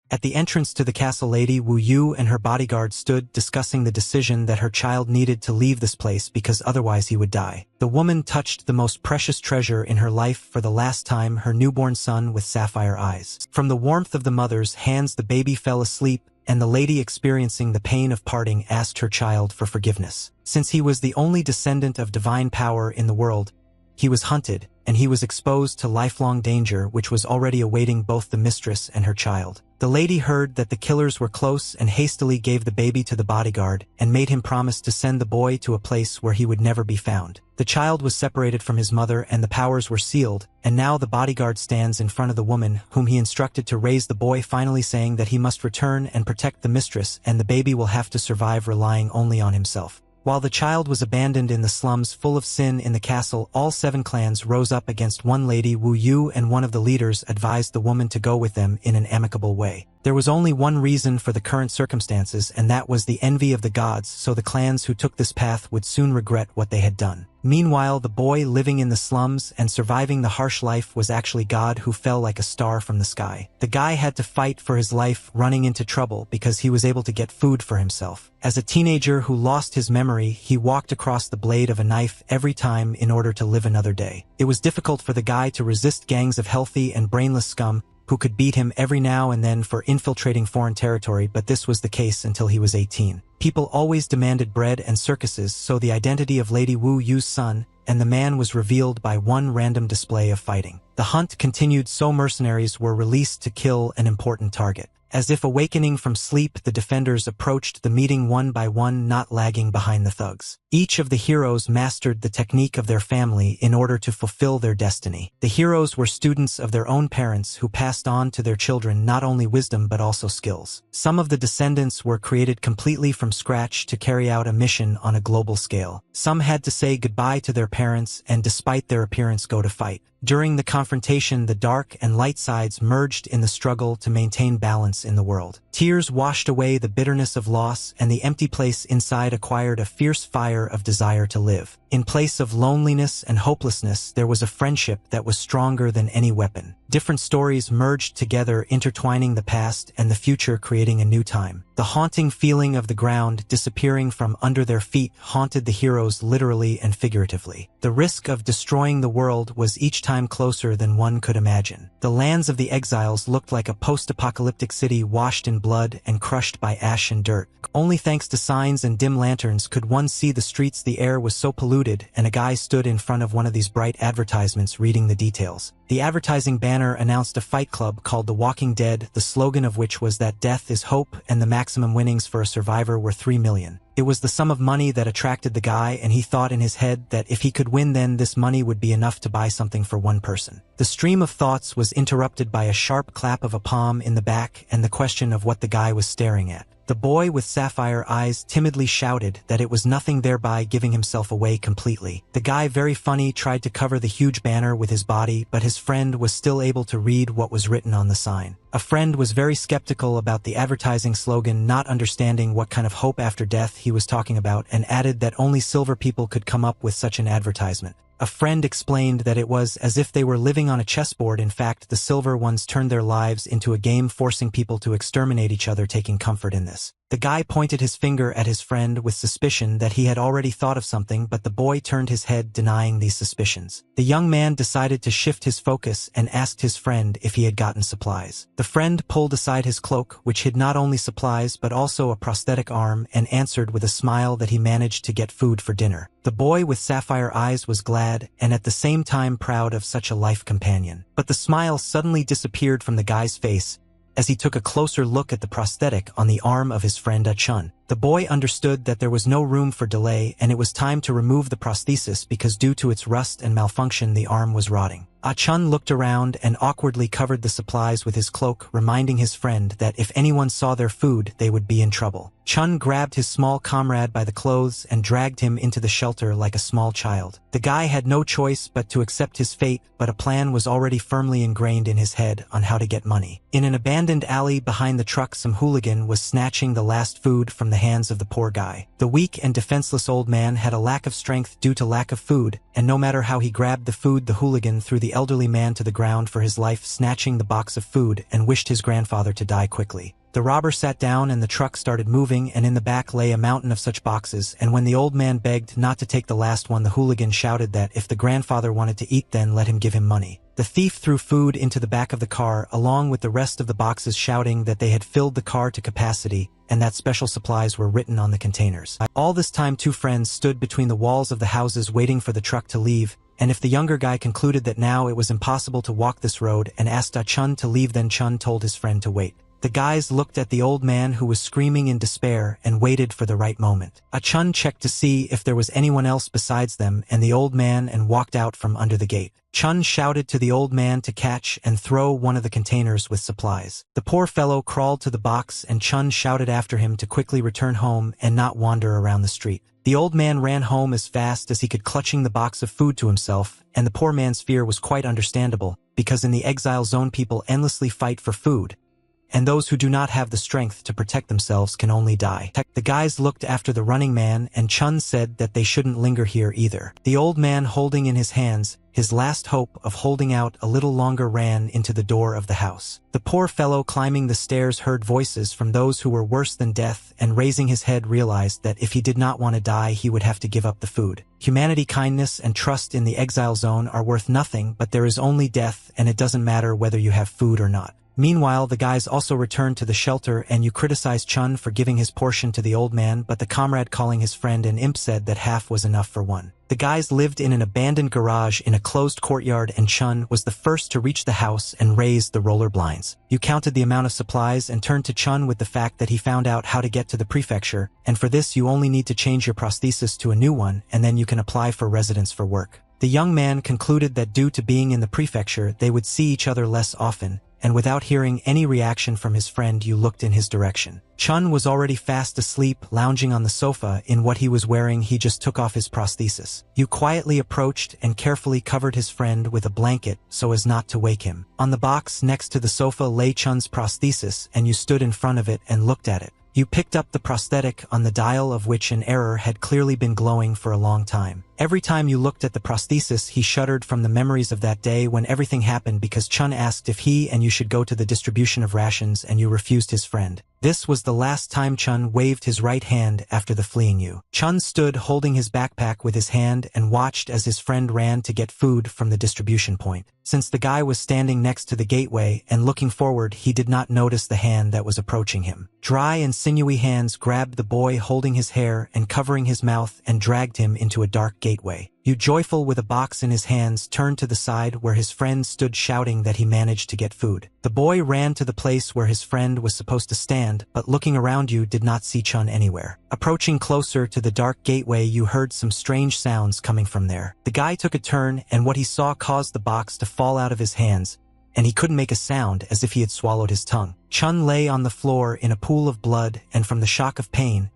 At the entrance to the castle, Lady Wu Yu and her bodyguard stood discussing the decision that her child needed to leave this place because otherwise he would die. The woman touched the most precious treasure in her life for the last time, her newborn son with sapphire eyes. From the warmth of the mother's hands the baby fell asleep, and the lady, experiencing the pain of parting, asked her child for forgiveness. Since he was the only descendant of divine power in the world, he was hunted, and he was exposed to lifelong danger which was already awaiting both the mistress and her child. The lady heard that the killers were close and hastily gave the baby to the bodyguard and made him promise to send the boy to a place where he would never be found. The child was separated from his mother and the powers were sealed, and now the bodyguard stands in front of the woman whom he instructed to raise the boy, finally saying that he must return and protect the mistress, and the baby will have to survive relying only on himself. While the child was abandoned in the slums full of sin in the castle, all 7 clans rose up against one. Lady Wu Yu and one of the leaders advised the woman to go with them in an amicable way. There was only one reason for the current circumstances, and that was the envy of the gods, so the clans who took this path would soon regret what they had done. Meanwhile, the boy living in the slums and surviving the harsh life was actually God, who fell like a star from the sky. The guy had to fight for his life, running into trouble because he was able to get food for himself. As a teenager who lost his memory, he walked across the blade of a knife every time in order to live another day. It was difficult for the guy to resist gangs of healthy and brainless scum who could beat him every now and then for infiltrating foreign territory, but this was the case until he was 18. People always demanded bread and circuses, so the identity of Lady Wu Yu's son and the man was revealed by one random display of fighting. The hunt continued, so mercenaries were released to kill an important target. As if awakening from sleep, the defenders approached the meeting one by one, not lagging behind the thugs. Each of the heroes mastered the technique of their family in order to fulfill their destiny. The heroes were students of their own parents who passed on to their children not only wisdom but also skills. Some of the descendants were created completely from scratch to carry out a mission on a global scale. Some had to say goodbye to their parents and, despite their appearance, go to fight. During the confrontation, the dark and light sides merged in the struggle to maintain balance in the world. Tears washed away the bitterness of loss, and the empty place inside acquired a fierce fire of desire to live. In place of loneliness and hopelessness, there was a friendship that was stronger than any weapon. Different stories merged together, intertwining the past and the future, creating a new time. The haunting feeling of the ground disappearing from under their feet haunted the heroes literally and figuratively. The risk of destroying the world was each time closer than one could imagine. The lands of the exiles looked like a post-apocalyptic city washed in blood and crushed by ash and dirt. Only thanks to signs and dim lanterns could one see the streets. The air was so polluted, and a guy stood in front of one of these bright advertisements reading the details. The advertising banner announced a fight club called The Walking Dead, the slogan of which was that death is hope and the maximum winnings for a survivor were 3 million. It was the sum of money that attracted the guy, and he thought in his head that if he could win, then this money would be enough to buy something for one person. The stream of thoughts was interrupted by a sharp clap of a palm in the back and the question of what the guy was staring at. The boy with sapphire eyes timidly shouted that it was nothing, thereby giving himself away completely. The guy, very funny, tried to cover the huge banner with his body, but his friend was still able to read what was written on the sign. A friend was very skeptical about the advertising slogan, not understanding what kind of hope after death he was talking about, and added that only silver people could come up with such an advertisement. A friend explained that it was as if they were living on a chessboard. In fact, the silver ones turned their lives into a game, forcing people to exterminate each other, taking comfort in this. The guy pointed his finger at his friend with suspicion that he had already thought of something, but the boy turned his head, denying these suspicions. The young man decided to shift his focus and asked his friend if he had gotten supplies. The friend pulled aside his cloak, which hid not only supplies but also a prosthetic arm, and answered with a smile that he managed to get food for dinner. The boy with sapphire eyes was glad and at the same time proud of such a life companion. But the smile suddenly disappeared from the guy's face as he took a closer look at the prosthetic on the arm of his friend Chun. The boy understood that there was no room for delay, and it was time to remove the prosthesis because due to its rust and malfunction the arm was rotting. Chun looked around and awkwardly covered the supplies with his cloak, reminding his friend that if anyone saw their food, they would be in trouble. Chun grabbed his small comrade by the clothes and dragged him into the shelter like a small child. The guy had no choice but to accept his fate, but a plan was already firmly ingrained in his head on how to get money. In an abandoned alley behind the truck, some hooligan was snatching the last food from the hands of the poor guy. The weak and defenseless old man had a lack of strength due to lack of food, and no matter how he grabbed the food, the hooligan threw the elderly man to the ground for his life, snatching the box of food, and wished his grandfather to die quickly. The robber sat down and the truck started moving, and in the back lay a mountain of such boxes, and when the old man begged not to take the last one, the hooligan shouted that if the grandfather wanted to eat, then let him give him money. The thief threw food into the back of the car along with the rest of the boxes, shouting that they had filled the car to capacity and that special supplies were written on the containers. All this time, two friends stood between the walls of the houses waiting for the truck to leave, and if the younger guy concluded that now it was impossible to walk this road and asked Chun to leave, then Chun told his friend to wait. The guys looked at the old man who was screaming in despair and waited for the right moment. Chun checked to see if there was anyone else besides them and the old man and walked out from under the gate. Chun shouted to the old man to catch and throw one of the containers with supplies. The poor fellow crawled to the box and Chun shouted after him to quickly return home and not wander around the street. The old man ran home as fast as he could, clutching the box of food to himself, and the poor man's fear was quite understandable, because in the exile zone people endlessly fight for food, and those who do not have the strength to protect themselves can only die. The guys looked after the running man, and Chun said that they shouldn't linger here either. The old man, holding in his hands his last hope of holding out a little longer, ran into the door of the house. The poor fellow climbing the stairs heard voices from those who were worse than death, and raising his head realized that if he did not want to die, he would have to give up the food. Humanity, kindness, and trust in the exile zone are worth nothing, but there is only death, and it doesn't matter whether you have food or not. Meanwhile, the guys also returned to the shelter, and you criticized Chun for giving his portion to the old man, but the comrade, calling his friend an imp, said that half was enough for one. The guys lived in an abandoned garage in a closed courtyard, and Chun was the first to reach the house and raised the roller blinds. You counted the amount of supplies and turned to Chun with the fact that he found out how to get to the prefecture, and for this you only need to change your prosthesis to a new one, and then you can apply for residence for work. The young man concluded that due to being in the prefecture, they would see each other less often, and without hearing any reaction from his friend, you looked in his direction. Chun was already fast asleep, lounging on the sofa in what he was wearing. He just took off his prosthesis. You quietly approached and carefully covered his friend with a blanket so as not to wake him. On the box next to the sofa lay Chun's prosthesis, and you stood in front of it and looked at it. You picked up the prosthetic, on the dial of which an error had clearly been glowing for a long time. Every time you looked at the prosthesis, he shuddered from the memories of that day when everything happened because Chun asked if he and you should go to the distribution of rations and you refused his friend. This was the last time Chun waved his right hand after the fleeing you. Chun stood holding his backpack with his hand and watched as his friend ran to get food from the distribution point. Since the guy was standing next to the gateway and looking forward, he did not notice the hand that was approaching him. Dry and sinewy hands grabbed the boy holding his hair and covering his mouth and dragged him into a dark gateway. You, joyful with a box in his hands, turned to the side where his friend stood, shouting that he managed to get food. The boy ran to the place where his friend was supposed to stand, but looking around you did not see Chun anywhere. Approaching closer to the dark gateway, you heard some strange sounds coming from there. The guy took a turn, and what he saw caused the box to fall out of his hands, and he couldn't make a sound, as if he had swallowed his tongue. Chun lay on the floor in a pool of blood, and from the shock of pain,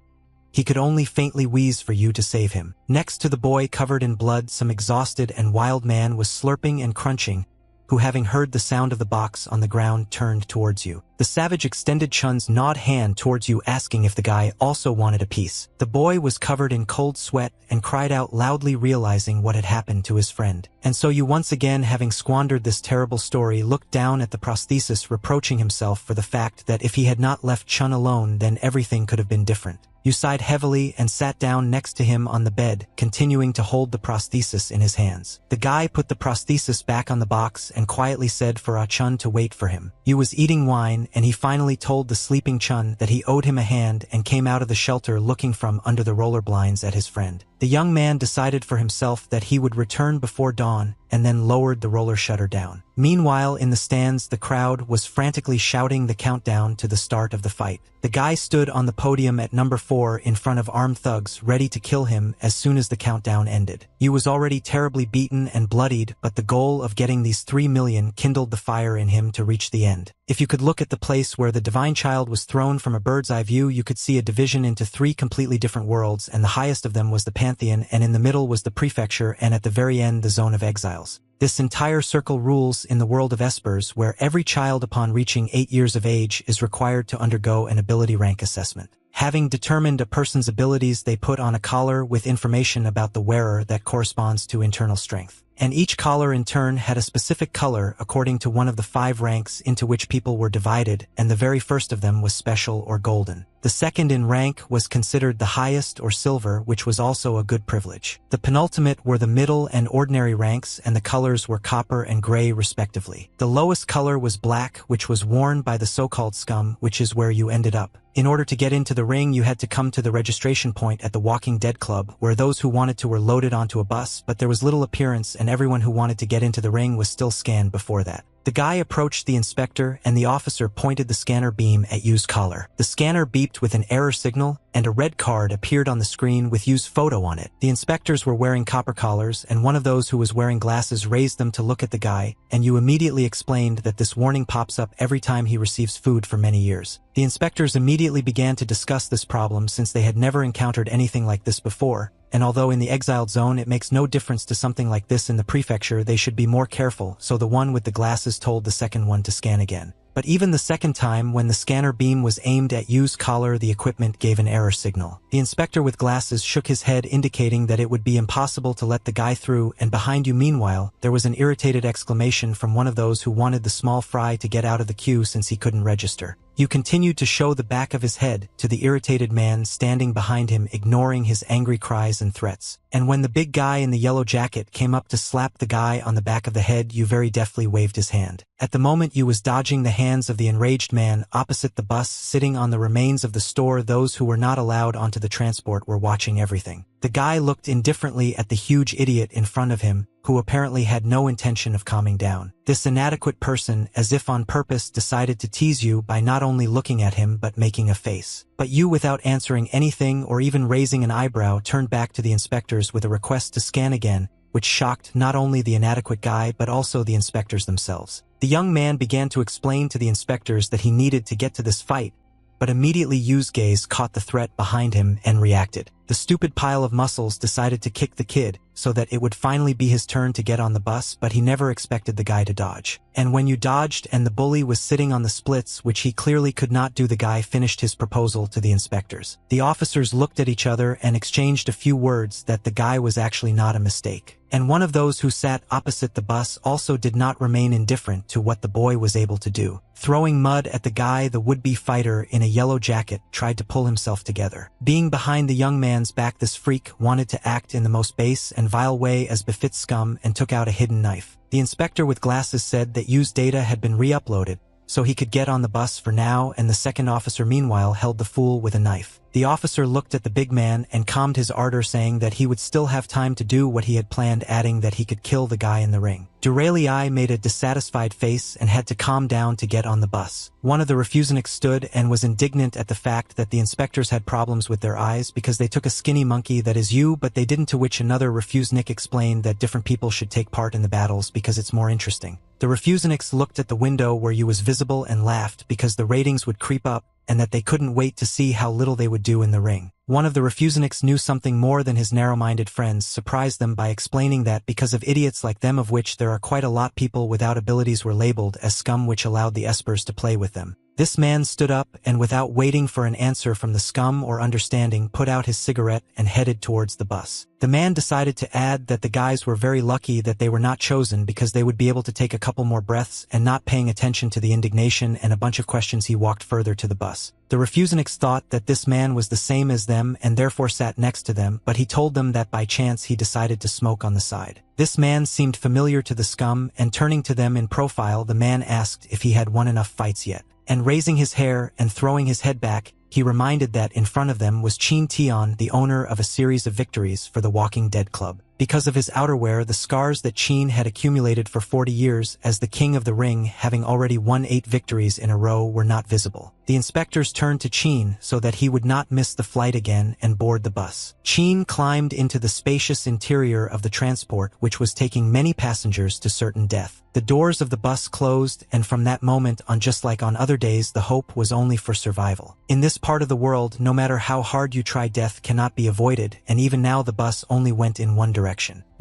he could only faintly wheeze for you to save him. Next to the boy covered in blood, some exhausted and wild man was slurping and crunching, who, having heard the sound of the box on the ground, turned towards you. The savage extended Chun's gnawed hand towards you, asking if the guy also wanted a piece. The boy was covered in cold sweat and cried out loudly, realizing what had happened to his friend. And so you, once again having squandered this terrible story, looked down at the prosthesis, reproaching himself for the fact that if he had not left Chun alone, then everything could have been different. You sighed heavily and sat down next to him on the bed, continuing to hold the prosthesis in his hands. The guy put the prosthesis back on the box and quietly said for Chun to wait for him. You was eating wine, and he finally told the sleeping Chun that he owed him a hand and came out of the shelter looking from under the roller blinds at his friend. The young man decided for himself that he would return before dawn and then lowered the roller shutter down. Meanwhile, in the stands, the crowd was frantically shouting the countdown to the start of the fight. The guy stood on the podium at number 4 in front of armed thugs, ready to kill him as soon as the countdown ended. You was already terribly beaten and bloodied, but the goal of getting these 3 million kindled the fire in him to reach the end. If you could look at the place where the divine child was thrown from a bird's eye view, you could see a division into 3 completely different worlds, and the highest of them was the Pantheon, and in the middle was the prefecture, and at the very end the zone of exiles. This entire circle rules in the world of espers, where every child upon reaching 8 years of age is required to undergo an ability rank assessment. Having determined a person's abilities, they put on a collar with information about the wearer that corresponds to internal strength. and each collar in turn had a specific color according to one of the 5 ranks into which people were divided, and the very first of them was special or golden. The second in rank was considered the highest or silver, which was also a good privilege. The penultimate were the middle and ordinary ranks, and the colors were copper and gray respectively. The lowest color was black, which was worn by the so-called scum, which is where you ended up. In order to get into the ring, you had to come to the registration point at the Walking Dead Club, where those who wanted to were loaded onto a bus, but there was little appearance, and everyone who wanted to get into the ring was still scanned before that. The guy approached the inspector, and the officer pointed the scanner beam at Yu's collar. The scanner beeped with an error signal, and a red card appeared on the screen with Yu's photo on it. The inspectors were wearing copper collars, and one of those who was wearing glasses raised them to look at the guy, and Yu immediately explained that this warning pops up every time he receives food for many years. The inspectors immediately began to discuss this problem since they had never encountered anything like this before, and although in the exiled zone it makes no difference to something like this in the prefecture, they should be more careful, so the one with the glasses told the second one to scan again. But even the second time, when the scanner beam was aimed at Yu's collar, the equipment gave an error signal. The inspector with glasses shook his head, indicating that it would be impossible to let the guy through, and behind Yu meanwhile, there was an irritated exclamation from one of those who wanted the small fry to get out of the queue since he couldn't register. Yu continued to show the back of his head to the irritated man standing behind him, ignoring his angry cries and threats. And when the big guy in the yellow jacket came up to slap the guy on the back of the head, Yu very deftly waved his hand. At the moment, Yu was dodging the hands of the enraged man opposite the bus, sitting on the remains of the store. Those who were not allowed onto the transport were watching everything. The guy looked indifferently at the huge idiot in front of him, who apparently had no intention of calming down. This inadequate person, as if on purpose, decided to tease Yu by not only looking at him but making a face. But Yu, without answering anything or even raising an eyebrow, turned back to the inspectors with a request to scan again, which shocked not only the inadequate guy but also the inspectors themselves. The young man began to explain to the inspectors that he needed to get to this fight, but immediately Yu's gaze caught the threat behind him and reacted. The stupid pile of muscles decided to kick the kid so that it would finally be his turn to get on the bus, but he never expected the guy to dodge. And when Yu dodged and the bully was sitting on the splits, which he clearly could not do, the guy finished his proposal to the inspectors. The officers looked at each other and exchanged a few words that the guy was actually not a mistake. And one of those who sat opposite the bus also did not remain indifferent to what the boy was able to do. Throwing mud at the guy, the would-be fighter in a yellow jacket tried to pull himself together. Being behind the young man's back, this freak wanted to act in the most base and vile way as befits scum and took out a hidden knife. The inspector with glasses said that Yu's data had been re-uploaded, so he could get on the bus for now, and the second officer meanwhile held the fool with a knife. The officer looked at the big man and calmed his ardor, saying that he would still have time to do what he had planned, adding that he could kill the guy in the ring. Duralii made a dissatisfied face and had to calm down to get on the bus. One of the refuseniks stood and was indignant at the fact that the inspectors had problems with their eyes because they took a skinny monkey that is Yu, but they didn't, to which another refusenik explained that different people should take part in the battles because it's more interesting. The refuseniks looked at the window where Yu was visible and laughed because the ratings would creep up, and that they couldn't wait to see how little they would do in the ring. One of the refuseniks knew something more than his narrow-minded friends, surprised them by explaining that because of idiots like them, of which there are quite a lot, people without abilities were labeled as scum, which allowed the espers to play with them. This man stood up and, without waiting for an answer from the scum or understanding, put out his cigarette and headed towards the bus. The man decided to add that the guys were very lucky that they were not chosen because they would be able to take a couple more breaths, and not paying attention to the indignation and a bunch of questions, he walked further to the bus. The refuseniks thought that this man was the same as them and therefore sat next to them, but he told them that by chance he decided to smoke on the side. This man seemed familiar to the scum, and turning to them in profile, the man asked if he had won enough fights yet. And raising his hair and throwing his head back, he reminded that in front of them was Chin Tion, the owner of a series of victories for the Walking Dead Club. Because of his outerwear, the scars that Chin had accumulated for 40 years as the king of the ring, having already won 8 victories in a row, were not visible. The inspectors turned to Chin so that he would not miss the flight again and board the bus. Chin climbed into the spacious interior of the transport, which was taking many passengers to certain death. The doors of the bus closed, and from that moment on, just like on other days, the hope was only for survival. In this part of the world, no matter how hard you try, death cannot be avoided, and even now the bus only went in one direction.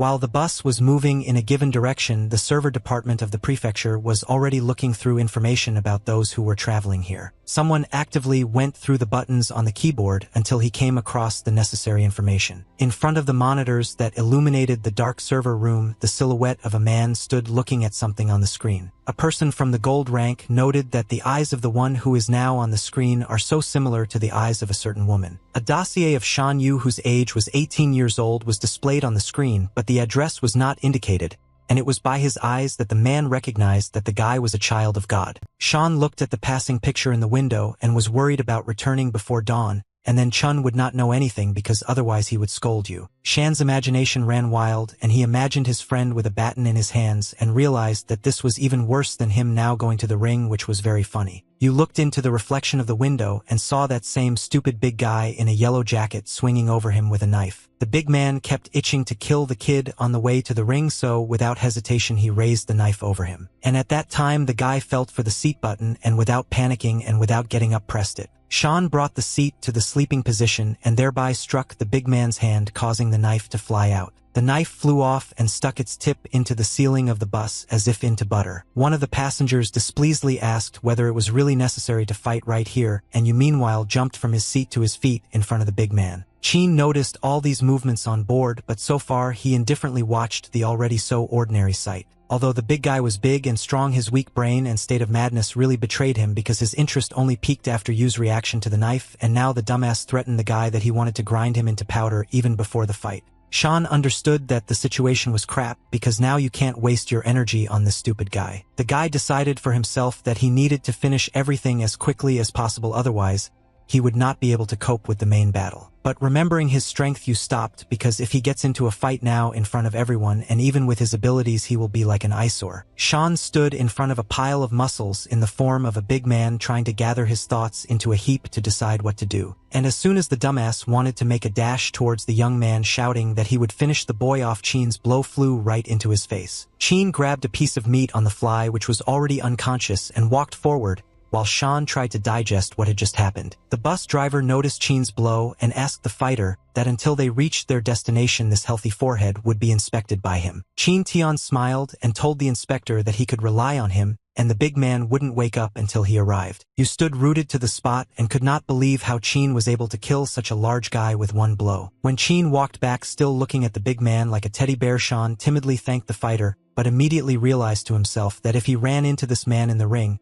While the bus was moving in a given direction, the server department of the prefecture was already looking through information about those who were traveling here. Someone actively went through the buttons on the keyboard until he came across the necessary information. In front of the monitors that illuminated the dark server room, the silhouette of a man stood looking at something on the screen. A person from the gold rank noted that the eyes of the one who is now on the screen are so similar to the eyes of a certain woman. A dossier of Shan Yu, whose age was 18 years old, was displayed on the screen, but the address was not indicated, and it was by his eyes that the man recognized that the guy was a child of God. Shan looked at the passing picture in the window and was worried about returning before dawn, and then Chun would not know anything because otherwise he would scold you. Shan's imagination ran wild, and he imagined his friend with a baton in his hands and realized that this was even worse than him now going to the ring, which was very funny. You looked into the reflection of the window and saw that same stupid big guy in a yellow jacket swinging over him with a knife. The big man kept itching to kill the kid on the way to the ring, so without hesitation he raised the knife over him. And at that time the guy felt for the seat button and without panicking and without getting up pressed it. Shan brought the seat to the sleeping position and thereby struck the big man's hand, causing the knife to fly out. The knife flew off and stuck its tip into the ceiling of the bus as if into butter. One of the passengers displeasedly asked whether it was really necessary to fight right here, and Yu meanwhile jumped from his seat to his feet in front of the big man. Chin noticed all these movements on board, but so far he indifferently watched the already so ordinary sight. Although the big guy was big and strong, his weak brain and state of madness really betrayed him because his interest only peaked after Yu's reaction to the knife, and now the dumbass threatened the guy that he wanted to grind him into powder even before the fight. Shan understood that the situation was crap because now you can't waste your energy on this stupid guy. The guy decided for himself that he needed to finish everything as quickly as possible, otherwise he would not be able to cope with the main battle. But remembering his strength, Yu stopped, because if he gets into a fight now in front of everyone, and even with his abilities, he will be like an eyesore. Shan stood in front of a pile of muscles in the form of a big man trying to gather his thoughts into a heap to decide what to do. And as soon as the dumbass wanted to make a dash towards the young man, shouting that he would finish the boy off, Chin's blow flew right into his face. Chin grabbed a piece of meat on the fly, which was already unconscious, and walked forward, while Shan tried to digest what had just happened. The bus driver noticed Chin's blow and asked the fighter that until they reached their destination, this healthy forehead would be inspected by him. Chin Tian smiled and told the inspector that he could rely on him, and the big man wouldn't wake up until he arrived. Yu stood rooted to the spot and could not believe how Chin was able to kill such a large guy with one blow. When Chin walked back, still looking at the big man like a teddy bear, Shan timidly thanked the fighter, but immediately realized to himself that if he ran into this man in the ring,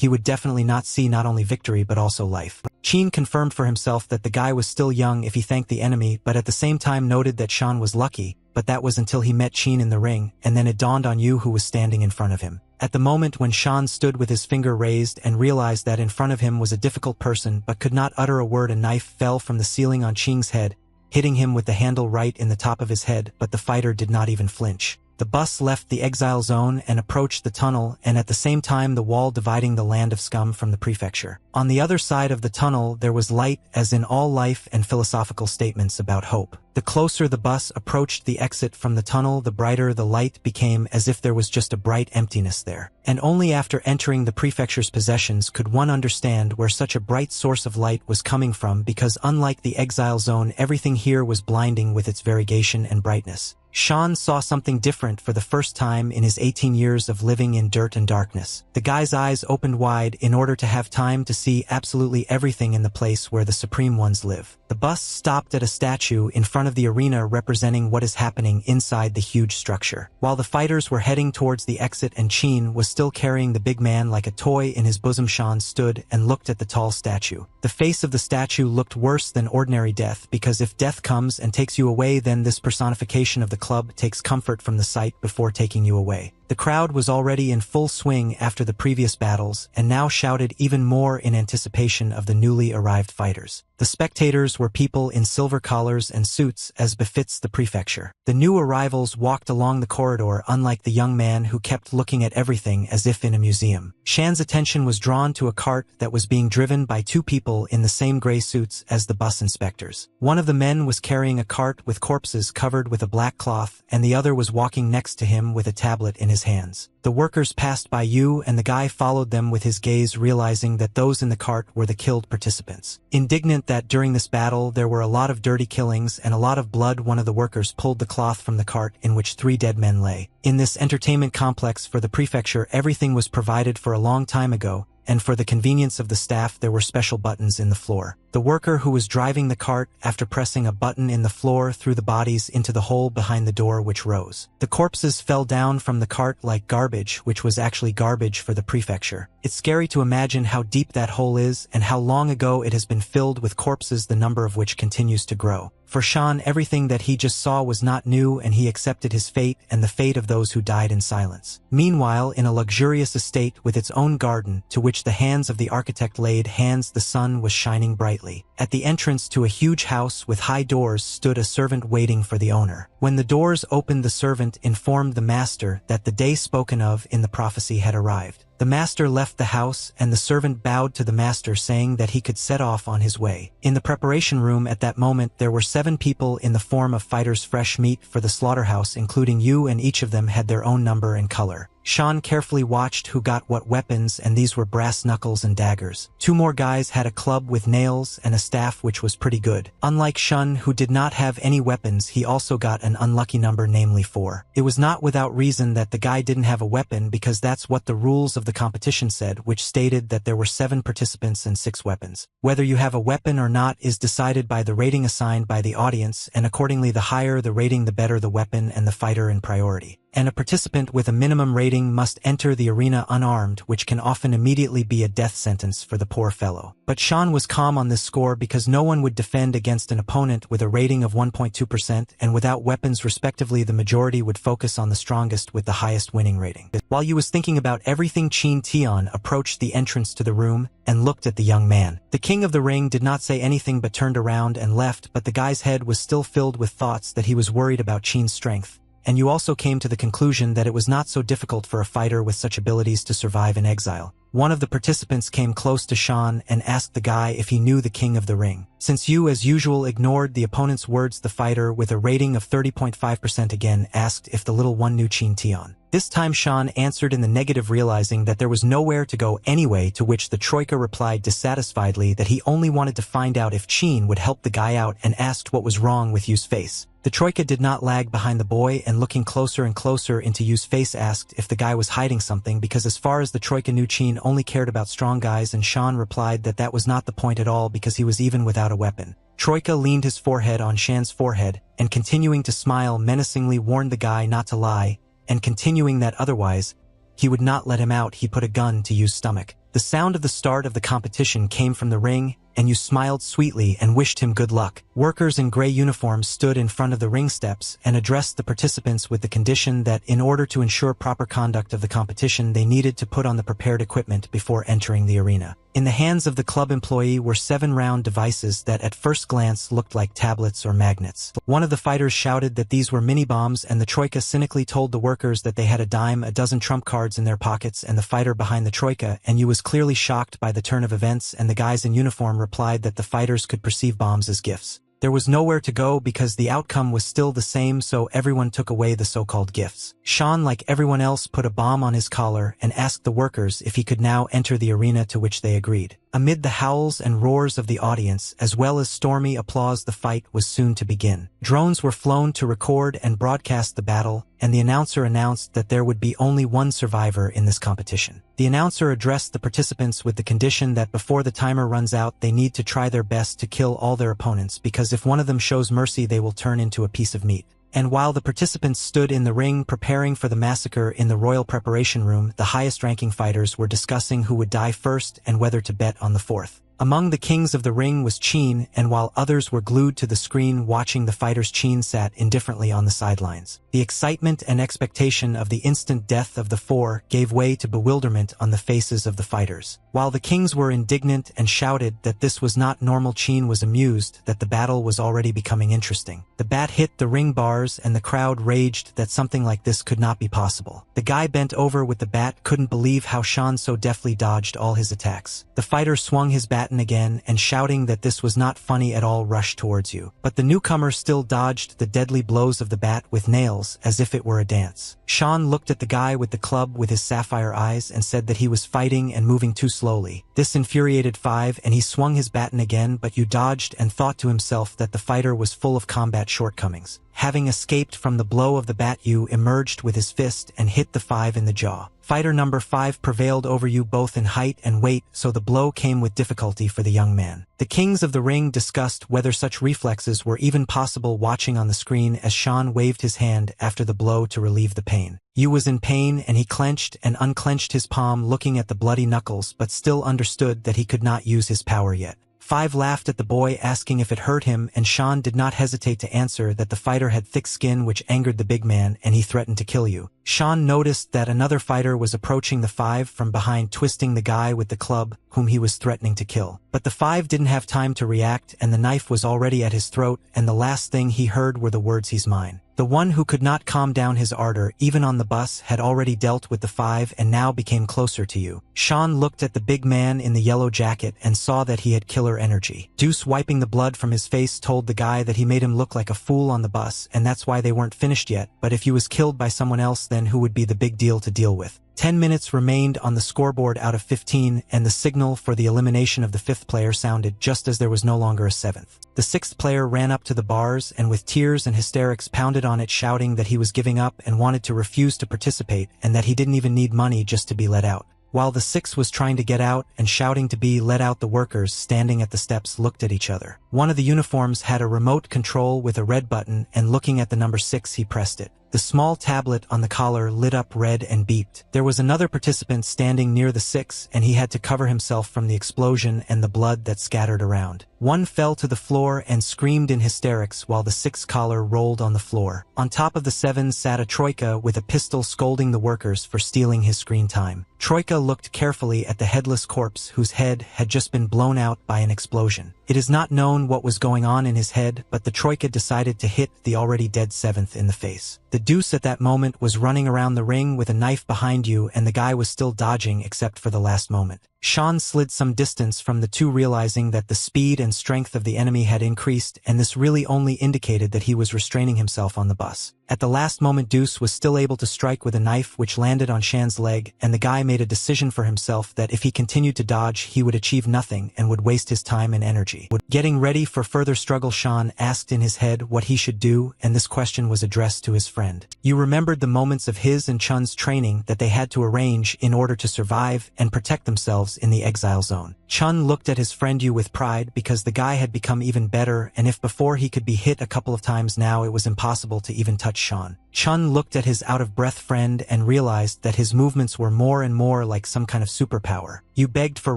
he would definitely not see not only victory but also life. Chin confirmed for himself that the guy was still young if he thanked the enemy, but at the same time noted that Shan was lucky, but that was until he met Chin in the ring, and then it dawned on Yu, who was standing in front of him. At the moment when Shan stood with his finger raised and realized that in front of him was a difficult person but could not utter a word, a knife fell from the ceiling on Chin's head, hitting him with the handle right in the top of his head, but the fighter did not even flinch. The bus left the exile zone and approached the tunnel, and at the same time the wall dividing the land of scum from the prefecture. On the other side of the tunnel there was light, as in all life, and philosophical statements about hope. The closer the bus approached the exit from the tunnel, the brighter the light became, as if there was just a bright emptiness there. And only after entering the prefecture's possessions could one understand where such a bright source of light was coming from, because unlike the exile zone, everything here was blinding with its variegation and brightness. Shan saw something different for the first time in his 18 years of living in dirt and darkness. The guy's eyes opened wide in order to have time to see absolutely everything in the place where the Supreme Ones live. The bus stopped at a statue in front of the arena representing what is happening inside the huge structure. While the fighters were heading towards the exit and Chin was still carrying the big man like a toy in his bosom, Shan stood and looked at the tall statue. The face of the statue looked worse than ordinary death, because if death comes and takes you away, then this personification of the club takes comfort from the sight before taking you away. The crowd was already in full swing after the previous battles, and now shouted even more in anticipation of the newly arrived fighters. The spectators were people in silver collars and suits, as befits the prefecture. The new arrivals walked along the corridor, unlike the young man who kept looking at everything as if in a museum. Shan's attention was drawn to a cart that was being driven by two people in the same gray suits as the bus inspectors. One of the men was carrying a cart with corpses covered with a black cloth, and the other was walking next to him with a tablet in his his hands. The workers passed by Yu and the guy followed them with his gaze, realizing that those in the cart were the killed participants. Indignant that during this battle there were a lot of dirty killings and a lot of blood, one of the workers pulled the cloth from the cart in which 3 dead men lay. In this entertainment complex for the prefecture, everything was provided for a long time ago, and for the convenience of the staff there were special buttons in the floor. The worker who was driving the cart, after pressing a button in the floor, threw the bodies into the hole behind the door, which rose. The corpses fell down from the cart like garbage, which was actually garbage for the prefecture. It's scary to imagine how deep that hole is and how long ago it has been filled with corpses, the number of which continues to grow. For Shan, everything that he just saw was not new, and he accepted his fate and the fate of those who died in silence. Meanwhile, in a luxurious estate with its own garden, to which the hands of the architect laid hands, the sun was shining brightly. At the entrance to a huge house with high doors stood a servant waiting for the owner. When the doors opened, the servant informed the master that the day spoken of in the prophecy had arrived. The master left the house, and the servant bowed to the master, saying that he could set off on his way. In the preparation room at that moment there were 7 people in the form of fighters, fresh meat for the slaughterhouse, including Yu, and each of them had their own number and color. Shan carefully watched who got what weapons, and these were brass knuckles and daggers. 2 more guys had a club with nails and a staff, which was pretty good. Unlike Shun, who did not have any weapons, he also got an unlucky number, namely 4. It was not without reason that the guy didn't have a weapon, because that's what the rules of the competition said, which stated that there were 7 participants and 6 weapons. Whether you have a weapon or not is decided by the rating assigned by the audience, and accordingly the higher the rating the better the weapon and the fighter in priority. And a participant with a minimum rating must enter the arena unarmed, which can often immediately be a death sentence for the poor fellow. But Shan was calm on this score, because no one would defend against an opponent with a rating of 1.2% and without weapons respectively. The majority would focus on the strongest with the highest winning rating. While he was thinking about everything, Qin Tian approached the entrance to the room and looked at the young man. The king of the ring did not say anything but turned around and left, but the guy's head was still filled with thoughts that he was worried about Qin's strength. And you also came to the conclusion that it was not so difficult for a fighter with such abilities to survive in exile. One of the participants came close to Shan and asked the guy if he knew the king of the ring. Since Yu, as usual, ignored the opponent's words, the fighter with a rating of 30.5% again asked if the little one knew Qin Tian. This time Shan answered in the negative, realizing that there was nowhere to go anyway, to which the Troika replied dissatisfiedly that he only wanted to find out if Qin would help the guy out, and asked what was wrong with Yu's face. The Troika did not lag behind the boy, and looking closer and closer into Yu's face asked if the guy was hiding something, because as far as the Troika knew, Qin only cared about strong guys, and Shan replied that that was not the point at all, because he was even without a weapon. Troika leaned his forehead on Shan's forehead, and continuing to smile menacingly warned the guy not to lie, and continuing that otherwise he would not let him out, he put a gun to Yu's stomach. The sound of the start of the competition came from the ring, and Yu smiled sweetly and wished him good luck. Workers in gray uniforms stood in front of the ring steps and addressed the participants with the condition that in order to ensure proper conduct of the competition they needed to put on the prepared equipment before entering the arena. In the hands of the club employee were 7 round devices that at first glance looked like tablets or magnets. One of the fighters shouted that these were mini-bombs, and the Troika cynically told the workers that they had a dime, a dozen trump cards in their pockets, and the fighter behind the Troika, and Yu was clearly shocked by the turn of events, and the guys in uniform replied that the fighters could perceive bombs as gifts. There was nowhere to go because the outcome was still the same, so everyone took away the so-called gifts. Shan, like everyone else, put a bomb on his collar and asked the workers if he could now enter the arena, to which they agreed. Amid the howls and roars of the audience, as well as stormy applause, the fight was soon to begin. Drones were flown to record and broadcast the battle, and the announcer announced that there would be only one survivor in this competition. The announcer addressed the participants with the condition that before the timer runs out they need to try their best to kill all their opponents, because if one of them shows mercy they will turn into a piece of meat. And while the participants stood in the ring preparing for the massacre in the royal preparation room, the highest-ranking fighters were discussing who would die first and whether to bet on the 4th. Among the kings of the ring was Qin, and while others were glued to the screen watching the fighters, Qin sat indifferently on the sidelines. The excitement and expectation of the instant death of the 4 gave way to bewilderment on the faces of the fighters. While the kings were indignant and shouted that this was not normal, Qin was amused that the battle was already becoming interesting. The bat hit the ring bars and the crowd raged that something like this could not be possible. The guy bent over with the bat couldn't believe how Shan so deftly dodged all his attacks. The fighter swung his bat baton again and shouting that this was not funny at all rushed towards you. But the newcomer still dodged the deadly blows of the bat with nails as if it were a dance. Sean looked at the guy with the club with his sapphire eyes and said that he was fighting and moving too slowly. This infuriated Five, and he swung his baton again, but you dodged and thought to himself that the fighter was full of combat shortcomings. Having escaped from the blow of the bat, you emerged with his fist and hit the Five in the jaw. Fighter number 5 prevailed over you both in height and weight, so the blow came with difficulty for the young man. The kings of the ring discussed whether such reflexes were even possible watching on the screen as Sean waved his hand after the blow to relieve the pain. Yu was in pain and he clenched and unclenched his palm looking at the bloody knuckles but still understood that he could not use his power yet. Five laughed at the boy asking if it hurt him, and Sean did not hesitate to answer that the fighter had thick skin which angered the big man and he threatened to kill you. Sean noticed that another fighter was approaching the Five from behind, twisting the guy with the club whom he was threatening to kill. But the Five didn't have time to react and the knife was already at his throat, and the last thing he heard were the words, "He's mine." The one who could not calm down his ardor even on the bus had already dealt with the Five and now became closer to you. Sean looked at the big man in the yellow jacket and saw that he had killer energy. Deuce, wiping the blood from his face, told the guy that he made him look like a fool on the bus and that's why they weren't finished yet, but if he was killed by someone else, then who would be the big deal to deal with? 10 minutes remained on the scoreboard out of 15, and the signal for the elimination of the 5th player sounded just as there was no longer a 7th. The 6th player ran up to the bars and with tears and hysterics pounded on it, shouting that he was giving up and wanted to refuse to participate and that he didn't even need money just to be let out. While the 6th was trying to get out and shouting to be let out, the workers standing at the steps looked at each other. One of the uniforms had a remote control with a red button, and looking at the number 6, he pressed it. The small tablet on the collar lit up red and beeped. There was another participant standing near the 6, and he had to cover himself from the explosion and the blood that scattered around. One fell to the floor and screamed in hysterics while the 6 collar rolled on the floor. On top of the 7 sat a Troika with a pistol scolding the workers for stealing his screen time. Troika looked carefully at the headless corpse whose head had just been blown out by an explosion. It is not known what was going on in his head, but the Troika decided to hit the already dead 7th in the face. The Deuce at that moment was running around the ring with a knife behind you, and the guy was still dodging except for the last moment. Sean slid some distance from the two, realizing that the speed and strength of the enemy had increased, and this really only indicated that he was restraining himself on the bus. At the last moment, Deuce was still able to strike with a knife which landed on Shan's leg, and the guy made a decision for himself that if he continued to dodge, he would achieve nothing and would waste his time and energy. Getting ready for further struggle, Sean asked in his head what he should do, and this question was addressed to his friend. You remembered the moments of his and Chun's training that they had to arrange in order to survive and protect themselves in the exile zone. Chun looked at his friend Yu with pride because the guy had become even better, and if before he could be hit a couple of times, now it was impossible to even touch Sean. Chun looked at his out-of-breath friend and realized that his movements were more and more like some kind of superpower. Yu begged for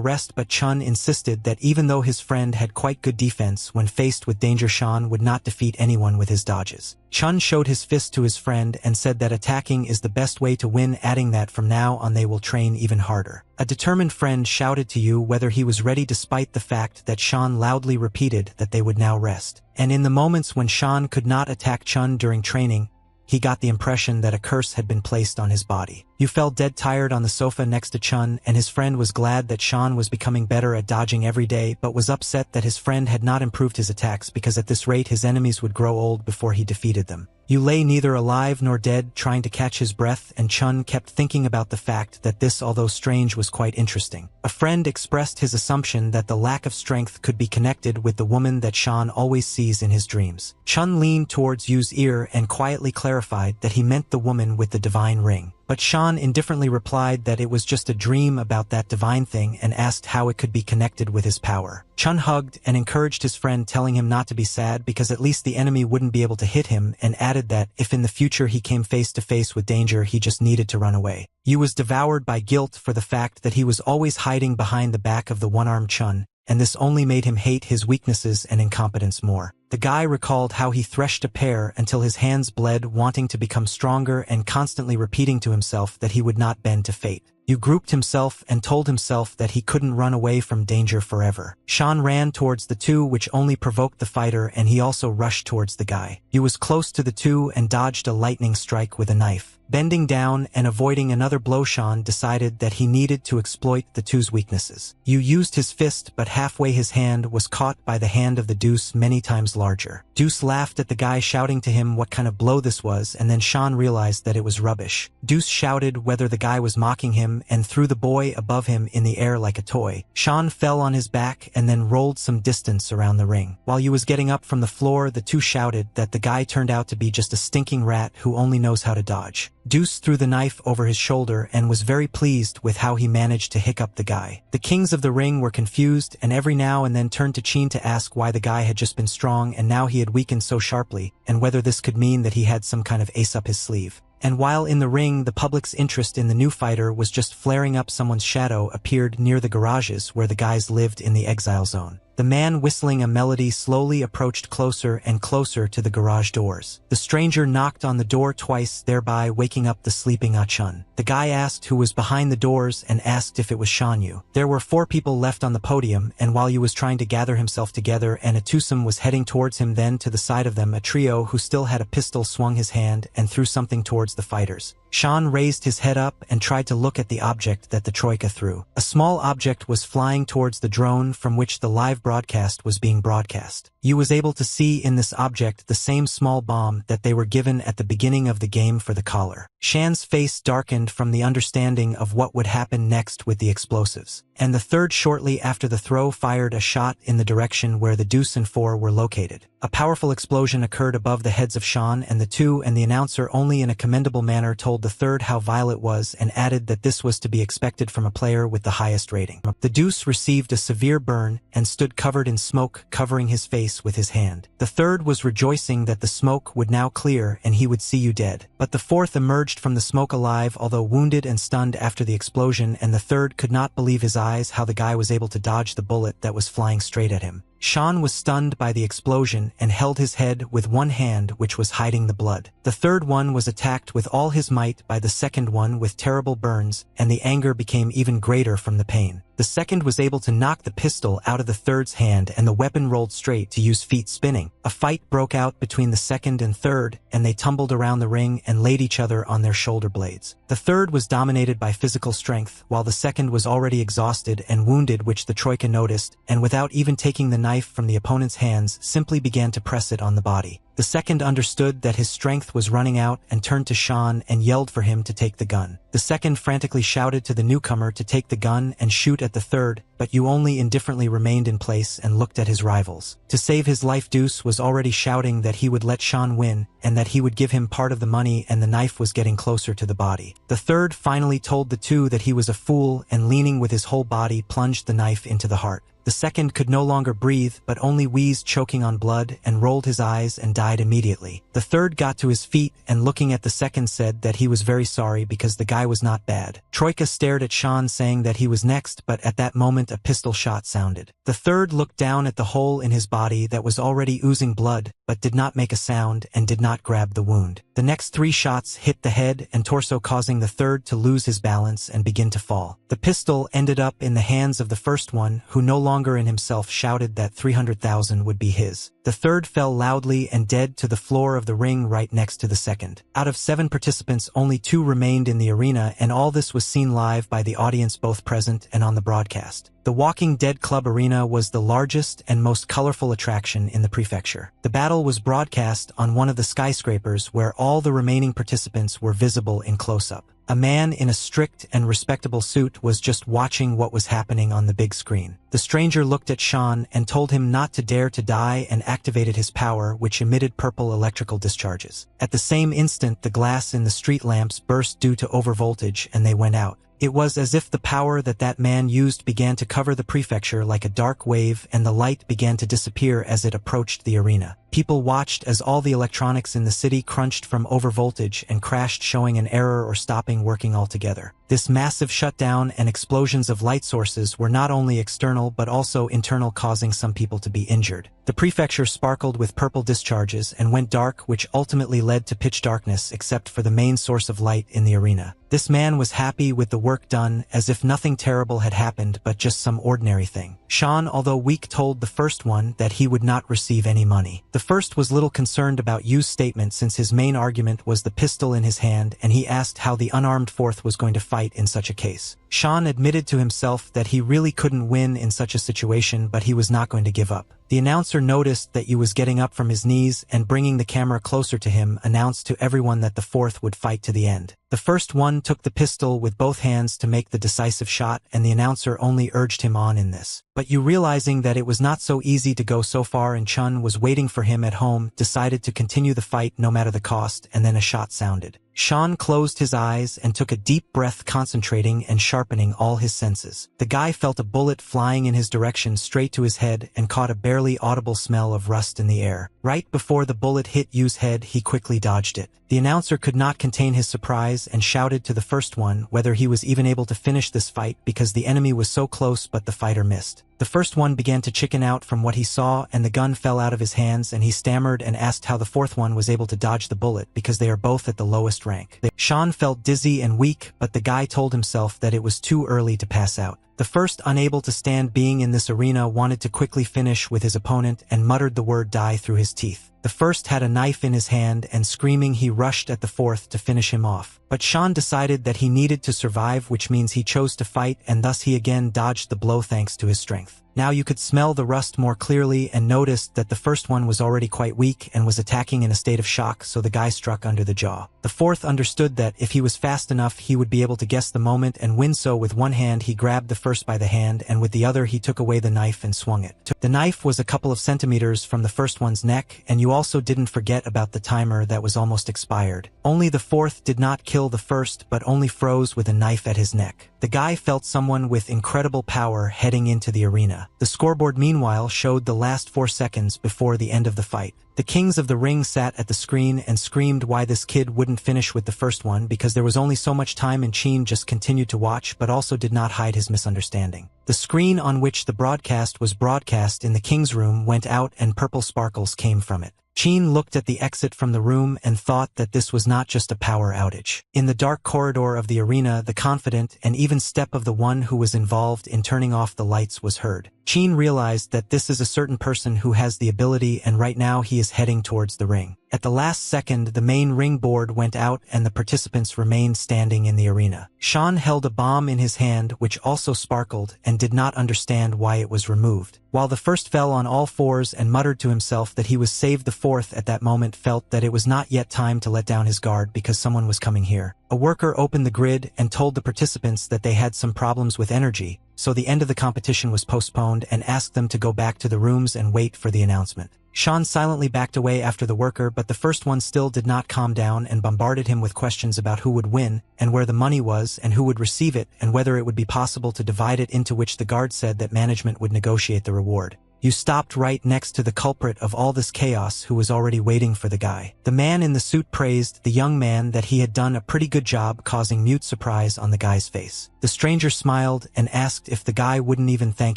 rest, but Chun insisted that even though his friend had quite good defense, when faced with danger, Sean would not defeat anyone with his dodges. Chun showed his fist to his friend and said that attacking is the best way to win, adding that from now on they will train even harder. A determined friend shouted to Yu whether he was ready, despite the fact that Sean loudly repeated that they would now rest. And in the moments when Sean could not attack Chun during training, he got the impression that a curse had been placed on his body. Yu fell dead tired on the sofa next to Chun, and his friend was glad that Sean was becoming better at dodging every day, but was upset that his friend had not improved his attacks, because at this rate his enemies would grow old before he defeated them. Yu lay neither alive nor dead, trying to catch his breath, and Chun kept thinking about the fact that this, although strange, was quite interesting. A friend expressed his assumption that the lack of strength could be connected with the woman that Sean always sees in his dreams. Chun leaned towards Yu's ear and quietly clarified that he meant the woman with the divine ring. But Sean indifferently replied that it was just a dream about that divine thing and asked how it could be connected with his power. Chun hugged and encouraged his friend, telling him not to be sad because at least the enemy wouldn't be able to hit him, and added that if in the future he came face to face with danger, he just needed to run away. Yu was devoured by guilt for the fact that he was always hiding behind the back of the one-armed Chun, and this only made him hate his weaknesses and incompetence more. The guy recalled how he threshed a pear until his hands bled, wanting to become stronger and constantly repeating to himself that he would not bend to fate. Yu grouped himself and told himself that he couldn't run away from danger forever. Sean ran towards the two, which only provoked the fighter, and he also rushed towards the guy. Yu was close to the two and dodged a lightning strike with a knife. Bending down and avoiding another blow, Sean decided that he needed to exploit the two's weaknesses. Yu used his fist, but halfway his hand was caught by the hand of the Deuce, many times larger. Deuce laughed at the guy, shouting to him what kind of blow this was, and then Sean realized that it was rubbish. Deuce shouted whether the guy was mocking him and threw the boy above him in the air like a toy. Sean fell on his back and then rolled some distance around the ring. While Yu was getting up from the floor, the two shouted that the guy turned out to be just a stinking rat who only knows how to dodge. Deuce threw the knife over his shoulder and was very pleased with how he managed to hiccup the guy. The kings of the ring were confused and every now and then turned to Chin to ask why the guy had just been strong and now he had weakened so sharply, and whether this could mean that he had some kind of ace up his sleeve. And while in the ring, the public's interest in the new fighter was just flaring up, someone's shadow appeared near the garages where the guys lived in the exile zone. The man whistling a melody slowly approached closer and closer to the garage doors. The stranger knocked on the door twice, thereby waking up the sleeping Ah-chun. The guy asked who was behind the doors and asked if it was Shan Yu. There were 4 people left on the podium, and while Yu was trying to gather himself together and a twosome was heading towards him, then to the side of them a trio who still had a pistol swung his hand and threw something towards the fighters. Sean raised his head up and tried to look at the object that the troika threw. A small object was flying towards the drone from which the live broadcast was being broadcast. Yu was able to see in this object the same small bomb that they were given at the beginning of the game for the collar. Shan's face darkened from the understanding of what would happen next with the explosives. And the third, shortly after the throw, fired a shot in the direction where the Deuce and 4 were located. A powerful explosion occurred above the heads of Sean and the two, and the announcer only in a commendable manner told the third how vile it was and added that this was to be expected from a player with the highest rating. The Deuce received a severe burn and stood covered in smoke, covering his face with his hand. The third was rejoicing that the smoke would now clear and he would see Yu dead. But the fourth emerged from the smoke alive, although wounded and stunned after the explosion, and the third could not believe his eyes how the guy was able to dodge the bullet that was flying straight at him. Sean was stunned by the explosion and held his head with one hand, which was hiding the blood. The third one was attacked with all his might by the second one with terrible burns, and the anger became even greater from the pain. The second was able to knock the pistol out of the third's hand, and the weapon rolled straight to Yu's feet, spinning. A fight broke out between the second and third, and they tumbled around the ring and laid each other on their shoulder blades. The third was dominated by physical strength, while the second was already exhausted and wounded, which the troika noticed, and without even taking the knife from the opponent's hands, simply began to press it on the body. The second understood that his strength was running out and turned to Sean and yelled for him to take the gun. The second frantically shouted to the newcomer to take the gun and shoot at the third, but Yu only indifferently remained in place and looked at his rivals. To save his life, Deuce was already shouting that he would let Sean win and that he would give him part of the money, and the knife was getting closer to the body. The third finally told the two that he was a fool and, leaning with his whole body, plunged the knife into the heart. The second could no longer breathe, but only wheezed, choking on blood, and rolled his eyes and died immediately. The third got to his feet and, looking at the second, said that he was very sorry because the guy was not bad. Troika stared at Sean, saying that he was next, but at that moment a pistol shot sounded. The third looked down at the hole in his body that was already oozing blood, but did not make a sound and did not grab the wound. The next 3 shots hit the head and torso, causing the third to lose his balance and begin to fall. The pistol ended up in the hands of the first one, who no longer in himself shouted that 300,000 would be his. The third fell loudly and dead to the floor of the ring right next to the second. Out of 7 participants, only 2 remained in the arena, and all this was seen live by the audience, both present and on the broadcast. The Walking Dead Club Arena was the largest and most colorful attraction in the prefecture. The battle was broadcast on one of the skyscrapers where all the remaining participants were visible in close-up. A man in a strict and respectable suit was just watching what was happening on the big screen. The stranger looked at Sean and told him not to dare to die and activated his power, which emitted purple electrical discharges. At the same instant, the glass in the street lamps burst due to overvoltage and they went out. It was as if the power that man used began to cover the prefecture like a dark wave, and the light began to disappear as it approached the arena. People watched as all the electronics in the city crunched from overvoltage and crashed, showing an error or stopping working altogether. This massive shutdown and explosions of light sources were not only external but also internal, causing some people to be injured. The prefecture sparkled with purple discharges and went dark, which ultimately led to pitch darkness except for the main source of light in the arena. This man was happy with the work done, as if nothing terrible had happened but just some ordinary thing. Sean, although weak, told the first one that he would not receive any money. The first was little concerned about Yu's statement, since his main argument was the pistol in his hand, and he asked how the unarmed fourth was going to fight in such a case. Sean admitted to himself that he really couldn't win in such a situation, but he was not going to give up. The announcer noticed that Yu was getting up from his knees and, bringing the camera closer to him, announced to everyone that the fourth would fight to the end. The first one took the pistol with both hands to make the decisive shot, and the announcer only urged him on in this. But Yu, realizing that it was not so easy to go so far and Chun was waiting for him at home, decided to continue the fight no matter the cost, and then a shot sounded. Sean closed his eyes and took a deep breath, concentrating and sharpening all his senses. The guy felt a bullet flying in his direction straight to his head and caught a barely audible smell of rust in the air. Right before the bullet hit Yu's head, he quickly dodged it. The announcer could not contain his surprise and shouted to the first one whether he was even able to finish this fight, because the enemy was so close but the fighter missed. The first one began to chicken out from what he saw, and the gun fell out of his hands, and he stammered and asked how the fourth one was able to dodge the bullet, because they are both at the lowest rank. Sean felt dizzy and weak, but the guy told himself that it was too early to pass out. The first, unable to stand being in this arena, wanted to quickly finish with his opponent and muttered the word "die" through his teeth. The first had a knife in his hand, and screaming he rushed at the fourth to finish him off. But Sean decided that he needed to survive, which means he chose to fight, and thus he again dodged the blow thanks to his strength. Now you could smell the rust more clearly and noticed that the first one was already quite weak and was attacking in a state of shock, so the guy struck under the jaw. The fourth understood that if he was fast enough he would be able to guess the moment and win, so with one hand he grabbed the first by the hand and with the other he took away the knife and swung it. The knife was a couple of centimeters from the first one's neck, and you also didn't forget about the timer that was almost expired. Only the fourth did not kill the first, but only froze with a knife at his neck. The guy felt someone with incredible power heading into the arena. The scoreboard meanwhile showed the last 4 seconds before the end of the fight. The kings of the ring sat at the screen and screamed why this kid wouldn't finish with the first one, because there was only so much time, and Chin just continued to watch but also did not hide his misunderstanding. The screen on which the broadcast was broadcast in the king's room went out and purple sparkles came from it. Chin looked at the exit from the room and thought that this was not just a power outage. In the dark corridor of the arena, the confident and even step of the one who was involved in turning off the lights was heard. Chin realized that this is a certain person who has the ability, and right now he is heading towards the ring. At the last second, the main ring board went out and the participants remained standing in the arena. Sean held a bomb in his hand which also sparkled and did not understand why it was removed. While the first fell on all fours and muttered to himself that he was saved, the fourth at that moment felt that it was not yet time to let down his guard because someone was coming here. A worker opened the grid and told the participants that they had some problems with energy, so the end of the competition was postponed, and asked them to go back to the rooms and wait for the announcement. Sean silently backed away after the worker, but the first one still did not calm down and bombarded him with questions about who would win and where the money was and who would receive it and whether it would be possible to divide it, into which the guard said that management would negotiate the reward. You stopped right next to the culprit of all this chaos, who was already waiting for the guy. The man in the suit praised the young man that he had done a pretty good job, causing mute surprise on the guy's face. The stranger smiled and asked if the guy wouldn't even thank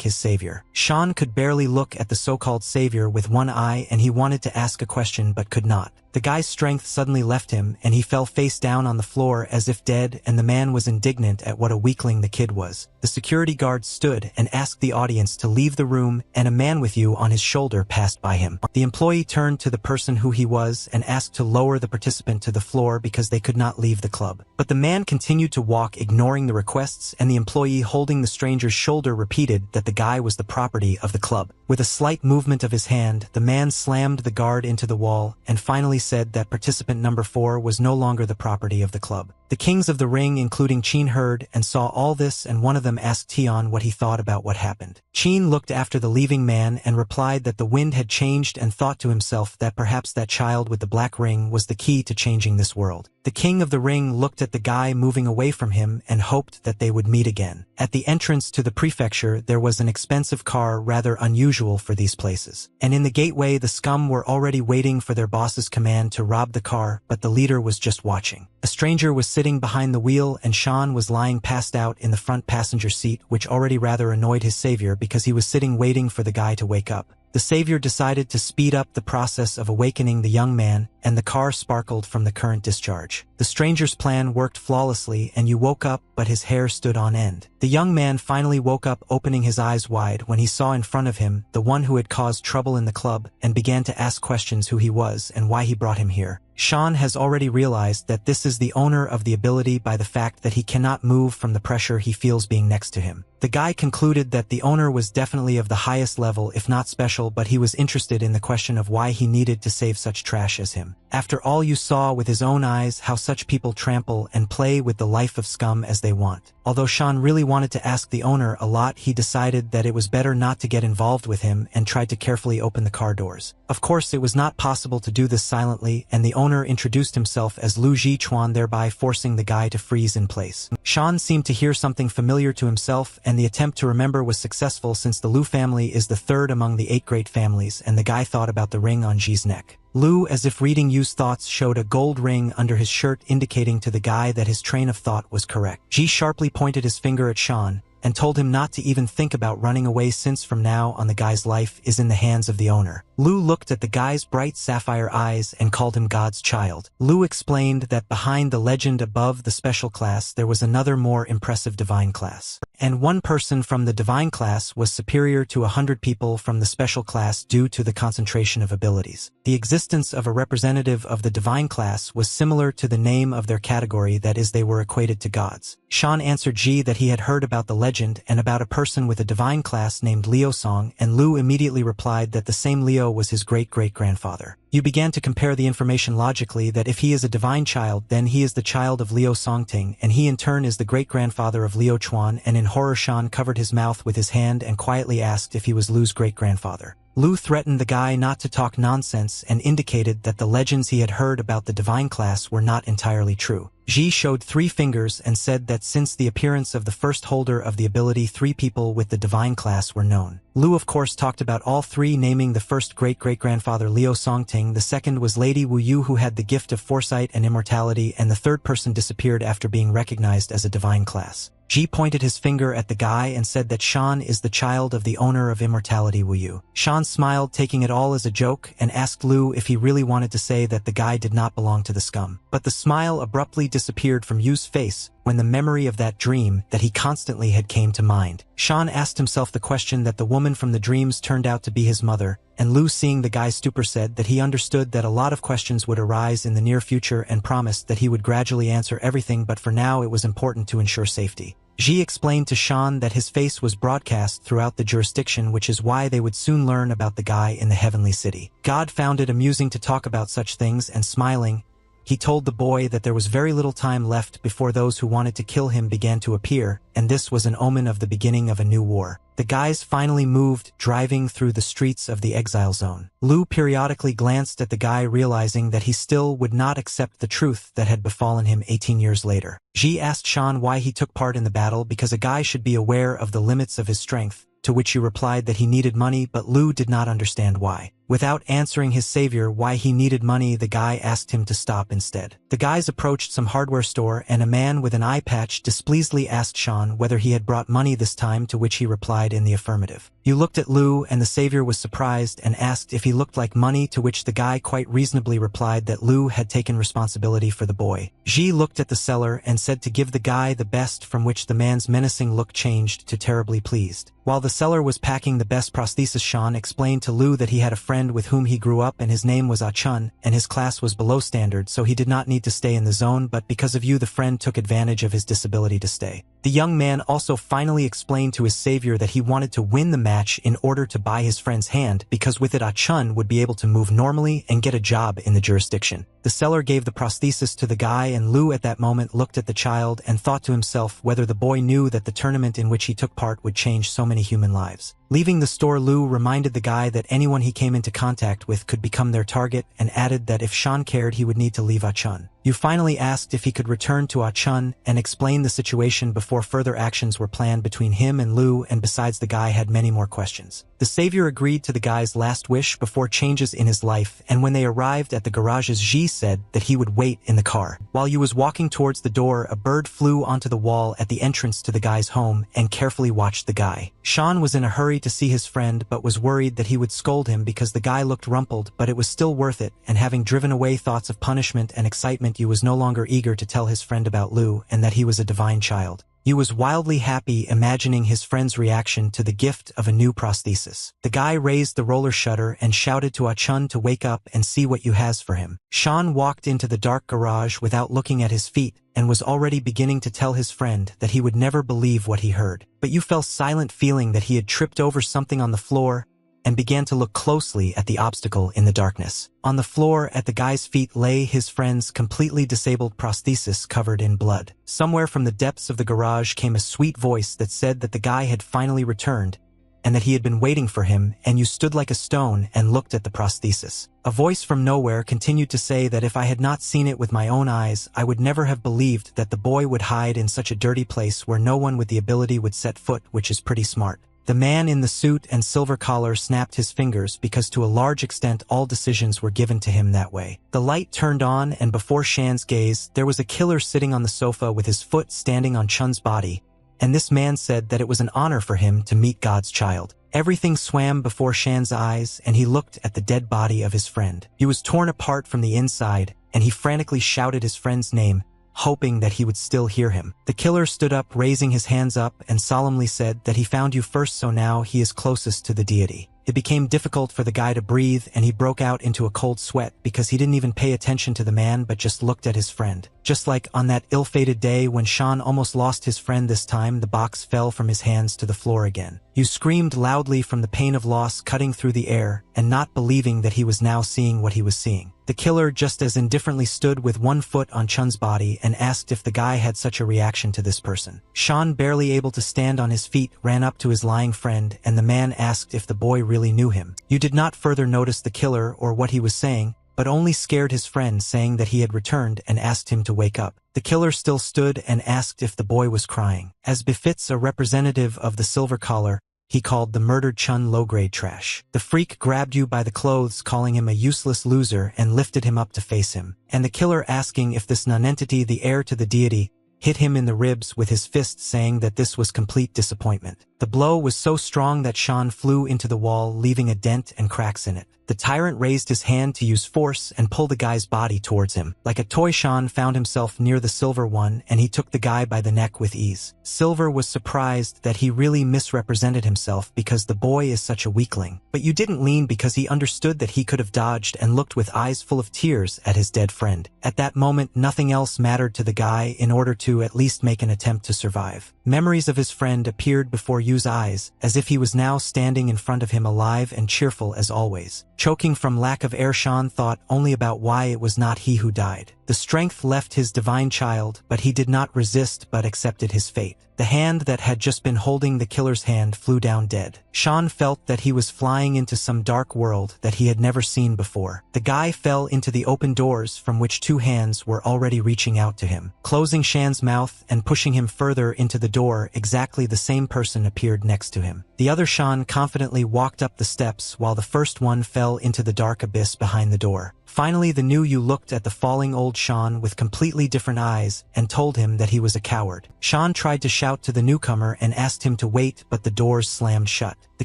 his savior. Sean could barely look at the so-called savior with one eye, and he wanted to ask a question but could not. The guy's strength suddenly left him and he fell face down on the floor as if dead, and the man was indignant at what a weakling the kid was. The security guard stood and asked the audience to leave the room, and a man with you on his shoulder passed by him. The employee turned to the person who he was and asked to lower the participant to the floor because they could not leave the club. But the man continued to walk, ignoring the requests, and the employee holding the stranger's shoulder repeated that the guy was the property of the club. With a slight movement of his hand, the man slammed the guard into the wall and finally said that participant number 4 was no longer the property of the club. The kings of the ring, including Qin, heard and saw all this, and one of them asked Tian what he thought about what happened. Qin looked after the leaving man and replied that the wind had changed, and thought to himself that perhaps that child with the black ring was the key to changing this world. The king of the ring looked at the guy moving away from him and hoped that they would meet again. At the entrance to the prefecture there was an expensive car, rather unusual for these places. And in the gateway the scum were already waiting for their boss's command to rob the car, but the leader was just watching. A stranger was sitting behind the wheel, and Sean was lying passed out in the front passenger seat, which already rather annoyed his savior because he was sitting waiting for the guy to wake up. The savior decided to speed up the process of awakening the young man, and the car sparkled from the current discharge. The stranger's plan worked flawlessly, and you woke up, but his hair stood on end. The young man finally woke up, opening his eyes wide when he saw in front of him the one who had caused trouble in the club, and began to ask questions who he was and why he brought him here. Sean has already realized that this is the owner of the ability by the fact that he cannot move from the pressure he feels being next to him. The guy concluded that the owner was definitely of the highest level, if not special, but he was interested in the question of why he needed to save such trash as him. After all, you saw with his own eyes how such people trample and play with the life of scum as they want. Although Sean really wanted to ask the owner a lot, he decided that it was better not to get involved with him and tried to carefully open the car doors. Of course, it was not possible to do this silently, and the owner introduced himself as Lu Jichuan, thereby forcing the guy to freeze in place. Sean seemed to hear something familiar to himself, and the attempt to remember was successful since the Lu family is the third among the 8 great families, and the guy thought about the ring on Ji's neck. Lu, as if reading Yu's thoughts, showed a gold ring under his shirt, indicating to the guy that his train of thought was correct. Ji sharply pointed his finger at Sean and told him not to even think about running away, since from now on the guy's life is in the hands of the owner. Lu looked at the guy's bright sapphire eyes and called him God's child. Lu explained that behind the legend above the special class there was another more impressive divine class. And one person from the divine class was superior to 100 people from the special class due to the concentration of abilities. The existence of a representative of the divine class was similar to the name of their category, that is, they were equated to gods. Sean answered Ji that he had heard about the legend and about a person with a divine class named Liu Song, and Lu immediately replied that the same Liu was his great-great-grandfather. You began to compare the information logically, that if he is a divine child, then he is the child of Liu Songting, and he in turn is the great-grandfather of Liu Chuan, and in horror Sean covered his mouth with his hand and quietly asked if he was Lu's great-grandfather. Lu threatened the guy not to talk nonsense and indicated that the legends he had heard about the divine class were not entirely true. Ji showed 3 fingers and said that since the appearance of the first holder of the ability, 3 people with the divine class were known. Lu of course talked about all 3, naming the first great-great-grandfather Liu Songting, the second was Lady Wu Yu, who had the gift of foresight and immortality, and the third person disappeared after being recognized as a divine class. Ji pointed his finger at the guy and said that Sean is the child of the owner of immortality, Wu Yu. Sean smiled, taking it all as a joke, and asked Lu if he really wanted to say that the guy did not belong to the scum. But the smile abruptly disappeared from Yu's face when the memory of that dream that he constantly had came to mind. Sean asked himself the question that the woman from the dreams turned out to be his mother, and Lu, seeing the guy's stupor, said that he understood that a lot of questions would arise in the near future and promised that he would gradually answer everything, but for now it was important to ensure safety. Ji explained to Sean that his face was broadcast throughout the jurisdiction, which is why they would soon learn about the guy in the heavenly city. God found it amusing to talk about such things, and smiling, he told the boy that there was very little time left before those who wanted to kill him began to appear, and this was an omen of the beginning of a new war. The guys finally moved, driving through the streets of the exile zone. Lu periodically glanced at the guy, realizing that he still would not accept the truth that had befallen him 18 years later. Ji asked Sean why he took part in the battle, because a guy should be aware of the limits of his strength, to which he replied that he needed money, but Lu did not understand why. Without answering his savior why he needed money, the guy asked him to stop instead. The guys approached some hardware store, and a man with an eye patch displeasedly asked Sean whether he had brought money this time, to which he replied in the affirmative. You looked at Lu, and the savior was surprised and asked if he looked like money, to which the guy quite reasonably replied that Lu had taken responsibility for the boy. Ji looked at the seller and said to give the guy the best, from which the man's menacing look changed to terribly pleased. While the seller was packing the best prosthesis, Sean explained to Lu that he had a friend friend with whom he grew up, and his name was Ah-chun, and his class was below standard, so he did not need to stay in the zone, but because of you the friend took advantage of his disability to stay. The young man also finally explained to his savior that he wanted to win the match in order to buy his friend's hand, because with it Ah-chun would be able to move normally and get a job in the jurisdiction. The seller gave the prosthesis to the guy, and Lu at that moment looked at the child and thought to himself whether the boy knew that the tournament in which he took part would change so many human lives. Leaving the store, Lu reminded the guy that anyone he came into contact with could become their target, and added that if Sean cared he would need to leave Ah-chun. Yu finally asked if he could return to Ah-chun and explain the situation before further actions were planned between him and Lu, and besides the guy had many more questions. The savior agreed to the guy's last wish before changes in his life, and when they arrived at the garages, Ji said that he would wait in the car. While Yu was walking towards the door, a bird flew onto the wall at the entrance to the guy's home and carefully watched the guy. Sean was in a hurry to see his friend but was worried that he would scold him because the guy looked rumpled, but it was still worth it, and having driven away thoughts of punishment and excitement, Yu was no longer eager to tell his friend about Lu and that he was a divine child. Yu was wildly happy imagining his friend's reaction to the gift of a new prosthesis. The guy raised the roller shutter and shouted to Ah-chun to wake up and see what Yu has for him. Sean walked into the dark garage without looking at his feet and was already beginning to tell his friend that he would never believe what he heard. But Yu fell silent, feeling that he had tripped over something on the floor, and began to look closely at the obstacle in the darkness. On the floor at the guy's feet lay his friend's completely disabled prosthesis covered in blood. Somewhere from the depths of the garage came a sweet voice that said that the guy had finally returned, and that he had been waiting for him, and Yu stood like a stone and looked at the prosthesis. A voice from nowhere continued to say that if I had not seen it with my own eyes, I would never have believed that the boy would hide in such a dirty place where no one with the ability would set foot, which is pretty smart. The man in the suit and silver collar snapped his fingers because to a large extent all decisions were given to him that way. The light turned on, and before Shan's gaze, there was a killer sitting on the sofa with his foot standing on Chun's body, and this man said that it was an honor for him to meet God's child. Everything swam before Shan's eyes, and he looked at the dead body of his friend. He was torn apart from the inside, and he frantically shouted his friend's name, hoping that he would still hear him. The killer stood up, raising his hands up, and solemnly said that he found you first, so now he is closest to the deity. It became difficult for the guy to breathe, and he broke out into a cold sweat because he didn't even pay attention to the man but just looked at his friend. Just like on that ill-fated day when Sean almost lost his friend, this time the box fell from his hands to the floor again. Yu screamed loudly from the pain of loss cutting through the air, and not believing that he was now seeing what he was seeing. The killer just as indifferently stood with one foot on Chun's body and asked if the guy had such a reaction to this person. Sean, barely able to stand on his feet, ran up to his lying friend, and the man asked if the boy really knew him. Yu did not further notice the killer or what he was saying, but only scared his friend, saying that he had returned, and asked him to wake up. The killer still stood and asked if the boy was crying. As befits a representative of the silver collar, he called the murdered Chun low-grade trash. The freak grabbed Yu by the clothes, calling him a useless loser, and lifted him up to face him. And the killer, asking if this nonentity, the heir to the deity, hit him in the ribs with his fist, saying that this was complete disappointment. The blow was so strong that Sean flew into the wall, leaving a dent and cracks in it. The tyrant raised his hand to use force and pull the guy's body towards him. Like a toy, Sean found himself near the silver one, and he took the guy by the neck with ease. Silver was surprised that he really misrepresented himself because the boy is such a weakling. But Yu didn't lean because he understood that he could have dodged, and looked with eyes full of tears at his dead friend. At that moment, nothing else mattered to the guy in order to at least make an attempt to survive. Memories of his friend appeared before Yu's eyes, as if he was now standing in front of him, alive and cheerful as always. Choking from lack of air, Sean thought only about why it was not he who died. The strength left his divine child, but he did not resist but accepted his fate. The hand that had just been holding the killer's hand flew down dead. Sean felt that he was flying into some dark world that he had never seen before. The guy fell into the open doors from which two hands were already reaching out to him. Closing Shan's mouth and pushing him further into the door, exactly the same person appeared next to him. The other Sean confidently walked up the steps while the first one fell into the dark abyss behind the door. Finally, the new Yu looked at the falling old Sean with completely different eyes and told him that he was a coward. Sean tried to shout to the newcomer and asked him to wait, but the doors slammed shut. The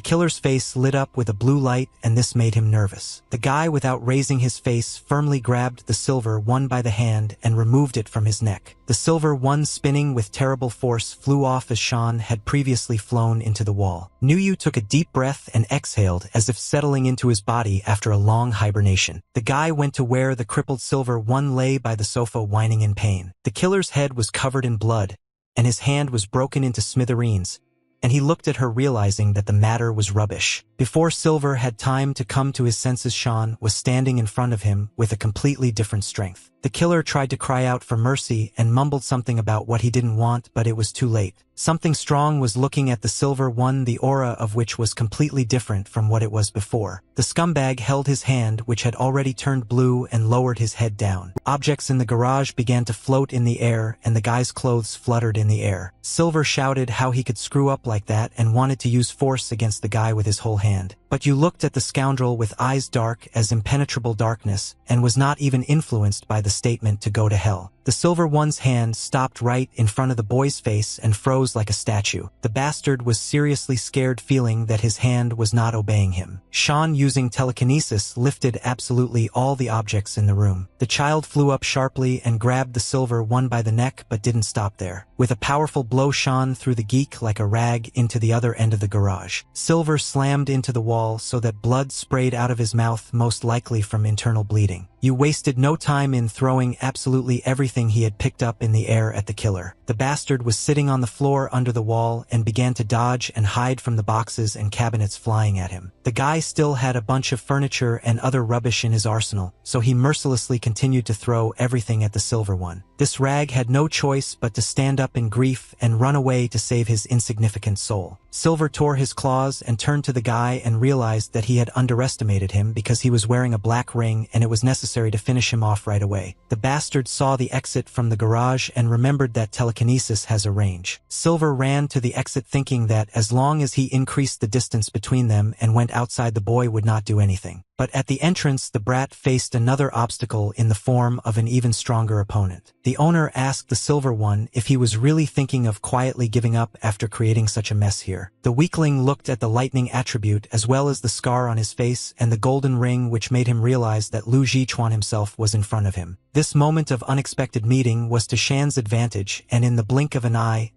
killer's face lit up with a blue light, and this made him nervous. The guy, without raising his face, firmly grabbed the silver one by the hand and removed it from his neck. The silver one, spinning with terrible force, flew off as Sean had previously flown into the wall. Nuyu took a deep breath and exhaled, as if settling into his body after a long hibernation. The guy went to where the crippled silver one lay by the sofa, whining in pain. The killer's head was covered in blood, and his hand was broken into smithereens, and he looked at her, realizing that the matter was rubbish. Before Silver had time to come to his senses, Sean was standing in front of him with a completely different strength. The killer tried to cry out for mercy and mumbled something about what he didn't want, but it was too late. Something strong was looking at the silver one, the aura of which was completely different from what it was before. The scumbag held his hand, which had already turned blue, and lowered his head down. Objects in the garage began to float in the air, and the guy's clothes fluttered in the air. Silver shouted how he could screw up like that and wanted to use force against the guy with his whole hand. But you looked at the scoundrel with eyes dark as impenetrable darkness, and was not even influenced by the statement to go to hell. The silver one's hand stopped right in front of the boy's face and froze like a statue. The bastard was seriously scared, feeling that his hand was not obeying him. Sean, using telekinesis, lifted absolutely all the objects in the room. The child flew up sharply and grabbed the silver one by the neck, but didn't stop there. With a powerful blow, Sean threw the geek like a rag into the other end of the garage. Silver slammed into the wall so that blood sprayed out of his mouth, most likely from internal bleeding. You wasted no time in throwing absolutely everything he had picked up in the air at the killer. The bastard was sitting on the floor under the wall and began to dodge and hide from the boxes and cabinets flying at him. The guy still had a bunch of furniture and other rubbish in his arsenal, so he mercilessly continued to throw everything at the silver one. This rag had no choice but to stand up in grief and run away to save his insignificant soul. Silver tore his claws and turned to the guy and realized that he had underestimated him because he was wearing a black ring and it was necessary to finish him off right away. The bastard saw the exit from the garage and remembered that telekinesis has a range. Silver ran to the exit, thinking that as long as he increased the distance between them and went outside, the boy would not do anything. But at the entrance, the brat faced another obstacle in the form of an even stronger opponent. The owner asked the silver one if he was really thinking of quietly giving up after creating such a mess here. The weakling looked at the lightning attribute as well as the scar on his face and the golden ring, which made him realize that Lu Jichuan himself was in front of him. This moment of unexpected meeting was to Shan's advantage, and in the blink of an eye,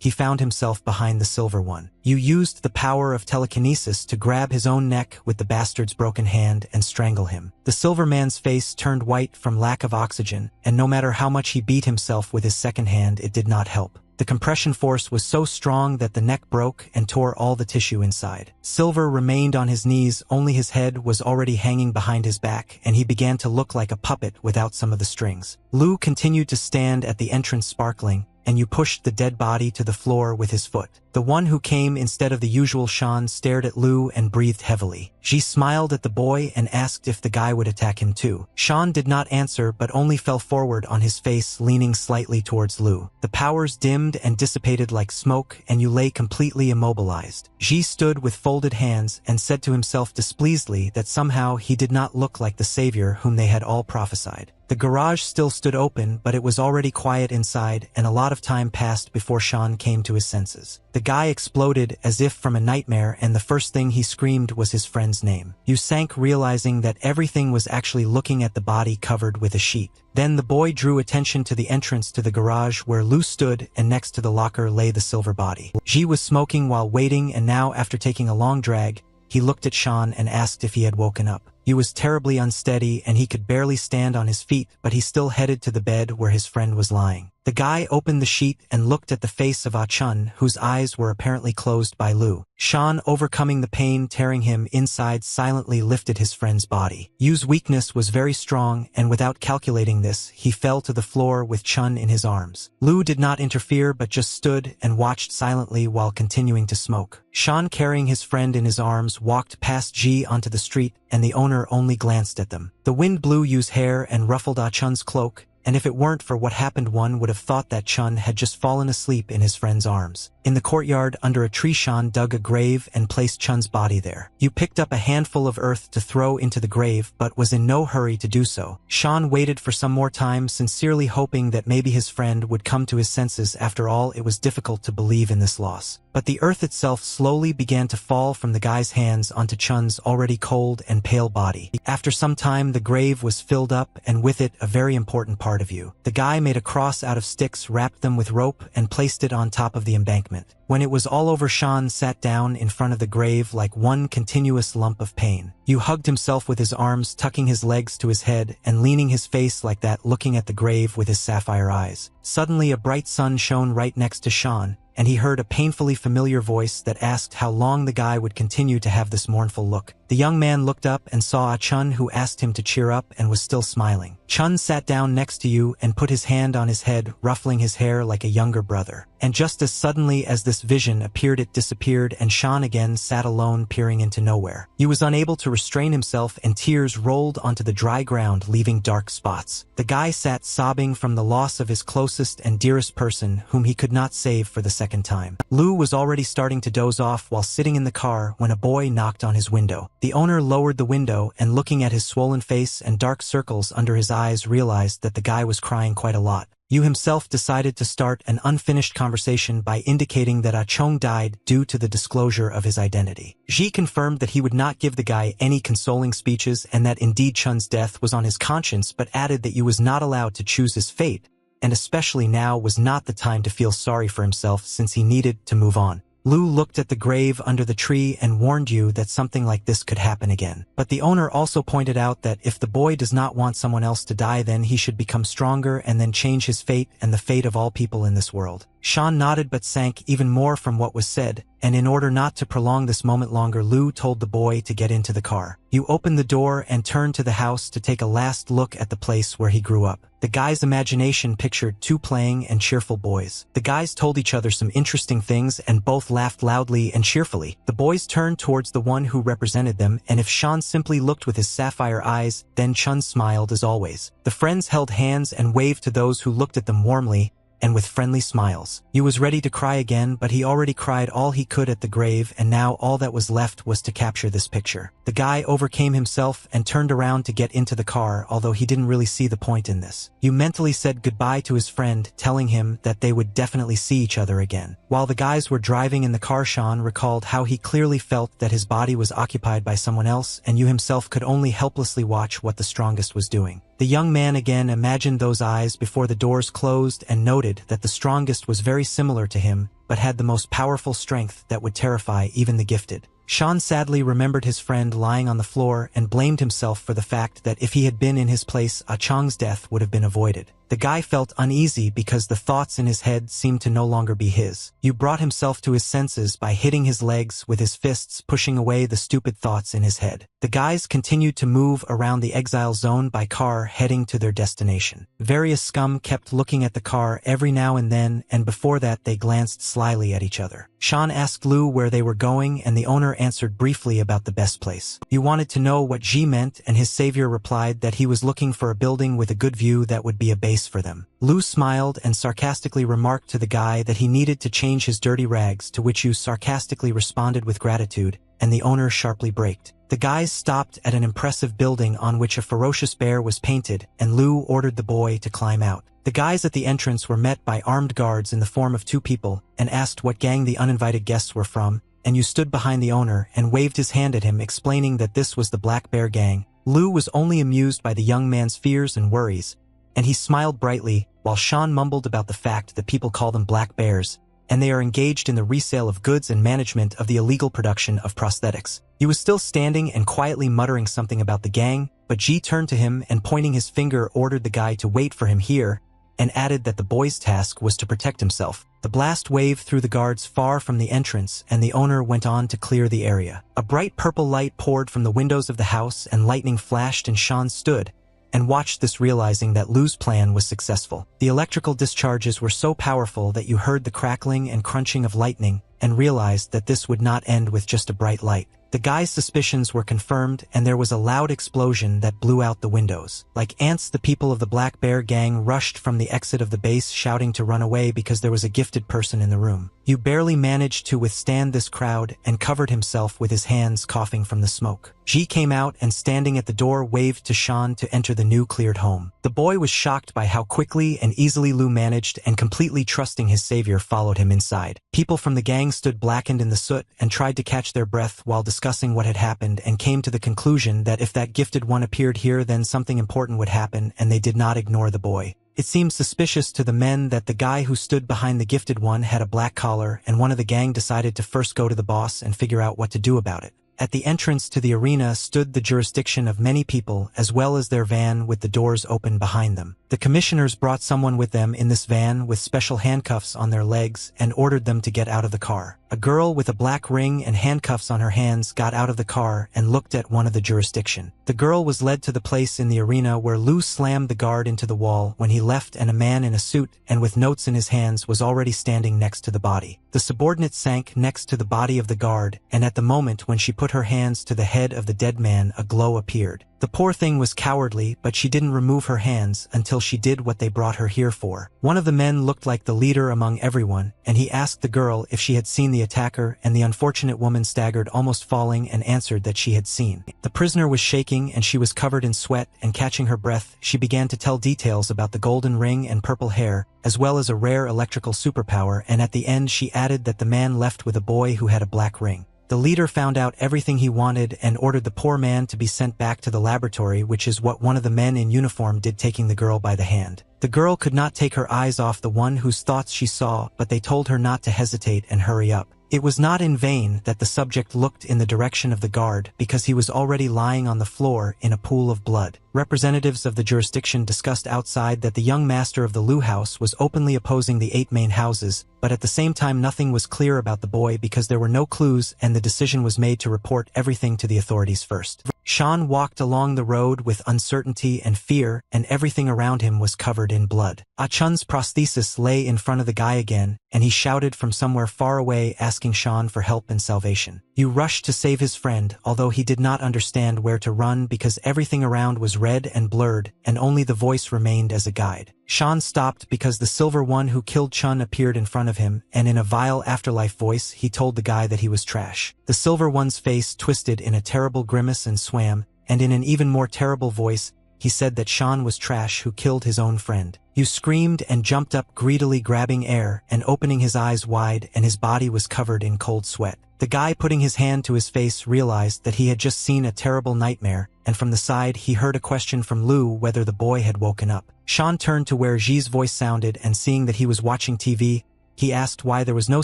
he found himself behind the silver one. You used the power of telekinesis to grab his own neck with the bastard's broken hand and strangle him. The silver man's face turned white from lack of oxygen, and no matter how much he beat himself with his second hand, it did not help. The compression force was so strong that the neck broke and tore all the tissue inside. Silver remained on his knees, only his head was already hanging behind his back, and he began to look like a puppet without some of the strings. Lu continued to stand at the entrance, sparkling, and you pushed the dead body to the floor with his foot. The one who came instead of the usual Sean stared at Lu and breathed heavily. She smiled at the boy and asked if the guy would attack him too. Sean did not answer, but only fell forward on his face, leaning slightly towards Lu. The powers dimmed and dissipated like smoke, and you lay completely immobilized. Ji stood with folded hands and said to himself displeasedly that somehow he did not look like the savior whom they had all prophesied. The garage still stood open, but it was already quiet inside, and a lot of time passed before Sean came to his senses. The guy exploded as if from a nightmare, and the first thing he screamed was his friend's name. You sank, realizing that everything was actually looking at the body covered with a sheet. Then the boy drew attention to the entrance to the garage where Lu stood, and next to the locker lay the silver body. Ji was smoking while waiting, and now, after taking a long drag, he looked at Sean and asked if he had woken up. He was terribly unsteady and he could barely stand on his feet, but he still headed to the bed where his friend was lying. The guy opened the sheet and looked at the face of Ah Chun, whose eyes were apparently closed by Lu. Sean, overcoming the pain tearing him inside, silently lifted his friend's body. Yu's weakness was very strong, and without calculating this, he fell to the floor with Chun in his arms. Lu did not interfere but just stood and watched silently while continuing to smoke. Sean, carrying his friend in his arms, walked past Ji onto the street, and the owner only glanced at them. The wind blew Yu's hair and ruffled Ah Chun's cloak, and if it weren't for what happened, one would have thought that Chun had just fallen asleep in his friend's arms. In the courtyard under a tree, Sean dug a grave and placed Chun's body there. You picked up a handful of earth to throw into the grave, but was in no hurry to do so. Sean waited for some more time, sincerely hoping that maybe his friend would come to his senses. After all, it was difficult to believe in this loss. But the earth itself slowly began to fall from the guy's hands onto Chun's already cold and pale body. After some time, the grave was filled up, and with it a very important part of you. The guy made a cross out of sticks, wrapped them with rope, and placed it on top of the embankment. When it was all over, Sean sat down in front of the grave like one continuous lump of pain. You hugged himself with his arms, tucking his legs to his head and leaning his face like that, looking at the grave with his sapphire eyes. Suddenly a bright sun shone right next to Sean, and he heard a painfully familiar voice that asked how long the guy would continue to have this mournful look. The young man looked up and saw Chun, who asked him to cheer up and was still smiling. Chun sat down next to you and put his hand on his head, ruffling his hair like a younger brother. And just as suddenly as this vision appeared, it disappeared, and Sean again sat alone, peering into nowhere. He was unable to restrain himself, and tears rolled onto the dry ground, leaving dark spots. The guy sat sobbing from the loss of his closest and dearest person, whom he could not save for the second time. Lou was already starting to doze off while sitting in the car when a boy knocked on his window. The owner lowered the window and, looking at his swollen face and dark circles under his eyes, realized that the guy was crying quite a lot. You himself decided to start an unfinished conversation by indicating that Ah-chung died due to the disclosure of his identity. Ji confirmed that he would not give the guy any consoling speeches and that indeed Chun's death was on his conscience, but added that you was not allowed to choose his fate, and especially now was not the time to feel sorry for himself since he needed to move on. Lou looked at the grave under the tree and warned you that something like this could happen again. But the owner also pointed out that if the boy does not want someone else to die, then he should become stronger and then change his fate and the fate of all people in this world. Sean nodded but sank even more from what was said, and in order not to prolong this moment longer, Lou told the boy to get into the car. You opened the door and turned to the house to take a last look at the place where he grew up. The guy's imagination pictured two playing and cheerful boys. The guys told each other some interesting things and both laughed loudly and cheerfully. The boys turned towards the one who represented them, and if Sean simply looked with his sapphire eyes, then Chun smiled as always. The friends held hands and waved to those who looked at them warmly and with friendly smiles. He was ready to cry again, but he already cried all he could at the grave, and now all that was left was to capture this picture. The guy overcame himself and turned around to get into the car, although he didn't really see the point in this. You mentally said goodbye to his friend, telling him that they would definitely see each other again. While the guys were driving in the car, Sean recalled how he clearly felt that his body was occupied by someone else, and you himself could only helplessly watch what the strongest was doing. The young man again imagined those eyes before the doors closed and noted that the strongest was very similar to him, but had the most powerful strength that would terrify even the gifted. Sean sadly remembered his friend lying on the floor and blamed himself for the fact that if he had been in his place, Ah-chung's death would have been avoided. The guy felt uneasy because the thoughts in his head seemed to no longer be his. You brought himself to his senses by hitting his legs with his fists, pushing away the stupid thoughts in his head. The guys continued to move around the exile zone by car, heading to their destination. Various scum kept looking at the car every now and then, and before that they glanced slyly at each other. Sean asked Lou where they were going, and the owner answered briefly about the best place. You wanted to know what G meant, and his savior replied that he was looking for a building with a good view that would be a base for them. Lou smiled and sarcastically remarked to the guy that he needed to change his dirty rags, to which you sarcastically responded with gratitude, and the owner sharply braked. The guys stopped at an impressive building on which a ferocious bear was painted, and Lou ordered the boy to climb out. The guys at the entrance were met by armed guards in the form of two people and asked what gang the uninvited guests were from, and you stood behind the owner and waved his hand at him, explaining that this was the Black Bear Gang. Lou was only amused by the young man's fears and worries, and he smiled brightly, while Sean mumbled about the fact that people call them black bears, and they are engaged in the resale of goods and management of the illegal production of prosthetics. He was still standing and quietly muttering something about the gang, but G turned to him and, pointing his finger, ordered the guy to wait for him here, and added that the boy's task was to protect himself. The blast waved through the guards far from the entrance, and the owner went on to clear the area. A bright purple light poured from the windows of the house, and lightning flashed, and Sean stood and watched this, realizing that Lou's plan was successful. The electrical discharges were so powerful that you heard the crackling and crunching of lightning, and realized that this would not end with just a bright light. The guy's suspicions were confirmed, and there was a loud explosion that blew out the windows. Like ants, the people of the Black Bear gang rushed from the exit of the base shouting to run away because there was a gifted person in the room. Yu barely managed to withstand this crowd and covered himself with his hands, coughing from the smoke. Ji came out and, standing at the door, waved to Sean to enter the new cleared home. The boy was shocked by how quickly and easily Lu managed, and completely trusting his savior followed him inside. People from the gang stood blackened in the soot and tried to catch their breath while discussing what had happened, and came to the conclusion that if that gifted one appeared here, then something important would happen, and they did not ignore the boy. It seemed suspicious to the men that the guy who stood behind the gifted one had a black collar, and one of the gang decided to first go to the boss and figure out what to do about it. At the entrance to the arena stood the jurisdiction of many people, as well as their van with the doors open behind them. The commissioners brought someone with them in this van with special handcuffs on their legs and ordered them to get out of the car. A girl with a black ring and handcuffs on her hands got out of the car and looked at one of the jurisdiction. The girl was led to the place in the arena where Lu slammed the guard into the wall when he left, and a man in a suit and with notes in his hands was already standing next to the body. The subordinate sank next to the body of the guard, and at the moment when she put her hands to the head of the dead man, a glow appeared. The poor thing was cowardly, but she didn't remove her hands until she did what they brought her here for. One of the men looked like the leader among everyone, and he asked the girl if she had seen the attacker, and the unfortunate woman staggered, almost falling, and answered that she had seen. The prisoner was shaking, and she was covered in sweat, and catching her breath, she began to tell details about the golden ring and purple hair, as well as a rare electrical superpower, and at the end she added that the man left with a boy who had a black ring. The leader found out everything he wanted and ordered the poor man to be sent back to the laboratory, which is what one of the men in uniform did, taking the girl by the hand. The girl could not take her eyes off the one whose thoughts she saw, but they told her not to hesitate and hurry up. It was not in vain that the subject looked in the direction of the guard, because he was already lying on the floor in a pool of blood. Representatives of the jurisdiction discussed outside that the young master of the Lu house was openly opposing the 8 main houses, but at the same time nothing was clear about the boy because there were no clues, and the decision was made to report everything to the authorities first. Sean walked along the road with uncertainty and fear, and everything around him was covered in blood. Ah Chun's prosthesis lay in front of the guy again, and he shouted from somewhere far away, asking Sean for help and salvation. Yu rushed to save his friend, although he did not understand where to run because everything around was red and blurred, and only the voice remained as a guide. Sean stopped because the silver one who killed Chun appeared in front of him, and in a vile afterlife voice he told the guy that he was trash. The silver one's face twisted in a terrible grimace and swam, and in an even more terrible voice he said that Sean was trash who killed his own friend. Yu screamed and jumped up, greedily grabbing air and opening his eyes wide, and his body was covered in cold sweat. The guy, putting his hand to his face, realized that he had just seen a terrible nightmare, and from the side he heard a question from Lu whether the boy had woken up. Sean turned to where Ji's voice sounded, and seeing that he was watching TV, he asked why there was no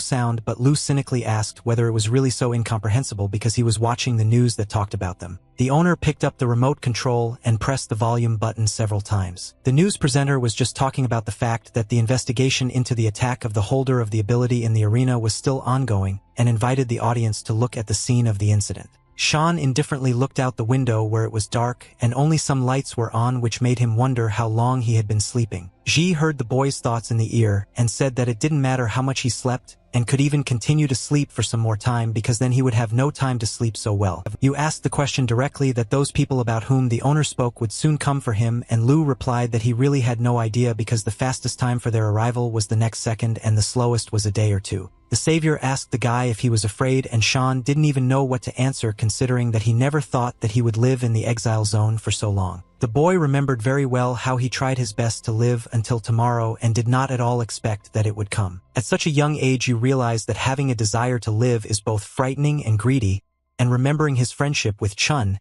sound, but Lu cynically asked whether it was really so incomprehensible because he was watching the news that talked about them. The owner picked up the remote control and pressed the volume button several times. The news presenter was just talking about the fact that the investigation into the attack of the holder of the ability in the arena was still ongoing, and invited the audience to look at the scene of the incident. Sean indifferently looked out the window where it was dark and only some lights were on, which made him wonder how long he had been sleeping. Ji heard the boy's thoughts in the ear and said that it didn't matter how much he slept, and could even continue to sleep for some more time because then he would have no time to sleep so well. Yu asked the question directly that those people about whom the owner spoke would soon come for him, and Lu replied that he really had no idea because the fastest time for their arrival was the next second and the slowest was a day or two. The savior asked the guy if he was afraid, and Sean didn't even know what to answer considering that he never thought that he would live in the exile zone for so long. The boy remembered very well how he tried his best to live until tomorrow and did not at all expect that it would come. At such a young age you realize that having a desire to live is both frightening and greedy, and remembering his friendship with Chun,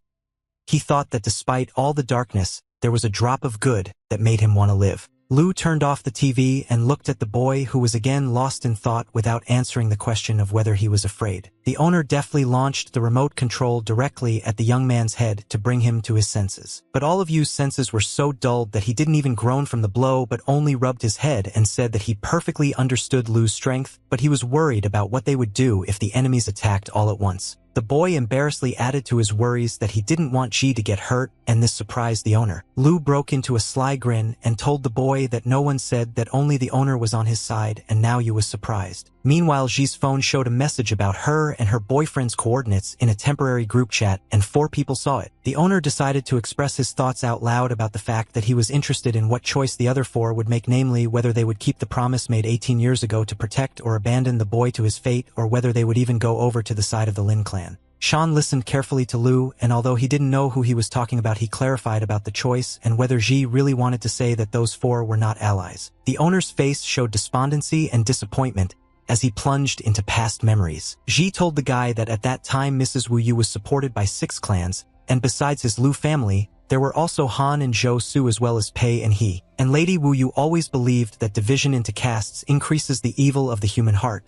he thought that despite all the darkness, there was a drop of good that made him want to live. Lu turned off the TV and looked at the boy, who was again lost in thought without answering the question of whether he was afraid. The owner deftly launched the remote control directly at the young man's head to bring him to his senses. But all of Yu's senses were so dulled that he didn't even groan from the blow but only rubbed his head and said that he perfectly understood Lu's strength, but he was worried about what they would do if the enemies attacked all at once. The boy embarrassedly added to his worries that he didn't want Ji to get hurt, and this surprised the owner. Lu broke into a sly grin and told the boy that no one said that only the owner was on his side, and now Yu was surprised. Meanwhile, Ji's phone showed a message about her and her boyfriend's coordinates in a temporary group chat, and 4 people saw it. The owner decided to express his thoughts out loud about the fact that he was interested in what choice the other 4 would make, namely whether they would keep the promise made 18 years ago to protect or abandon the boy to his fate, or whether they would even go over to the side of the Lin clan. Sean listened carefully to Lu, and although he didn't know who he was talking about, he clarified about the choice and whether Ji really wanted to say that those 4 were not allies. The owner's face showed despondency and disappointment as he plunged into past memories. Ji told the guy that at that time Mrs. Wu Yu was supported by 6 clans, and besides his Lu family, there were also Han and Zhou Su as well as Pei and He. And Lady Wu Yu always believed that division into castes increases the evil of the human heart.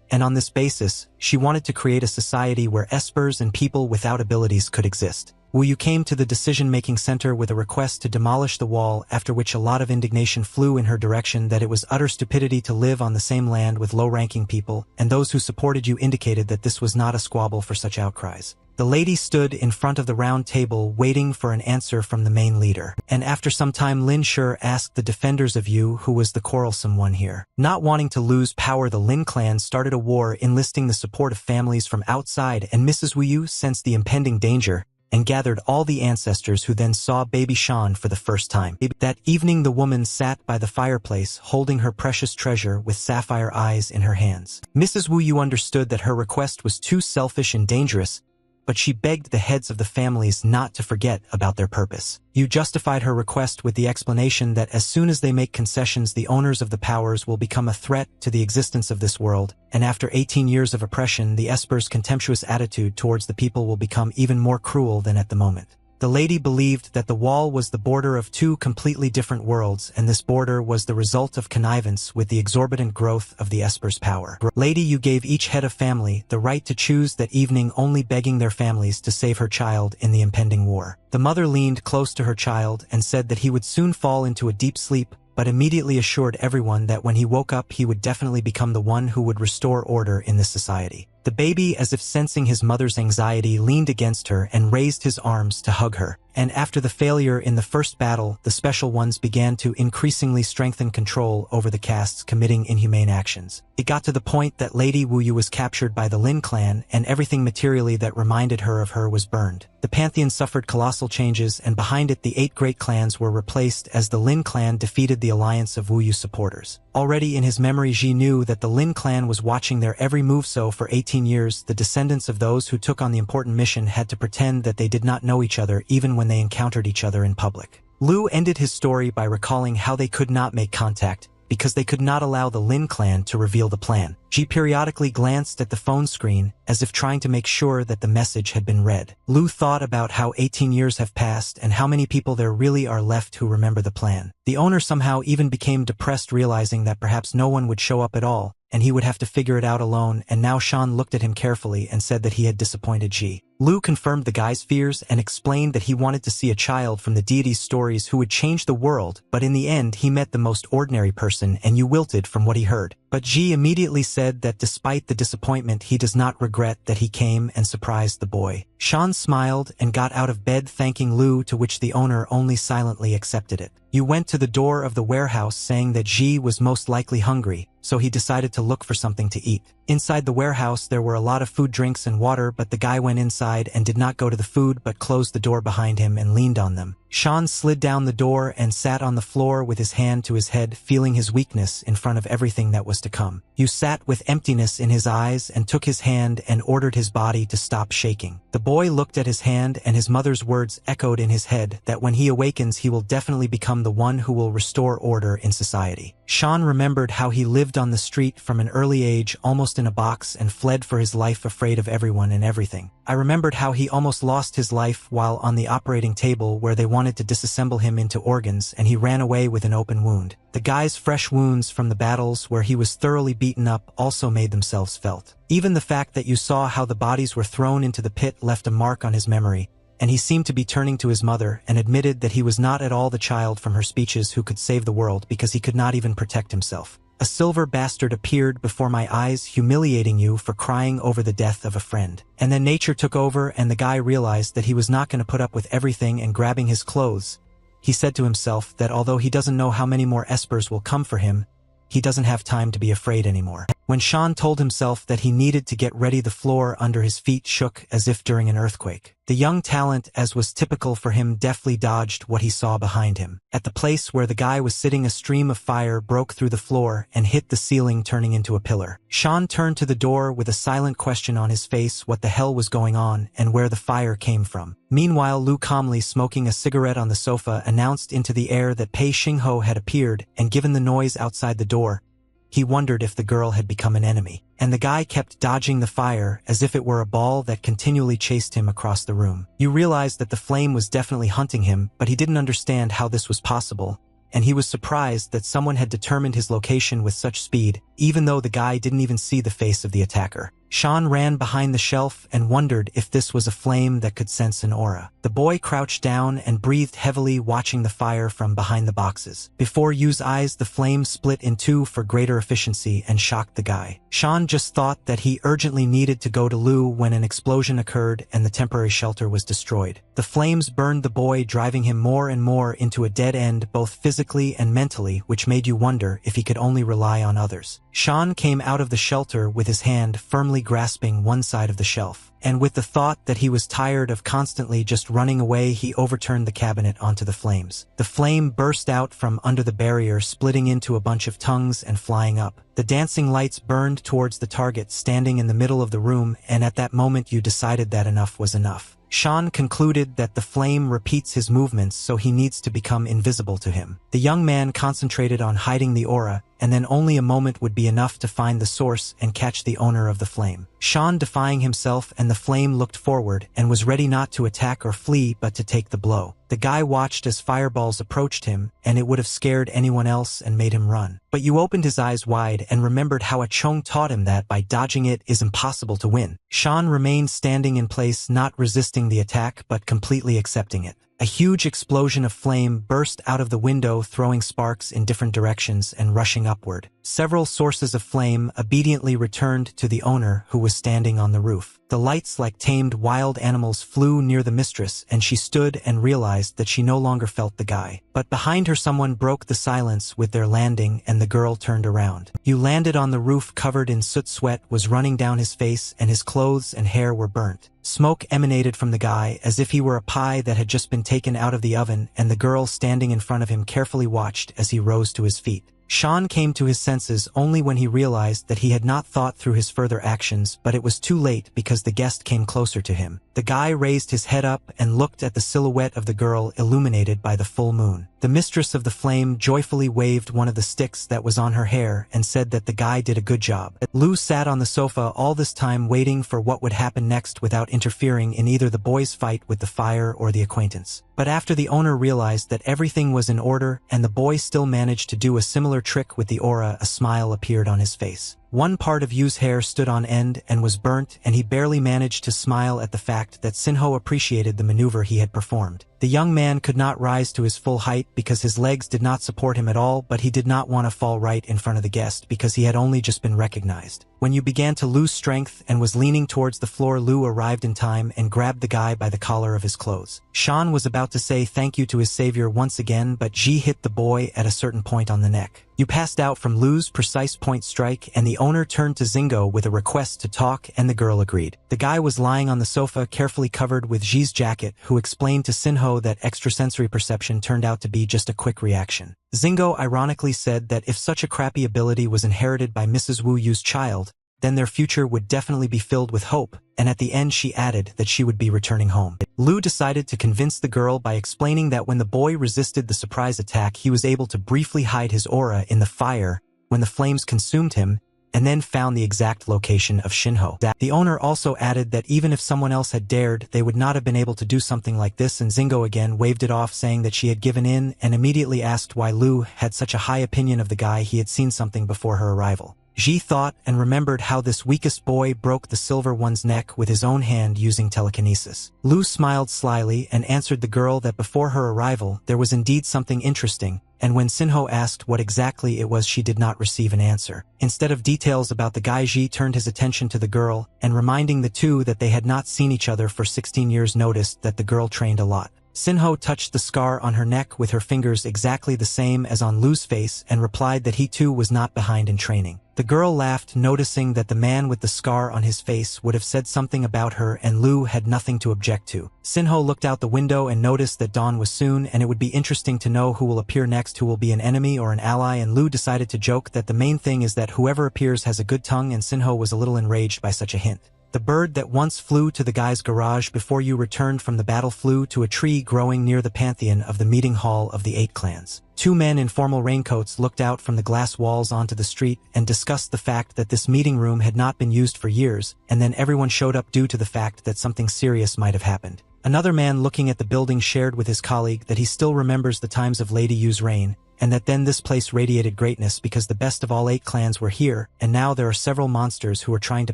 And on this basis, she wanted to create a society where espers and people without abilities could exist. Wu Yu came to the decision-making center with a request to demolish the wall, after which a lot of indignation flew in her direction that it was utter stupidity to live on the same land with low-ranking people, and those who supported you indicated that this was not a squabble for such outcries. The lady stood in front of the round table waiting for an answer from the main leader. And after some time, Lin Shi asked the defenders of you who was the quarrelsome one here. Not wanting to lose power, the Lin clan started a war, enlisting the support of families from outside, and Mrs. Wu Yu sensed the impending danger and gathered all the ancestors, who then saw baby Shan for the first time. That evening, the woman sat by the fireplace holding her precious treasure with sapphire eyes in her hands. Mrs. Wu Yu understood that her request was too selfish and dangerous, but she begged the heads of the families not to forget about their purpose. Yu justified her request with the explanation that as soon as they make concessions, the owners of the powers will become a threat to the existence of this world, and after 18 years of oppression, the Esper's contemptuous attitude towards the people will become even more cruel than at the moment. The lady believed that the wall was the border of 2 completely different worlds, and this border was the result of connivance with the exorbitant growth of the Esper's power. Lady Yu gave each head of family the right to choose that evening, only begging their families to save her child in the impending war. The mother leaned close to her child and said that he would soon fall into a deep sleep, but immediately assured everyone that when he woke up he would definitely become the one who would restore order in this society. The baby, as if sensing his mother's anxiety, leaned against her and raised his arms to hug her. And after the failure in the first battle, the special ones began to increasingly strengthen control over the castes committing inhumane actions. It got to the point that Lady Wu Yu was captured by the Lin clan, and everything materially that reminded her of her was burned. The pantheon suffered colossal changes, and behind it the 8 great clans were replaced as the Lin clan defeated the alliance of Wu Yu supporters. Already in his memory, Ji knew that the Lin clan was watching their every move, so for 18 years, the descendants of those who took on the important mission had to pretend that they did not know each other even when they encountered each other in public. Lu ended his story by recalling how they could not make contact because they could not allow the Lin clan to reveal the plan. Ji periodically glanced at the phone screen as if trying to make sure that the message had been read. Lu thought about how 18 years have passed and how many people there really are left who remember the plan. The owner somehow even became depressed, realizing that perhaps no one would show up at all, and he would have to figure it out alone, and now Shan looked at him carefully and said that he had disappointed Ji. Lu confirmed the guy's fears and explained that he wanted to see a child from the deity's stories who would change the world, but in the end he met the most ordinary person and you wilted from what he heard. But Ji immediately said that despite the disappointment, he does not regret that he came and surprised the boy. Shan smiled and got out of bed, thanking Lu, to which the owner only silently accepted it. Yu went to the door of the warehouse saying that Ji was most likely hungry, so he decided to look for something to eat. Inside the warehouse there were a lot of food, drinks and water, but the guy went inside and did not go to the food but closed the door behind him and leaned on them. Shan slid down the door and sat on the floor with his hand to his head, feeling his weakness in front of everything that was to come. Yu sat with emptiness in his eyes and took his hand and ordered his body to stop shaking. The boy looked at his hand, and his mother's words echoed in his head that when he awakens he will definitely become the one who will restore order in society. Shan remembered how he lived on the street from an early age, almost in a box, and fled for his life, afraid of everyone and everything. I remembered how he almost lost his life while on the operating table where they wanted to disassemble him into organs, and he ran away with an open wound. The guy's fresh wounds from the battles where he was thoroughly beaten up also made themselves felt. Even the fact that you saw how the bodies were thrown into the pit left a mark on his memory, and he seemed to be turning to his mother and admitted that he was not at all the child from her speeches who could save the world because he could not even protect himself. A silver bastard appeared before my eyes, humiliating you for crying over the death of a friend. And then nature took over, and the guy realized that he was not going to put up with everything, and grabbing his clothes, he said to himself that although he doesn't know how many more espers will come for him, he doesn't have time to be afraid anymore. When Sean told himself that he needed to get ready, the floor under his feet shook as if during an earthquake. The young talent, as was typical for him, deftly dodged what he saw behind him. At the place where the guy was sitting, a stream of fire broke through the floor and hit the ceiling, turning into a pillar. Sean turned to the door with a silent question on his face: what the hell was going on and where the fire came from. Meanwhile, Lu, calmly smoking a cigarette on the sofa, announced into the air that Pei Xingho had appeared, and given the noise outside the door, he wondered if the girl had become an enemy. And the guy kept dodging the fire as if it were a ball that continually chased him across the room. You realized that the flame was definitely hunting him, but he didn't understand how this was possible, and he was surprised that someone had determined his location with such speed, even though the guy didn't even see the face of the attacker. Sean ran behind the shelf and wondered if this was a flame that could sense an aura. The boy crouched down and breathed heavily, watching the fire from behind the boxes. Before Yu's eyes, the flame split in two for greater efficiency and shocked the guy. Sean just thought that he urgently needed to go to Lu when an explosion occurred and the temporary shelter was destroyed. The flames burned the boy, driving him more and more into a dead end, both physically and mentally, which made you wonder if he could only rely on others. Sean came out of the shelter with his hand firmly grasping one side of the shelf, and with the thought that he was tired of constantly just running away, he overturned the cabinet onto the flames. The flame burst out from under the barrier, splitting into a bunch of tongues and flying up. The dancing lights burned towards the target standing in the middle of the room, and at that moment you decided that enough was enough. Sean concluded that the flame repeats his movements, so he needs to become invisible to him. The young man concentrated on hiding the aura, and then only a moment would be enough to find the source and catch the owner of the flame. Sean defying himself, and the flame looked forward and was ready not to attack or flee but to take the blow. The guy watched as fireballs approached him, and it would have scared anyone else and made him run. But Yu opened his eyes wide and remembered how a Chong taught him that by dodging it is impossible to win. Sean remained standing in place, not resisting the attack but completely accepting it. A huge explosion of flame burst out of the window, throwing sparks in different directions and rushing upward. Several sources of flame obediently returned to the owner, who was standing on the roof. The lights, like tamed wild animals, flew near the mistress, and she stood and realized that she no longer felt the guy. But behind her, someone broke the silence with their landing, and the girl turned around. You landed on the roof, covered in soot. Sweat was running down his face, and his clothes and hair were burnt. Smoke emanated from the guy as if he were a pie that had just been taken out of the oven, and the girl standing in front of him carefully watched as he rose to his feet. Sean came to his senses only when he realized that he had not thought through his further actions, but it was too late because the guest came closer to him. The guy raised his head up and looked at the silhouette of the girl illuminated by the full moon. The mistress of the flame joyfully waved one of the sticks that was on her hair and said that the guy did a good job. Lu sat on the sofa all this time, waiting for what would happen next without interfering in either the boy's fight with the fire or the acquaintance. But after the owner realized that everything was in order and the boy still managed to do a similar trick with the aura, a smile appeared on his face. One part of Yu's hair stood on end and was burnt, and he barely managed to smile at the fact that Sinho appreciated the maneuver he had performed. The young man could not rise to his full height because his legs did not support him at all, but he did not want to fall right in front of the guest because he had only just been recognized. When Yu began to lose strength and was leaning towards the floor, Lu arrived in time and grabbed the guy by the collar of his clothes. Sean was about to say thank you to his savior once again, but Ji hit the boy at a certain point on the neck. Yu passed out from Lu's precise point strike, and the owner turned to Zingo with a request to talk, and the girl agreed. The guy was lying on the sofa, carefully covered with Ji's jacket, who explained to Sinho that extrasensory perception turned out to be just a quick reaction. Zingo ironically said that if such a crappy ability was inherited by Mrs. Wu Yu's child, then their future would definitely be filled with hope, and at the end she added that she would be returning home. Lu decided to convince the girl by explaining that when the boy resisted the surprise attack, he was able to briefly hide his aura in the fire when the flames consumed him, and then found the exact location of Shinho. The owner also added that even if someone else had dared, they would not have been able to do something like this, and Zingo again waved it off, saying that she had given in, and immediately asked why Lu had such a high opinion of the guy. He had seen something before her arrival. Ji thought and remembered how this weakest boy broke the silver one's neck with his own hand using telekinesis. Lu smiled slyly and answered the girl that before her arrival there was indeed something interesting, and when Sinho asked what exactly it was, she did not receive an answer. Instead of details about the guy, Ji turned his attention to the girl, and reminding the two that they had not seen each other for 16 years, noticed that the girl trained a lot. Sinho touched the scar on her neck with her fingers exactly the same as on Lu's face and replied that he too was not behind in training. The girl laughed, noticing that the man with the scar on his face would have said something about her and Lu had nothing to object to. Sinho looked out the window and noticed that dawn was soon and it would be interesting to know who will appear next, who will be an enemy or an ally, and Lu decided to joke that the main thing is that whoever appears has a good tongue, and Sinho was a little enraged by such a hint. The bird that once flew to the guy's garage before you returned from the battle flew to a tree growing near the pantheon of the meeting hall of the 8 clans. 2 men in formal raincoats looked out from the glass walls onto the street and discussed the fact that this meeting room had not been used for years, and then everyone showed up due to the fact that something serious might have happened. Another man looking at the building shared with his colleague that he still remembers the times of Lady Yu's reign, and that then this place radiated greatness because the best of all 8 clans were here, and now there are several monsters who are trying to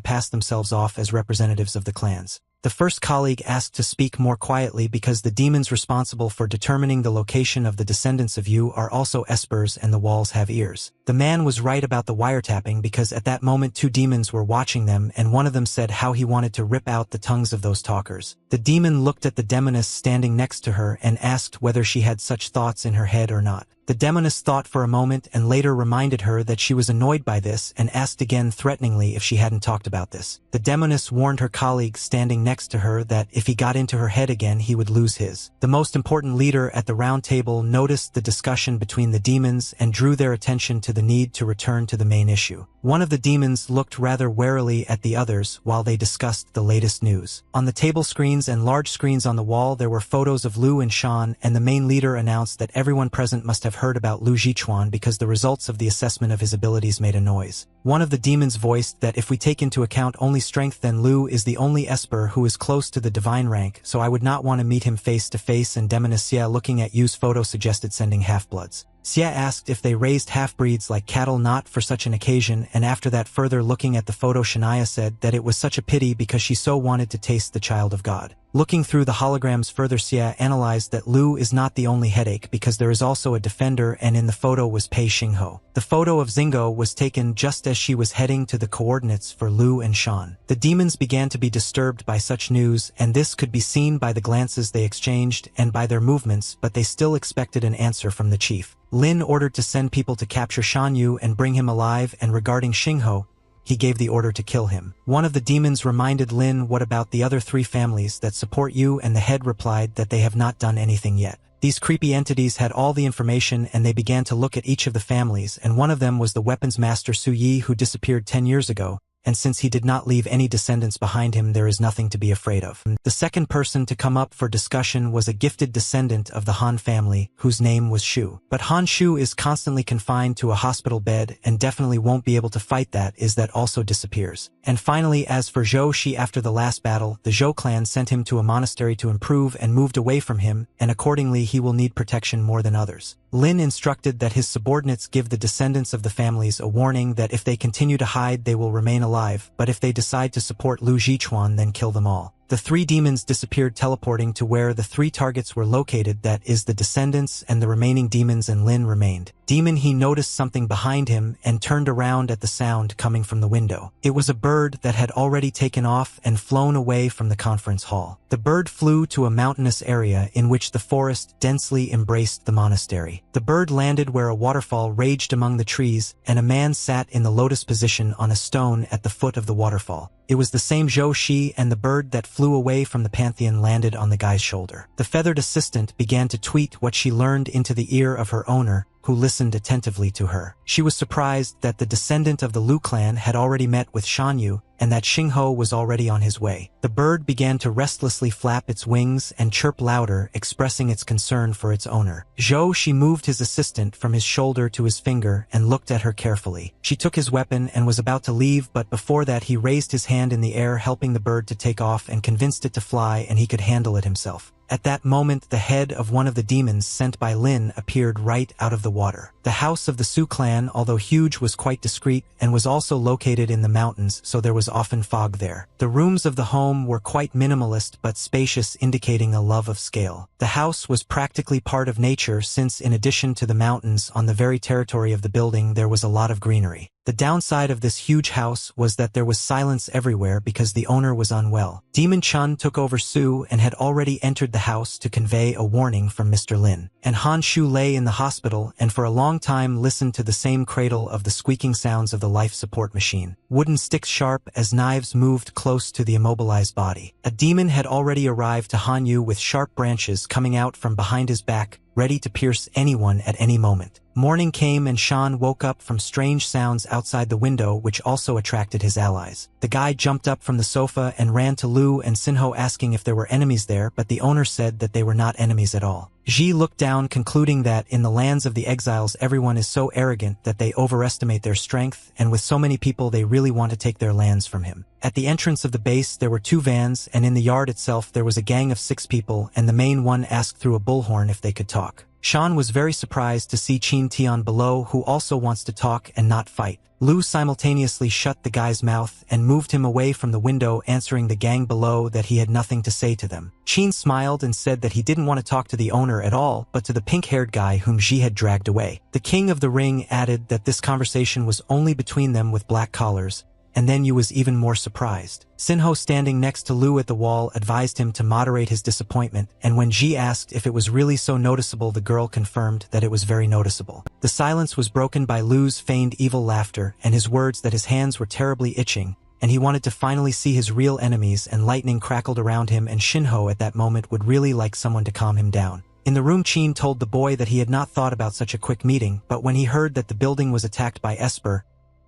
pass themselves off as representatives of the clans. The first colleague asked to speak more quietly because the demons responsible for determining the location of the descendants of Yu are also espers and the walls have ears. The man was right about the wiretapping because at that moment 2 demons were watching them, and one of them said how he wanted to rip out the tongues of those talkers. The demon looked at the demoness standing next to her and asked whether she had such thoughts in her head or not. The demoness thought for a moment and later reminded her that she was annoyed by this and asked again threateningly if she hadn't talked about this. The demoness warned her colleague standing next to her that if he got into her head again he would lose his. The most important leader at the round table noticed the discussion between the demons and drew their attention to the need to return to the main issue. One of the demons looked rather warily at the others while they discussed the latest news. On the table screens and large screens on the wall there were photos of Lu and Shan, and the main leader announced that everyone present must have heard about Lu Jichuan because the results of the assessment of his abilities made a noise. One of the demons voiced that if we take into account only strength, then Lu is the only esper who is close to the divine rank, so I would not want to meet him face to face, and Demoness Xia looking at Yu's photo suggested sending half-bloods. Xia asked if they raised half-breeds like cattle not for such an occasion, and after that further looking at the photo Shania said that it was such a pity because she so wanted to taste the child of God. Looking through the holograms further, Xia analyzed that Lu is not the only headache because there is also a defender, and in the photo was Pei Xingho. The photo of Xingho was taken just as she was heading to the coordinates for Lu and Shan. The demons began to be disturbed by such news, and this could be seen by the glances they exchanged and by their movements, but they still expected an answer from the chief. Lin ordered to send people to capture Shan Yu and bring him alive, and regarding Xingho, he gave the order to kill him. One of the demons reminded Lin what about the other 3 families that support you, and the head replied that they have not done anything yet. These creepy entities had all the information and they began to look at each of the families, and one of them was the weapons master Su Yi who disappeared 10 years ago, and since he did not leave any descendants behind him there is nothing to be afraid of. The second person to come up for discussion was a gifted descendant of the Han family whose name was Shu. But Han Shu is constantly confined to a hospital bed and definitely won't be able to fight, that also disappears. And finally, as for Zhou Shi, after the last battle, the Zhou clan sent him to a monastery to improve and moved away from him, and accordingly he will need protection more than others. Lin instructed that his subordinates give the descendants of the families a warning that if they continue to hide they will remain alive, but if they decide to support Lu Jichuan then kill them all. The 3 demons disappeared, teleporting to where the 3 targets were located, that is the descendants and the remaining demons, and Lin remained. Demon he noticed something behind him and turned around at the sound coming from the window. It was a bird that had already taken off and flown away from the conference hall. The bird flew to a mountainous area in which the forest densely embraced the monastery. The bird landed where a waterfall raged among the trees, and a man sat in the lotus position on a stone at the foot of the waterfall. It was the same Zhou Shi, and the bird that flew away from the pantheon landed on the guy's shoulder. The feathered assistant began to tweet what she learned into the ear of her owner, who listened attentively to her. She was surprised that the descendant of the Lu clan had already met with Shan Yu, and that Xingho was already on his way. The bird began to restlessly flap its wings and chirp louder, expressing its concern for its owner. Zhou Shi moved his assistant from his shoulder to his finger and looked at her carefully. She took his weapon and was about to leave, but before that he raised his hand in the air, helping the bird to take off and convinced it to fly, and he could handle it himself. At that moment, the head of one of the demons sent by Lin appeared right out of the water. The house of the Su clan, although huge, was quite discreet and was also located in the mountains, so there was often fog there. The rooms of the home were quite minimalist but spacious, indicating a love of scale. The house was practically part of nature since, in addition to the mountains on the very territory of the building, there was a lot of greenery. The downside of this huge house was that there was silence everywhere because the owner was unwell. Demon Chun took over Su and had already entered the house to convey a warning from Mr. Lin. And Han Shu lay in the hospital and for a long time listened to the same cradle of the squeaking sounds of the life support machine. Wooden sticks sharp as knives moved close to the immobilized body. A demon had already arrived to Han Yu with sharp branches coming out from behind his back, ready to pierce anyone at any moment. Morning came and Shan woke up from strange sounds outside the window which also attracted his allies. The guy jumped up from the sofa and ran to Lu and Sinho asking if there were enemies there, but the owner said that they were not enemies at all. Ji looked down, concluding that in the lands of the exiles everyone is so arrogant that they overestimate their strength, and with so many people they really want to take their lands from him. At the entrance of the base there were 2 vans, and in the yard itself there was a gang of 6 people, and the main one asked through a bullhorn if they could talk. Shan was very surprised to see Qin Tian below, who also wants to talk and not fight. Lu simultaneously shut the guy's mouth and moved him away from the window, answering the gang below that he had nothing to say to them. Qin smiled and said that he didn't want to talk to the owner at all, but to the pink-haired guy whom Ji had dragged away. The king of the ring added that this conversation was only between them with black collars, and then Yu was even more surprised. Sinho, standing next to Lu at the wall, advised him to moderate his disappointment, and when Ji asked if it was really so noticeable, the girl confirmed that it was very noticeable. The silence was broken by Lu's feigned evil laughter and his words that his hands were terribly itching, and he wanted to finally see his real enemies, and lightning crackled around him, and Shinho at that moment would really like someone to calm him down. In the room, Qin told the boy that he had not thought about such a quick meeting, but when he heard that the building was attacked by Esper,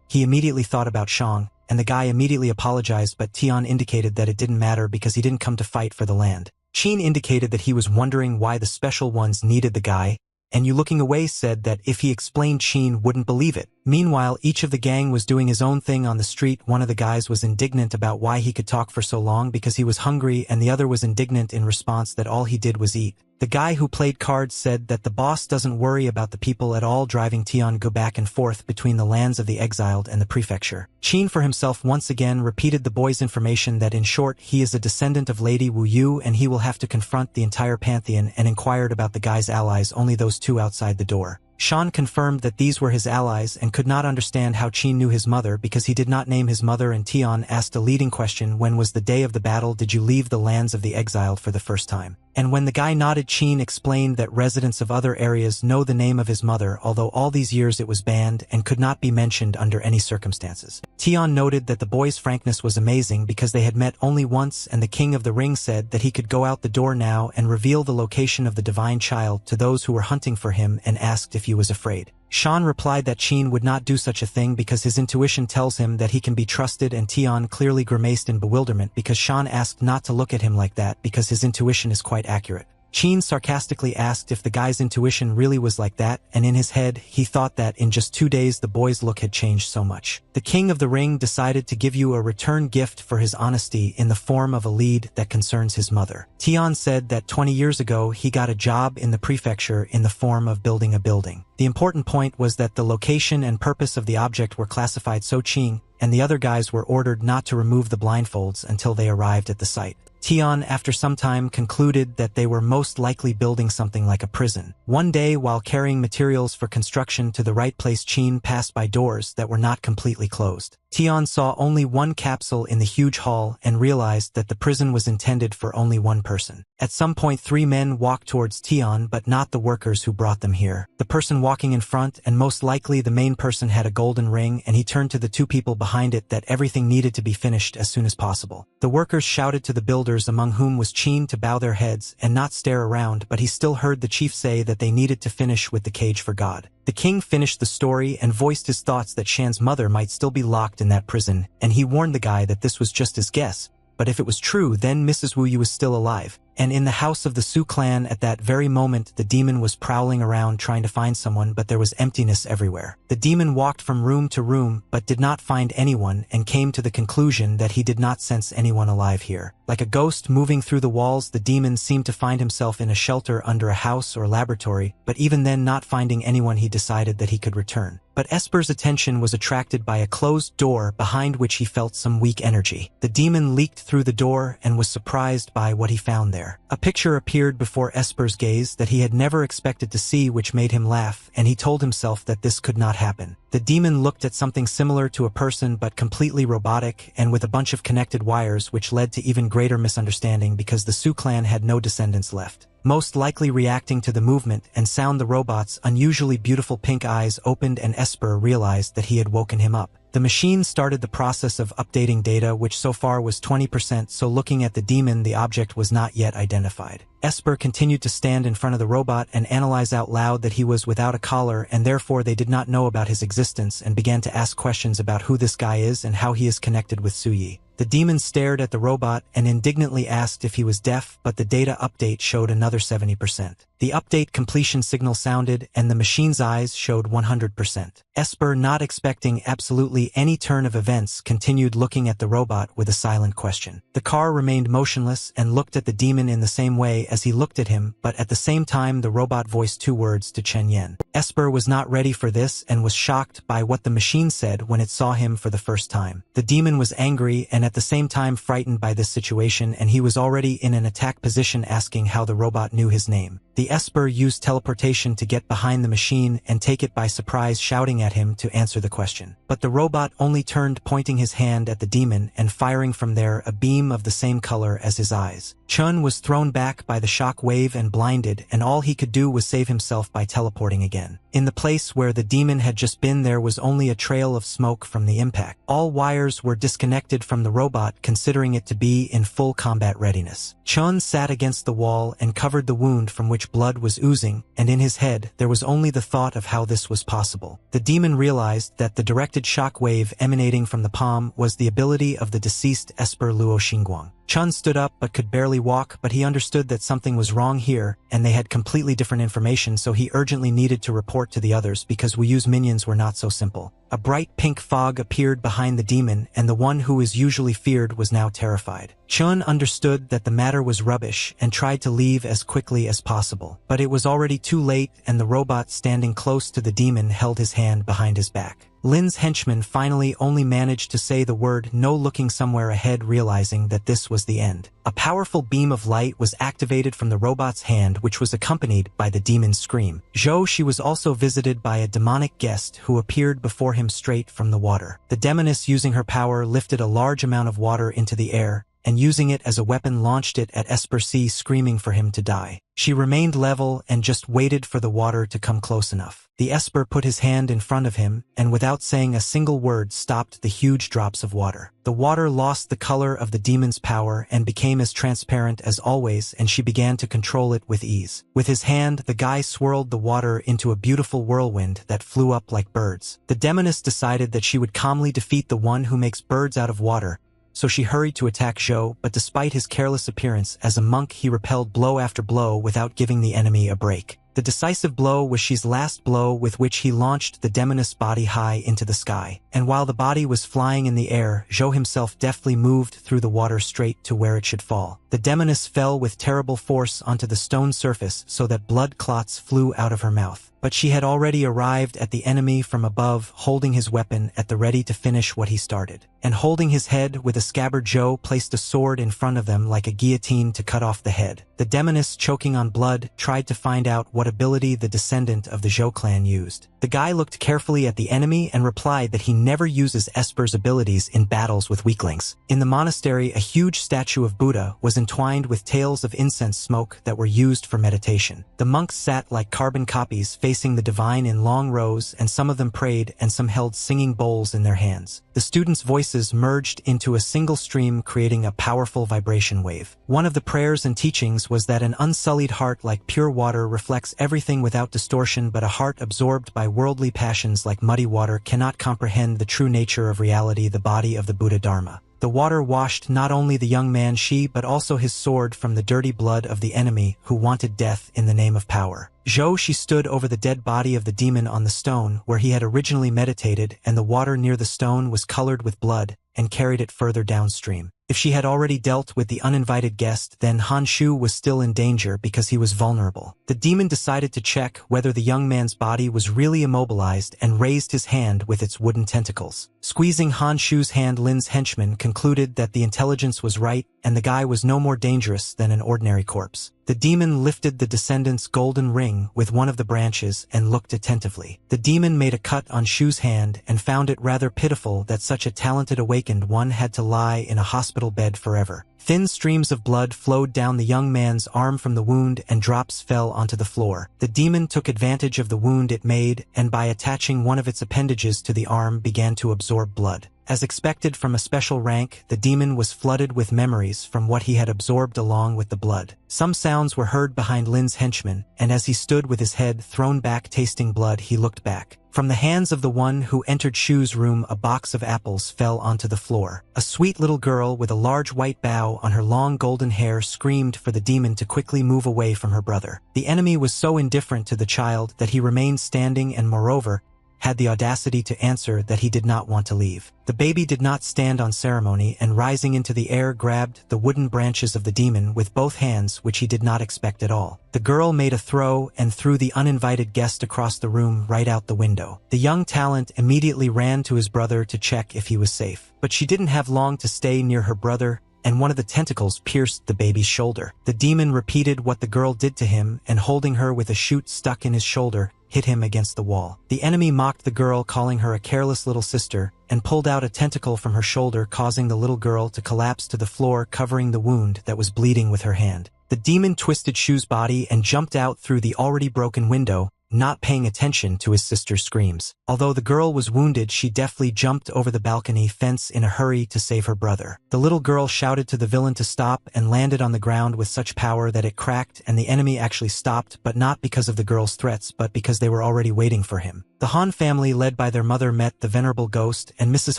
he immediately thought about Shang, and the guy immediately apologized, but Tian indicated that it didn't matter because he didn't come to fight for the land. Qin indicated that he was wondering why the special ones needed the guy, and Yu, looking away, said that if he explained, Qin wouldn't believe it. Meanwhile, each of the gang was doing his own thing on the street. One of the guys was indignant about why he could talk for so long because he was hungry, and the other was indignant in response that all he did was eat. The guy who played cards said that the boss doesn't worry about the people at all, driving Tian go back and forth between the lands of the exiled and the prefecture. Qin for himself once again repeated the boy's information that in short he is a descendant of Lady Wu Yu and he will have to confront the entire pantheon, and inquired about the guy's allies, only those 2 outside the door. Shan confirmed that these were his allies and could not understand how Qin knew his mother because he did not name his mother, and Tian asked a leading question: when was the day of the battle? Did you leave the lands of the exiled for the first time? And when the guy nodded, Qin explained that residents of other areas know the name of his mother, although all these years it was banned and could not be mentioned under any circumstances. Tian noted that the boy's frankness was amazing because they had met only once, and the king of the ring said that he could go out the door now and reveal the location of the divine child to those who were hunting for him, and asked if he was afraid. Shan replied that Qin would not do such a thing because his intuition tells him that he can be trusted, and Tian clearly grimaced in bewilderment because Shan asked not to look at him like that because his intuition is quite accurate. Qin sarcastically asked if the guy's intuition really was like that, and in his head, he thought that in just 2 days the boy's look had changed so much. The king of the ring decided to give you a return gift for his honesty in the form of a lead that concerns his mother. Tian said that 20 years ago he got a job in the prefecture in the form of building a building. The important point was that the location and purpose of the object were classified, so Qin and the other guys were ordered not to remove the blindfolds until they arrived at the site. Tian, after some time, concluded that they were most likely building something like a prison. One day, while carrying materials for construction to the right place, Qin passed by doors that were not completely closed. Tian saw only one capsule in the huge hall and realized that the prison was intended for only one person. At some point, 3 men walked towards Tian, but not the workers who brought them here. The person walking in front, and most likely the main person, had a golden ring, and he turned to the 2 people behind it that everything needed to be finished as soon as possible. The workers shouted to the builders, among whom was Qin, to bow their heads and not stare around, but he still heard the chief say that they needed to finish with the cage for God. The king finished the story and voiced his thoughts that Shan's mother might still be locked in that prison, and he warned the guy that this was just his guess, but if it was true, then Mrs. Wu Yu was still alive. And in the house of the Su clan at that very moment, the demon was prowling around trying to find someone, but there was emptiness everywhere. The demon walked from room to room, but did not find anyone, and came to the conclusion that he did not sense anyone alive here. Like a ghost moving through the walls, the demon seemed to find himself in a shelter under a house or laboratory, but even then, not finding anyone, he decided that he could return. but Esper's attention was attracted by a closed door behind which he felt some weak energy. The demon leaked through the door and was surprised by what he found there. A picture appeared before Esper's gaze that he had never expected to see, which made him laugh, and he told himself that this could not happen. The demon looked at something similar to a person but completely robotic and with a bunch of connected wires, which led to even greater misunderstanding because the Su clan had no descendants left. Most likely reacting to the movement and sound, the robot's unusually beautiful pink eyes opened and Esper realized that he had woken him up. The machine started the process of updating data, which so far was 20%, so looking at the demon, the object was not yet identified. Esper continued to stand in front of the robot and analyze out loud that he was without a collar and therefore they did not know about his existence, and began to ask questions about who this guy is and how he is connected with Suyi. The demon stared at the robot and indignantly asked if he was deaf, but the data update showed another 70%. The update completion signal sounded and the machine's eyes showed 100%. Esper, not expecting absolutely any turn of events, continued looking at the robot with a silent question. The car remained motionless and looked at the demon in the same way as he looked at him, but at the same time the robot voiced two words to Chen Yen. Esper was not ready for this and was shocked by what the machine said when it saw him for the first time. The demon was angry and at the same time frightened by this situation, and he was already in an attack position, asking how the robot knew his name. The Esper used teleportation to get behind the machine and take it by surprise, shouting at him to answer the question. But the robot only turned, pointing his hand at the demon and firing from there a beam of the same color as his eyes. Chun was thrown back by the shock wave and blinded, and all he could do was save himself by teleporting again. In the place where the demon had just been, there was only a trail of smoke from the impact. All wires were disconnected from the robot, considering it to be in full combat readiness. Chun sat against the wall and covered the wound from which blood was oozing, and in his head there was only the thought of how this was possible. The demon realized that the directed shock wave emanating from the palm was the ability of the deceased Esper Luo Xingguang. Chun stood up but could barely walk, but he understood that something was wrong here, and they had completely different information, so he urgently needed to report to the others because Wuyu's minions were not so simple. A bright pink fog appeared behind the demon, and the one who is usually feared was now terrified. Chun understood that the matter was rubbish and tried to leave as quickly as possible, but it was already too late, and the robot standing close to the demon held his hand behind his back. Lin's henchman finally only managed to say the word no, looking somewhere ahead, realizing that this was the end. A powerful beam of light was activated from the robot's hand, which was accompanied by the demon's scream. Zhou, she was also visited by a demonic guest who appeared before him straight from the water. The demoness, using her power, lifted a large amount of water into the air, and using it as a weapon launched it at Esper C, screaming for him to die. She remained level and just waited for the water to come close enough. The Esper put his hand in front of him and without saying a single word stopped the huge drops of water. The water lost the color of the demon's power and became as transparent as always, and she began to control it with ease. With his hand, the guy swirled the water into a beautiful whirlwind that flew up like birds. The demoness decided that she would calmly defeat the one who makes birds out of water, so she hurried to attack Zhou, but despite his careless appearance as a monk, he repelled blow after blow without giving the enemy a break. The decisive blow was Xi's last blow, with which he launched the demoness body high into the sky. And while the body was flying in the air, Zhou himself deftly moved through the water straight to where it should fall. The demoness fell with terrible force onto the stone surface so that blood clots flew out of her mouth. But she had already arrived at the enemy from above, holding his weapon at the ready to finish what he started. And holding his head with a scabbard, Zhou placed a sword in front of them like a guillotine to cut off the head. The demoness, choking on blood, tried to find out what ability the descendant of the Zhou clan used. The guy looked carefully at the enemy and replied that he never uses Esper's abilities in battles with weaklings. In the monastery, a huge statue of Buddha was entwined with tails of incense smoke that were used for meditation. The monks sat like carbon copies facing the divine in long rows, and some of them prayed and some held singing bowls in their hands. The students' voices merged into a single stream, creating a powerful vibration wave. One of the prayers and teachings was that an unsullied heart like pure water reflects everything without distortion, but a heart absorbed by worldly passions like muddy water cannot comprehend the true nature of reality, the body of the Buddha Dharma. The water washed not only the young man Shi but also his sword from the dirty blood of the enemy who wanted death in the name of power. Zhou, she stood over the dead body of the demon on the stone where he had originally meditated, and the water near the stone was colored with blood and carried it further downstream. If she had already dealt with the uninvited guest, then Han Shu was still in danger because he was vulnerable. The demon decided to check whether the young man's body was really immobilized and raised his hand with its wooden tentacles. Squeezing Han Shu's hand, Lin's henchman concluded that the intelligence was right and the guy was no more dangerous than an ordinary corpse. The demon lifted the descendant's golden ring with one of the branches and looked attentively. The demon made a cut on Shu's hand and found it rather pitiful that such a talented awakened one had to lie in a hospital bed forever. Thin streams of blood flowed down the young man's arm from the wound and drops fell onto the floor. The demon took advantage of the wound it made and by attaching one of its appendages to the arm began to absorb blood. As expected from a special rank, the demon was flooded with memories from what he had absorbed along with the blood. Some sounds were heard behind Lin's henchman, and as he stood with his head thrown back tasting blood, he looked back. From the hands of the one who entered Shu's room, a box of apples fell onto the floor. A sweet little girl with a large white bow on her long golden hair screamed for the demon to quickly move away from her brother. The enemy was so indifferent to the child that he remained standing and moreover, had the audacity to answer that he did not want to leave. The baby did not stand on ceremony and rising into the air grabbed the wooden branches of the demon with both hands, which he did not expect at all. The girl made a throw and threw the uninvited guest across the room right out the window. The young talent immediately ran to his brother to check if he was safe. But she didn't have long to stay near her brother, and one of the tentacles pierced the baby's shoulder. The demon repeated what the girl did to him and holding her with a shoot stuck in his shoulder, hit him against the wall. The enemy mocked the girl, calling her a careless little sister, and pulled out a tentacle from her shoulder, causing the little girl to collapse to the floor, covering the wound that was bleeding with her hand. The demon twisted Shu's body and jumped out through the already broken window, not paying attention to his sister's screams. Although the girl was wounded, she deftly jumped over the balcony fence in a hurry to save her brother. The little girl shouted to the villain to stop and landed on the ground with such power that it cracked, and the enemy actually stopped, but not because of the girl's threats, but because they were already waiting for him. The Han family, led by their mother, met the venerable ghost, and Mrs.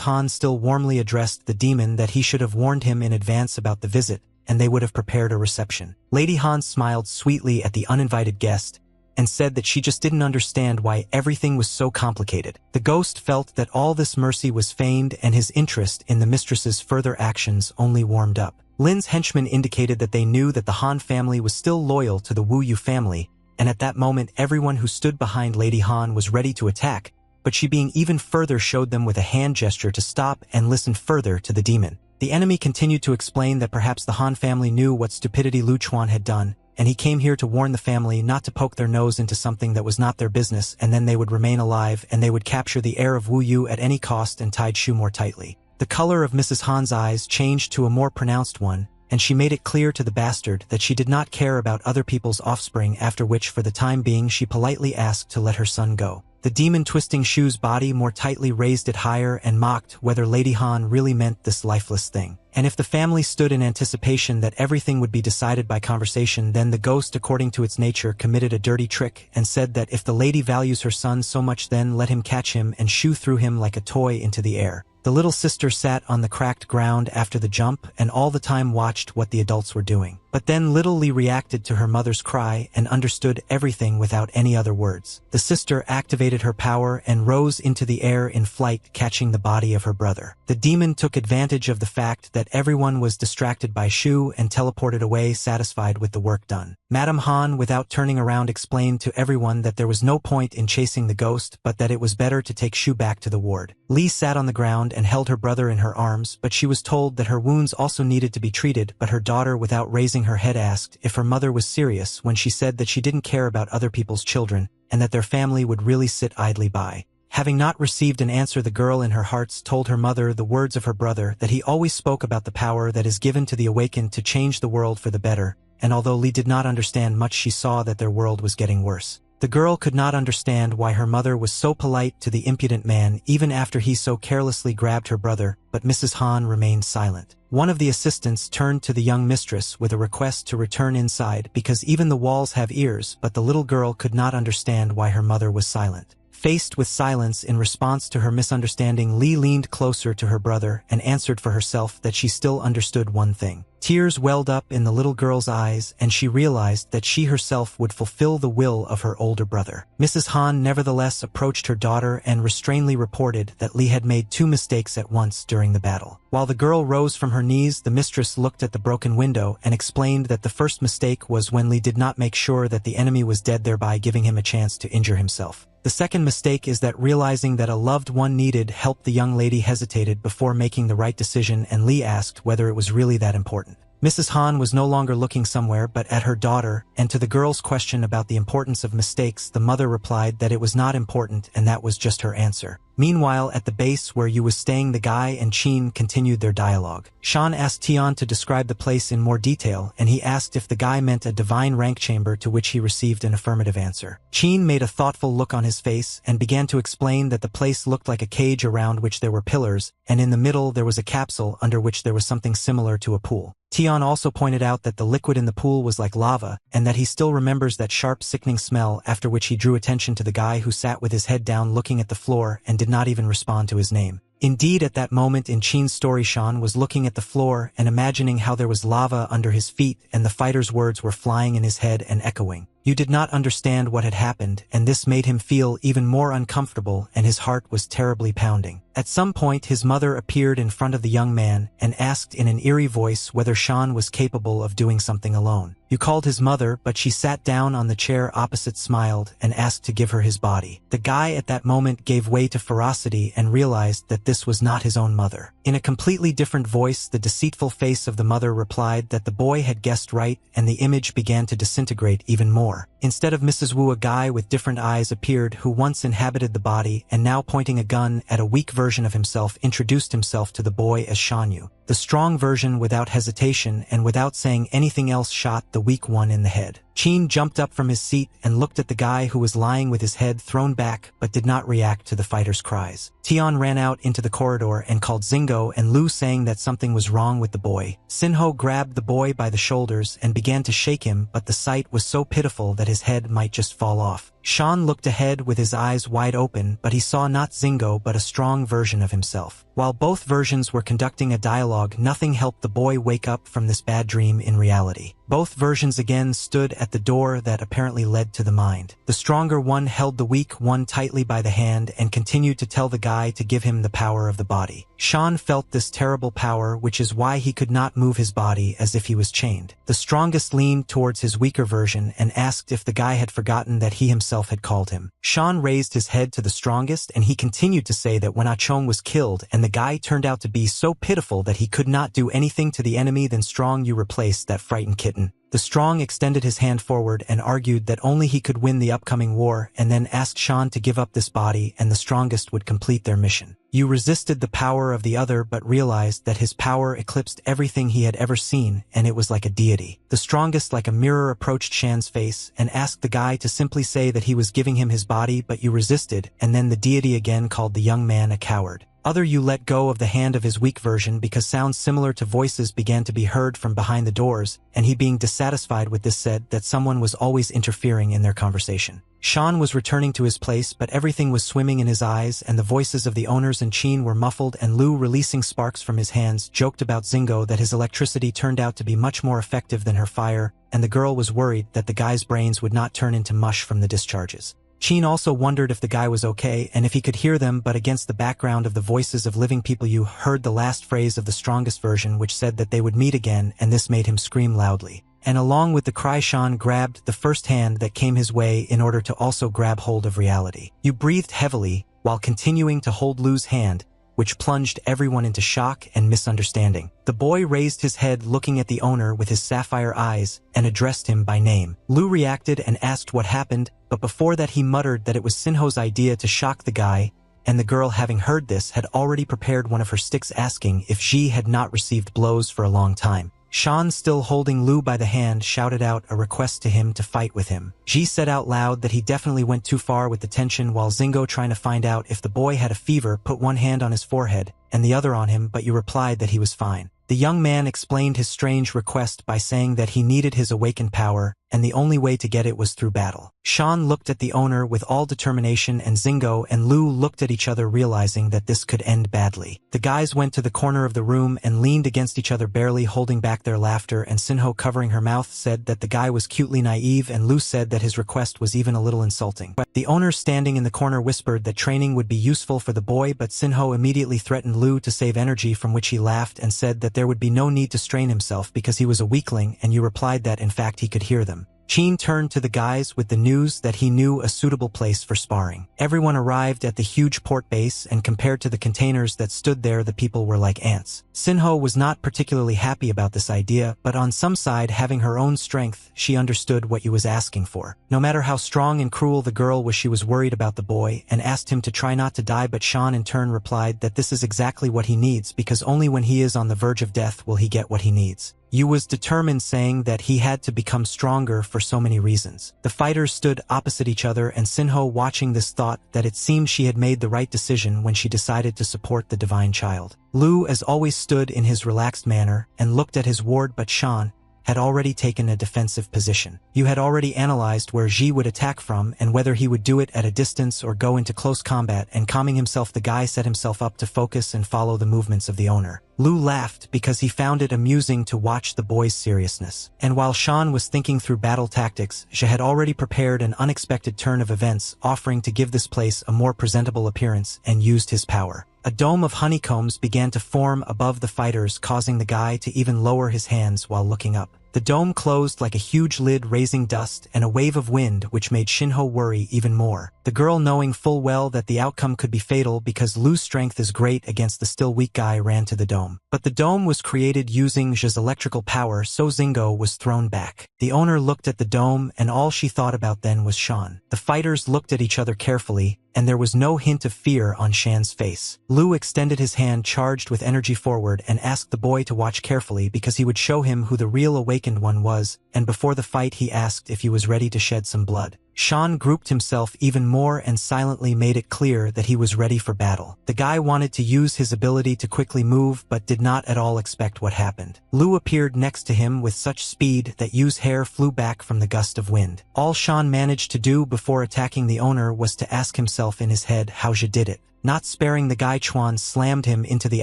Han still warmly addressed the demon that he should have warned him in advance about the visit, and they would have prepared a reception. Lady Han smiled sweetly at the uninvited guest, and said that she just didn't understand why everything was so complicated. The ghost felt that all this mercy was feigned and his interest in the mistress's further actions only warmed up. Lin's henchmen indicated that they knew that the Han family was still loyal to the Wu Yu family, and at that moment everyone who stood behind Lady Han was ready to attack, but she being even further showed them with a hand gesture to stop and listen further to the demon. The enemy continued to explain that perhaps the Han family knew what stupidity Lu Chuan had done, and he came here to warn the family not to poke their nose into something that was not their business, and then they would remain alive and they would capture the heir of Wu Yu at any cost and tied Shu more tightly. The color of Mrs. Han's eyes changed to a more pronounced one, and she made it clear to the bastard that she did not care about other people's offspring, after which for the time being she politely asked to let her son go. The demon, twisting Shu's body more tightly, raised it higher and mocked whether Lady Han really meant this lifeless thing. And if the family stood in anticipation that everything would be decided by conversation, then the ghost, according to its nature, committed a dirty trick and said that if the lady values her son so much, then let him catch him, and Shu threw him like a toy into the air. The little sister sat on the cracked ground after the jump and all the time watched what the adults were doing. But then little Li reacted to her mother's cry and understood everything without any other words. The sister activated her power and rose into the air in flight, catching the body of her brother. The demon took advantage of the fact that everyone was distracted by Shu and teleported away, satisfied with the work done. Madame Han, without turning around, explained to everyone that there was no point in chasing the ghost, but that it was better to take Shu back to the ward. Li sat on the ground and held her brother in her arms, but she was told that her wounds also needed to be treated, but her daughter, without raising her head, asked if her mother was serious when she said that she didn't care about other people's children, and that their family would really sit idly by. Having not received an answer, the girl in her hearts told her mother the words of her brother, that he always spoke about the power that is given to the awakened to change the world for the better, and although Li did not understand much, she saw that their world was getting worse. The girl could not understand why her mother was so polite to the impudent man even after he so carelessly grabbed her brother, but Mrs. Han remained silent. One of the assistants turned to the young mistress with a request to return inside because even the walls have ears, but the little girl could not understand why her mother was silent. Faced with silence in response to her misunderstanding, Li leaned closer to her brother and answered for herself that she still understood one thing. Tears welled up in the little girl's eyes, and she realized that she herself would fulfill the will of her older brother. Mrs. Han nevertheless approached her daughter and restrainedly reported that Lee had made 2 mistakes at once during the battle. While the girl rose from her knees, the mistress looked at the broken window and explained that the first mistake was when Lee did not make sure that the enemy was dead, thereby giving him a chance to injure himself. The second mistake is that realizing that a loved one needed help, the young lady hesitated before making the right decision, and Lee asked whether it was really that important. Mrs. Han was no longer looking somewhere but at her daughter, and to the girl's question about the importance of mistakes, the mother replied that it was not important, and that was just her answer. Meanwhile, at the base where Yu was staying, the guy and Chin continued their dialogue. Shan asked Tian to describe the place in more detail, and he asked if the guy meant a divine rank chamber, to which he received an affirmative answer. Chin made a thoughtful look on his face and began to explain that the place looked like a cage around which there were pillars, and in the middle there was a capsule under which there was something similar to a pool. Tian also pointed out that the liquid in the pool was like lava, and that he still remembers that sharp, sickening smell, after which he drew attention to the guy who sat with his head down looking at the floor and did not even respond to his name. Indeed, at that moment in Chin's story, Shan was looking at the floor and imagining how there was lava under his feet, and the fighter's words were flying in his head and echoing. Yu did not understand what had happened, and this made him feel even more uncomfortable, and his heart was terribly pounding. At some point, his mother appeared in front of the young man and asked in an eerie voice whether Shan was capable of doing something alone. Yu called his mother, but she sat down on the chair opposite, smiled, and asked to give her his body. The guy at that moment gave way to ferocity and realized that this was not his own mother. In a completely different voice, the deceitful face of the mother replied that the boy had guessed right, and the image began to disintegrate even more. Instead of Mrs. Wu, a guy with different eyes appeared who once inhabited the body, and now, pointing a gun at a weak version of himself, introduced himself to the boy as Shanyu. The strong version, without hesitation and without saying anything else, shot the weak one in the head. Chin jumped up from his seat and looked at the guy who was lying with his head thrown back but did not react to the fighter's cries. Tian ran out into the corridor and called Zingo and Lu, saying that something was wrong with the boy. Sinho grabbed the boy by the shoulders and began to shake him, but the sight was so pitiful that his head might just fall off. Shan looked ahead with his eyes wide open, but he saw not Zingo but a strong version of himself. While both versions were conducting a dialogue, nothing helped the boy wake up from this bad dream in reality. Both versions again stood at the door that apparently led to the mind. The stronger one held the weak one tightly by the hand and continued to tell the guy to give him the power of the body. Shan felt this terrible power, which is why he could not move his body, as if he was chained. The strongest leaned towards his weaker version and asked if the guy had forgotten that he himself had called him. Shan raised his head to the strongest, and he continued to say that when Ah Chong was killed and the guy turned out to be so pitiful that he could not do anything to the enemy, then Strong you replaced that frightened kitten. The Strong extended his hand forward and argued that only he could win the upcoming war, and then asked Shan to give up this body and the strongest would complete their mission. Yu resisted the power of the other but realized that his power eclipsed everything he had ever seen, and it was like a deity. The strongest, like a mirror, approached Shan's face and asked the guy to simply say that he was giving him his body, but Yu resisted, and then the deity again called the young man a coward. Other Yu let go of the hand of his weak version because sounds similar to voices began to be heard from behind the doors, and he, being dissatisfied with this, said that someone was always interfering in their conversation. Shan was returning to his place, but everything was swimming in his eyes, and the voices of the owners and Chin were muffled, and Lu, releasing sparks from his hands, joked about Zingo that his electricity turned out to be much more effective than her fire, and the girl was worried that the guy's brains would not turn into mush from the discharges. Chin also wondered if the guy was okay and if he could hear them, but against the background of the voices of living people, you heard the last phrase of the strongest version, which said that they would meet again, and this made him scream loudly. And along with the cry, Shan grabbed the first hand that came his way in order to also grab hold of reality. You breathed heavily while continuing to hold Lu's hand, which plunged everyone into shock and misunderstanding. The boy raised his head, looking at the owner with his sapphire eyes, and addressed him by name. Lu reacted and asked what happened, but before that he muttered that it was Sinho's idea to shock the guy, and the girl, having heard this, had already prepared one of her sticks, asking if she had not received blows for a long time. Shan, still holding Lu by the hand, shouted out a request to him to fight with him. Ji said out loud that he definitely went too far with the tension, while Zingo, trying to find out if the boy had a fever, put one hand on his forehead, and the other on him, but you replied that he was fine. The young man explained his strange request by saying that he needed his awakened power, and the only way to get it was through battle. Sean looked at the owner with all determination, and Zingo and Lu looked at each other, realizing that this could end badly. The guys went to the corner of the room and leaned against each other, barely holding back their laughter, and Sinho, covering her mouth, said that the guy was cutely naive, and Lu said that his request was even a little insulting. The owner, standing in the corner, whispered that training would be useful for the boy, but Sinho immediately threatened Lu to save energy, from which he laughed and said that there would be no need to strain himself because he was a weakling, and you replied that in fact he could hear them. Chin turned to the guys with the news that he knew a suitable place for sparring. Everyone arrived at the huge port base, and compared to the containers that stood there, the people were like ants. Sinho was not particularly happy about this idea, but on some side, having her own strength, she understood what he was asking for. No matter how strong and cruel the girl was, she was worried about the boy and asked him to try not to die, but Sean in turn replied that this is exactly what he needs, because only when he is on the verge of death will he get what he needs. Yu was determined, saying that he had to become stronger for so many reasons. The fighters stood opposite each other, and Sinho, watching this, thought that it seemed she had made the right decision when she decided to support the divine child. Lu, as always, stood in his relaxed manner and looked at his ward, but Sean had already taken a defensive position. Yu had already analyzed where Ji would attack from and whether he would do it at a distance or go into close combat, and calming himself, the guy set himself up to focus and follow the movements of the owner. Lu laughed because he found it amusing to watch the boy's seriousness. And while Sean was thinking through battle tactics, Ji had already prepared an unexpected turn of events, offering to give this place a more presentable appearance, and used his power. A dome of honeycombs began to form above the fighters, causing the guy to even lower his hands while looking up. The dome closed like a huge lid, raising dust and a wave of wind, which made Shinho worry even more. The girl, knowing full well that the outcome could be fatal because Lu's strength is great against the still weak guy, ran to the dome. But the dome was created using Ji's electrical power, so Zingo was thrown back. The owner looked at the dome, and all she thought about then was Shan. The fighters looked at each other carefully, and there was no hint of fear on Shan's face. Lu extended his hand charged with energy forward and asked the boy to watch carefully because he would show him who the real awakened one was, and before the fight he asked if he was ready to shed some blood. Shan grouped himself even more and silently made it clear that he was ready for battle. The guy wanted to use his ability to quickly move, but did not at all expect what happened. Lu appeared next to him with such speed that Yu's hair flew back from the gust of wind. All Shan managed to do before attacking the owner was to ask himself in his head how Ji did it. Not sparing the guy, Chuan slammed him into the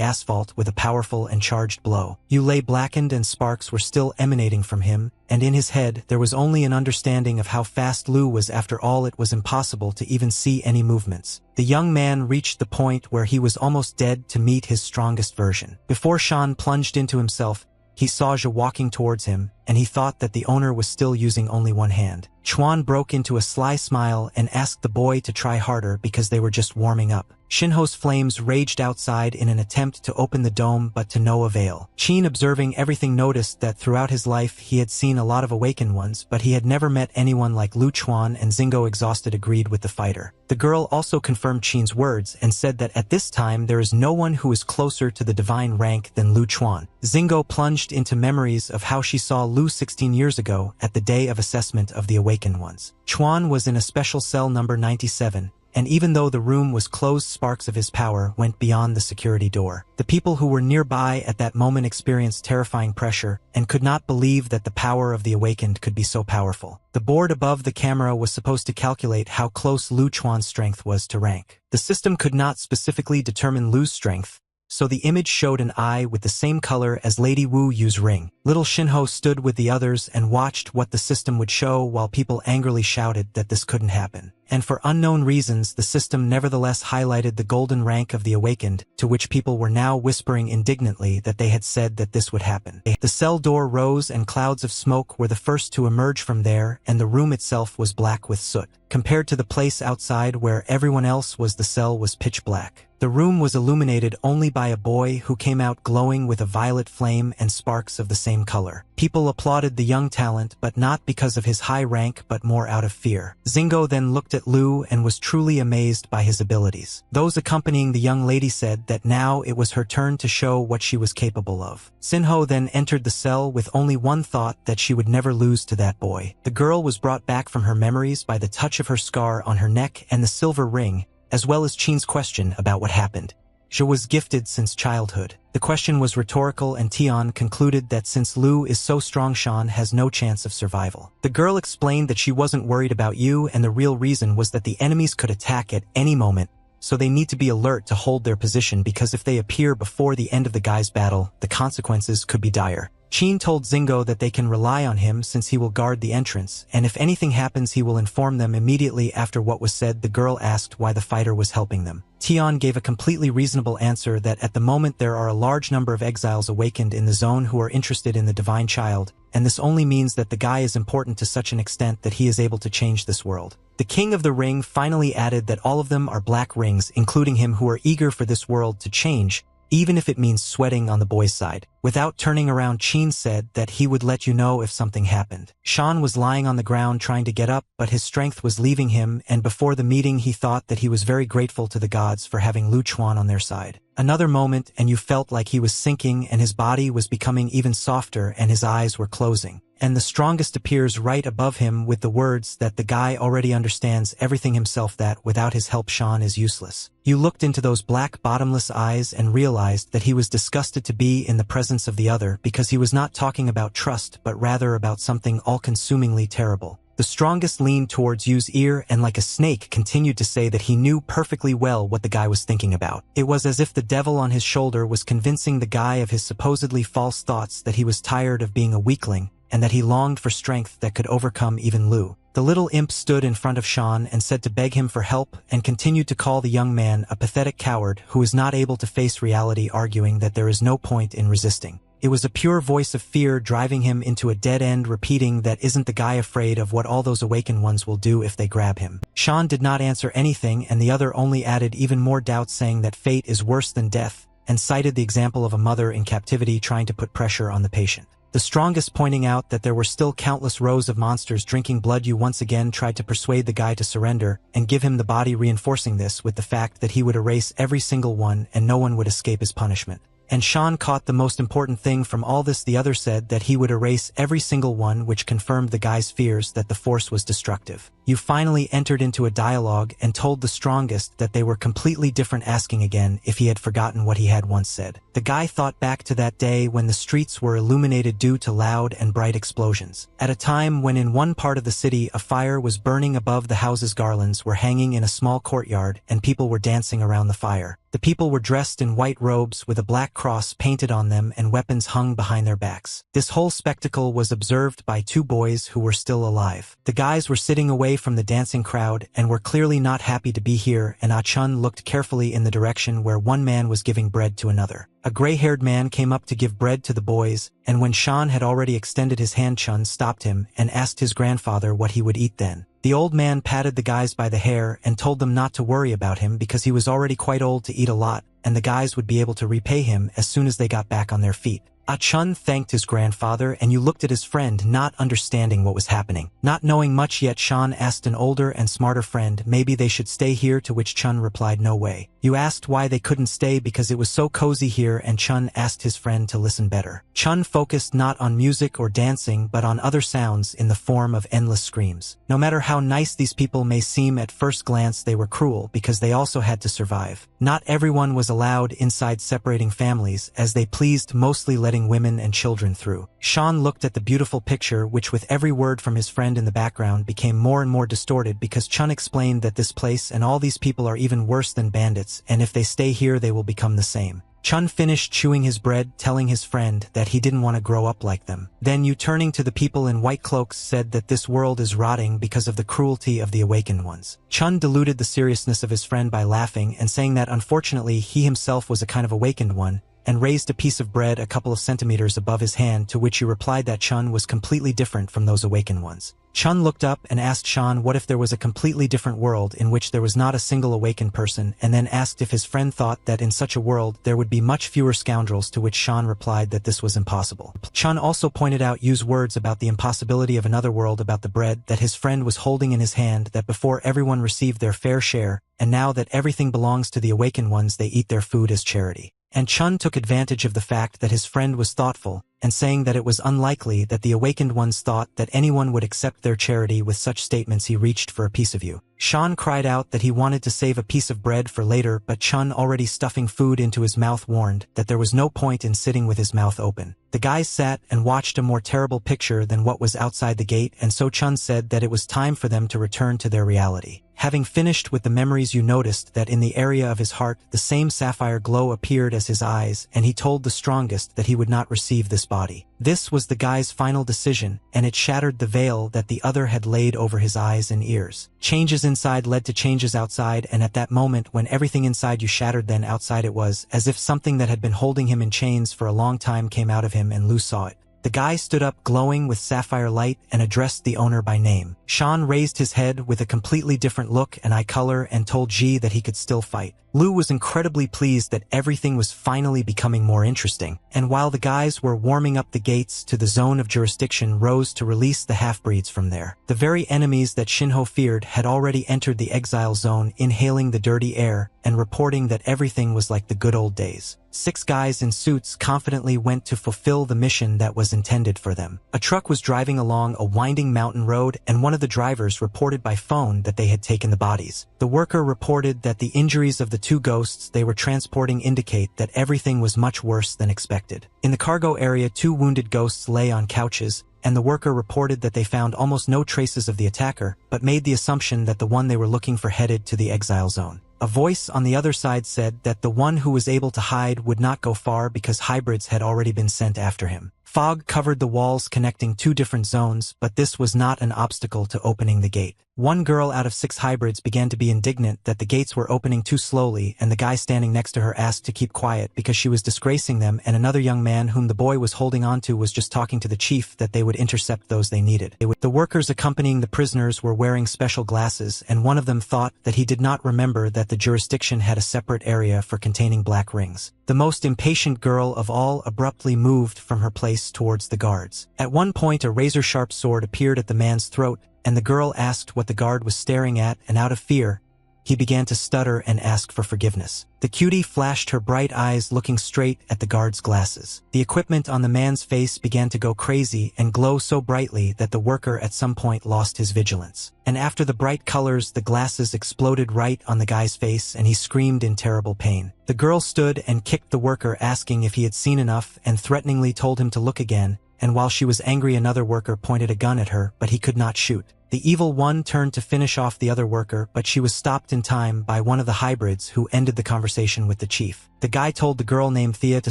asphalt with a powerful and charged blow. Yu lay blackened, and sparks were still emanating from him, and in his head there was only an understanding of how fast Lu was. After all, it was impossible to even see any movements. The young man reached the point where he was almost dead to meet his strongest version. Before Shan plunged into himself, he saw Ji walking towards him, and he thought that the owner was still using only one hand. Chuan broke into a sly smile and asked the boy to try harder because they were just warming up. Shinho's flames raged outside in an attempt to open the dome, but to no avail. Chin, observing everything, noticed that throughout his life he had seen a lot of awakened ones, but he had never met anyone like Lu Chuan, and Zingo, exhausted, agreed with the fighter. The girl also confirmed Chin's words and said that at this time there is no one who is closer to the divine rank than Lu Chuan. Zingo plunged into memories of how she saw Lu 16 years ago at the day of assessment of the awakened ones. Chuan was in a special cell number 97, and even though the room was closed, sparks of his power went beyond the security door. The people who were nearby at that moment experienced terrifying pressure and could not believe that the power of the awakened could be so powerful. The board above the camera was supposed to calculate how close Lu Chuan's strength was to rank. The system could not specifically determine Lu's strength, so the image showed an eye with the same color as Lady Wu Yu's ring. Little Shinho stood with the others and watched what the system would show, while people angrily shouted that this couldn't happen. And for unknown reasons, the system nevertheless highlighted the golden rank of the awakened, to which people were now whispering indignantly that they had said that this would happen. The cell door rose, and clouds of smoke were the first to emerge from there, and the room itself was black with soot. Compared to the place outside where everyone else was, the cell was pitch black. The room was illuminated only by a boy who came out glowing with a violet flame and sparks of the same color. People applauded the young talent, but not because of his high rank, but more out of fear. Zingo then looked at Lu and was truly amazed by his abilities. Those accompanying the young lady said that now it was her turn to show what she was capable of. Sinho then entered the cell with only one thought, that she would never lose to that boy. The girl was brought back from her memories by the touch of her scar on her neck and the silver ring, as well as Chin's question about what happened. Zhe was gifted since childhood. The question was rhetorical, and Tian concluded that since Lu is so strong, Shan has no chance of survival. The girl explained that she wasn't worried about you, and the real reason was that the enemies could attack at any moment, so they need to be alert to hold their position, because if they appear before the end of the guy's battle, the consequences could be dire. Qin told Xingo that they can rely on him since he will guard the entrance, and if anything happens he will inform them immediately after what was said. The girl asked why the fighter was helping them. Tian gave a completely reasonable answer that at the moment there are a large number of exiles awakened in the zone who are interested in the divine child, and this only means that the guy is important to such an extent that he is able to change this world. The King of the Ring finally added that all of them are black rings, including him, who are eager for this world to change, even if it means sweating on the boys' side. Without turning around, Qin said that he would let you know if something happened. Shan was lying on the ground trying to get up, but his strength was leaving him, and before the meeting he thought that he was very grateful to the gods for having Lu Chuan on their side. Another moment and you felt like he was sinking, and his body was becoming even softer and his eyes were closing. And the strongest appears right above him with the words that the guy already understands everything himself, that without his help Shan is useless. You looked into those black bottomless eyes and realized that he was disgusted to be in the presence of the other, because he was not talking about trust but rather about something all-consumingly terrible. The strongest leaned towards Yu's ear and like a snake continued to say that he knew perfectly well what the guy was thinking about. It was as if the devil on his shoulder was convincing the guy of his supposedly false thoughts, that he was tired of being a weakling, and that he longed for strength that could overcome even Lu. The little imp stood in front of Shan and said to beg him for help, and continued to call the young man a pathetic coward who is not able to face reality, arguing that there is no point in resisting. It was a pure voice of fear driving him into a dead end, repeating that isn't the guy afraid of what all those awakened ones will do if they grab him. Shan did not answer anything, and the other only added even more doubt, saying that fate is worse than death, and cited the example of a mother in captivity trying to put pressure on the patient. The strongest pointing out that there were still countless rows of monsters drinking blood. You once again tried to persuade the guy to surrender and give him the body, reinforcing this with the fact that he would erase every single one and no one would escape his punishment. And Shan caught the most important thing from all this. The other said that he would erase every single one, which confirmed the guy's fears that the force was destructive. You finally entered into a dialogue and told the strongest that they were completely different, asking again if he had forgotten what he had once said. The guy thought back to that day when the streets were illuminated due to loud and bright explosions. At a time when in one part of the city a fire was burning above the houses, garlands were hanging in a small courtyard and people were dancing around the fire. The people were dressed in white robes with a black cross painted on them and weapons hung behind their backs. This whole spectacle was observed by two boys who were still alive. The guys were sitting away from the dancing crowd and were clearly not happy to be here, and Ah-chun looked carefully in the direction where one man was giving bread to another. A gray-haired man came up to give bread to the boys, and when Shan had already extended his hand, Chun stopped him and asked his grandfather what he would eat then. The old man patted the guys by the hair and told them not to worry about him because he was already quite old to eat a lot, and the guys would be able to repay him as soon as they got back on their feet. Ah-chun thanked his grandfather, and you looked at his friend, not understanding what was happening. Not knowing much yet, Shan asked an older and smarter friend maybe they should stay here, to which Chun replied no way. You asked why they couldn't stay because it was so cozy here, and Chun asked his friend to listen better. Chun focused not on music or dancing but on other sounds in the form of endless screams. No matter how nice these people may seem at first glance, they were cruel because they also had to survive. Not everyone was allowed inside, separating families as they pleased, mostly letting women and children through. Shan looked at the beautiful picture, which with every word from his friend in the background became more and more distorted, because Chun explained that this place and all these people are even worse than bandits, and if they stay here they will become the same. Chun finished chewing his bread, telling his friend that he didn't want to grow up like them. Then you, turning to the people in white cloaks, said that this world is rotting because of the cruelty of the awakened ones. Chun diluted the seriousness of his friend by laughing and saying that unfortunately he himself was a kind of awakened one, and raised a piece of bread a couple of centimeters above his hand, to which you replied that Chun was completely different from those awakened ones. Chun looked up and asked Shan what if there was a completely different world in which there was not a single awakened person, and then asked if his friend thought that in such a world there would be much fewer scoundrels, to which Shan replied that this was impossible. Chun also pointed out Yu's words about the impossibility of another world, about the bread that his friend was holding in his hand, that before everyone received their fair share, and now that everything belongs to the awakened ones they eat their food as charity. And Chun took advantage of the fact that his friend was thoughtful, and saying that it was unlikely that the awakened ones thought that anyone would accept their charity. With such statements, he reached for a piece of you. Sean cried out that he wanted to save a piece of bread for later, but Chun, already stuffing food into his mouth, warned that there was no point in sitting with his mouth open. The guys sat and watched a more terrible picture than what was outside the gate, and so Chun said that it was time for them to return to their reality. Having finished with the memories, you noticed that in the area of his heart the same sapphire glow appeared as his eyes, and he told the strongest that he would not receive this body. This was the guy's final decision, and it shattered the veil that the other had laid over his eyes and ears. Changes inside led to changes outside, and at that moment when everything inside you shattered, then outside it was as if something that had been holding him in chains for a long time came out of him, and Lu saw it. The guy stood up, glowing with sapphire light, and addressed the owner by name. Sean raised his head with a completely different look and eye color and told Ji that he could still fight. Lu was incredibly pleased that everything was finally becoming more interesting, and while the guys were warming up, the gates to the zone of jurisdiction rose to release the half-breeds from there. The very enemies that Shinho feared had already entered the exile zone, inhaling the dirty air and reporting that everything was like the good old days. 6 guys in suits confidently went to fulfill the mission that was intended for them. A truck was driving along a winding mountain road, and one of the drivers reported by phone that they had taken the bodies. The worker reported that the injuries of the 2 ghosts they were transporting indicate that everything was much worse than expected. In the cargo area, 2 wounded ghosts lay on couches, and the worker reported that they found almost no traces of the attacker, but made the assumption that the one they were looking for headed to the exile zone. A voice on the other side said that the one who was able to hide would not go far because hybrids had already been sent after him. Fog covered the walls connecting 2 different zones, but this was not an obstacle to opening the gate. 1 girl out of 6 hybrids began to be indignant that the gates were opening too slowly, and the guy standing next to her asked to keep quiet because she was disgracing them, and another young man whom the boy was holding onto was just talking to the chief that they would intercept those they needed. The workers accompanying the prisoners were wearing special glasses, and one of them thought that he did not remember that the jurisdiction had a separate area for containing black rings. The most impatient girl of all abruptly moved from her place towards the guards. At one point, a razor-sharp sword appeared at the man's throat, and the girl asked what the guard was staring at, and out of fear, he began to stutter and ask for forgiveness. The cutie flashed her bright eyes, looking straight at the guard's glasses. The equipment on the man's face began to go crazy and glow so brightly that the worker at some point lost his vigilance. And after the bright colors, the glasses exploded right on the guy's face, and he screamed in terrible pain. The girl stood and kicked the worker, asking if he had seen enough, and threateningly told him to look again, and while she was angry, another worker pointed a gun at her, but he could not shoot. The evil one turned to finish off the other worker, but she was stopped in time by one of the hybrids who ended the conversation with the chief. The guy told the girl named Thea to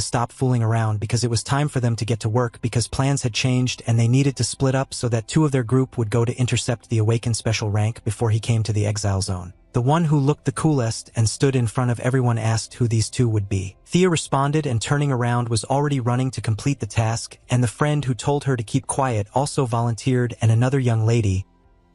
stop fooling around because it was time for them to get to work, because plans had changed and they needed to split up so that 2 of their group would go to intercept the awakened special rank before he came to the exile zone. The one who looked the coolest and stood in front of everyone asked who these 2 would be. Thea responded, and turning around was already running to complete the task, and the friend who told her to keep quiet also volunteered, and another young lady,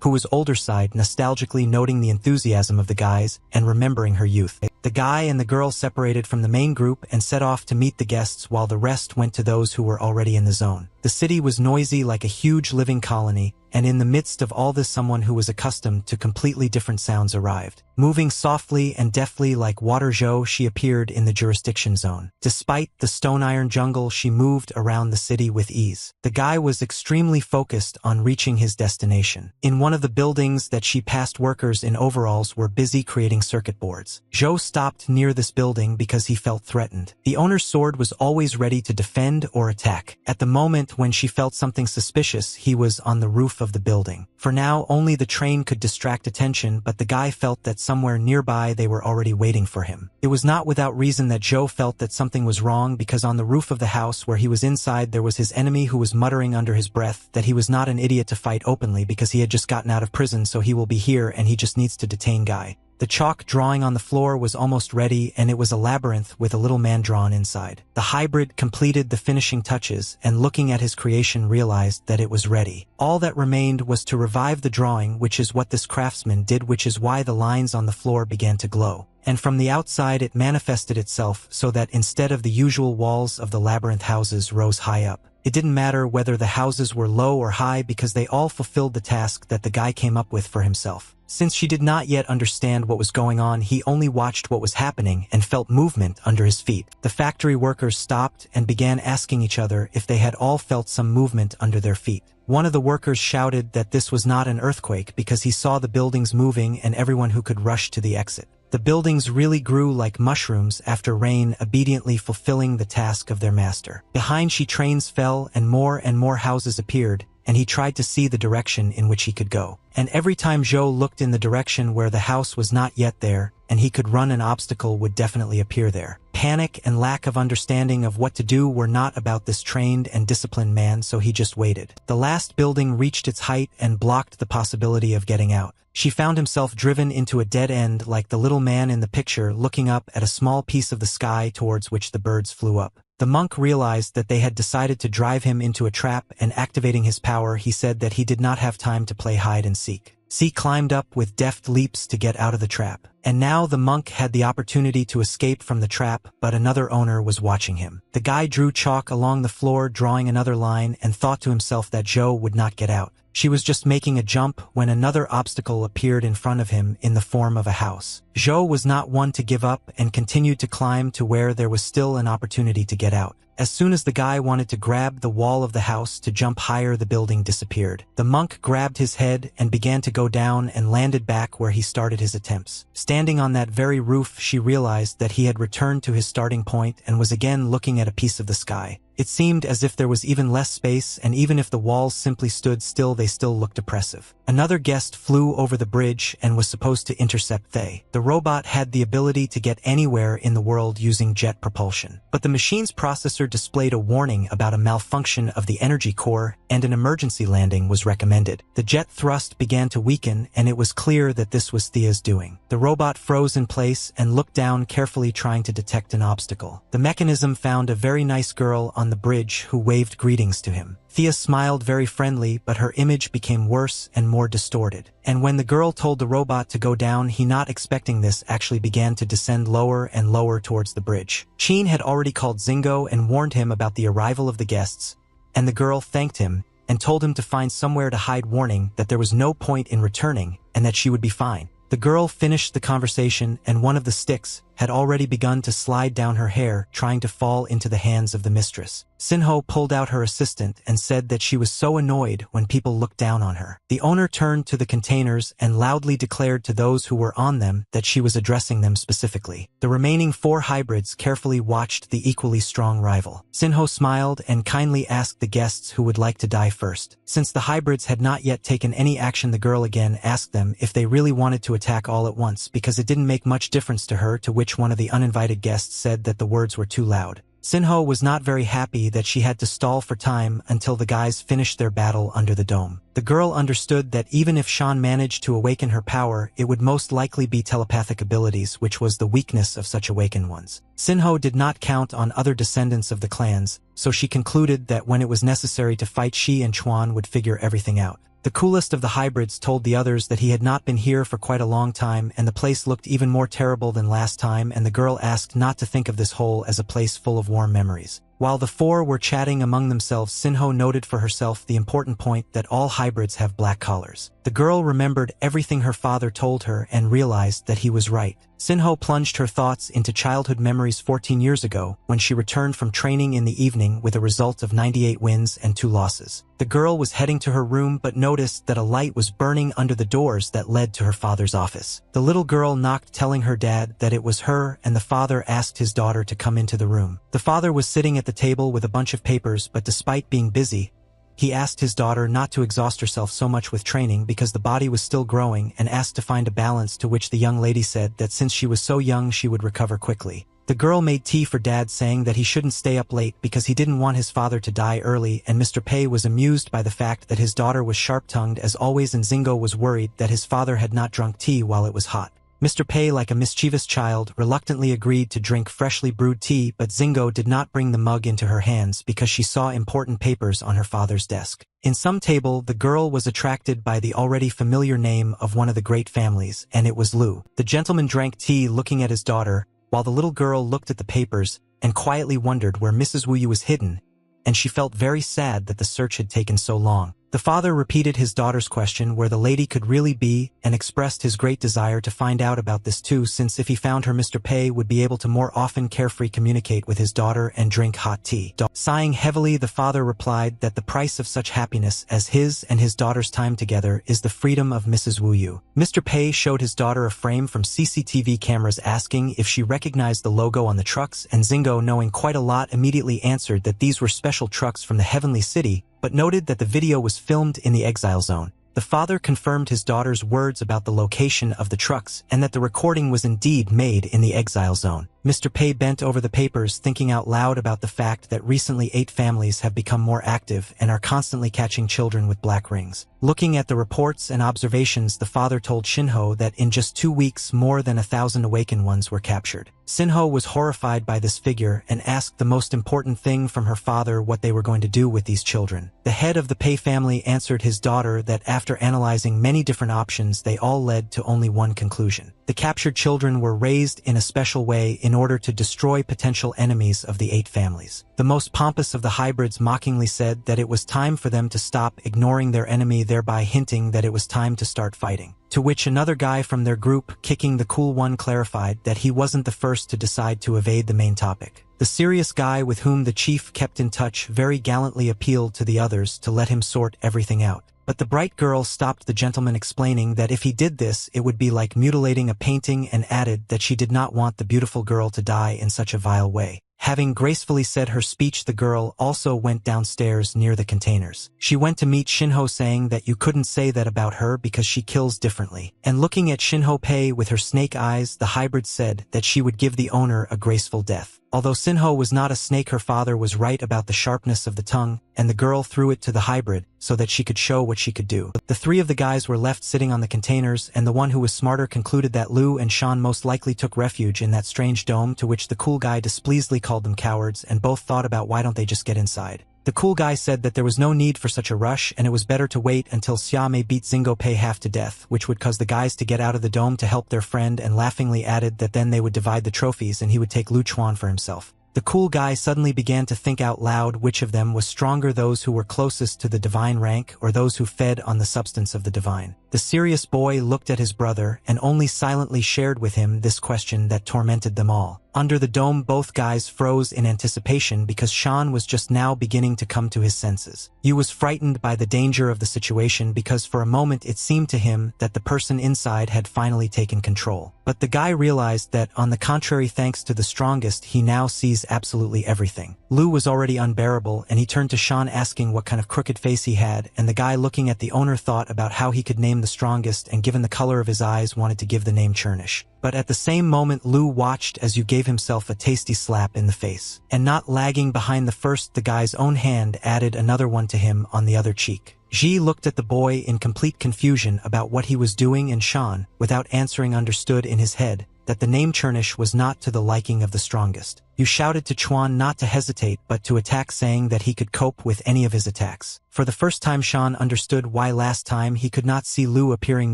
who was older side, nostalgically noting the enthusiasm of the guys and remembering her youth. The guy and the girl separated from the main group and set off to meet the guests, while the rest went to those who were already in the zone. The city was noisy like a huge living colony, and in the midst of all this, someone who was accustomed to completely different sounds arrived. Moving softly and deftly like Water Zhou, she appeared in the jurisdiction zone. Despite the stone iron jungle, she moved around the city with ease. The guy was extremely focused on reaching his destination. In one of the buildings that she passed, workers in overalls were busy creating circuit boards. Zhou stopped near this building because he felt threatened. The owner's sword was always ready to defend or attack. At the moment when she felt something suspicious, he was on the roof of the building. For now, only the train could distract attention, but the guy felt that somewhere nearby they were already waiting for him. It was not without reason that Zhou felt that something was wrong, because on the roof of the house where he was inside there was his enemy, who was muttering under his breath that he was not an idiot to fight openly because he had just gotten out of prison, so he will be here and he just needs to detain Guy. The chalk drawing on the floor was almost ready, and it was a labyrinth with a little man drawn inside. The hybrid completed the finishing touches, and looking at his creation realized that it was ready. All that remained was to revive the drawing, which is what this craftsman did, which is why the lines on the floor began to glow. And from the outside it manifested itself so that instead of the usual walls of the labyrinth, houses rose high up. It didn't matter whether the houses were low or high because they all fulfilled the task that the guy came up with for himself. Since she did not yet understand what was going on, he only watched what was happening and felt movement under his feet. The factory workers stopped and began asking each other if they had all felt some movement under their feet. One of the workers shouted that this was not an earthquake because he saw the buildings moving and everyone who could rush to the exit. The buildings really grew like mushrooms after rain, obediently fulfilling the task of their master. Behind she trains fell and more houses appeared, and he tried to see the direction in which he could go. And every time Zhou looked in the direction where the house was not yet there, and he could run, an obstacle would definitely appear there. Panic and lack of understanding of what to do were not about this trained and disciplined man, so he just waited. The last building reached its height and blocked the possibility of getting out. She found himself driven into a dead end like the little man in the picture, looking up at a small piece of the sky towards which the birds flew up. The monk realized that they had decided to drive him into a trap, and activating his power, he said that he did not have time to play hide and seek. He climbed up with deft leaps to get out of the trap. And now the monk had the opportunity to escape from the trap, but another owner was watching him. The guy drew chalk along the floor, drawing another line, and thought to himself that Zhou would not get out. She was just making a jump when another obstacle appeared in front of him in the form of a house. Zhou was not one to give up and continued to climb to where there was still an opportunity to get out. As soon as the guy wanted to grab the wall of the house to jump higher, the building disappeared. The monk grabbed his head and began to go down and landed back where he started his attempts. Standing on that very roof, she realized that he had returned to his starting point and was again looking at a piece of the sky. It seemed as if there was even less space, and even if the walls simply stood still, they still looked oppressive. Another guest flew over the bridge and was supposed to intercept they. The robot had the ability to get anywhere in the world using jet propulsion. But the machine's processor displayed a warning about a malfunction of the energy core, and an emergency landing was recommended. The jet thrust began to weaken, and it was clear that this was Thea's doing. The robot froze in place and looked down carefully, trying to detect an obstacle. The mechanism found a very nice girl on the bridge who waved greetings to him. Thea smiled very friendly, but her image became worse and more distorted. And when the girl told the robot to go down, he, not expecting this, actually began to descend lower and lower towards the bridge. Qin had already called Zingo and warned him about the arrival of the guests, and the girl thanked him and told him to find somewhere to hide, warning that there was no point in returning and that she would be fine. The girl finished the conversation, and one of the sticks had already begun to slide down her hair, trying to fall into the hands of the mistress. Sinho pulled out her assistant and said that she was so annoyed when people looked down on her. The owner turned to the containers and loudly declared to those who were on them that she was addressing them specifically. The remaining 4 hybrids carefully watched the equally strong rival. Sinho smiled and kindly asked the guests who would like to die first. Since the hybrids had not yet taken any action, the girl again asked them if they really wanted to attack all at once, because it didn't make much difference to her, to which one of the uninvited guests said that the words were too loud. Sinho was not very happy that she had to stall for time until the guys finished their battle under the dome. The girl understood that even if Shan managed to awaken her power, it would most likely be telepathic abilities, which was the weakness of such awakened ones. Sinho did not count on other descendants of the clans, so she concluded that when it was necessary to fight, she and Chuan would figure everything out. The coolest of the hybrids told the others that he had not been here for quite a long time, and the place looked even more terrible than last time, and the girl asked not to think of this hole as a place full of warm memories. While the 4 were chatting among themselves, Sinho noted for herself the important point that all hybrids have black collars. The girl remembered everything her father told her and realized that he was right. Sinho plunged her thoughts into childhood memories 14 years ago, when she returned from training in the evening with a result of 98 wins and 2 losses. The girl was heading to her room but noticed that a light was burning under the doors that led to her father's office. The little girl knocked, telling her dad that it was her, and the father asked his daughter to come into the room. The father was sitting at the table with a bunch of papers, but despite being busy, he asked his daughter not to exhaust herself so much with training because the body was still growing, and asked to find a balance, to which the young lady said that since she was so young she would recover quickly. The girl made tea for Dad, saying that he shouldn't stay up late because he didn't want his father to die early, and Mr. Pei was amused by the fact that his daughter was sharp-tongued as always, and Zingo was worried that his father had not drunk tea while it was hot. Mr. Pei, like a mischievous child, reluctantly agreed to drink freshly brewed tea, but Zingo did not bring the mug into her hands because she saw important papers on her father's desk. In some table, the girl was attracted by the already familiar name of one of the great families, and it was Lu. The gentleman drank tea looking at his daughter, while the little girl looked at the papers and quietly wondered where Mrs. Wu Yu was hidden, and she felt very sad that the search had taken so long. The father repeated his daughter's question where the lady could really be and expressed his great desire to find out about this too, since if he found her, Mr. Pei would be able to more often carefree communicate with his daughter and drink hot tea. Sighing heavily, the father replied that the price of such happiness as his and his daughter's time together is the freedom of Mrs. Wu Yu. Mr. Pei showed his daughter a frame from CCTV cameras asking if she recognized the logo on the trucks, and Zingo, knowing quite a lot, immediately answered that these were special trucks from the Heavenly City, but noted that the video was filmed in the exile zone. The father confirmed his daughter's words about the location of the trucks and that the recording was indeed made in the exile zone. Mr. Pei bent over the papers, thinking out loud about the fact that recently 8 families have become more active and are constantly catching children with black rings. Looking at the reports and observations, the father told Shinho that in just 2 weeks more than 1,000 awakened ones were captured. Shinho was horrified by this figure and asked the most important thing from her father what they were going to do with these children. The head of the Pei family answered his daughter that after analyzing many different options, they all led to only one conclusion. The captured children were raised in a special way in order to destroy potential enemies of the 8 families. The most pompous of the hybrids mockingly said that it was time for them to stop ignoring their enemy, thereby hinting that it was time to start fighting. To which another guy from their group, kicking the cool one, clarified that he wasn't the first to decide to evade the main topic. The serious guy with whom the chief kept in touch very gallantly appealed to the others to let him sort everything out. But the bright girl stopped the gentleman, explaining that if he did this, it would be like mutilating a painting, and added that she did not want the beautiful girl to die in such a vile way. Having gracefully said her speech, the girl also went downstairs near the containers. She went to meet Shinho, saying that you couldn't say that about her because she kills differently. And looking at Shinho Pei with her snake eyes, the hybrid said that she would give the owner a graceful death. Although Shinho was not a snake, her father was right about the sharpness of the tongue, and the girl threw it to the hybrid so that she could show what she could do. The 3 of the guys were left sitting on the containers, and the one who was smarter concluded that Lu and Shan most likely took refuge in that strange dome, to which the cool guy displeasedly called them cowards, and both thought about why don't they just get inside. The cool guy said that there was no need for such a rush, and it was better to wait until Xiame beat Zingo Pei half to death, which would cause the guys to get out of the dome to help their friend, and laughingly added that then they would divide the trophies and he would take Lu Chuan for himself. The cool guy suddenly began to think out loud which of them was stronger, those who were closest to the divine rank or those who fed on the substance of the divine. The serious boy looked at his brother and only silently shared with him this question that tormented them all. Under the dome, both guys froze in anticipation because Shan was just now beginning to come to his senses. Yu was frightened by the danger of the situation because for a moment it seemed to him that the person inside had finally taken control. But the guy realized that, on the contrary, thanks to the strongest, he now sees absolutely everything. Lu was already unbearable, and he turned to Shan asking what kind of crooked face he had, and the guy looking at the owner thought about how he could name the strongest, and given the color of his eyes wanted to give the name Churnish. But at the same moment, Lu watched as Yu gave himself a tasty slap in the face. And not lagging behind the first, the guy's own hand added another one to him on the other cheek. Ji looked at the boy in complete confusion about what he was doing, and Shan, without answering, understood in his head that the name Churnish was not to the liking of the strongest. Yu shouted to Chuan not to hesitate but to attack, saying that he could cope with any of his attacks. For the first time, Shan understood why last time he could not see Lu appearing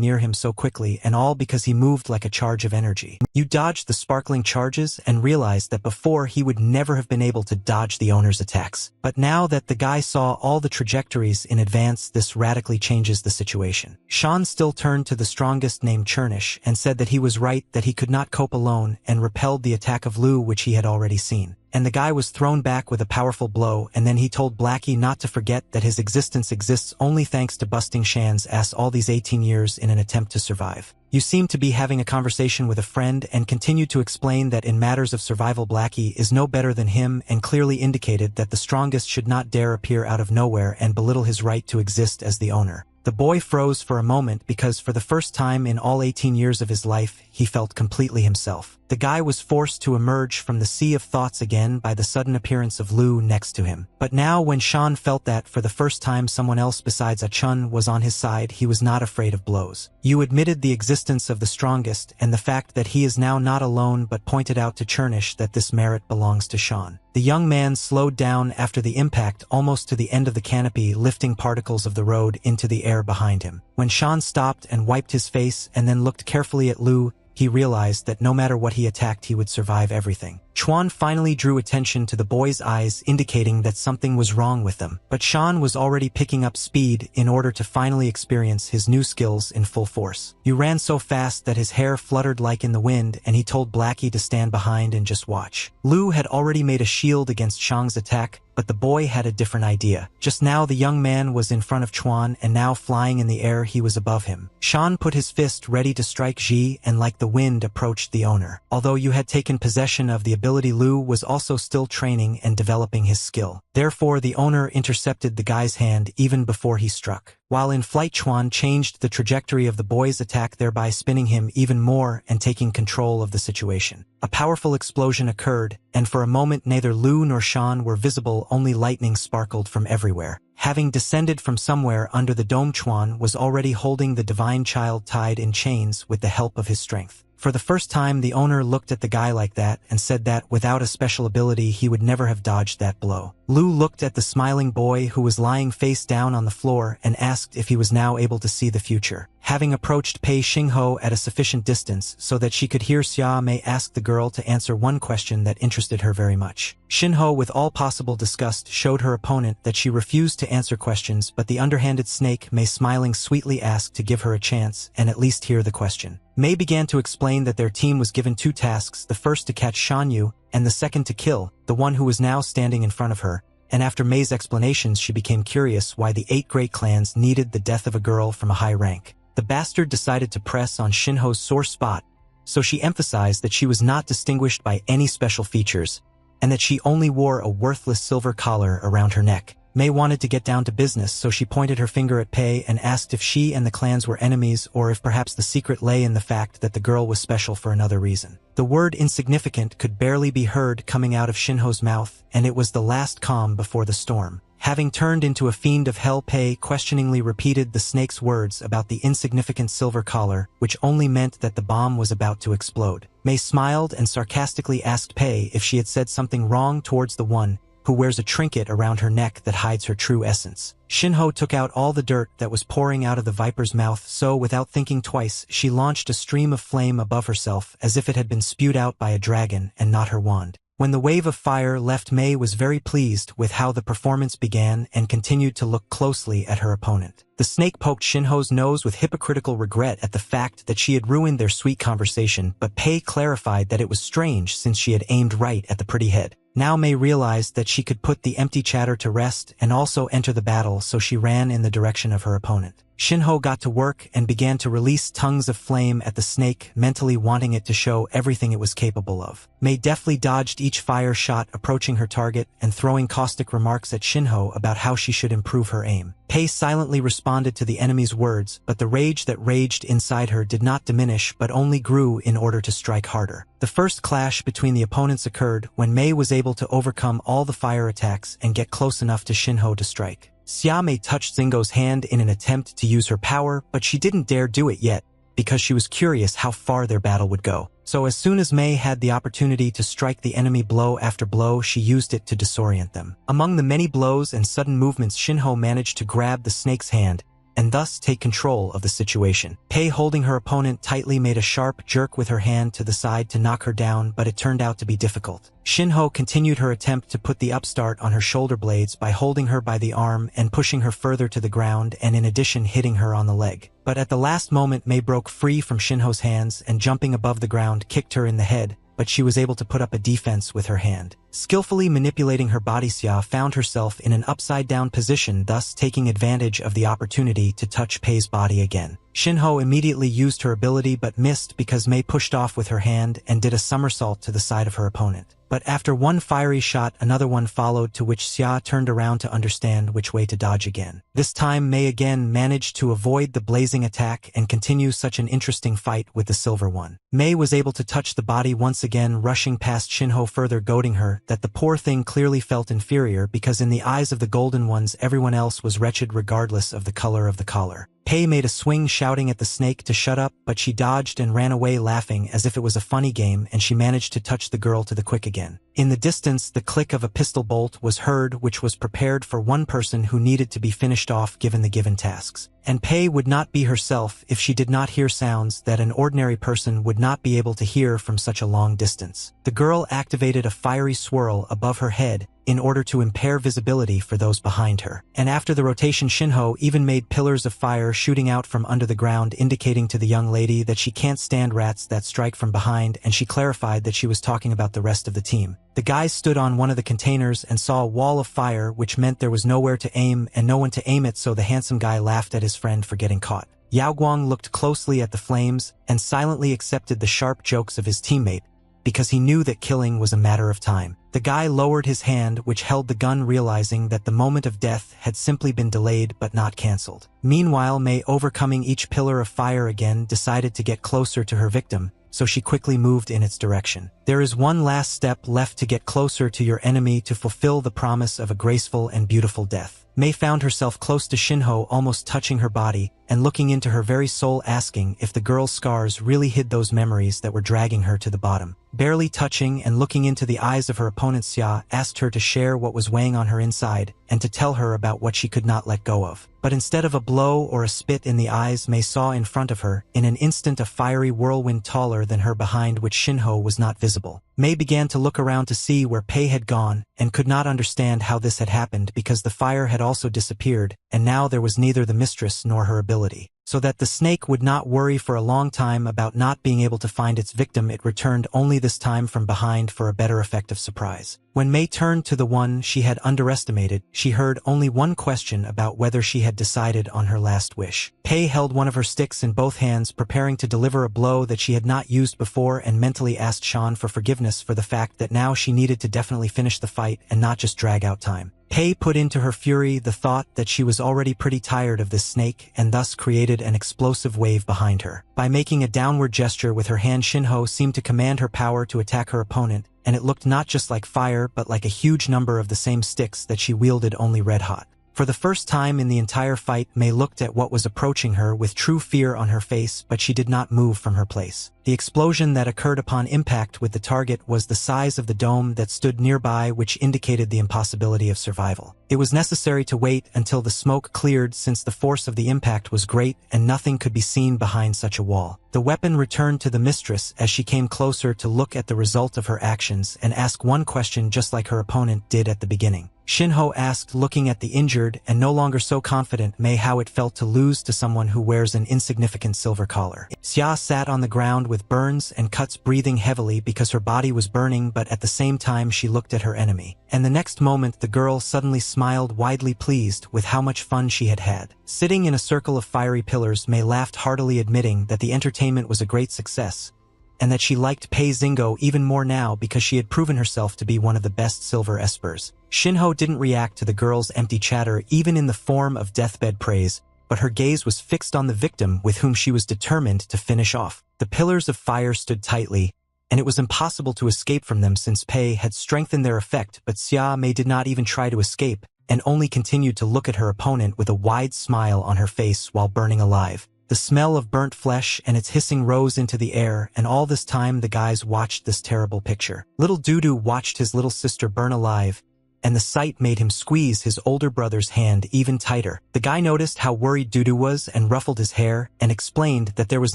near him so quickly, and all because he moved like a charge of energy. Yu dodged the sparkling charges and realized that before he would never have been able to dodge the owner's attacks. But now that the guy saw all the trajectories in advance, this radically changes the situation. Shan still turned to the strongest, named Churnish, and said that he was right, that he could not cope alone, and repelled the attack of Lu, which he had already seen. And the guy was thrown back with a powerful blow, and then he told Blackie not to forget that his existence exists only thanks to busting Shan's ass all these 18 years in an attempt to survive. You seemed to be having a conversation with a friend, and continued to explain that in matters of survival Blackie is no better than him, and clearly indicated that the strongest should not dare appear out of nowhere and belittle his right to exist as the owner. The boy froze for a moment because for the first time in all 18 years of his life, he felt completely himself. The guy was forced to emerge from the sea of thoughts again by the sudden appearance of Lu next to him. But now when Shan felt that for the first time someone else besides Chun was on his side, he was not afraid of blows. Yu admitted the existence of the strongest and the fact that he is now not alone, but pointed out to Churnish that this merit belongs to Shan. The young man slowed down after the impact almost to the end of the canopy, lifting particles of the road into the air behind him. When Shan stopped and wiped his face and then looked carefully at Lu, he realized that no matter what he attacked, he would survive everything. Chuan finally drew attention to the boy's eyes, indicating that something was wrong with them. But Shan was already picking up speed in order to finally experience his new skills in full force. He ran so fast that his hair fluttered like in the wind, and he told Blackie to stand behind and just watch. Lu had already made a shield against Shang's attack, but the boy had a different idea. Just now the young man was in front of Chuan, and now flying in the air he was above him. Shan put his fist ready to strike Ji, and like the wind approached the owner. Although you had taken possession of the ability, Lu was also still training and developing his skill. Therefore the owner intercepted the guy's hand even before he struck. While in flight, Chuan changed the trajectory of the boy's attack, thereby spinning him even more and taking control of the situation. A powerful explosion occurred, and for a moment neither Lu nor Shan were visible, only lightning sparkled from everywhere. Having descended from somewhere under the dome, Chuan was already holding the divine child tied in chains with the help of his strength. For the first time, the owner looked at the guy like that and said that without a special ability he would never have dodged that blow. Lu looked at the smiling boy who was lying face down on the floor and asked if he was now able to see the future. Having approached Pei Xingho at a sufficient distance so that she could hear, Xia Mei asked the girl to answer one question that interested her very much. Xinho, with all possible disgust, showed her opponent that she refused to answer questions, but the underhanded snake, Mei, smiling sweetly, asked to give her a chance and at least hear the question. Mei began to explain that their team was given two tasks, the first to catch Shan Yu, and the second to kill the one who was now standing in front of her. And after Mei's explanations, she became curious why the 8 great clans needed the death of a girl from a high rank. The bastard decided to press on Xinho's sore spot, so she emphasized that she was not distinguished by any special features, and that she only wore a worthless silver collar around her neck. Mei wanted to get down to business, so she pointed her finger at Pei and asked if she and the clans were enemies, or if perhaps the secret lay in the fact that the girl was special for another reason. The word insignificant could barely be heard coming out of Xinho's mouth, and it was the last calm before the storm. Having turned into a fiend of hell, Pei questioningly repeated the snake's words about the insignificant silver collar, which only meant that the bomb was about to explode. Mei smiled and sarcastically asked Pei if she had said something wrong towards the one who wears a trinket around her neck that hides her true essence. Xinho took out all the dirt that was pouring out of the viper's mouth, so without thinking twice, she launched a stream of flame above herself as if it had been spewed out by a dragon and not her wand. When the wave of fire left, Mei was very pleased with how the performance began and continued to look closely at her opponent. The snake poked Xinho's nose with hypocritical regret at the fact that she had ruined their sweet conversation, but Pei clarified that it was strange since she had aimed right at the pretty head. Now Mei realized that she could put the empty chatter to rest and also enter the battle, so she ran in the direction of her opponent. Xinho got to work and began to release tongues of flame at the snake, mentally wanting it to show everything it was capable of. Mei deftly dodged each fire shot approaching her target and throwing caustic remarks at Xinho about how she should improve her aim. Pei silently responded to the enemy's words, but the rage that raged inside her did not diminish but only grew in order to strike harder. The first clash between the opponents occurred when Mei was able to overcome all the fire attacks and get close enough to Xinho to strike. Xia Mei touched Xingo's hand in an attempt to use her power, but she didn't dare do it yet, because she was curious how far their battle would go. So as soon as Mei had the opportunity to strike the enemy blow after blow, she used it to disorient them. Among the many blows and sudden movements, Xinho managed to grab the snake's hand and thus take control of the situation. Pei, holding her opponent tightly, made a sharp jerk with her hand to the side to knock her down, but it turned out to be difficult. Xinho continued her attempt to put the upstart on her shoulder blades by holding her by the arm and pushing her further to the ground, and in addition hitting her on the leg. But at the last moment, Mei broke free from Xinho's hands and, jumping above the ground, kicked her in the head, but she was able to put up a defense with her hand. Skillfully manipulating her body, Xia found herself in an upside-down position, thus taking advantage of the opportunity to touch Pei's body again. Xinho immediately used her ability but missed because Mei pushed off with her hand and did a somersault to the side of her opponent. But after one fiery shot, another one followed, to which Xia turned around to understand which way to dodge again. This time Mei again managed to avoid the blazing attack and continue such an interesting fight with the silver one. Mei was able to touch the body once again, rushing past Xinho, further goading her that the poor thing clearly felt inferior because in the eyes of the golden ones everyone else was wretched regardless of the color of the collar. Pei made a swing, shouting at the snake to shut up, but she dodged and ran away laughing as if it was a funny game, and she managed to touch the girl to the quick again. In the distance, the click of a pistol bolt was heard, which was prepared for one person who needed to be finished off given the given tasks. and Pei would not be herself if she did not hear sounds that an ordinary person would not be able to hear from such a long distance. The girl activated a fiery swirl above her head in order to impair visibility for those behind her. And after the rotation, Shinho even made pillars of fire shooting out from under the ground, indicating to the young lady that she can't stand rats that strike from behind, and she clarified that she was talking about the rest of the team. The guys stood on one of the containers and saw a wall of fire, which meant there was nowhere to aim and no one to aim it, so the handsome guy laughed at his friend for getting caught. Yao Guang looked closely at the flames and silently accepted the sharp jokes of his teammate, because he knew that killing was a matter of time. The guy lowered his hand which held the gun, realizing that the moment of death had simply been delayed but not cancelled. Meanwhile, Mei, overcoming each pillar of fire again, decided to get closer to her victim, so she quickly moved in its direction. There is one last step left to get closer to your enemy to fulfill the promise of a graceful and beautiful death. Mei found herself close to Shinho, almost touching her body, and looking into her very soul, asking if the girl's scars really hid those memories that were dragging her to the bottom. Barely touching and looking into the eyes of her opponent, Xia asked her to share what was weighing on her inside and to tell her about what she could not let go of. But instead of a blow or a spit in the eyes, Mei saw in front of her, in an instant, a fiery whirlwind taller than her, behind which Shinho was not visible. Mei began to look around to see where Pei had gone, and could not understand how this had happened because the fire had also disappeared, and now there was neither the mistress nor her ability. So that the snake would not worry for a long time about not being able to find its victim, it returned only this time from behind for a better effect of surprise. When Mei turned to the one she had underestimated, she heard only one question about whether she had decided on her last wish. Pei held one of her sticks in both hands, preparing to deliver a blow that she had not used before, and mentally asked Shan for forgiveness for the fact that now she needed to definitely finish the fight and not just drag out time. Pei put into her fury the thought that she was already pretty tired of this snake, and thus created an explosive wave behind her. By making a downward gesture with her hand, Shinho seemed to command her power to attack her opponent, and it looked not just like fire but like a huge number of the same sticks that she wielded, only red hot. For the first time in the entire fight, Mei looked at what was approaching her with true fear on her face, but she did not move from her place. The explosion that occurred upon impact with the target was the size of the dome that stood nearby, which indicated the impossibility of survival. It was necessary to wait until the smoke cleared, since the force of the impact was great and nothing could be seen behind such a wall. The weapon returned to the mistress as she came closer to look at the result of her actions and ask one question, just like her opponent did at the beginning. Shinho asked, looking at the injured and no longer so confident Mei, how it felt to lose to someone who wears an insignificant silver collar. Xia sat on the ground with burns and cuts, breathing heavily because her body was burning, but at the same time she looked at her enemy. And the next moment the girl suddenly smiled, widely pleased with how much fun she had had. Sitting in a circle of fiery pillars, Mei laughed heartily, admitting that the entertainment was a great success, and that she liked Pei Zingo even more now because she had proven herself to be one of the best silver espers. Shinho didn't react to the girl's empty chatter, even in the form of deathbed praise, but her gaze was fixed on the victim with whom she was determined to finish off. The pillars of fire stood tightly, and it was impossible to escape from them since Pei had strengthened their effect, but Mei did not even try to escape, and only continued to look at her opponent with a wide smile on her face while burning alive. The smell of burnt flesh and its hissing rose into the air, and all this time the guys watched this terrible picture. Little Dudu watched his little sister burn alive, and the sight made him squeeze his older brother's hand even tighter. The guy noticed how worried Dudu was and ruffled his hair, and explained that there was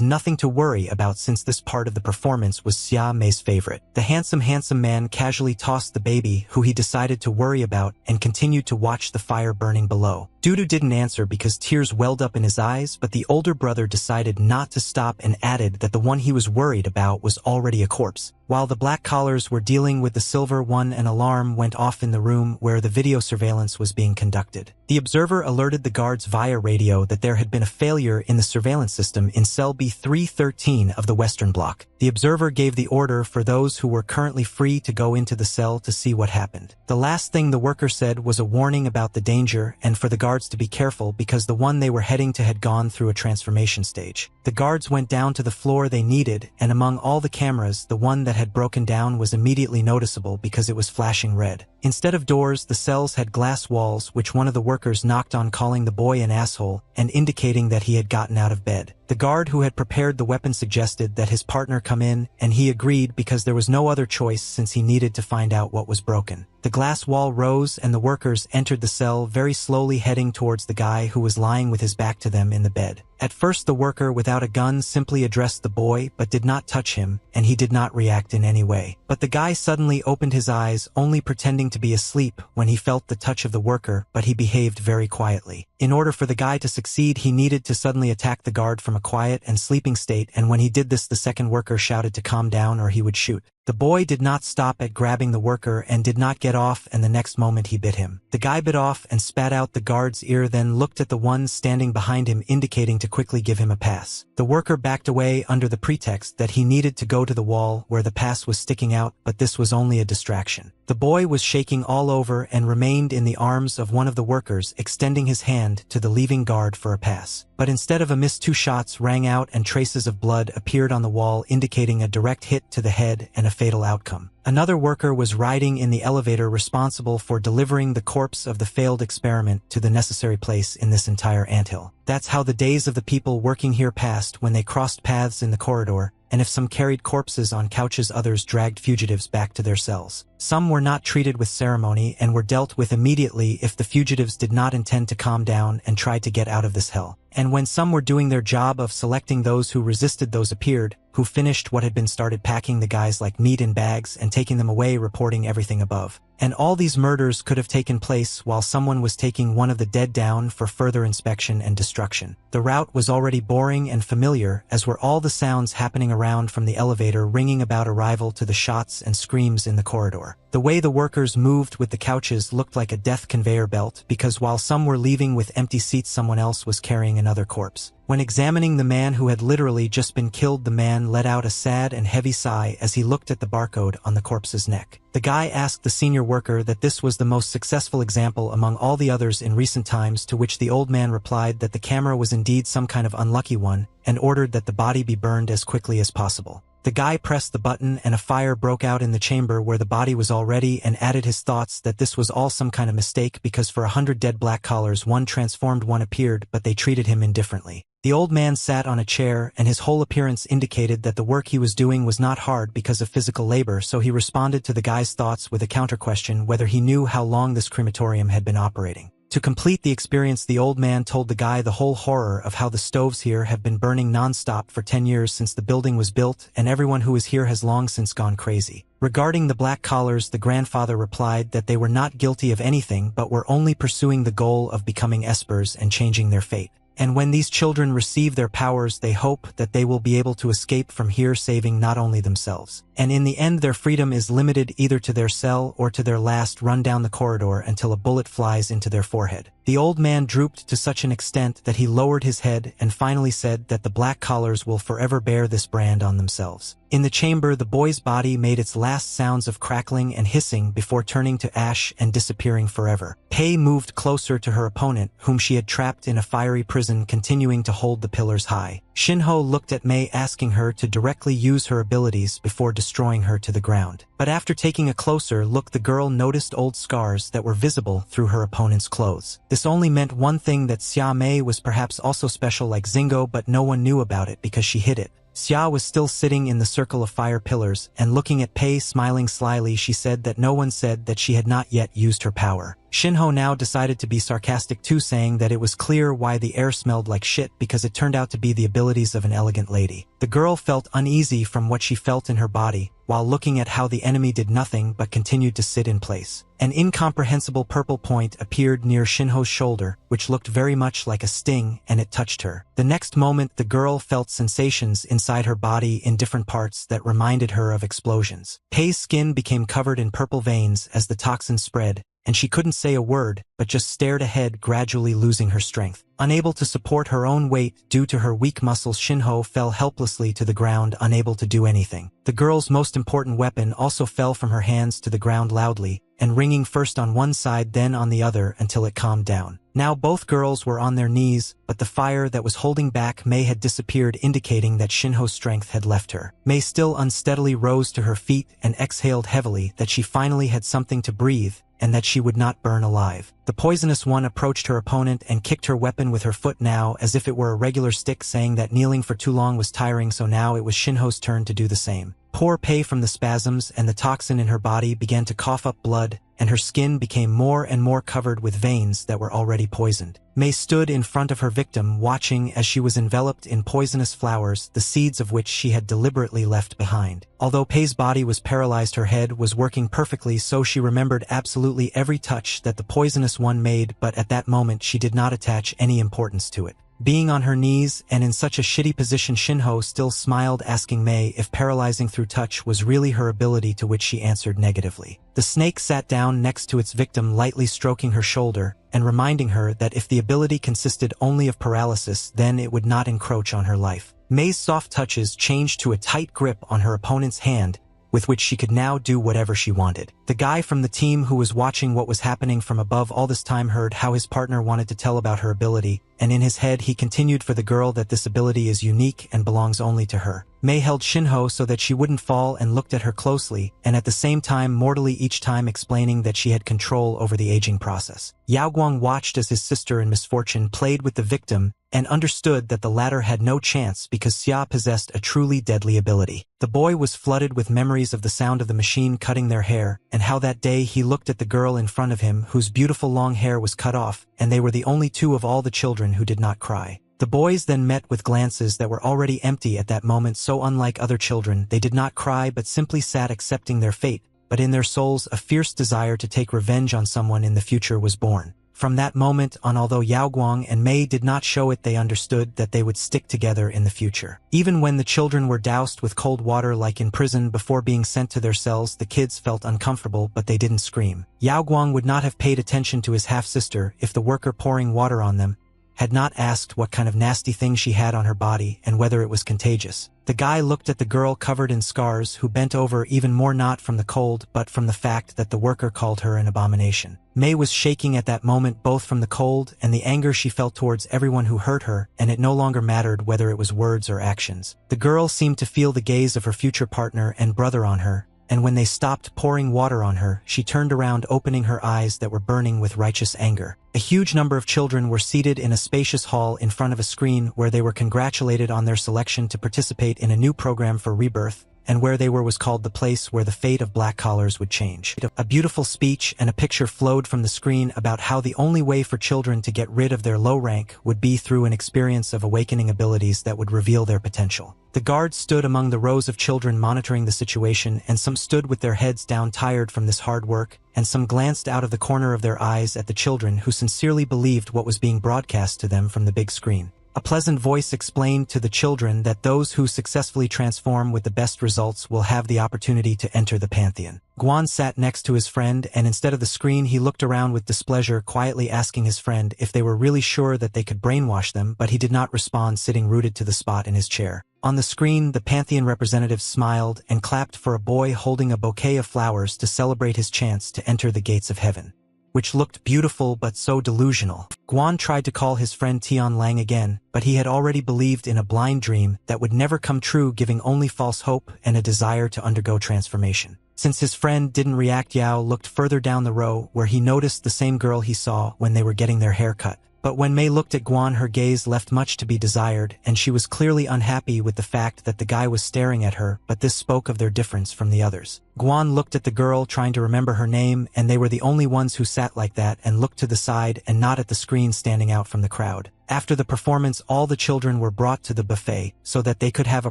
nothing to worry about since this part of the performance was Mei's favorite. The handsome man casually tossed the baby, who he decided to worry about, and continued to watch the fire burning below. Dudu didn't answer because tears welled up in his eyes, but the older brother decided not to stop and added that the one he was worried about was already a corpse. While the black collars were dealing with the silver one, an alarm went off in the room where the video surveillance was being conducted. The observer alerted the guards via radio that there had been a failure in the surveillance system in cell B313 of the Western Block. The observer gave the order for those who were currently free to go into the cell to see what happened. The last thing the worker said was a warning about the danger and for the guards to be careful because the one they were heading to had gone through a transformation stage. The guards went down to the floor they needed, and among all the cameras, the one that had broken down was immediately noticeable because it was flashing red. Instead of doors, the cells had glass walls, which one of the workers knocked on, calling the boy an asshole and indicating that he had gotten out of bed. The guard who had prepared the weapon suggested that his partner come in, and he agreed because there was no other choice since he needed to find out what was broken. The glass wall rose and the workers entered the cell very slowly, heading towards the guy who was lying with his back to them in the bed. At first the worker without a gun simply addressed the boy but did not touch him, and he did not react in any way. But the guy suddenly opened his eyes, only pretending to be asleep when he felt the touch of the worker, but he behaved very quietly. In order for the guy to succeed, he needed to suddenly attack the guard from a quiet and sleeping state, and when he did this, the second worker shouted to calm down or he would shoot. The boy did not stop at grabbing the worker and did not get off, and the next moment he bit him. The guy bit off and spat out the guard's ear, then looked at the one standing behind him, indicating to quickly give him a pass. The worker backed away under the pretext that he needed to go to the wall where the pass was sticking out, but this was only a distraction. The boy was shaking all over and remained in the arms of one of the workers, extending his hand to the leaving guard for a pass. But instead of a miss, 2 shots rang out and traces of blood appeared on the wall, indicating a direct hit to the head and a fatal outcome. Another worker was riding in the elevator, responsible for delivering the corpse of the failed experiment to the necessary place in this entire anthill. That's how the days of the people working here passed, when they crossed paths in the corridor, and if some carried corpses on couches, others dragged fugitives back to their cells. Some were not treated with ceremony and were dealt with immediately if the fugitives did not intend to calm down and tried to get out of this hell. And when some were doing their job of selecting those who resisted, those appeared, who finished what had been started, packing the guys like meat in bags and taking them away, reporting everything above. And all these murders could have taken place while someone was taking one of the dead down for further inspection and destruction. The route was already boring and familiar, as were all the sounds happening around from the elevator, ringing about arrival, to the shots and screams in the corridor. The way the workers moved with the couches looked like a death conveyor belt, because while some were leaving with empty seats, someone else was carrying another corpse. When examining the man who had literally just been killed, the man let out a sad and heavy sigh as he looked at the barcode on the corpse's neck. The guy asked the senior worker that this was the most successful example among all the others in recent times, to which the old man replied that the camera was indeed some kind of unlucky one, and ordered that the body be burned as quickly as possible. The guy pressed the button and a fire broke out in the chamber where the body was already, and added his thoughts that this was all some kind of mistake, because for 100 dead black collars, one transformed one appeared, but they treated him indifferently. The old man sat on a chair, and his whole appearance indicated that the work he was doing was not hard because of physical labor, so he responded to the guy's thoughts with a counter-question whether he knew how long this crematorium had been operating. To complete the experience, the old man told the guy the whole horror of how the stoves here have been burning non-stop for 10 years since the building was built, and everyone who is here has long since gone crazy. Regarding the black collars, the grandfather replied that they were not guilty of anything but were only pursuing the goal of becoming espers and changing their fate. And when these children receive their powers, they hope that they will be able to escape from here, saving not only themselves. And in the end, their freedom is limited either to their cell or to their last run down the corridor until a bullet flies into their forehead. The old man drooped to such an extent that he lowered his head and finally said that the black collars will forever bear this brand on themselves. In the chamber, the boy's body made its last sounds of crackling and hissing before turning to ash and disappearing forever. Pei moved closer to her opponent, whom she had trapped in a fiery prison, continuing to hold the pillars high. Shinho looked at Mei, asking her to directly use her abilities before destroying her to the ground. But after taking a closer look, the girl noticed old scars that were visible through her opponent's clothes. This only meant one thing, that Xia Mei was perhaps also special like Zingo, but no one knew about it because she hid it. Xia was still sitting in the circle of fire pillars, and looking at Pei, smiling slyly, she said that no one said that she had not yet used her power. Shinho now decided to be sarcastic too, saying that it was clear why the air smelled like shit, because it turned out to be the abilities of an elegant lady. The girl felt uneasy from what she felt in her body, while looking at how the enemy did nothing but continued to sit in place. An incomprehensible purple point appeared near Shinho's shoulder, which looked very much like a sting, and it touched her. The next moment, the girl felt sensations inside her body in different parts that reminded her of explosions. Pei's skin became covered in purple veins as the toxin spread, and she couldn't say a word, but just stared ahead, gradually losing her strength. Unable to support her own weight due to her weak muscles, Shinho fell helplessly to the ground, unable to do anything. The girl's most important weapon also fell from her hands to the ground loudly, and ringing first on one side then on the other until it calmed down. Now both girls were on their knees, but the fire that was holding back Mei had disappeared, indicating that Shinho's strength had left her. Mei still unsteadily rose to her feet and exhaled heavily, that she finally had something to breathe, and that she would not burn alive. The poisonous one approached her opponent and kicked her weapon with her foot, now as if it were a regular stick, saying that kneeling for too long was tiring, so now it was Shinho's turn to do the same. Poor Pei, from the spasms and the toxin in her body, began to cough up blood, and her skin became more and more covered with veins that were already poisoned. Mei stood in front of her victim, watching as she was enveloped in poisonous flowers, the seeds of which she had deliberately left behind. Although Pei's body was paralyzed, her head was working perfectly, so she remembered absolutely every touch that the poisonous one made, but at that moment she did not attach any importance to it. Being on her knees and in such a shitty position, Shinho still smiled, asking Mei if paralyzing through touch was really her ability, to which she answered negatively. The snake sat down next to its victim, lightly stroking her shoulder and reminding her that if the ability consisted only of paralysis, then it would not encroach on her life. Mei's soft touches changed to a tight grip on her opponent's hand, with which she could now do whatever she wanted. The guy from the team who was watching what was happening from above all this time heard how his partner wanted to tell about her ability, and in his head he continued for the girl that this ability is unique and belongs only to her. Mei held Shinho so that she wouldn't fall and looked at her closely, and at the same time mortally, each time explaining that she had control over the aging process. Yao Guang watched as his sister in misfortune played with the victim, and understood that the latter had no chance because Xia possessed a truly deadly ability. The boy was flooded with memories of the sound of the machine cutting their hair, and how that day he looked at the girl in front of him whose beautiful long hair was cut off, and they were the only two of all the children who did not cry. The boys then met with glances that were already empty at that moment, so unlike other children, they did not cry but simply sat accepting their fate, but in their souls a fierce desire to take revenge on someone in the future was born. From that moment on, although Yao Guang and Mei did not show it, they understood that they would stick together in the future. Even when the children were doused with cold water like in prison before being sent to their cells, the kids felt uncomfortable, but they didn't scream. Yao Guang would not have paid attention to his half-sister if the worker pouring water on them had not asked what kind of nasty thing she had on her body and whether it was contagious. The guy looked at the girl covered in scars, who bent over even more, not from the cold but from the fact that the worker called her an abomination. Mei was shaking at that moment, both from the cold and the anger she felt towards everyone who hurt her, and it no longer mattered whether it was words or actions. The girl seemed to feel the gaze of her future partner and brother on her, and when they stopped pouring water on her, she turned around, opening her eyes that were burning with righteous anger. A huge number of children were seated in a spacious hall in front of a screen where they were congratulated on their selection to participate in a new program for rebirth, and where they were was called the place where the fate of black collars would change. A beautiful speech and a picture flowed from the screen about how the only way for children to get rid of their low rank would be through an experience of awakening abilities that would reveal their potential. The guards stood among the rows of children monitoring the situation, and some stood with their heads down, tired from this hard work, and some glanced out of the corner of their eyes at the children who sincerely believed what was being broadcast to them from the big screen. A pleasant voice explained to the children that those who successfully transform with the best results will have the opportunity to enter the Pantheon. Guan sat next to his friend, and instead of the screen he looked around with displeasure, quietly asking his friend if they were really sure that they could brainwash them, but he did not respond, sitting rooted to the spot in his chair. On the screen, the Pantheon representative smiled and clapped for a boy holding a bouquet of flowers to celebrate his chance to enter the gates of heaven, which looked beautiful but so delusional. Guan tried to call his friend Tian Lang again, but he had already believed in a blind dream that would never come true, giving only false hope and a desire to undergo transformation. Since his friend didn't react, Yao looked further down the row, where he noticed the same girl he saw when they were getting their hair cut. But when Mei looked at Guan, her gaze left much to be desired, and she was clearly unhappy with the fact that the guy was staring at her, but this spoke of their difference from the others. Guan looked at the girl, trying to remember her name, and they were the only ones who sat like that and looked to the side and not at the screen standing out from the crowd. After the performance, all the children were brought to the buffet so that they could have a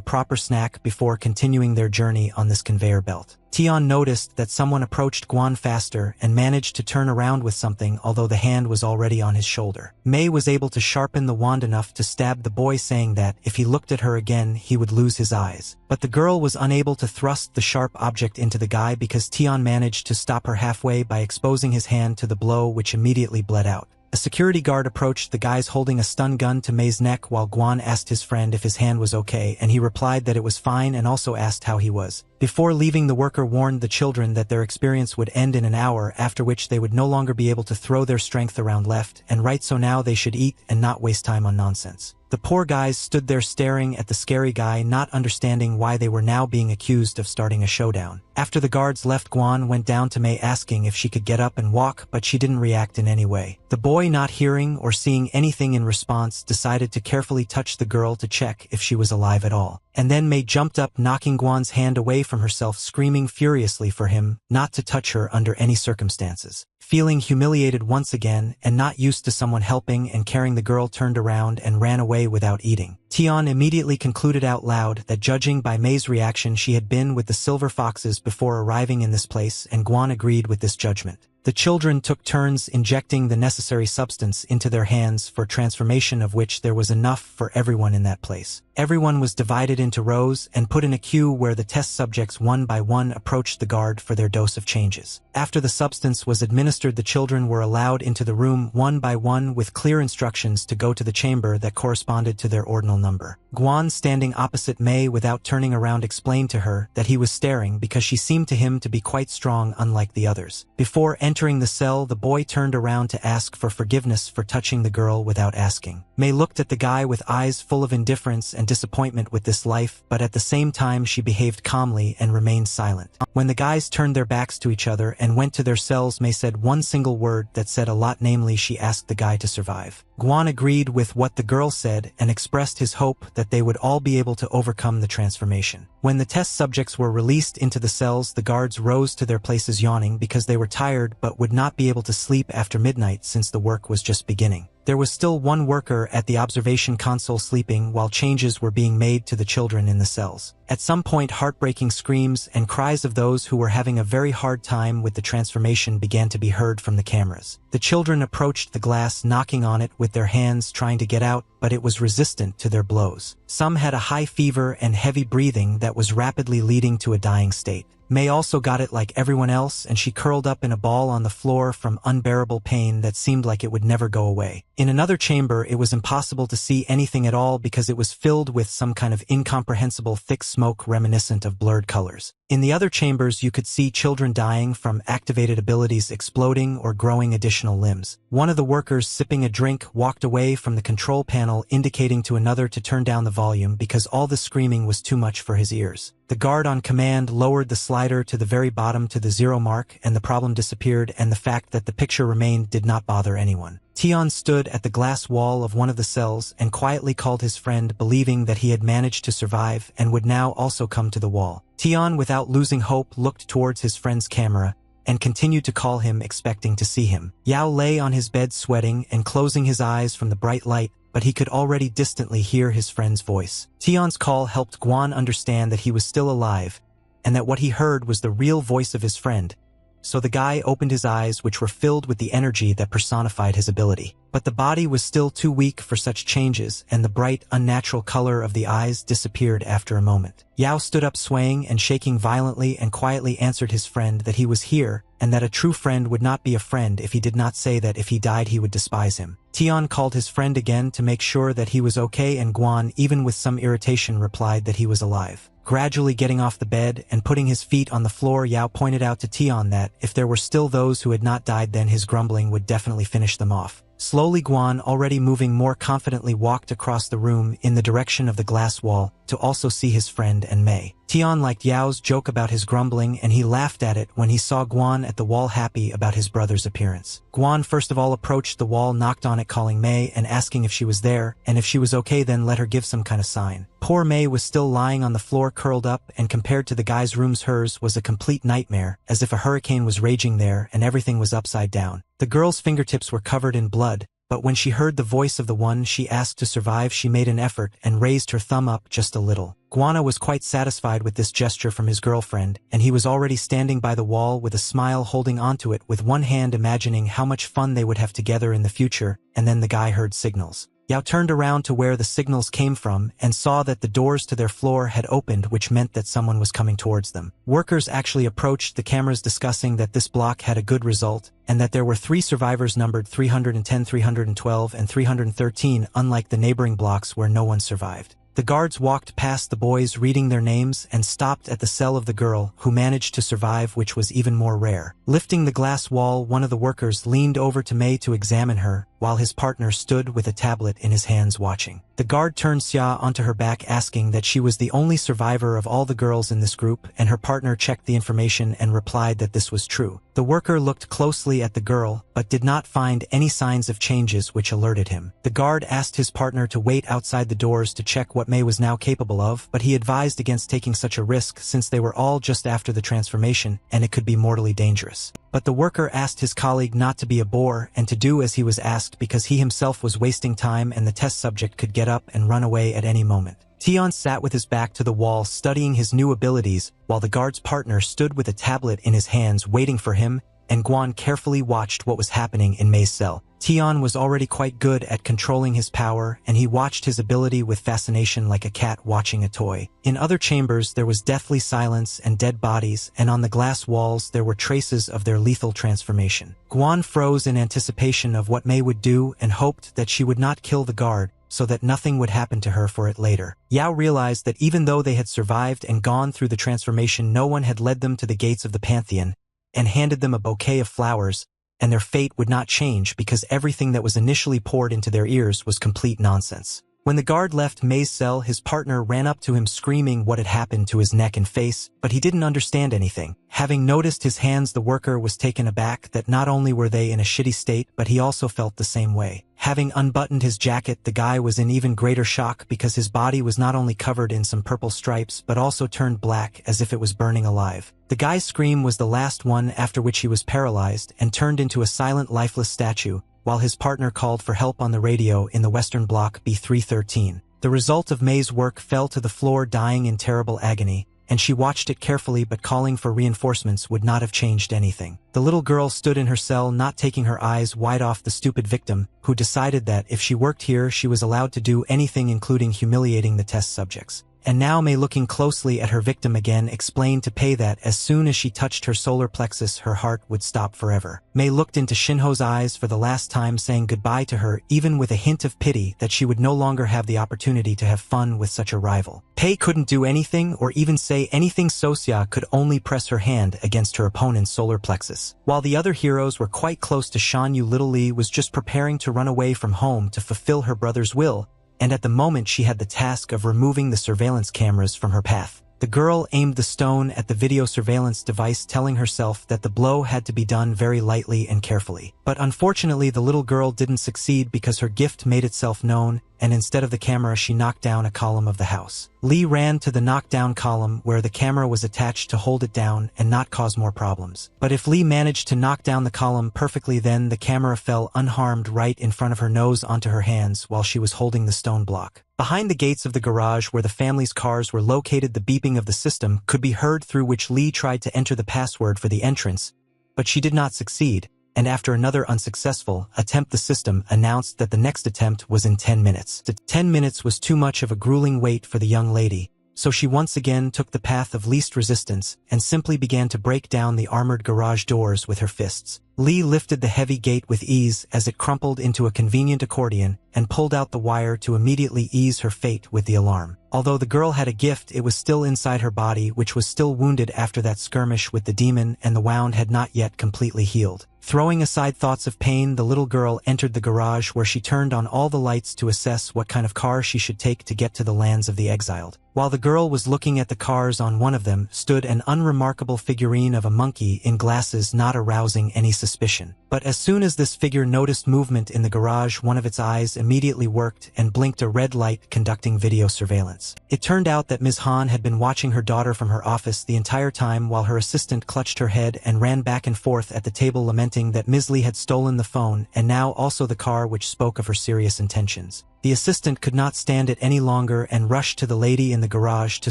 proper snack before continuing their journey on this conveyor belt. Tian noticed that someone approached Guan faster and managed to turn around with something, although the hand was already on his shoulder. Mei was able to sharpen the wand enough to stab the boy, saying that if he looked at her again he would lose his eyes. But the girl was unable to thrust the sharp object into the guy because Tian managed to stop her halfway by exposing his hand to the blow, which immediately bled out. A security guard approached the guys holding a stun gun to May's neck while Guan asked his friend if his hand was okay, and he replied that it was fine and also asked how he was. Before leaving, the worker warned the children that their experience would end in an hour, after which they would no longer be able to throw their strength around left and right, so now they should eat and not waste time on nonsense. The poor guys stood there staring at the scary guy, not understanding why they were now being accused of starting a showdown. After the guards left, Guan went down to May asking if she could get up and walk, but she didn't react in any way. The boy, not hearing or seeing anything in response, decided to carefully touch the girl to check if she was alive at all. And then May jumped up, knocking Guan's hand away from herself, screaming furiously for him not to touch her under any circumstances. Feeling humiliated once again and not used to someone helping and caring, the girl turned around and ran away without eating. Tian immediately concluded out loud that, judging by May's reaction, she had been with the silver foxes before arriving in this place, and Guan agreed with this judgment. The children took turns injecting the necessary substance into their hands for transformation, of which there was enough for everyone in that place. Everyone was divided into rows and put in a queue where the test subjects one by one approached the guard for their dose of changes. After the substance was administered, the children were allowed into the room one by one with clear instructions to go to the chamber that corresponded to their ordinal number. Guan, standing opposite May without turning around, explained to her that he was staring because she seemed to him to be quite strong, unlike the others. Before entering the cell, the boy turned around to ask for forgiveness for touching the girl without asking. May looked at the guy with eyes full of indifference and disappointment with this life, but at the same time she behaved calmly and remained silent. When the guys turned their backs to each other and went to their cells, May said one single word that said a lot, namely, she asked the guy to survive. Guan agreed with what the girl said and expressed his hope that they would all be able to overcome the transformation. When the test subjects were released into the cells, the guards rose to their places yawning because they were tired but would not be able to sleep after midnight since the work was just beginning. There was still one worker at the observation console sleeping while changes were being made to the children in the cells. At some point, heartbreaking screams and cries of those who were having a very hard time with the transformation began to be heard from the cameras. The children approached the glass, knocking on it with their hands, trying to get out, but it was resistant to their blows. Some had a high fever and heavy breathing that was rapidly leading to a dying state. May also got it like everyone else, and she curled up in a ball on the floor from unbearable pain that seemed like it would never go away. In another chamber, it was impossible to see anything at all because it was filled with some kind of incomprehensible thick smoke reminiscent of blurred colors. In the other chambers, you could see children dying from activated abilities exploding or growing additional limbs. One of the workers, sipping a drink, walked away from the control panel, indicating to another to turn down the volume because all the screaming was too much for his ears. The guard on command lowered the slider to the very bottom to the 0 mark, and the problem disappeared, and the fact that the picture remained did not bother anyone. Tian stood at the glass wall of one of the cells and quietly called his friend, believing that he had managed to survive and would now also come to the wall. Tian, without losing hope, looked towards his friend's camera and continued to call him, expecting to see him. Yao lay on his bed sweating and closing his eyes from the bright light, but he could already distantly hear his friend's voice. Tian's call helped Guan understand that he was still alive and that what he heard was the real voice of his friend. So the guy opened his eyes, which were filled with the energy that personified his ability. But the body was still too weak for such changes, and the bright, unnatural color of the eyes disappeared after a moment. Yao stood up, swaying and shaking violently, and quietly answered his friend that he was here, and that a true friend would not be a friend if he did not say that if he died he would despise him. Tian called his friend again to make sure that he was okay, and Guan, even with some irritation, replied that he was alive. Gradually getting off the bed and putting his feet on the floor, Yao pointed out to Tian that if there were still those who had not died, then his grumbling would definitely finish them off. Slowly, Guan, already moving more confidently, walked across the room in the direction of the glass wall to also see his friend and May. Tian liked Yao's joke about his grumbling, and he laughed at it when he saw Guan at the wall, happy about his brother's appearance. Guan first of all approached the wall, knocked on it, calling May and asking if she was there, and if she was okay then let her give some kind of sign. Poor May was still lying on the floor curled up, and compared to the guy's rooms, hers was a complete nightmare, as if a hurricane was raging there and everything was upside down. The girl's fingertips were covered in blood, but when she heard the voice of the one she asked to survive, she made an effort and raised her thumb up just a little. Guana was quite satisfied with this gesture from his girlfriend, and he was already standing by the wall with a smile, holding onto it with one hand, imagining how much fun they would have together in the future. And then the guy heard signals. Yao turned around to where the signals came from and saw that the doors to their floor had opened, which meant that someone was coming towards them. Workers actually approached the cameras discussing that this block had a good result and that there were 3 survivors numbered 310, 312, and 313, unlike the neighboring blocks where no one survived. The guards walked past the boys reading their names and stopped at the cell of the girl, who managed to survive, which was even more rare. Lifting the glass wall, one of the workers leaned over to Mei to examine her, while his partner stood with a tablet in his hands watching. The guard turned Xia onto her back, asking that she was the only survivor of all the girls in this group, and her partner checked the information and replied that this was true. The worker looked closely at the girl, but did not find any signs of changes, which alerted him. The guard asked his partner to wait outside the doors to check what Mei was now capable of, but he advised against taking such a risk since they were all just after the transformation and it could be mortally dangerous. But the worker asked his colleague not to be a bore and to do as he was asked because he himself was wasting time and the test subject could get up and run away at any moment. Tion sat with his back to the wall studying his new abilities while the guard's partner stood with a tablet in his hands waiting for him, and Guan carefully watched what was happening in Mei's cell. Tion was already quite good at controlling his power, and he watched his ability with fascination like a cat watching a toy. In other chambers there was deathly silence and dead bodies, and on the glass walls there were traces of their lethal transformation. Guan froze in anticipation of what Mei would do and hoped that she would not kill the guard, so that nothing would happen to her for it later. Yao realized that even though they had survived and gone through the transformation, no one had led them to the gates of the Pantheon and handed them a bouquet of flowers, and their fate would not change because everything that was initially poured into their ears was complete nonsense. When the guard left Mei's cell, his partner ran up to him screaming what had happened to his neck and face, but he didn't understand anything. Having noticed his hands, the worker was taken aback that not only were they in a shitty state, but he also felt the same way. Having unbuttoned his jacket, the guy was in even greater shock because his body was not only covered in some purple stripes but also turned black as if it was burning alive. The guy's scream was the last one, after which he was paralyzed and turned into a silent, lifeless statue, while his partner called for help on the radio in the Western Block B313. The result of Mei's work fell to the floor dying in terrible agony, and she watched it carefully, but calling for reinforcements would not have changed anything. The little girl stood in her cell, not taking her eyes wide off the stupid victim, who decided that if she worked here she was allowed to do anything, including humiliating the test subjects. And now Mei, looking closely at her victim again, explained to Pei that as soon as she touched her solar plexus her heart would stop forever. Mei looked into Shinho's eyes for the last time, saying goodbye to her, even with a hint of pity that she would no longer have the opportunity to have fun with such a rival. Pei couldn't do anything or even say anything, so Xia could only press her hand against her opponent's solar plexus. While the other heroes were quite close to Shan Yu, little Li was just preparing to run away from home to fulfill her brother's will, and at the moment she had the task of removing the surveillance cameras from her path. The girl aimed the stone at the video surveillance device, telling herself that the blow had to be done very lightly and carefully. But unfortunately the little girl didn't succeed because her gift made itself known, and instead of the camera she knocked down a column of the house. Li ran to the knockdown column where the camera was attached to hold it down and not cause more problems. But if Li managed to knock down the column perfectly, then the camera fell unharmed right in front of her nose onto her hands while she was holding the stone block. Behind the gates of the garage where the family's cars were located, the beeping of the system could be heard, through which Li tried to enter the password for the entrance, but she did not succeed, and after another unsuccessful attempt the system announced that the next attempt was in 10 minutes. The 10 minutes was too much of a grueling wait for the young lady, so she once again took the path of least resistance and simply began to break down the armored garage doors with her fists. Li lifted the heavy gate with ease as it crumpled into a convenient accordion and pulled out the wire to immediately ease her fate with the alarm. Although the girl had a gift, it was still inside her body, which was still wounded after that skirmish with the demon, and the wound had not yet completely healed. Throwing aside thoughts of pain, the little girl entered the garage, where she turned on all the lights to assess what kind of car she should take to get to the lands of the exiled. While the girl was looking at the cars, on one of them stood an unremarkable figurine of a monkey in glasses, not arousing any suspicion. But as soon as this figure noticed movement in the garage, one of its eyes immediately worked and blinked a red light conducting video surveillance. It turned out that Ms. Han had been watching her daughter from her office the entire time, while her assistant clutched her head and ran back and forth at the table, lamenting that Ms. Li had stolen the phone and now also the car, which spoke of her serious intentions. The assistant could not stand it any longer and rushed to the lady in the garage to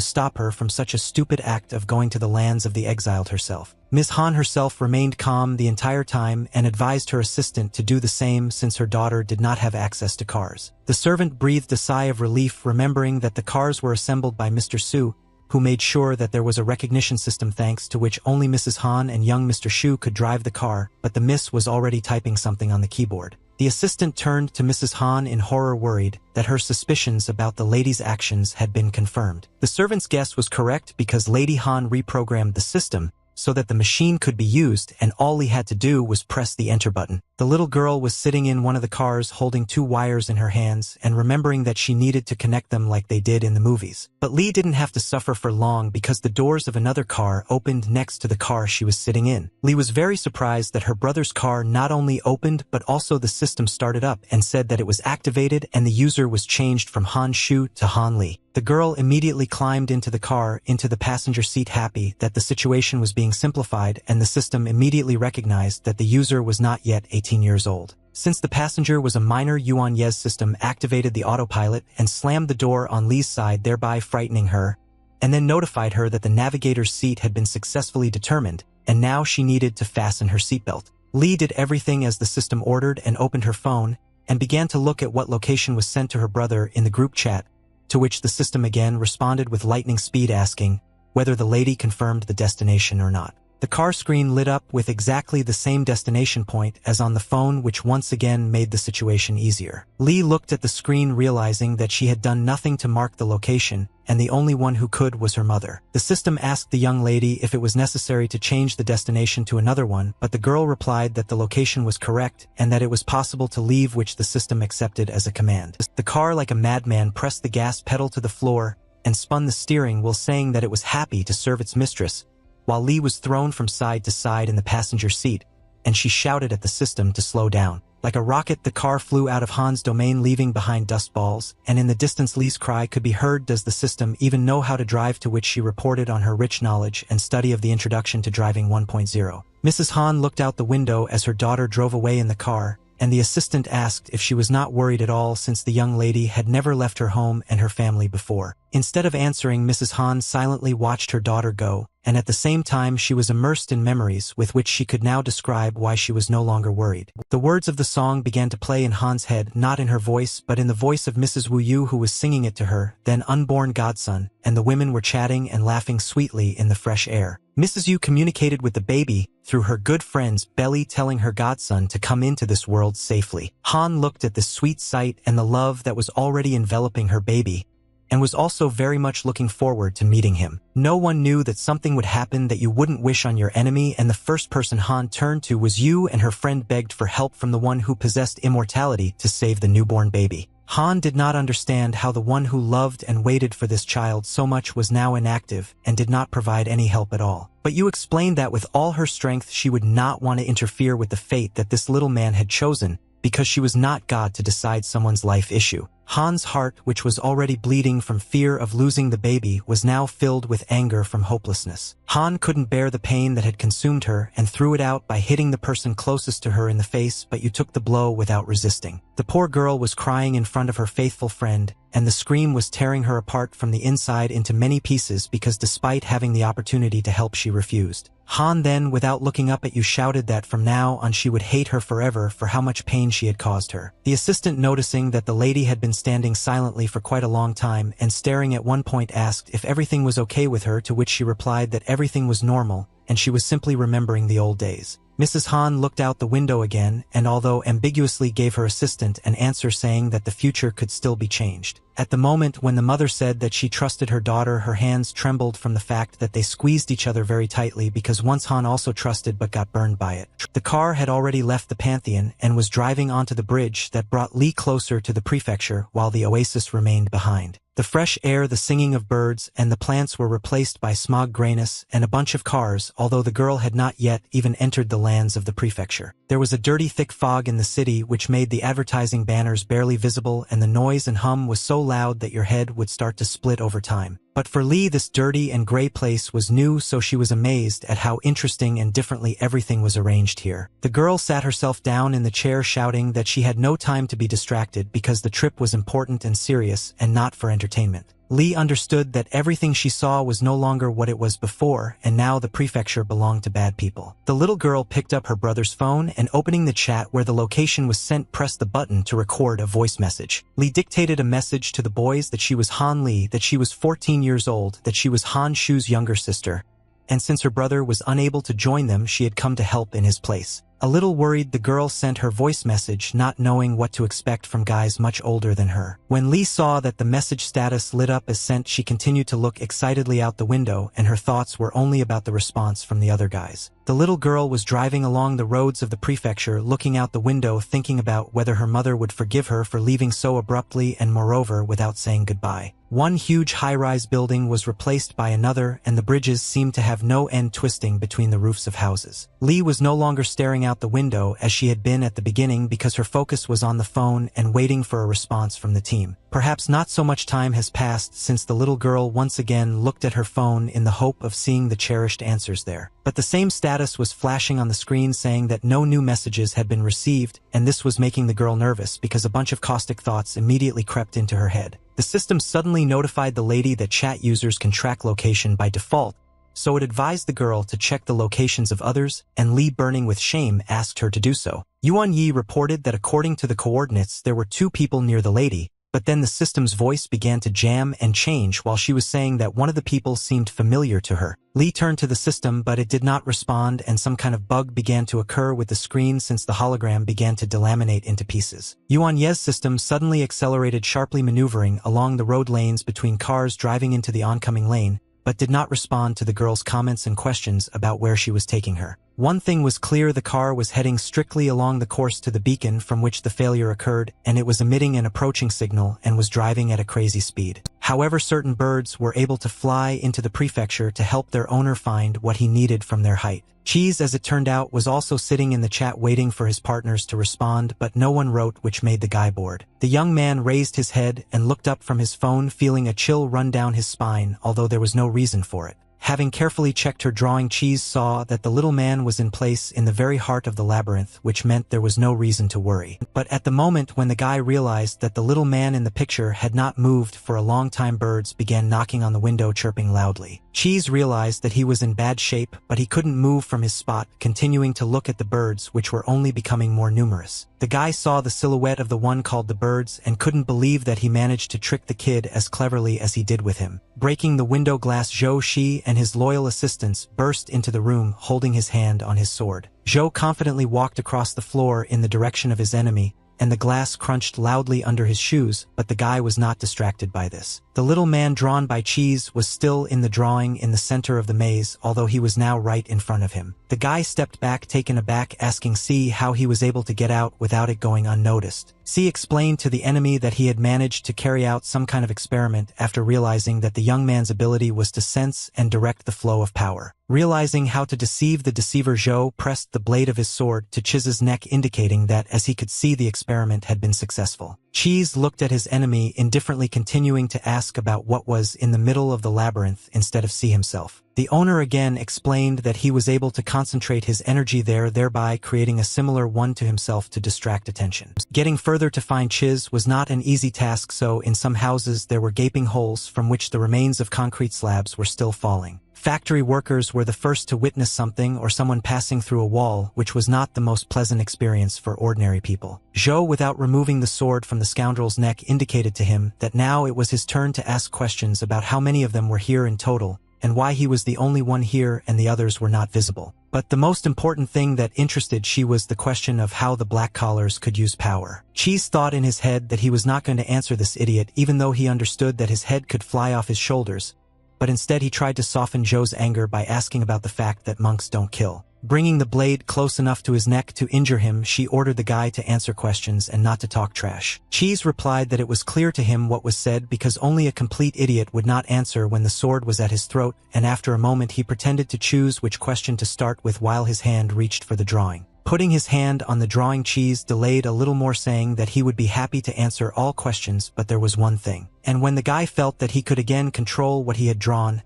stop her from such a stupid act of going to the lands of the exiled herself. Ms. Han herself remained calm the entire time and advised her assistant to do the same since her daughter did not have access to cars. The servant breathed a sigh of relief, remembering that the cars were assembled by Mr. Su, who made sure that there was a recognition system thanks to which only Mrs. Han and young Mr. Shu could drive the car, but the miss was already typing something on the keyboard. The assistant turned to Mrs. Han in horror, worried that her suspicions about the lady's actions had been confirmed. The servant's guess was correct because Lady Han reprogrammed the system so that the machine could be used, and all Lee had to do was press the enter button. The little girl was sitting in one of the cars holding 2 wires in her hands and remembering that she needed to connect them like they did in the movies. But Lee didn't have to suffer for long because the doors of another car opened next to the car she was sitting in. Lee was very surprised that her brother's car not only opened but also the system started up and said that it was activated and the user was changed from Han Shu to Han Lee. The girl immediately climbed into the car, into the passenger seat, happy that the situation was being simplified, and the system immediately recognized that the user was not yet 18 years old. Since the passenger was a minor, Yuan Ye's system activated the autopilot and slammed the door on Lee's side, thereby frightening her, and then notified her that the navigator's seat had been successfully determined, and now she needed to fasten her seatbelt. Lee did everything as the system ordered and opened her phone, and began to look at what location was sent to her brother in the group chat, to which the system again responded with lightning speed, asking whether the lady confirmed the destination or not. The car screen lit up with exactly the same destination point as on the phone, which once again made the situation easier. Lee looked at the screen, realizing that she had done nothing to mark the location, and the only one who could was her mother. The system asked the young lady if it was necessary to change the destination to another one, but the girl replied that the location was correct and that it was possible to leave, which the system accepted as a command. The car, like a madman, pressed the gas pedal to the floor and spun the steering wheel, saying that it was happy to serve its mistress, while Lee was thrown from side to side in the passenger seat, and she shouted at the system to slow down. Like a rocket, the car flew out of Han's domain, leaving behind dust balls, and in the distance Lee's cry could be heard, "Does the system even know how to drive?" to which she reported on her rich knowledge and study of the Introduction to Driving 1.0. Mrs. Han looked out the window as her daughter drove away in the car, and the assistant asked if she was not worried at all since the young lady had never left her home and her family before. Instead of answering, Mrs. Han silently watched her daughter go, and at the same time she was immersed in memories with which she could now describe why she was no longer worried. The words of the song began to play in Han's head, not in her voice but in the voice of Mrs. Wu Yu, who was singing it to her then unborn godson, and the women were chatting and laughing sweetly in the fresh air. Mrs. Yu communicated with the baby through her good friend's belly, telling her godson to come into this world safely. Han looked at this sweet sight and the love that was already enveloping her baby, and was also very much looking forward to meeting him. No one knew that something would happen that you wouldn't wish on your enemy, and the first person Han turned to was Yu, and her friend begged for help from the one who possessed immortality to save the newborn baby. Han did not understand how the one who loved and waited for this child so much was now inactive and did not provide any help at all. But Yu explained that with all her strength she would not want to interfere with the fate that this little man had chosen, because she was not God to decide someone's life issue. Han's heart, which was already bleeding from fear of losing the baby, was now filled with anger from hopelessness. Han couldn't bear the pain that had consumed her and threw it out by hitting the person closest to her in the face, but Yu took the blow without resisting. The poor girl was crying in front of her faithful friend, and the scream was tearing her apart from the inside into many pieces because despite having the opportunity to help she refused. Han then, without looking up at Yu, shouted that from now on she would hate her forever for how much pain she had caused her. The assistant, noticing that the lady had been standing silently for quite a long time and staring at one point, asked if everything was okay with her, to which she replied that everything was normal and she was simply remembering the old days. Mrs. Han looked out the window again and, although ambiguously, gave her assistant an answer saying that the future could still be changed. At the moment when the mother said that she trusted her daughter, her hands trembled from the fact that they squeezed each other very tightly, because once Han also trusted but got burned by it. The car had already left the Pantheon and was driving onto the bridge that brought Lee closer to the prefecture, while the oasis remained behind. The fresh air, the singing of birds, and the plants were replaced by smog, grayness, and a bunch of cars, although the girl had not yet even entered the lands of the prefecture. There was a dirty, thick fog in the city which made the advertising banners barely visible, and the noise and hum was so loud that your head would start to split over time. But for Lee, this dirty and gray place was new, so she was amazed at how interesting and differently everything was arranged here. The girl sat herself down in the chair, shouting that she had no time to be distracted because the trip was important and serious and not for entertainment. Lee understood that everything she saw was no longer what it was before, and now the prefecture belonged to bad people. The little girl picked up her brother's phone and, opening the chat where the location was sent, pressed the button to record a voice message. Lee dictated a message to the boys that she was Han Lee, that she was 14 years old, that she was Han Shu's younger sister, and since her brother was unable to join them, she had come to help in his place. A little worried, the girl sent her voice message, not knowing what to expect from guys much older than her. When Lee saw that the message status lit up as sent, she continued to look excitedly out the window, and her thoughts were only about the response from the other guys. The little girl was driving along the roads of the prefecture, looking out the window, thinking about whether her mother would forgive her for leaving so abruptly and, moreover, without saying goodbye. One huge high-rise building was replaced by another, and the bridges seemed to have no end, twisting between the roofs of houses. Lee was no longer staring out the window as she had been at the beginning, because her focus was on the phone and waiting for a response from the team. Perhaps not so much time has passed since the little girl once again looked at her phone in the hope of seeing the cherished answers there. But the same status was flashing on the screen, saying that no new messages had been received, and this was making the girl nervous because a bunch of caustic thoughts immediately crept into her head. The system suddenly notified the lady that chat users can track location by default, so it advised the girl to check the locations of others, and Lee, burning with shame, asked her to do so. Yuan Yi reported that according to the coordinates there were 2 people near the lady, but then the system's voice began to jam and change while she was saying that one of the people seemed familiar to her. Lee turned to the system, but it did not respond, and some kind of bug began to occur with the screen since the hologram began to delaminate into pieces. Yuan Ye's system suddenly accelerated, sharply maneuvering along the road lanes between cars driving into the oncoming lane, but did not respond to the girl's comments and questions about where she was taking her. One thing was clear: the car was heading strictly along the course to the beacon from which the failure occurred, and it was emitting an approaching signal and was driving at a crazy speed. However, certain birds were able to fly into the prefecture to help their owner find what he needed from their height. Cheese, as it turned out, was also sitting in the chat waiting for his partners to respond, but no one wrote, which made the guy bored. The young man raised his head and looked up from his phone, feeling a chill run down his spine, although there was no reason for it. Having carefully checked her drawing, Cheese saw that the little man was in place in the very heart of the labyrinth, which meant there was no reason to worry. But at the moment when the guy realized that the little man in the picture had not moved for a long time, birds began knocking on the window, chirping loudly. Cheese realized that he was in bad shape, but he couldn't move from his spot, continuing to look at the birds, which were only becoming more numerous. The guy saw the silhouette of the one called the birds and couldn't believe that he managed to trick the kid as cleverly as he did with him. Breaking the window glass, Zhou Shi and his loyal assistants burst into the room, holding his hand on his sword. Zhou confidently walked across the floor in the direction of his enemy, and the glass crunched loudly under his shoes, but the guy was not distracted by this. The little man drawn by Cheese was still in the drawing in the center of the maze, although he was now right in front of him. The guy stepped back, taken aback, asking C how he was able to get out without it going unnoticed. C explained to the enemy that he had managed to carry out some kind of experiment after realizing that the young man's ability was to sense and direct the flow of power. Realizing how to deceive the deceiver, Zhou pressed the blade of his sword to Chiz's neck, indicating that, as he could see, the experiment had been successful. Cheese looked at his enemy indifferently, continuing to ask about what was in the middle of the labyrinth instead of C himself. The owner again explained that he was able to concentrate his energy there, thereby creating a similar one to himself to distract attention. Getting further to find Chiz was not an easy task, so in some houses there were gaping holes from which the remains of concrete slabs were still falling. Factory workers were the first to witness something or someone passing through a wall, which was not the most pleasant experience for ordinary people. Zhou, without removing the sword from the scoundrel's neck, indicated to him that now it was his turn to ask questions about how many of them were here in total, and why he was the only one here and the others were not visible. But the most important thing that interested Shi was the question of how the black collars could use power. Cheese thought in his head that he was not going to answer this idiot, even though he understood that his head could fly off his shoulders, but instead he tried to soften Zhou's anger by asking about the fact that monks don't kill. Bringing the blade close enough to his neck to injure him, she ordered the guy to answer questions and not to talk trash. Cheese replied that it was clear to him what was said because only a complete idiot would not answer when the sword was at his throat, and after a moment he pretended to choose which question to start with while his hand reached for the drawing. Putting his hand on the drawing, Cheese delayed a little more, saying that he would be happy to answer all questions, but there was one thing. And when the guy felt that he could again control what he had drawn,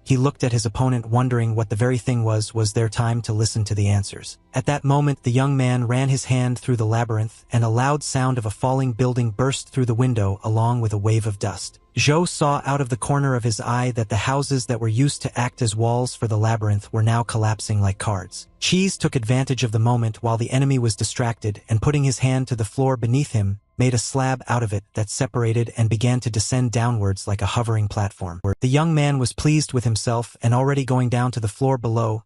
he looked at his opponent, wondering what the very thing was there time to listen to the answers. At that moment, the young man ran his hand through the labyrinth, and a loud sound of a falling building burst through the window along with a wave of dust. Zhou saw out of the corner of his eye that the houses that were used to act as walls for the labyrinth were now collapsing like cards. Cheese took advantage of the moment while the enemy was distracted, and putting his hand to the floor beneath him, made a slab out of it that separated and began to descend downwards like a hovering platform. The young man was pleased with himself, and already going down to the floor below,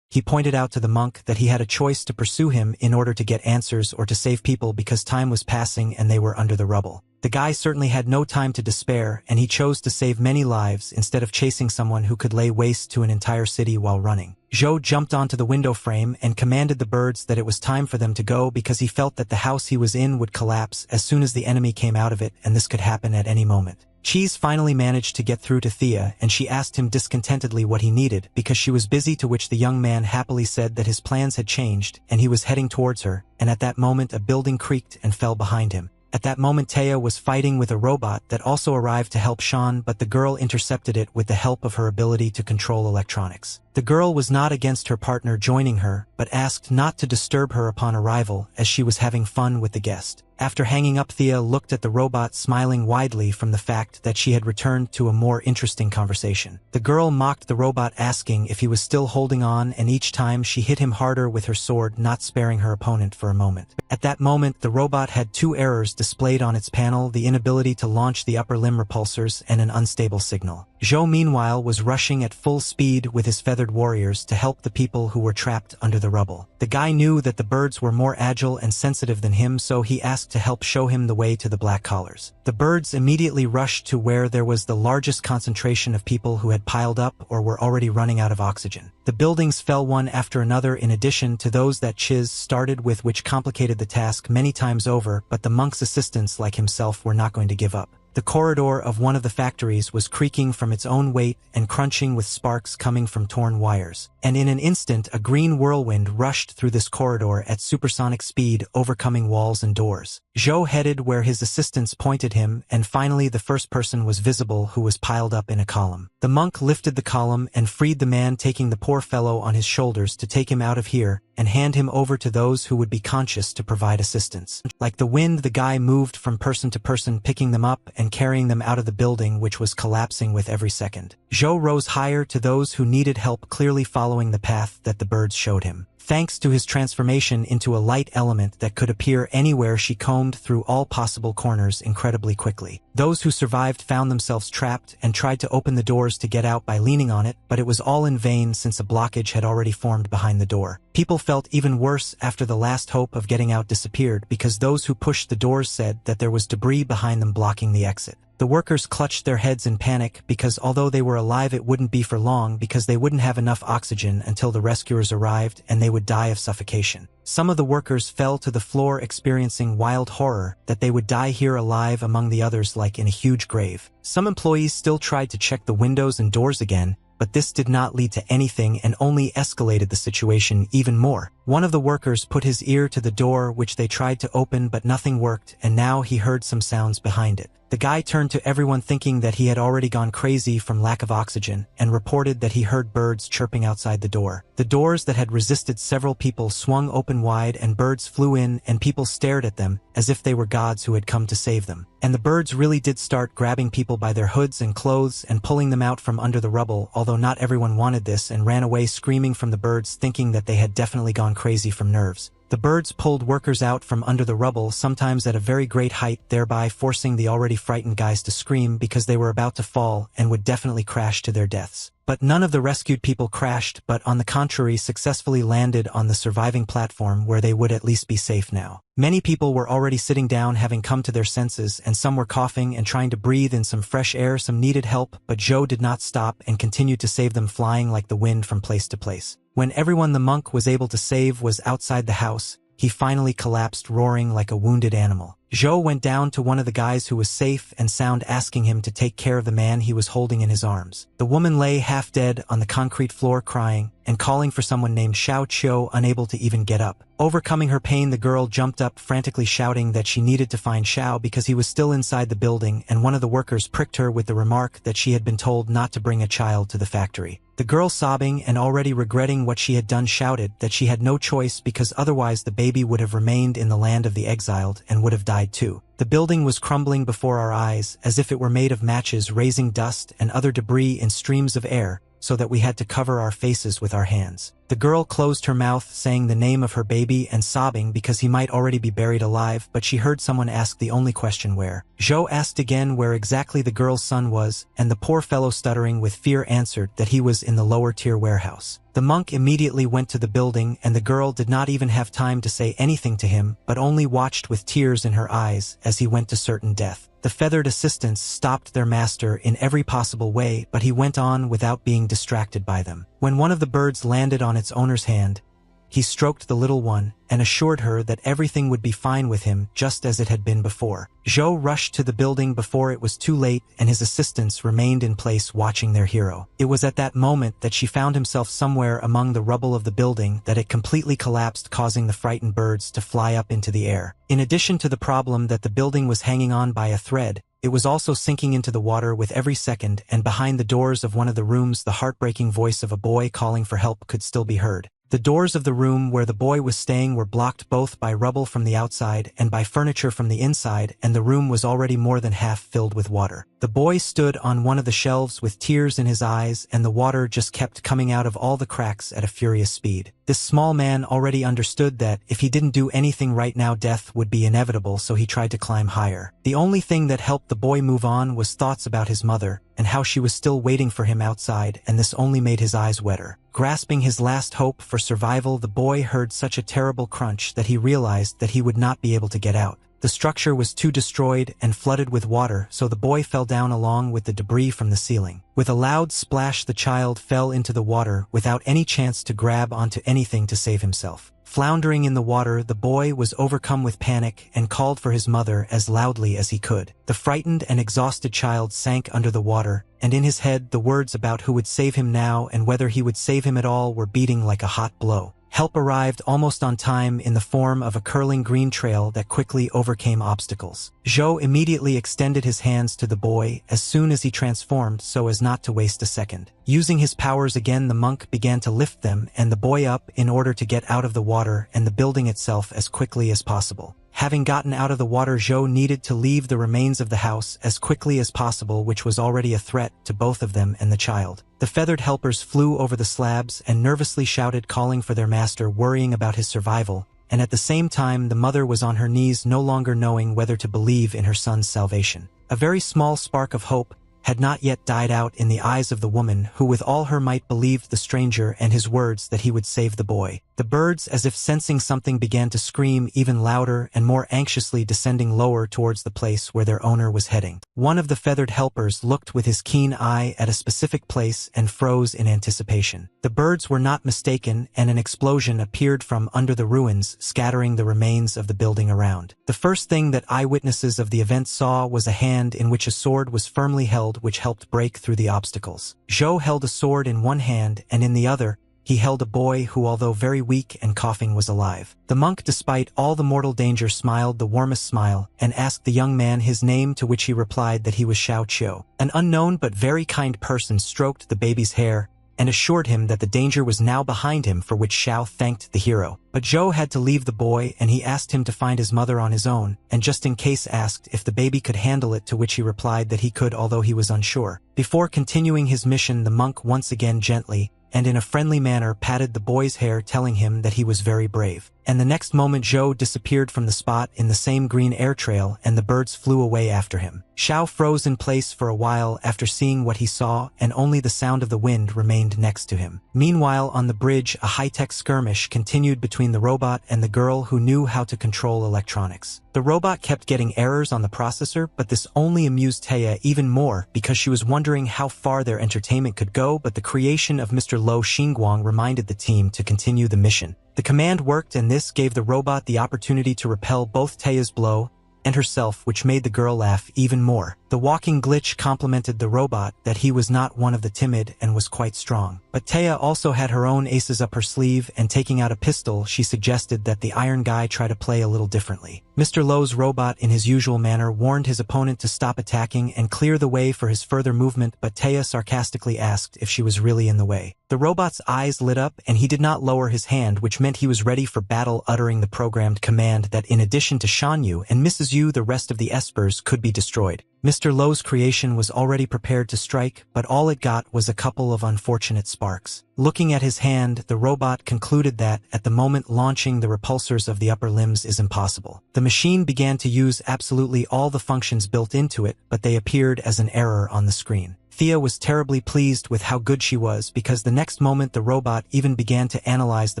he pointed out to the monk that he had a choice to pursue him in order to get answers or to save people because time was passing and they were under the rubble. The guy certainly had no time to despair, and he chose to save many lives instead of chasing someone who could lay waste to an entire city while running. Zhou jumped onto the window frame and commanded the birds that it was time for them to go because he felt that the house he was in would collapse as soon as the enemy came out of it, and this could happen at any moment. Cheese finally managed to get through to Thea, and she asked him discontentedly what he needed because she was busy, to which the young man happily said that his plans had changed and he was heading towards her, and at that moment a building creaked and fell behind him. At that moment, Taya was fighting with a robot that also arrived to help Sean, but the girl intercepted it with the help of her ability to control electronics. The girl was not against her partner joining her, but asked not to disturb her upon arrival as she was having fun with the guest. After hanging up, Thea looked at the robot, smiling widely from the fact that she had returned to a more interesting conversation. The girl mocked the robot, asking if he was still holding on, and each time she hit him harder with her sword, not sparing her opponent for a moment. At that moment, the robot had two errors displayed on its panel: the inability to launch the upper limb repulsors and an unstable signal. Zhou, meanwhile, was rushing at full speed with his feathered warriors to help the people who were trapped under the rubble. The guy knew that the birds were more agile and sensitive than him, so he asked to help show him the way to the black collars. The birds immediately rushed to where there was the largest concentration of people who had piled up or were already running out of oxygen. The buildings fell one after another, in addition to those that Chiz started with, which complicated the task many times over, but the monk's assistants like himself were not going to give up. The corridor of one of the factories was creaking from its own weight and crunching with sparks coming from torn wires. And in an instant, a green whirlwind rushed through this corridor at supersonic speed, overcoming walls and doors. Zhou headed where his assistants pointed him, and finally the first person was visible, who was piled up in a column. The monk lifted the column and freed the man, taking the poor fellow on his shoulders to take him out of here and hand him over to those who would be conscious to provide assistance. Like the wind, the guy moved from person to person, picking them up and carrying them out of the building, which was collapsing with every second. Zhou rose higher to those who needed help, clearly following the path that the birds showed him. Thanks to his transformation into a light element that could appear anywhere, she combed through all possible corners incredibly quickly. Those who survived found themselves trapped and tried to open the doors to get out by leaning on it, but it was all in vain since a blockage had already formed behind the door. People felt even worse after the last hope of getting out disappeared, because those who pushed the doors said that there was debris behind them blocking the exit. The workers clutched their heads in panic because although they were alive, it wouldn't be for long, because they wouldn't have enough oxygen until the rescuers arrived and they would die of suffocation. Some of the workers fell to the floor, experiencing wild horror that they would die here alive among the others like in a huge grave. Some employees still tried to check the windows and doors again, but this did not lead to anything and only escalated the situation even more. One of the workers put his ear to the door, which they tried to open, but nothing worked, and now he heard some sounds behind it. The guy turned to everyone, thinking that he had already gone crazy from lack of oxygen, and reported that he heard birds chirping outside the door. The doors that had resisted several people swung open wide, and birds flew in, and people stared at them as if they were gods who had come to save them. And the birds really did start grabbing people by their hoods and clothes and pulling them out from under the rubble, although not everyone wanted this and ran away screaming from the birds, thinking that they had definitely gone crazy from nerves. The birds pulled workers out from under the rubble, sometimes at a very great height, thereby forcing the already frightened guys to scream because they were about to fall and would definitely crash to their deaths. But none of the rescued people crashed, but on the contrary successfully landed on the surviving platform, where they would at least be safe now. Many people were already sitting down, having come to their senses, and some were coughing and trying to breathe in some fresh air. Some needed help, but Zhou did not stop and continued to save them, flying like the wind from place to place. When everyone the monk was able to save was outside the house, he finally collapsed, roaring like a wounded animal. Zhou went down to one of the guys who was safe and sound, asking him to take care of the man he was holding in his arms. The woman lay half dead on the concrete floor, crying, and calling for someone named Xiao Qiu, unable to even get up. Overcoming her pain, the girl jumped up, frantically shouting that she needed to find Xiao because he was still inside the building, and one of the workers pricked her with the remark that she had been told not to bring a child to the factory. The girl, sobbing and already regretting what she had done, shouted that she had no choice because otherwise the baby would have remained in the land of the exiled and would have died too. The building was crumbling before our eyes as if it were made of matches, raising dust and other debris in streams of air, so that we had to cover our faces with our hands. The girl closed her mouth, saying the name of her baby and sobbing because he might already be buried alive, but she heard someone ask the only question, where. Zhou asked again where exactly the girl's son was, and the poor fellow, stuttering with fear, answered that he was in the lower-tier warehouse. The monk immediately went to the building, and the girl did not even have time to say anything to him, but only watched with tears in her eyes as he went to certain death. The feathered assistants stopped their master in every possible way, but he went on without being distracted by them. When one of the birds landed on its owner's hand, he stroked the little one and assured her that everything would be fine with him, just as it had been before. Zhou rushed to the building before it was too late, and his assistants remained in place watching their hero. It was at that moment that she found himself somewhere among the rubble of the building that it completely collapsed, causing the frightened birds to fly up into the air. In addition to the problem that the building was hanging on by a thread, it was also sinking into the water with every second, and behind the doors of one of the rooms the heartbreaking voice of a boy calling for help could still be heard. The doors of the room where the boy was staying were blocked both by rubble from the outside and by furniture from the inside, and the room was already more than half filled with water. The boy stood on one of the shelves with tears in his eyes, and the water just kept coming out of all the cracks at a furious speed. This small man already understood that if he didn't do anything right now, death would be inevitable, so he tried to climb higher. The only thing that helped the boy move on was thoughts about his mother and how she was still waiting for him outside, and this only made his eyes wetter. Grasping his last hope for survival, the boy heard such a terrible crunch that he realized that he would not be able to get out. The structure was too destroyed and flooded with water, so the boy fell down along with the debris from the ceiling. With a loud splash, the child fell into the water without any chance to grab onto anything to save himself. Floundering in the water, the boy was overcome with panic and called for his mother as loudly as he could. The frightened and exhausted child sank under the water, and in his head the words about who would save him now and whether he would save him at all were beating like a hot blow. Help arrived almost on time in the form of a curling green trail that quickly overcame obstacles. Zhou immediately extended his hands to the boy as soon as he transformed so as not to waste a second. Using his powers again, the monk began to lift them and the boy up in order to get out of the water and the building itself as quickly as possible. Having gotten out of the water, Zhou needed to leave the remains of the house as quickly as possible, which was already a threat to both of them and the child. The feathered helpers flew over the slabs and nervously shouted, calling for their master, worrying about his survival, and at the same time the mother was on her knees, no longer knowing whether to believe in her son's salvation. A very small spark of hope had not yet died out in the eyes of the woman, who with all her might believed the stranger and his words that he would save the boy. The birds, as if sensing something, began to scream even louder and more anxiously, descending lower towards the place where their owner was heading. One of the feathered helpers looked with his keen eye at a specific place and froze in anticipation. The birds were not mistaken, and an explosion appeared from under the ruins, scattering the remains of the building around. The first thing that eyewitnesses of the event saw was a hand in which a sword was firmly held, which helped break through the obstacles. Zhou held a sword in one hand, and in the other, he held a boy who, although very weak and coughing, was alive. The monk, despite all the mortal danger, smiled the warmest smile and asked the young man his name, to which he replied that he was Xiao Qiu. An unknown but very kind person stroked the baby's hair and assured him that the danger was now behind him, for which Xiao thanked the hero. But Zhou had to leave the boy, and he asked him to find his mother on his own, and just in case asked if the baby could handle it, to which he replied that he could, although he was unsure. Before continuing his mission, the monk once again gently and in a friendly manner patted the boy's hair, telling him that he was very brave. And the next moment Zhou disappeared from the spot in the same green air trail, and the birds flew away after him. Xiao froze in place for a while after seeing what he saw, and only the sound of the wind remained next to him. Meanwhile, on the bridge, a high-tech skirmish continued between the robot and the girl who knew how to control electronics. The robot kept getting errors on the processor, but this only amused Taya even more because she was wondering how far their entertainment could go, but the creation of Mr. Lo Xingguang reminded the team to continue the mission. The command worked, and this gave the robot the opportunity to repel both Taya's blow and herself, which made the girl laugh even more. The walking glitch complimented the robot that he was not one of the timid and was quite strong. But Taya also had her own aces up her sleeve, and taking out a pistol, she suggested that the iron guy try to play a little differently. Mr. Lowe's robot, in his usual manner, warned his opponent to stop attacking and clear the way for his further movement, but Taya sarcastically asked if she was really in the way. The robot's eyes lit up, and he did not lower his hand, which meant he was ready for battle, uttering the programmed command that in addition to Shan Yu and Mrs. Yu, the rest of the espers could be destroyed. Mr. Lowe's creation was already prepared to strike, but all it got was a couple of unfortunate sparks. Looking at his hand, the robot concluded that, at the moment, launching the repulsors of the upper limbs is impossible. The machine began to use absolutely all the functions built into it, but they appeared as an error on the screen. Thea was terribly pleased with how good she was, because the next moment the robot even began to analyze the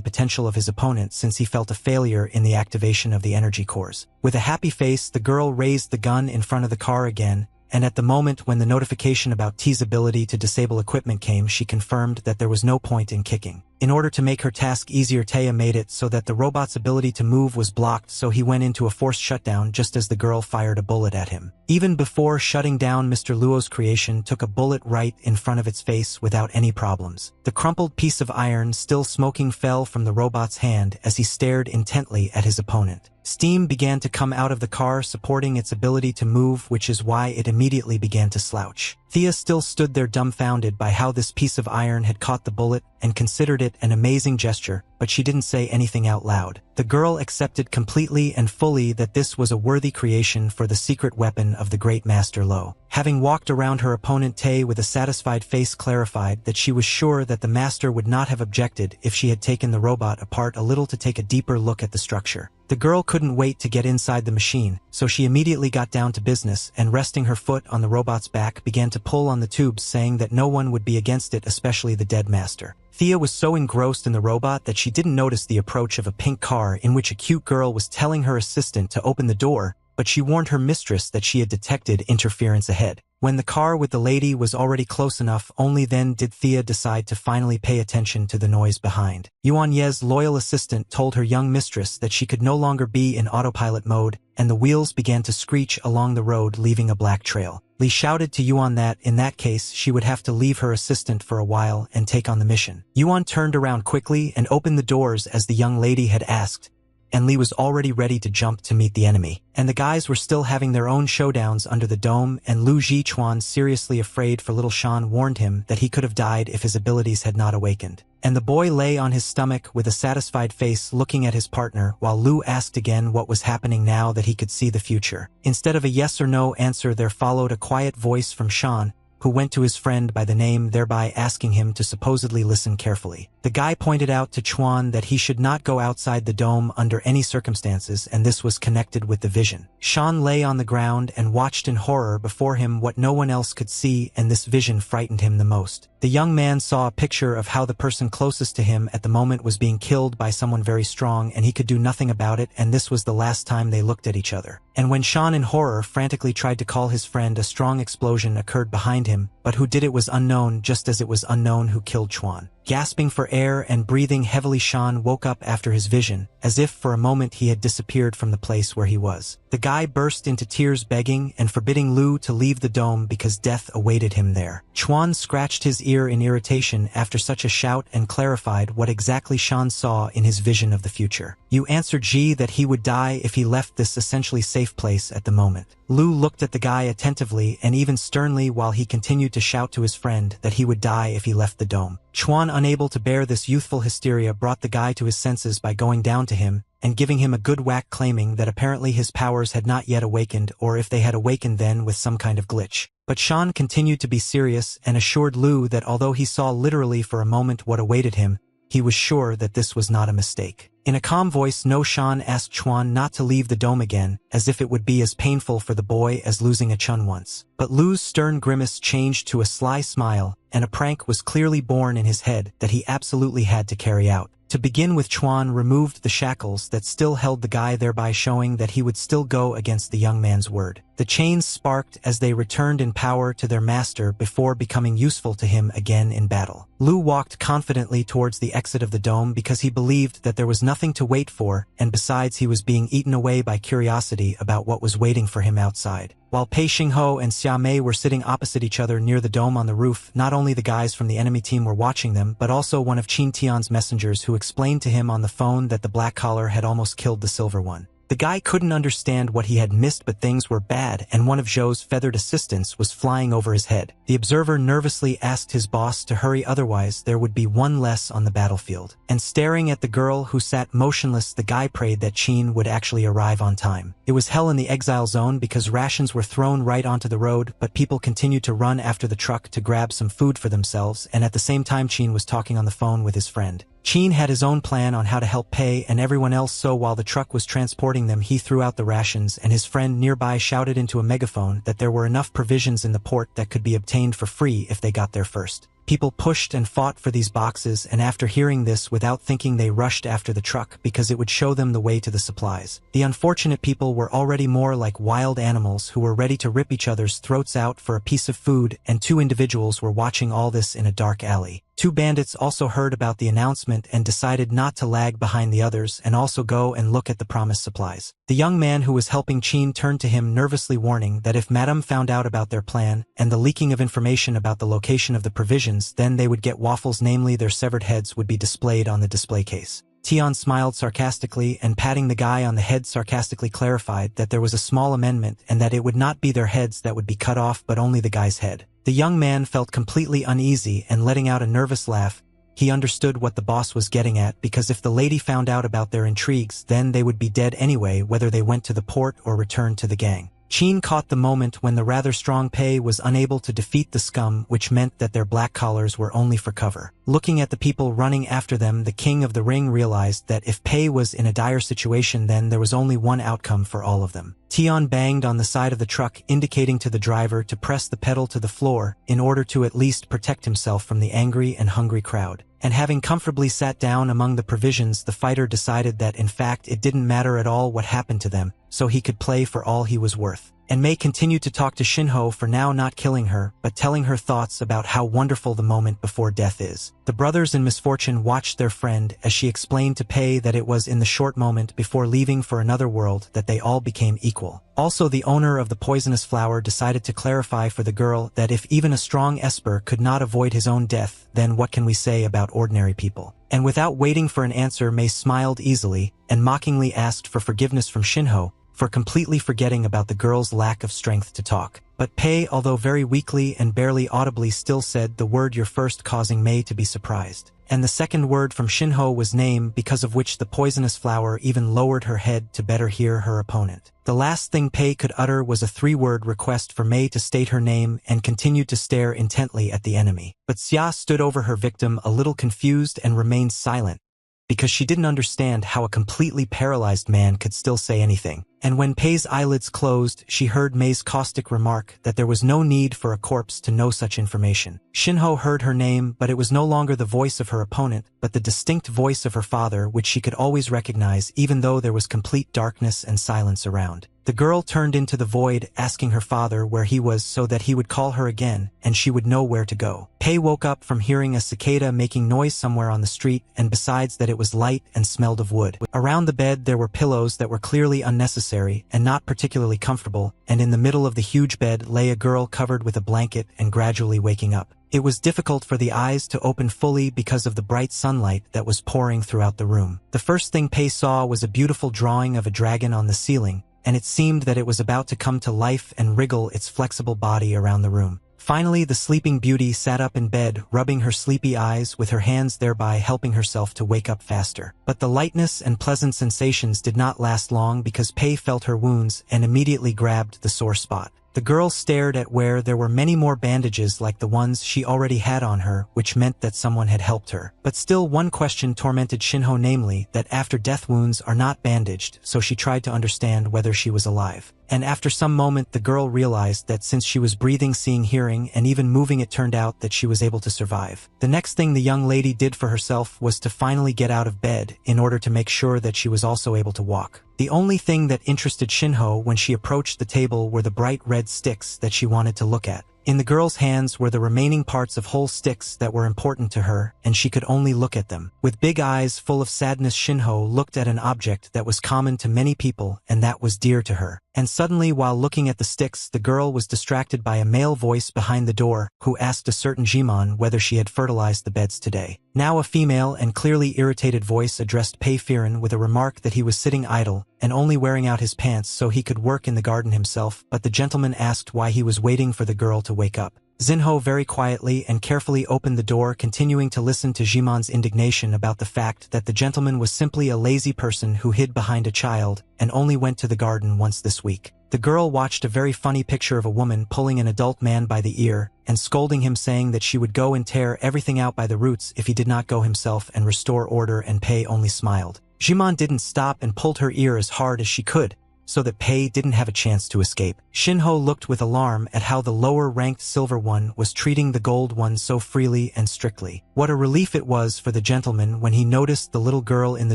potential of his opponent, since he felt a failure in the activation of the energy cores. With a happy face, the girl raised the gun in front of the car again, and at the moment when the notification about T's ability to disable equipment came, she confirmed that there was no point in kicking. In order to make her task easier, Taya made it so that the robot's ability to move was blocked, so he went into a forced shutdown just as the girl fired a bullet at him. Even before shutting down, Mr. Luo's creation took a bullet right in front of its face without any problems. The crumpled piece of iron, still smoking, fell from the robot's hand as he stared intently at his opponent. Steam began to come out of the car, supporting its ability to move, which is why it immediately began to slouch. Thea still stood there dumbfounded by how this piece of iron had caught the bullet and considered it an amazing gesture, but she didn't say anything out loud. The girl accepted completely and fully that this was a worthy creation for the secret weapon of the great Master Lo. Having walked around her opponent, Tay with a satisfied face clarified that she was sure that the master would not have objected if she had taken the robot apart a little to take a deeper look at the structure. The girl couldn't wait to get inside the machine, so she immediately got down to business and, resting her foot on the robot's back, began to pull on the tubes, saying that no one would be against it, especially the dead master. Thea was so engrossed in the robot that she didn't notice the approach of a pink car in which a cute girl was telling her assistant to open the door, but she warned her mistress that she had detected interference ahead. When the car with the lady was already close enough, only then did Thea decide to finally pay attention to the noise behind. Yuan Ye's loyal assistant told her young mistress that she could no longer be in autopilot mode, and the wheels began to screech along the road, leaving a black trail. Li shouted to Yuan that, in that case, she would have to leave her assistant for a while and take on the mission. Yuan turned around quickly and opened the doors as the young lady had asked, and Li was already ready to jump to meet the enemy. And the guys were still having their own showdowns under the dome, and Lu Jichuan, seriously afraid for little Shan, warned him that he could have died if his abilities had not awakened. And the boy lay on his stomach with a satisfied face looking at his partner, while Lu asked again what was happening now that he could see the future. Instead of a yes or no answer, there followed a quiet voice from Shan, who went to his friend by the name, thereby asking him to supposedly listen carefully. The guy pointed out to Chuan that he should not go outside the dome under any circumstances, and this was connected with the vision. Shan lay on the ground and watched in horror before him what no one else could see, and this vision frightened him the most. The young man saw a picture of how the person closest to him at the moment was being killed by someone very strong, and he could do nothing about it, and this was the last time they looked at each other. And when Shan in horror frantically tried to call his friend, a strong explosion occurred behind him, but who did it was unknown, just as it was unknown who killed Chuan. Gasping for air and breathing heavily, Shan woke up after his vision, as if for a moment he had disappeared from the place where he was. The guy burst into tears, begging and forbidding Lu to leave the dome because death awaited him there. Chuan scratched his ear in irritation after such a shout and clarified what exactly Shan saw in his vision of the future. You answered Ji that he would die if he left this essentially safe place at the moment. Lu looked at the guy attentively and even sternly while he continued to shout to his friend that he would die if he left the dome. Chuan, unable to bear this youthful hysteria, brought the guy to his senses by going down to him and giving him a good whack, claiming that apparently his powers had not yet awakened, or if they had awakened then with some kind of glitch. But Shan continued to be serious and assured Lu that although he saw literally for a moment what awaited him, he was sure that this was not a mistake. In a calm voice, No Shan asked Chuan not to leave the dome again, as if it would be as painful for the boy as losing a chun once. But Lu's stern grimace changed to a sly smile, and a prank was clearly born in his head that he absolutely had to carry out. To begin with, Chuan removed the shackles that still held the guy, thereby showing that he would still go against the young man's word. The chains sparked as they returned in power to their master before becoming useful to him again in battle. Lu walked confidently towards the exit of the dome because he believed that there was nothing to wait for, and besides he was being eaten away by curiosity about what was waiting for him outside. While Pei Xingho and Xia Mei were sitting opposite each other near the dome on the roof, not only the guys from the enemy team were watching them, but also one of Qin Tian's messengers who explained to him on the phone that the black collar had almost killed the silver one. The guy couldn't understand what he had missed, but things were bad, and one of Zhou's feathered assistants was flying over his head. The observer nervously asked his boss to hurry, otherwise there would be one less on the battlefield. And staring at the girl who sat motionless, the guy prayed that Qin would actually arrive on time. It was hell in the exile zone because rations were thrown right onto the road, but people continued to run after the truck to grab some food for themselves, and at the same time Qin was talking on the phone with his friend. Qin had his own plan on how to help Pei and everyone else, so while the truck was transporting them he threw out the rations, and his friend nearby shouted into a megaphone that there were enough provisions in the port that could be obtained for free if they got there first. People pushed and fought for these boxes, and after hearing this, without thinking they rushed after the truck because it would show them the way to the supplies. The unfortunate people were already more like wild animals who were ready to rip each other's throats out for a piece of food, and two individuals were watching all this in a dark alley. Two bandits also heard about the announcement and decided not to lag behind the others and also go and look at the promised supplies. The young man who was helping Qin turned to him nervously, warning that if Madame found out about their plan and the leaking of information about the location of the provisions, then they would get waffles, namely their severed heads would be displayed on the display case. Tian smiled sarcastically and, patting the guy on the head, sarcastically clarified that there was a small amendment and that it would not be their heads that would be cut off but only the guy's head. The young man felt completely uneasy and, letting out a nervous laugh, he understood what the boss was getting at, because if the lady found out about their intrigues, then they would be dead anyway, whether they went to the port or returned to the gang. Qin caught the moment when the rather strong Pei was unable to defeat the scum, which meant that their black collars were only for cover. Looking at the people running after them, the king of the ring realized that if Pei was in a dire situation, then there was only one outcome for all of them. Tian banged on the side of the truck, indicating to the driver to press the pedal to the floor in order to at least protect himself from the angry and hungry crowd. And having comfortably sat down among the provisions, the fighter decided that in fact it didn't matter at all what happened to them, so he could play for all he was worth. And Mei continued to talk to Xinho, for now not killing her, but telling her thoughts about how wonderful the moment before death is. The brothers in misfortune watched their friend as she explained to Pei that it was in the short moment before leaving for another world that they all became equal. Also, the owner of the poisonous flower decided to clarify for the girl that if even a strong Esper could not avoid his own death, then what can we say about ordinary people? And without waiting for an answer, Mei smiled easily and mockingly asked for forgiveness from Xinho for completely forgetting about the girl's lack of strength to talk. But Pei, although very weakly and barely audibly, still said the word "your first," causing Mei to be surprised. And the second word from Xinho was "name," because of which the poisonous flower even lowered her head to better hear her opponent. The last thing Pei could utter was a three-word request for Mei to state her name, and continued to stare intently at the enemy. But Xia stood over her victim, a little confused, and remained silent, because she didn't understand how a completely paralyzed man could still say anything. And when Pei's eyelids closed, she heard Mei's caustic remark that there was no need for a corpse to know such information. Xinho heard her name, but it was no longer the voice of her opponent, but the distinct voice of her father, which she could always recognize even though there was complete darkness and silence around. The girl turned into the void, asking her father where he was so that he would call her again, and she would know where to go. Pei woke up from hearing a cicada making noise somewhere on the street, and besides that it was light and smelled of wood. Around the bed there were pillows that were clearly unnecessary and not particularly comfortable, and in the middle of the huge bed lay a girl covered with a blanket and gradually waking up. It was difficult for the eyes to open fully because of the bright sunlight that was pouring throughout the room. The first thing Pei saw was a beautiful drawing of a dragon on the ceiling, and it seemed that it was about to come to life and wriggle its flexible body around the room. Finally, the sleeping beauty sat up in bed, rubbing her sleepy eyes with her hands, thereby helping herself to wake up faster. But the lightness and pleasant sensations did not last long, because Pei felt her wounds and immediately grabbed the sore spot. The girl stared at where there were many more bandages like the ones she already had on her, which meant that someone had helped her. But still one question tormented Shinho, namely, that after death wounds are not bandaged, so she tried to understand whether she was alive. And after some moment the girl realized that since she was breathing, seeing, hearing, and even moving, it turned out that she was able to survive. The next thing the young lady did for herself was to finally get out of bed in order to make sure that she was also able to walk. The only thing that interested Shinho when she approached the table were the bright red sticks that she wanted to look at. In the girl's hands were the remaining parts of whole sticks that were important to her, and she could only look at them. With big eyes full of sadness, Shinho looked at an object that was common to many people and that was dear to her. And suddenly, while looking at the sticks, the girl was distracted by a male voice behind the door, who asked a certain Jimon whether she had fertilized the beds today. Now a female and clearly irritated voice addressed Pei Firen with a remark that he was sitting idle and only wearing out his pants so he could work in the garden himself, but the gentleman asked why he was waiting for the girl to wake up. Zinho very quietly and carefully opened the door, continuing to listen to Jimon's indignation about the fact that the gentleman was simply a lazy person who hid behind a child and only went to the garden once this week. The girl watched a very funny picture of a woman pulling an adult man by the ear and scolding him, saying that she would go and tear everything out by the roots if he did not go himself and restore order, and Pei only smiled. Jimon didn't stop and pulled her ear as hard as she could, so that Pei didn't have a chance to escape. Shinho looked with alarm at how the lower-ranked silver one was treating the gold one so freely and strictly. What a relief it was for the gentleman when he noticed the little girl in the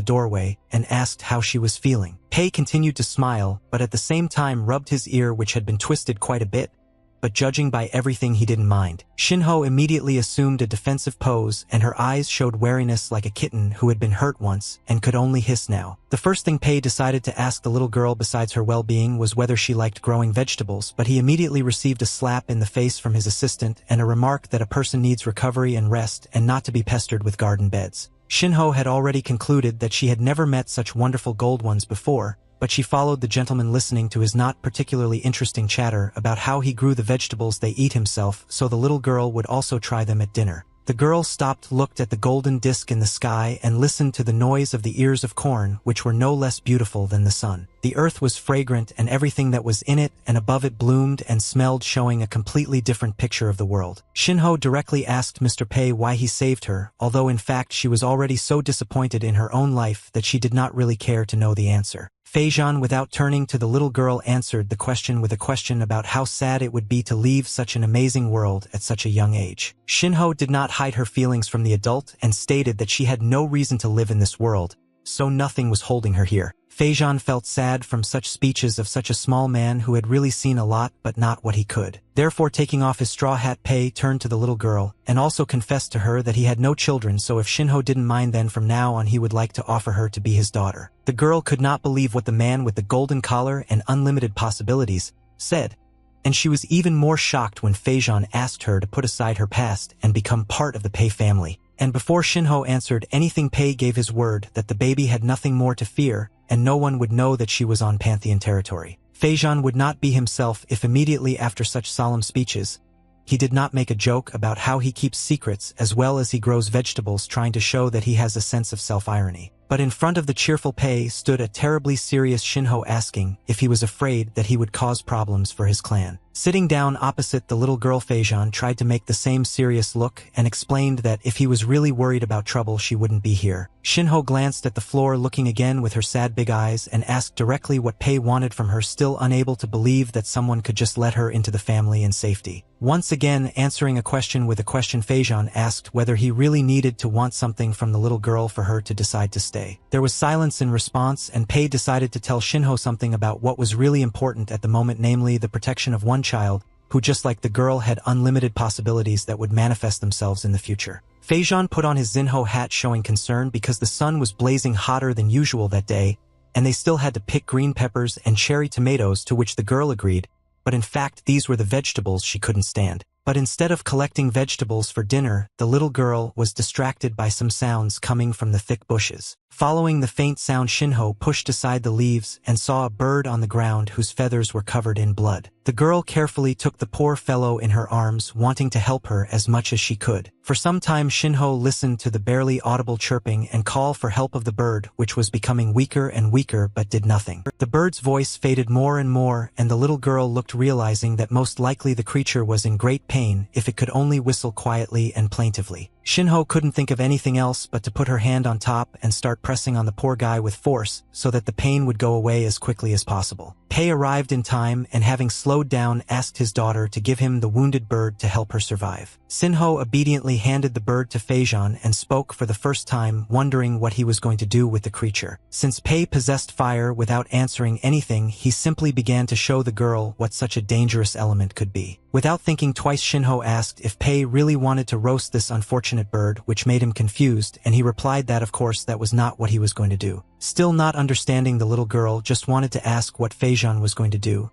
doorway and asked how she was feeling. Pei continued to smile, but at the same time rubbed his ear, which had been twisted quite a bit, but judging by everything he didn't mind. Shinho immediately assumed a defensive pose, and her eyes showed wariness like a kitten who had been hurt once and could only hiss now. The first thing Pei decided to ask the little girl besides her well-being was whether she liked growing vegetables, but he immediately received a slap in the face from his assistant and a remark that a person needs recovery and rest and not to be pestered with garden beds. Shinho had already concluded that she had never met such wonderful gold ones before, but she followed the gentleman, listening to his not particularly interesting chatter about how he grew the vegetables they eat himself so the little girl would also try them at dinner. The girl stopped, looked at the golden disc in the sky, and listened to the noise of the ears of corn, which were no less beautiful than the sun. The earth was fragrant, and everything that was in it and above it bloomed and smelled, showing a completely different picture of the world. Shinho directly asked Mr. Pei why he saved her, although in fact she was already so disappointed in her own life that she did not really care to know the answer. Feijan, without turning to the little girl, answered the question with a question about how sad it would be to leave such an amazing world at such a young age. Shinho did not hide her feelings from the adult and stated that she had no reason to live in this world, so nothing was holding her here. Feijan felt sad from such speeches of such a small man who had really seen a lot but not what he could. Therefore, taking off his straw hat, Pei turned to the little girl and also confessed to her that he had no children, so if Shinho didn't mind, then from now on he would like to offer her to be his daughter. The girl could not believe what the man with the golden collar and unlimited possibilities said, and she was even more shocked when Feijan asked her to put aside her past and become part of the Pei family. And before Shinho answered anything, Pei gave his word that the baby had nothing more to fear, and no one would know that she was on Pantheon territory. Feijan would not be himself if immediately after such solemn speeches, he did not make a joke about how he keeps secrets as well as he grows vegetables, trying to show that he has a sense of self-irony. But in front of the cheerful Pei stood a terribly serious Shinho, asking if he was afraid that he would cause problems for his clan. Sitting down opposite the little girl, Feijan tried to make the same serious look and explained that if he was really worried about trouble, she wouldn't be here. Shinho glanced at the floor, looking again with her sad big eyes, and asked directly what Pei wanted from her, still unable to believe that someone could just let her into the family in safety. Once again answering a question with a question, Feijan asked whether he really needed to want something from the little girl for her to decide to stay. There was silence in response, and Pei decided to tell Shinho something about what was really important at the moment, namely the protection of one child, who just like the girl had unlimited possibilities that would manifest themselves in the future. Feijan put on his Zinho hat, showing concern because the sun was blazing hotter than usual that day, and they still had to pick green peppers and cherry tomatoes, to which the girl agreed, but in fact these were the vegetables she couldn't stand. But instead of collecting vegetables for dinner, the little girl was distracted by some sounds coming from the thick bushes. Following the faint sound, Shinho pushed aside the leaves and saw a bird on the ground whose feathers were covered in blood. The girl carefully took the poor fellow in her arms, wanting to help her as much as she could. For some time Shinho listened to the barely audible chirping and call for help of the bird, which was becoming weaker and weaker but did nothing. The bird's voice faded more and more, and the little girl looked, realizing that most likely the creature was in great pain if it could only whistle quietly and plaintively. Shinho couldn't think of anything else but to put her hand on top and start pressing on the poor guy with force so that the pain would go away as quickly as possible. Pei arrived in time and, having slowed down, asked his daughter to give him the wounded bird to help her survive. Sinho obediently handed the bird to Feijan and spoke for the first time, wondering what he was going to do with the creature. Since Pei possessed fire, without answering anything, he simply began to show the girl what such a dangerous element could be. Without thinking twice, Shinho asked if Pei really wanted to roast this unfortunate bird, which made him confused, and he replied that of course that was not what he was going to do. Still not understanding, the little girl just wanted to ask what Feijan was going to do.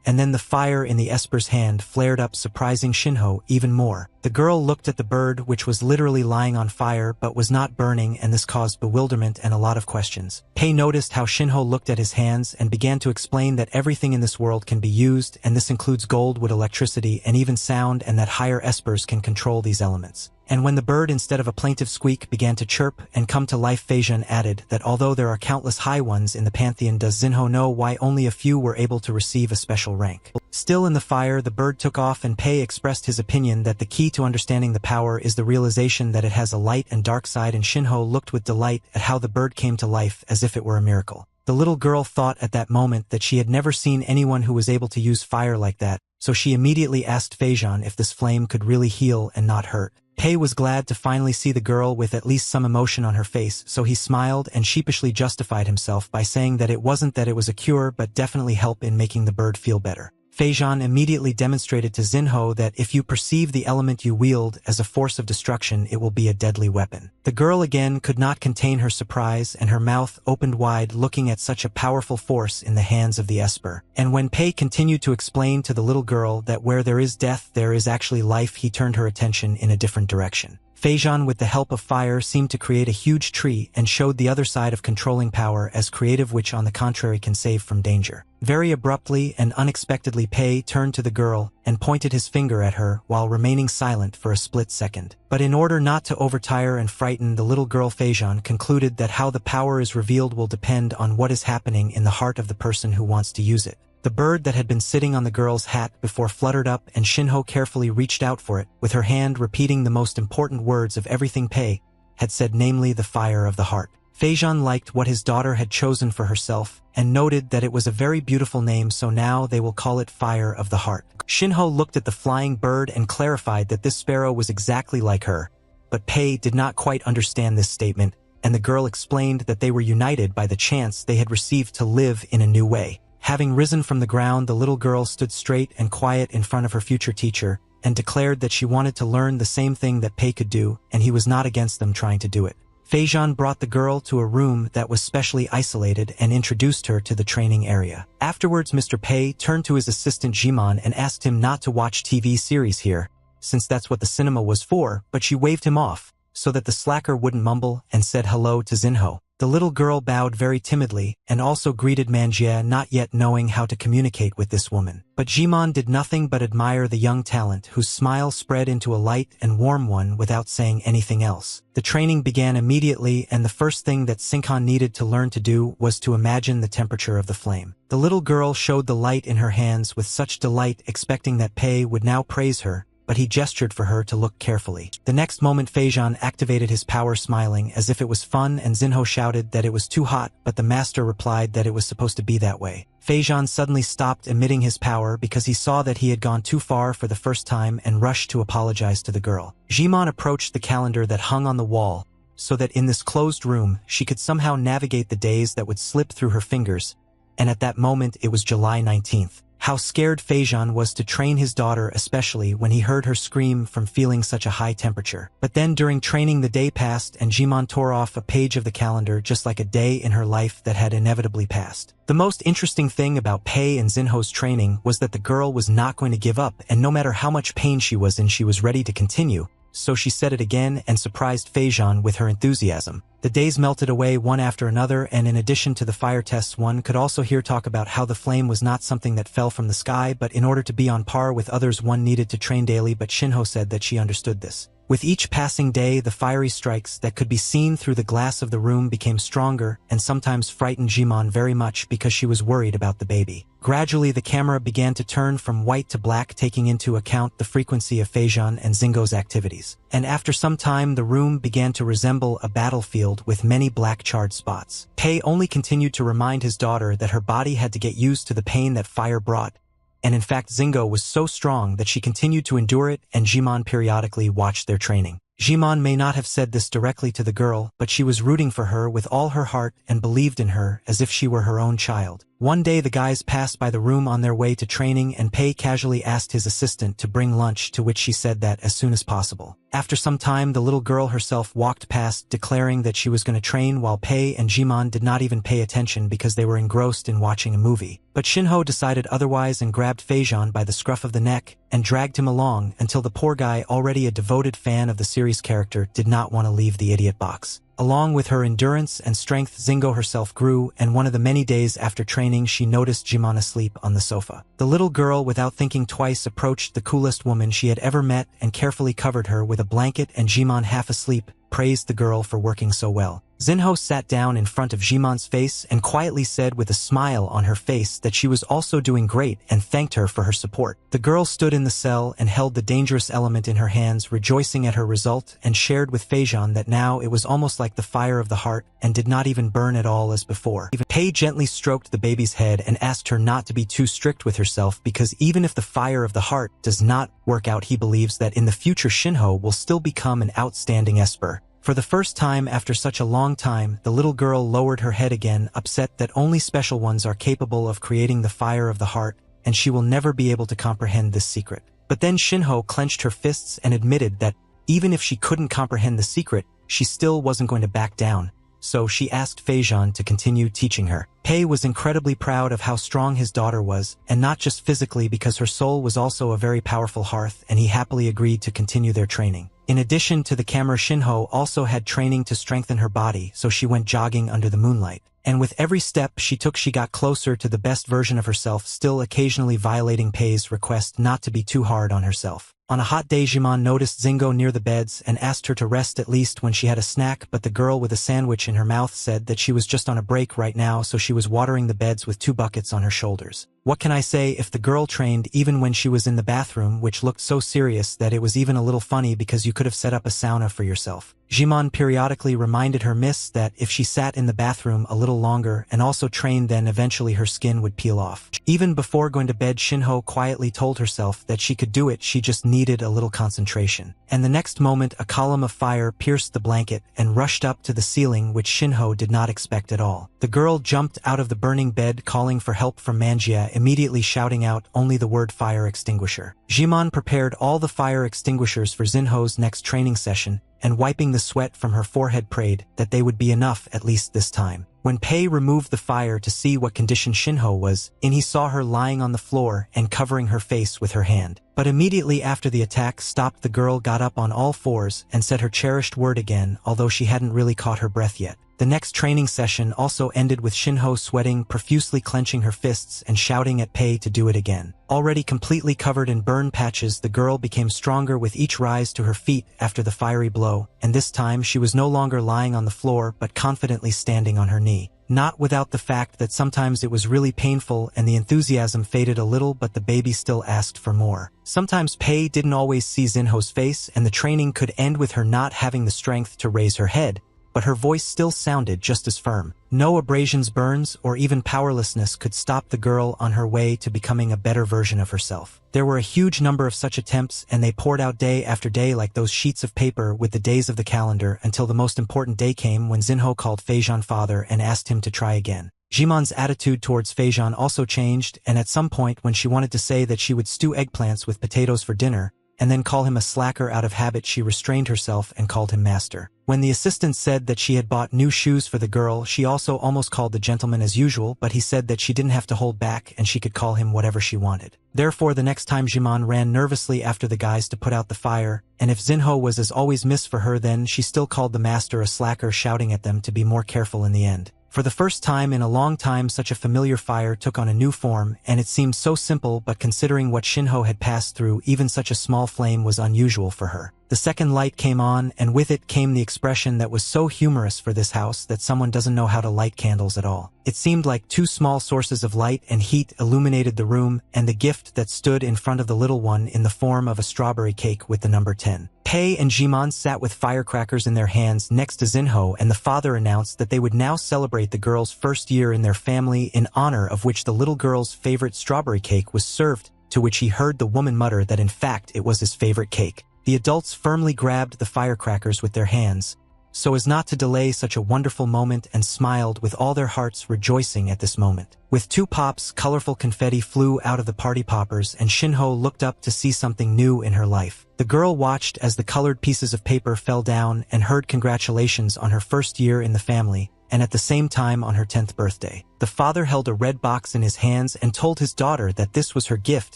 And then the fire in the Esper's hand flared up, surprising Shinho even more. The girl looked at the bird, which was literally lying on fire but was not burning, and this caused bewilderment and a lot of questions. Pei noticed how Shinho looked at his hands and began to explain that everything in this world can be used, and this includes gold, wood, electricity, and even sound, and that higher Espers can control these elements. And when the bird, instead of a plaintive squeak, began to chirp and come to life, Feijan added that although there are countless high ones in the pantheon, does Zinho know why only a few were able to receive a special rank? Still in the fire, the bird took off, and Pei expressed his opinion that the key to understanding the power is the realization that it has a light and dark side, and Shinho looked with delight at how the bird came to life as if it were a miracle. The little girl thought at that moment that she had never seen anyone who was able to use fire like that, so she immediately asked Feijan if this flame could really heal and not hurt. Pei was glad to finally see the girl with at least some emotion on her face, so he smiled and sheepishly justified himself by saying that it wasn't that it was a cure but definitely help in making the bird feel better. Feijan immediately demonstrated to Zinho that if you perceive the element you wield as a force of destruction, it will be a deadly weapon. The girl again could not contain her surprise, and her mouth opened wide, looking at such a powerful force in the hands of the Esper. And when Pei continued to explain to the little girl that where there is death, there is actually life, he turned her attention in a different direction. Feijan, with the help of fire, seemed to create a huge tree and showed the other side of controlling power as creative, which on the contrary can save from danger. Very abruptly and unexpectedly, Pei turned to the girl and pointed his finger at her while remaining silent for a split second. But in order not to overtire and frighten the little girl, Feijan concluded that how the power is revealed will depend on what is happening in the heart of the person who wants to use it. The bird that had been sitting on the girl's hat before fluttered up, and Shinho carefully reached out for it, with her hand repeating the most important words of everything Pei had said, namely the fire of the heart. Feijan liked what his daughter had chosen for herself and noted that it was a very beautiful name, so now they will call it Fire of the Heart. Shinho looked at the flying bird and clarified that this sparrow was exactly like her, but Pei did not quite understand this statement, and the girl explained that they were united by the chance they had received to live in a new way. Having risen from the ground, the little girl stood straight and quiet in front of her future teacher and declared that she wanted to learn the same thing that Pei could do, and he was not against them trying to do it. Feijan brought the girl to a room that was specially isolated and introduced her to the training area. Afterwards, Mr. Pei turned to his assistant Jimon and asked him not to watch TV series here, since that's what the cinema was for, but she waved him off so that the slacker wouldn't mumble and said hello to Zinho. The little girl bowed very timidly and also greeted Manjie, not yet knowing how to communicate with this woman. But Jimon did nothing but admire the young talent, whose smile spread into a light and warm one without saying anything else. The training began immediately, and the first thing that Sinkan needed to learn to do was to imagine the temperature of the flame. The little girl showed the light in her hands with such delight, expecting that Pei would now praise her, but he gestured for her to look carefully. The next moment, Feijan activated his power, smiling as if it was fun, and Zinho shouted that it was too hot, but the master replied that it was supposed to be that way. Feijan suddenly stopped emitting his power because he saw that he had gone too far for the first time and rushed to apologize to the girl. Jimon approached the calendar that hung on the wall so that in this closed room she could somehow navigate the days that would slip through her fingers, and at that moment it was July 19th. How scared Feijan was to train his daughter, especially when he heard her scream from feeling such a high temperature. But then during training the day passed, and Jimon tore off a page of the calendar just like a day in her life that had inevitably passed. The most interesting thing about Pei and Zinho's training was that the girl was not going to give up, and no matter how much pain she was in, she was ready to continue. so she said it again and surprised Feijan with her enthusiasm. The days melted away one after another, and in addition to the fire tests, one could also hear talk about how the flame was not something that fell from the sky, but in order to be on par with others one needed to train daily, but Shinho said that she understood this. With each passing day, the fiery strikes that could be seen through the glass of the room became stronger and sometimes frightened Jimon very much because she was worried about the baby. Gradually, the camera began to turn from white to black, taking into account the frequency of Feijan and Zingo's activities. And after some time, the room began to resemble a battlefield with many black charred spots. Pei only continued to remind his daughter that her body had to get used to the pain that fire brought. And in fact, Zingo was so strong that she continued to endure it, and Jimon periodically watched their training. Jimon may not have said this directly to the girl, but she was rooting for her with all her heart and believed in her as if she were her own child. One day the guys passed by the room on their way to training, and Pei casually asked his assistant to bring lunch, to which she said that as soon as possible. After some time, the little girl herself walked past, declaring that she was going to train, while Pei and Jimon did not even pay attention because they were engrossed in watching a movie. But Shinho decided otherwise and grabbed Feijan by the scruff of the neck and dragged him along until the poor guy, already a devoted fan of the series character, did not want to leave the idiot box. Along with her endurance and strength, Zingo herself grew, and one of the many days after training she noticed Jimon asleep on the sofa. The little girl, without thinking twice, approached the coolest woman she had ever met and carefully covered her with a blanket, and Jimon, half asleep, praised the girl for working so well. Zinho sat down in front of Jimon's face and quietly said with a smile on her face that she was also doing great and thanked her for her support. The girl stood in the cell and held the dangerous element in her hands, rejoicing at her result, and shared with Feijan that now it was almost like the fire of the heart and did not even burn at all as before. Pei gently stroked the baby's head and asked her not to be too strict with herself, because even if the fire of the heart does not work out, he believes that in the future Shinho will still become an outstanding esper. For the first time after such a long time, the little girl lowered her head again, upset that only special ones are capable of creating the fire of the heart, and she will never be able to comprehend this secret. But then Shinho clenched her fists and admitted that even if she couldn't comprehend the secret, she still wasn't going to back down. So she asked Feijan to continue teaching her. Pei was incredibly proud of how strong his daughter was, and not just physically, because her soul was also a very powerful hearth, and he happily agreed to continue their training. In addition to the camera, Shinho also had training to strengthen her body, so she went jogging under the moonlight. And with every step she took, she got closer to the best version of herself, still occasionally violating Pei's request not to be too hard on herself. On a hot day, Jimon noticed Zingo near the beds and asked her to rest at least when she had a snack, but the girl with a sandwich in her mouth said that she was just on a break right now, so she was watering the beds with 2 buckets on her shoulders. What can I say, if the girl trained even when she was in the bathroom, which looked so serious that it was even a little funny because you could have set up a sauna for yourself. Jimon periodically reminded her miss that if she sat in the bathroom a little longer and also trained, then eventually her skin would peel off. Even before going to bed, Shinho quietly told herself that she could do it, she just needed a little concentration. And the next moment, a column of fire pierced the blanket and rushed up to the ceiling, which Shinho did not expect at all. The girl jumped out of the burning bed, calling for help from Manhwa, immediately shouting out only the word fire extinguisher. Jimon prepared all the fire extinguishers for Zinho's next training session, and wiping the sweat from her forehead, prayed that they would be enough at least this time. When Pei removed the fire to see what condition Shinho was in, he saw her lying on the floor and covering her face with her hand. But immediately after the attack stopped, the girl got up on all fours and said her cherished word again, although she hadn't really caught her breath yet. The next training session also ended with Shinho sweating profusely, clenching her fists and shouting at Pei to do it again. Already completely covered in burn patches, the girl became stronger with each rise to her feet after the fiery blow, and this time she was no longer lying on the floor but confidently standing on her knee. Not without the fact that sometimes it was really painful and the enthusiasm faded a little, but the baby still asked for more. Sometimes Pei didn't always see Zinho's face, and the training could end with her not having the strength to raise her head, but her voice still sounded just as firm. No abrasions, burns, or even powerlessness could stop the girl on her way to becoming a better version of herself. There were a huge number of such attempts, and they poured out day after day like those sheets of paper with the days of the calendar, until the most important day came when Zinho called Feijan father and asked him to try again. Jimon's attitude towards Feijan also changed, and at some point when she wanted to say that she would stew eggplants with potatoes for dinner, and then call him a slacker out of habit. She restrained herself and called him master. When the assistant said that she had bought new shoes for the girl, she also almost called the gentleman as usual, but he said that she didn't have to hold back and she could call him whatever she wanted. Therefore, the next time Jimon ran nervously after the guys to put out the fire, and if Zinho was as always miss for her, then she still called the master a slacker, shouting at them to be more careful in the end. For the first time in a long time, such a familiar fire took on a new form, and it seemed so simple, but considering what Shinho had passed through, even such a small flame was unusual for her. The second light came on, and with it came the expression that was so humorous for this house, that someone doesn't know how to light candles at all. It seemed like two small sources of light and heat illuminated the room, and the gift that stood in front of the little one in the form of a strawberry cake with the number 10. Pei and Jimon sat with firecrackers in their hands next to Zinho, and the father announced that they would now celebrate the girl's first year in their family, in honor of which the little girl's favorite strawberry cake was served, to which he heard the woman mutter that in fact it was his favorite cake. The adults firmly grabbed the firecrackers with their hands, so as not to delay such a wonderful moment, and smiled with all their hearts, rejoicing at this moment. With two pops, colorful confetti flew out of the party poppers, and Shinho looked up to see something new in her life. The girl watched as the colored pieces of paper fell down and heard congratulations on her first year in the family, and at the same time on her 10th birthday. The father held a red box in his hands and told his daughter that this was her gift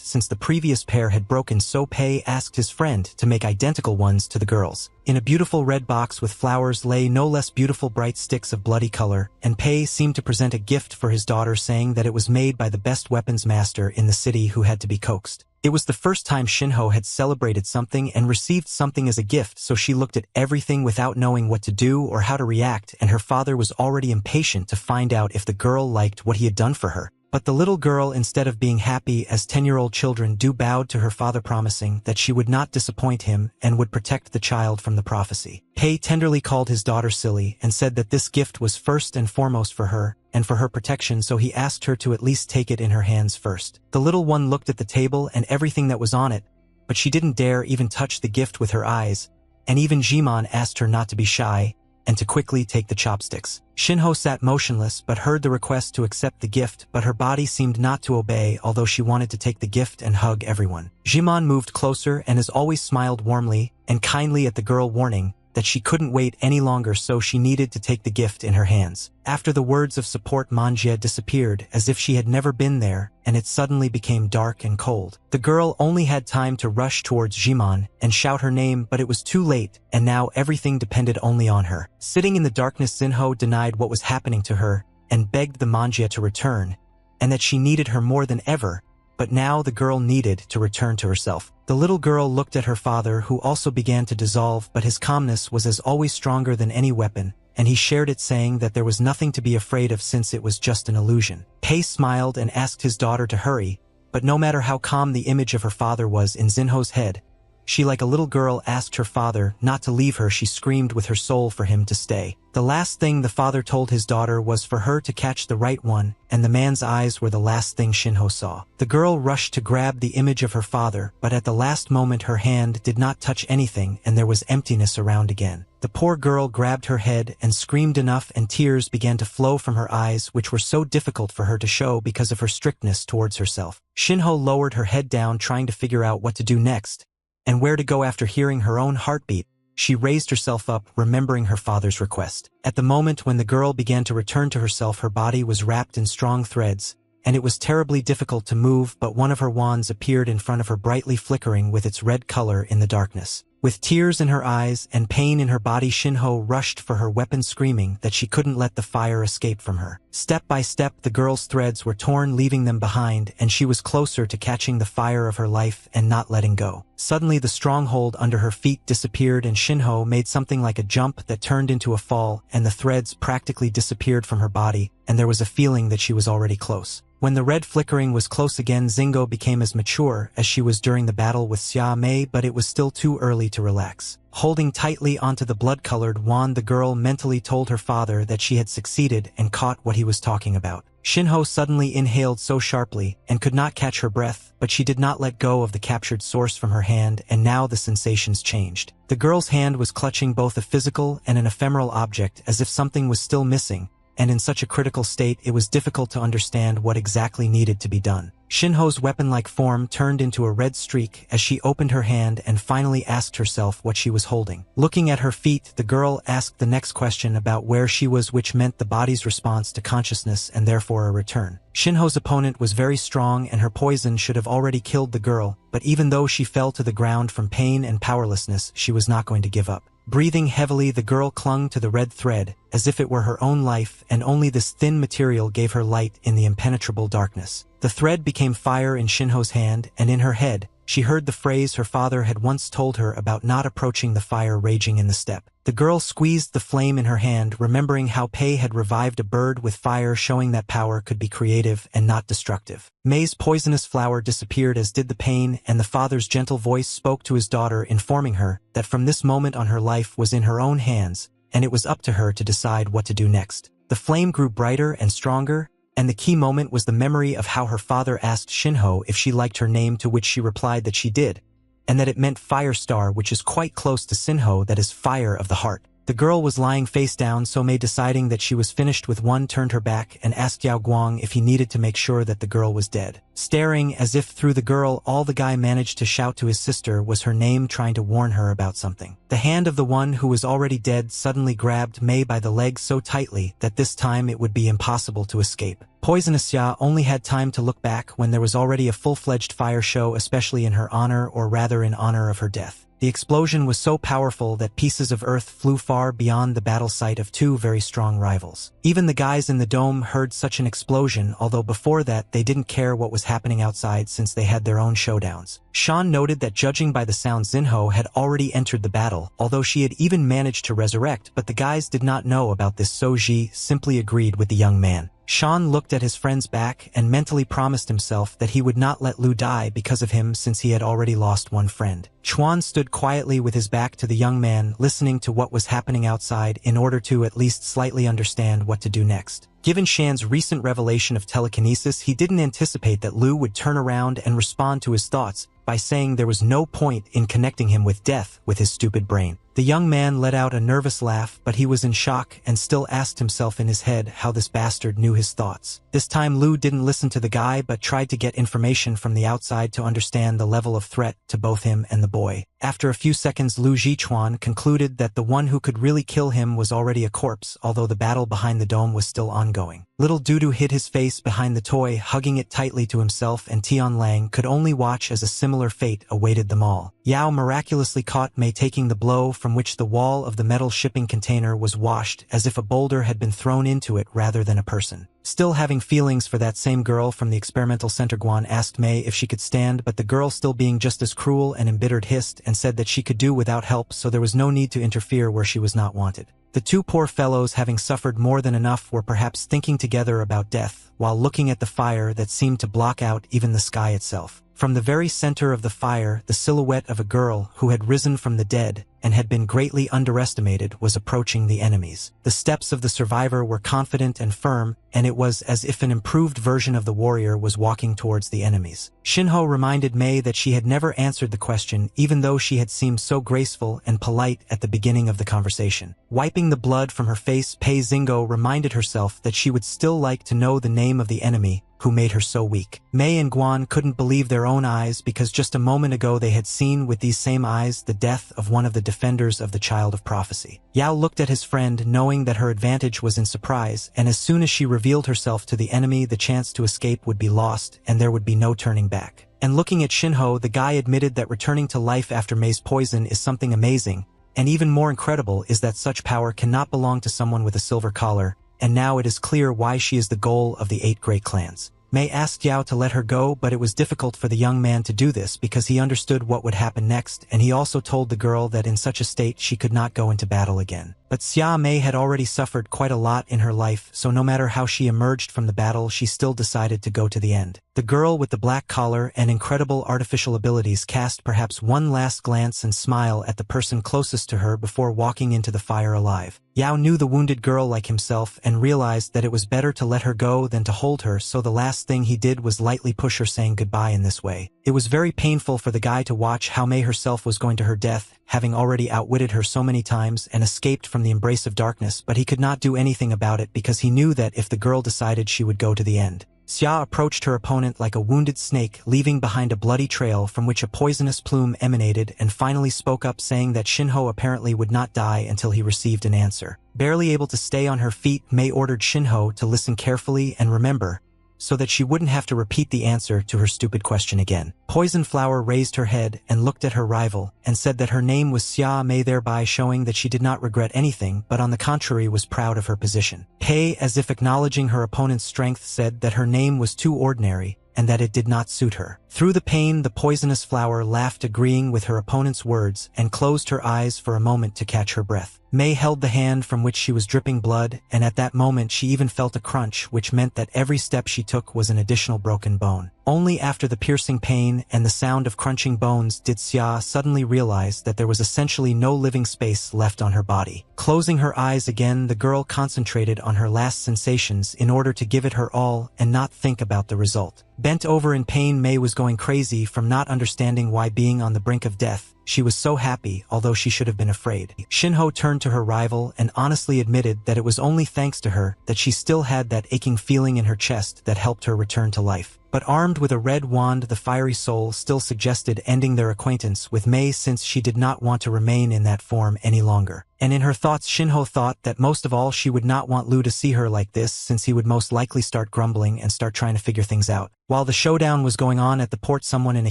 since the previous pair had broken, so Pei asked his friend to make identical ones to the girls. In a beautiful red box with flowers lay no less beautiful bright sticks of bloody color, and Pei seemed to present a gift for his daughter, saying that it was made by the best weapons master in the city who had to be coaxed. It was the first time Shinho had celebrated something and received something as a gift, so she looked at everything without knowing what to do or how to react, and her father was already impatient to find out if the girl liked what he had done for her. But the little girl, instead of being happy as 10-year-old children do, bowed to her father, promising that she would not disappoint him and would protect the child from the prophecy. Pei tenderly called his daughter silly and said that this gift was first and foremost for her, and for her protection, so he asked her to at least take it in her hands first. The little one looked at the table and everything that was on it, but she didn't dare even touch the gift with her eyes, and even Jimon asked her not to be shy and to quickly take the chopsticks. Shinho sat motionless but heard the request to accept the gift, but her body seemed not to obey, although she wanted to take the gift and hug everyone. Jimon moved closer and as always smiled warmly and kindly at the girl, warning that she couldn't wait any longer, so she needed to take the gift in her hands. After the words of support, Manhwa disappeared as if she had never been there, and it suddenly became dark and cold. The girl only had time to rush towards Jimon and shout her name, but it was too late, and now everything depended only on her. Sitting in the darkness, Zinho denied what was happening to her and begged the Manhwa to return, and that she needed her more than ever, but now the girl needed to return to herself. The little girl looked at her father, who also began to dissolve, but his calmness was as always stronger than any weapon, and he shared it, saying that there was nothing to be afraid of since it was just an illusion. Pei smiled and asked his daughter to hurry, but no matter how calm the image of her father was in Zinho's head, she, like a little girl, asked her father not to leave her. She screamed with her soul for him to stay. The last thing the father told his daughter was for her to catch the right one, and the man's eyes were the last thing Shinho saw. The girl rushed to grab the image of her father, but at the last moment her hand did not touch anything, and there was emptiness around again. The poor girl grabbed her head and screamed enough, and tears began to flow from her eyes, which were so difficult for her to show because of her strictness towards herself. Shinho lowered her head down, trying to figure out what to do next, and where to go. After hearing her own heartbeat, she raised herself up, remembering her father's request. At the moment when the girl began to return to herself, her body was wrapped in strong threads, and it was terribly difficult to move, but one of her wands appeared in front of her, brightly flickering with its red color in the darkness. With tears in her eyes and pain in her body, Shinho rushed for her weapon, screaming that she couldn't let the fire escape from her. Step by step, the girl's threads were torn, leaving them behind, and she was closer to catching the fire of her life and not letting go. Suddenly, the stronghold under her feet disappeared, and Shinho made something like a jump that turned into a fall, and the threads practically disappeared from her body, and there was a feeling that she was already close. When the red flickering was close again, Zingo became as mature as she was during the battle with Xia Mei, but it was still too early to relax. Holding tightly onto the blood-colored wand, the girl mentally told her father that she had succeeded and caught what he was talking about. Shinho suddenly inhaled so sharply and could not catch her breath, but she did not let go of the captured source from her hand, and now the sensations changed. The girl's hand was clutching both a physical and an ephemeral object, as if something was still missing, and in such a critical state it was difficult to understand what exactly needed to be done. Shinho's weapon-like form turned into a red streak as she opened her hand and finally asked herself what she was holding. Looking at her feet, the girl asked the next question about where she was, which meant the body's response to consciousness and therefore a return. Shinho's opponent was very strong and her poison should have already killed the girl, but even though she fell to the ground from pain and powerlessness, she was not going to give up. Breathing heavily, the girl clung to the red thread, as if it were her own life, and only this thin material gave her light in the impenetrable darkness. The thread became fire in Shinho's hand, and in her head, she heard the phrase her father had once told her about not approaching the fire raging in the steppe. The girl squeezed the flame in her hand, remembering how Pei had revived a bird with fire, showing that power could be creative and not destructive. Mei's poisonous flower disappeared, as did the pain, and the father's gentle voice spoke to his daughter, informing her that from this moment on her life was in her own hands, and it was up to her to decide what to do next. The flame grew brighter and stronger, and the key moment was the memory of how her father asked Shinho if she liked her name, to which she replied that she did, and that it meant Fire Star, which is quite close to Sinho, that is fire of the heart. The girl was lying face down, so Mei, deciding that she was finished with one, turned her back and asked Yao Guang if he needed to make sure that the girl was dead. Staring as if through the girl, all the guy managed to shout to his sister was her name, trying to warn her about something. The hand of the one who was already dead suddenly grabbed Mei by the leg so tightly that this time it would be impossible to escape. Poisonous Ya only had time to look back when there was already a full-fledged fire show, especially in her honor, or rather in honor of her death. The explosion was so powerful that pieces of earth flew far beyond the battle site of two very strong rivals. Even the guys in the dome heard such an explosion, although before that they didn't care what was happening outside since they had their own showdowns. Shan noted that judging by the sound, Zinho had already entered the battle, although she had even managed to resurrect, but the guys did not know about this, so Ji simply agreed with the young man. Shan looked at his friend's back and mentally promised himself that he would not let Lu die because of him, since he had already lost one friend. Chuan stood quietly with his back to the young man, listening to what was happening outside in order to at least slightly understand what to do next. Given Shan's recent revelation of telekinesis, he didn't anticipate that Lu would turn around and respond to his thoughts by saying there was no point in connecting him with death with his stupid brain. The young man let out a nervous laugh, but he was in shock and still asked himself in his head how this bastard knew his thoughts. This time Lu didn't listen to the guy but tried to get information from the outside to understand the level of threat to both him and the boy. After a few seconds, Lu Jichuan concluded that the one who could really kill him was already a corpse, although the battle behind the dome was still ongoing. Little Dudu hid his face behind the toy, hugging it tightly to himself, and Tian Lang could only watch as a similar fate awaited them all. Yao miraculously caught Mei taking the blow, from which the wall of the metal shipping container was washed as if a boulder had been thrown into it rather than a person. Still having feelings for that same girl from the experimental center, Guan asked Mei if she could stand, but the girl, still being just as cruel and embittered, hissed and said that she could do without help, so there was no need to interfere where she was not wanted. The two poor fellows, having suffered more than enough, were perhaps thinking together about death, while looking at the fire that seemed to block out even the sky itself. From the very center of the fire, the silhouette of a girl who had risen from the dead and had been greatly underestimated was approaching the enemies. The steps of the survivor were confident and firm, and it was as if an improved version of the warrior was walking towards the enemies. Shinho reminded Mei that she had never answered the question, even though she had seemed so graceful and polite at the beginning of the conversation. Wiping the blood from her face, Pei Zingo reminded herself that she would still like to know the name of the enemy who made her so weak. Mei and Guan couldn't believe their own eyes, because just a moment ago they had seen with these same eyes the death of one of the defenders of the Child of Prophecy. Yao looked at his friend, knowing that her advantage was in surprise, and as soon as she revealed herself to the enemy, the chance to escape would be lost, and there would be no turning back. And looking at Shinho, the guy admitted that returning to life after Mei's poison is something amazing, and even more incredible is that such power cannot belong to someone with a silver collar, and now it is clear why she is the goal of the 8 great clans. Mei asked Yao to let her go, but it was difficult for the young man to do this because he understood what would happen next, and he also told the girl that in such a state she could not go into battle again. But Xia Mei had already suffered quite a lot in her life, so no matter how she emerged from the battle, she still decided to go to the end. The girl with the black collar and incredible artificial abilities cast perhaps one last glance and smile at the person closest to her before walking into the fire alive. Yao knew the wounded girl like himself and realized that it was better to let her go than to hold her, so the last thing he did was lightly push her, saying goodbye in this way. It was very painful for the guy to watch how Mei herself was going to her death, having already outwitted her so many times and escaped from from the embrace of darkness, but he could not do anything about it because he knew that if the girl decided, she would go to the end. Xia approached her opponent like a wounded snake, leaving behind a bloody trail from which a poisonous plume emanated, and finally spoke up, saying that Shinho apparently would not die until he received an answer. Barely able to stay on her feet, Mei ordered Shinho to listen carefully and remember, so that she wouldn't have to repeat the answer to her stupid question again. Poison Flower raised her head and looked at her rival, and said that her name was Xia Mei, thereby showing that she did not regret anything, but on the contrary was proud of her position. Pei, as if acknowledging her opponent's strength, said that her name was too ordinary, and that it did not suit her. Through the pain, the poisonous flower laughed, agreeing with her opponent's words, and closed her eyes for a moment to catch her breath. Mei held the hand from which she was dripping blood, and at that moment she even felt a crunch, which meant that every step she took was an additional broken bone. Only after the piercing pain and the sound of crunching bones did Xia suddenly realize that there was essentially no living space left on her body. Closing her eyes again, the girl concentrated on her last sensations in order to give it her all and not think about the result. Bent over in pain, Mei was going crazy from not understanding why, being on the brink of death, she was so happy, although she should have been afraid. Shinho turned to her rival and honestly admitted that it was only thanks to her that she still had that aching feeling in her chest that helped her return to life. But armed with a red wand, the fiery soul still suggested ending their acquaintance with Mei, since she did not want to remain in that form any longer. And in her thoughts, Shinho thought that most of all she would not want Lu to see her like this, since he would most likely start grumbling and start trying to figure things out. While the showdown was going on at the port, someone in a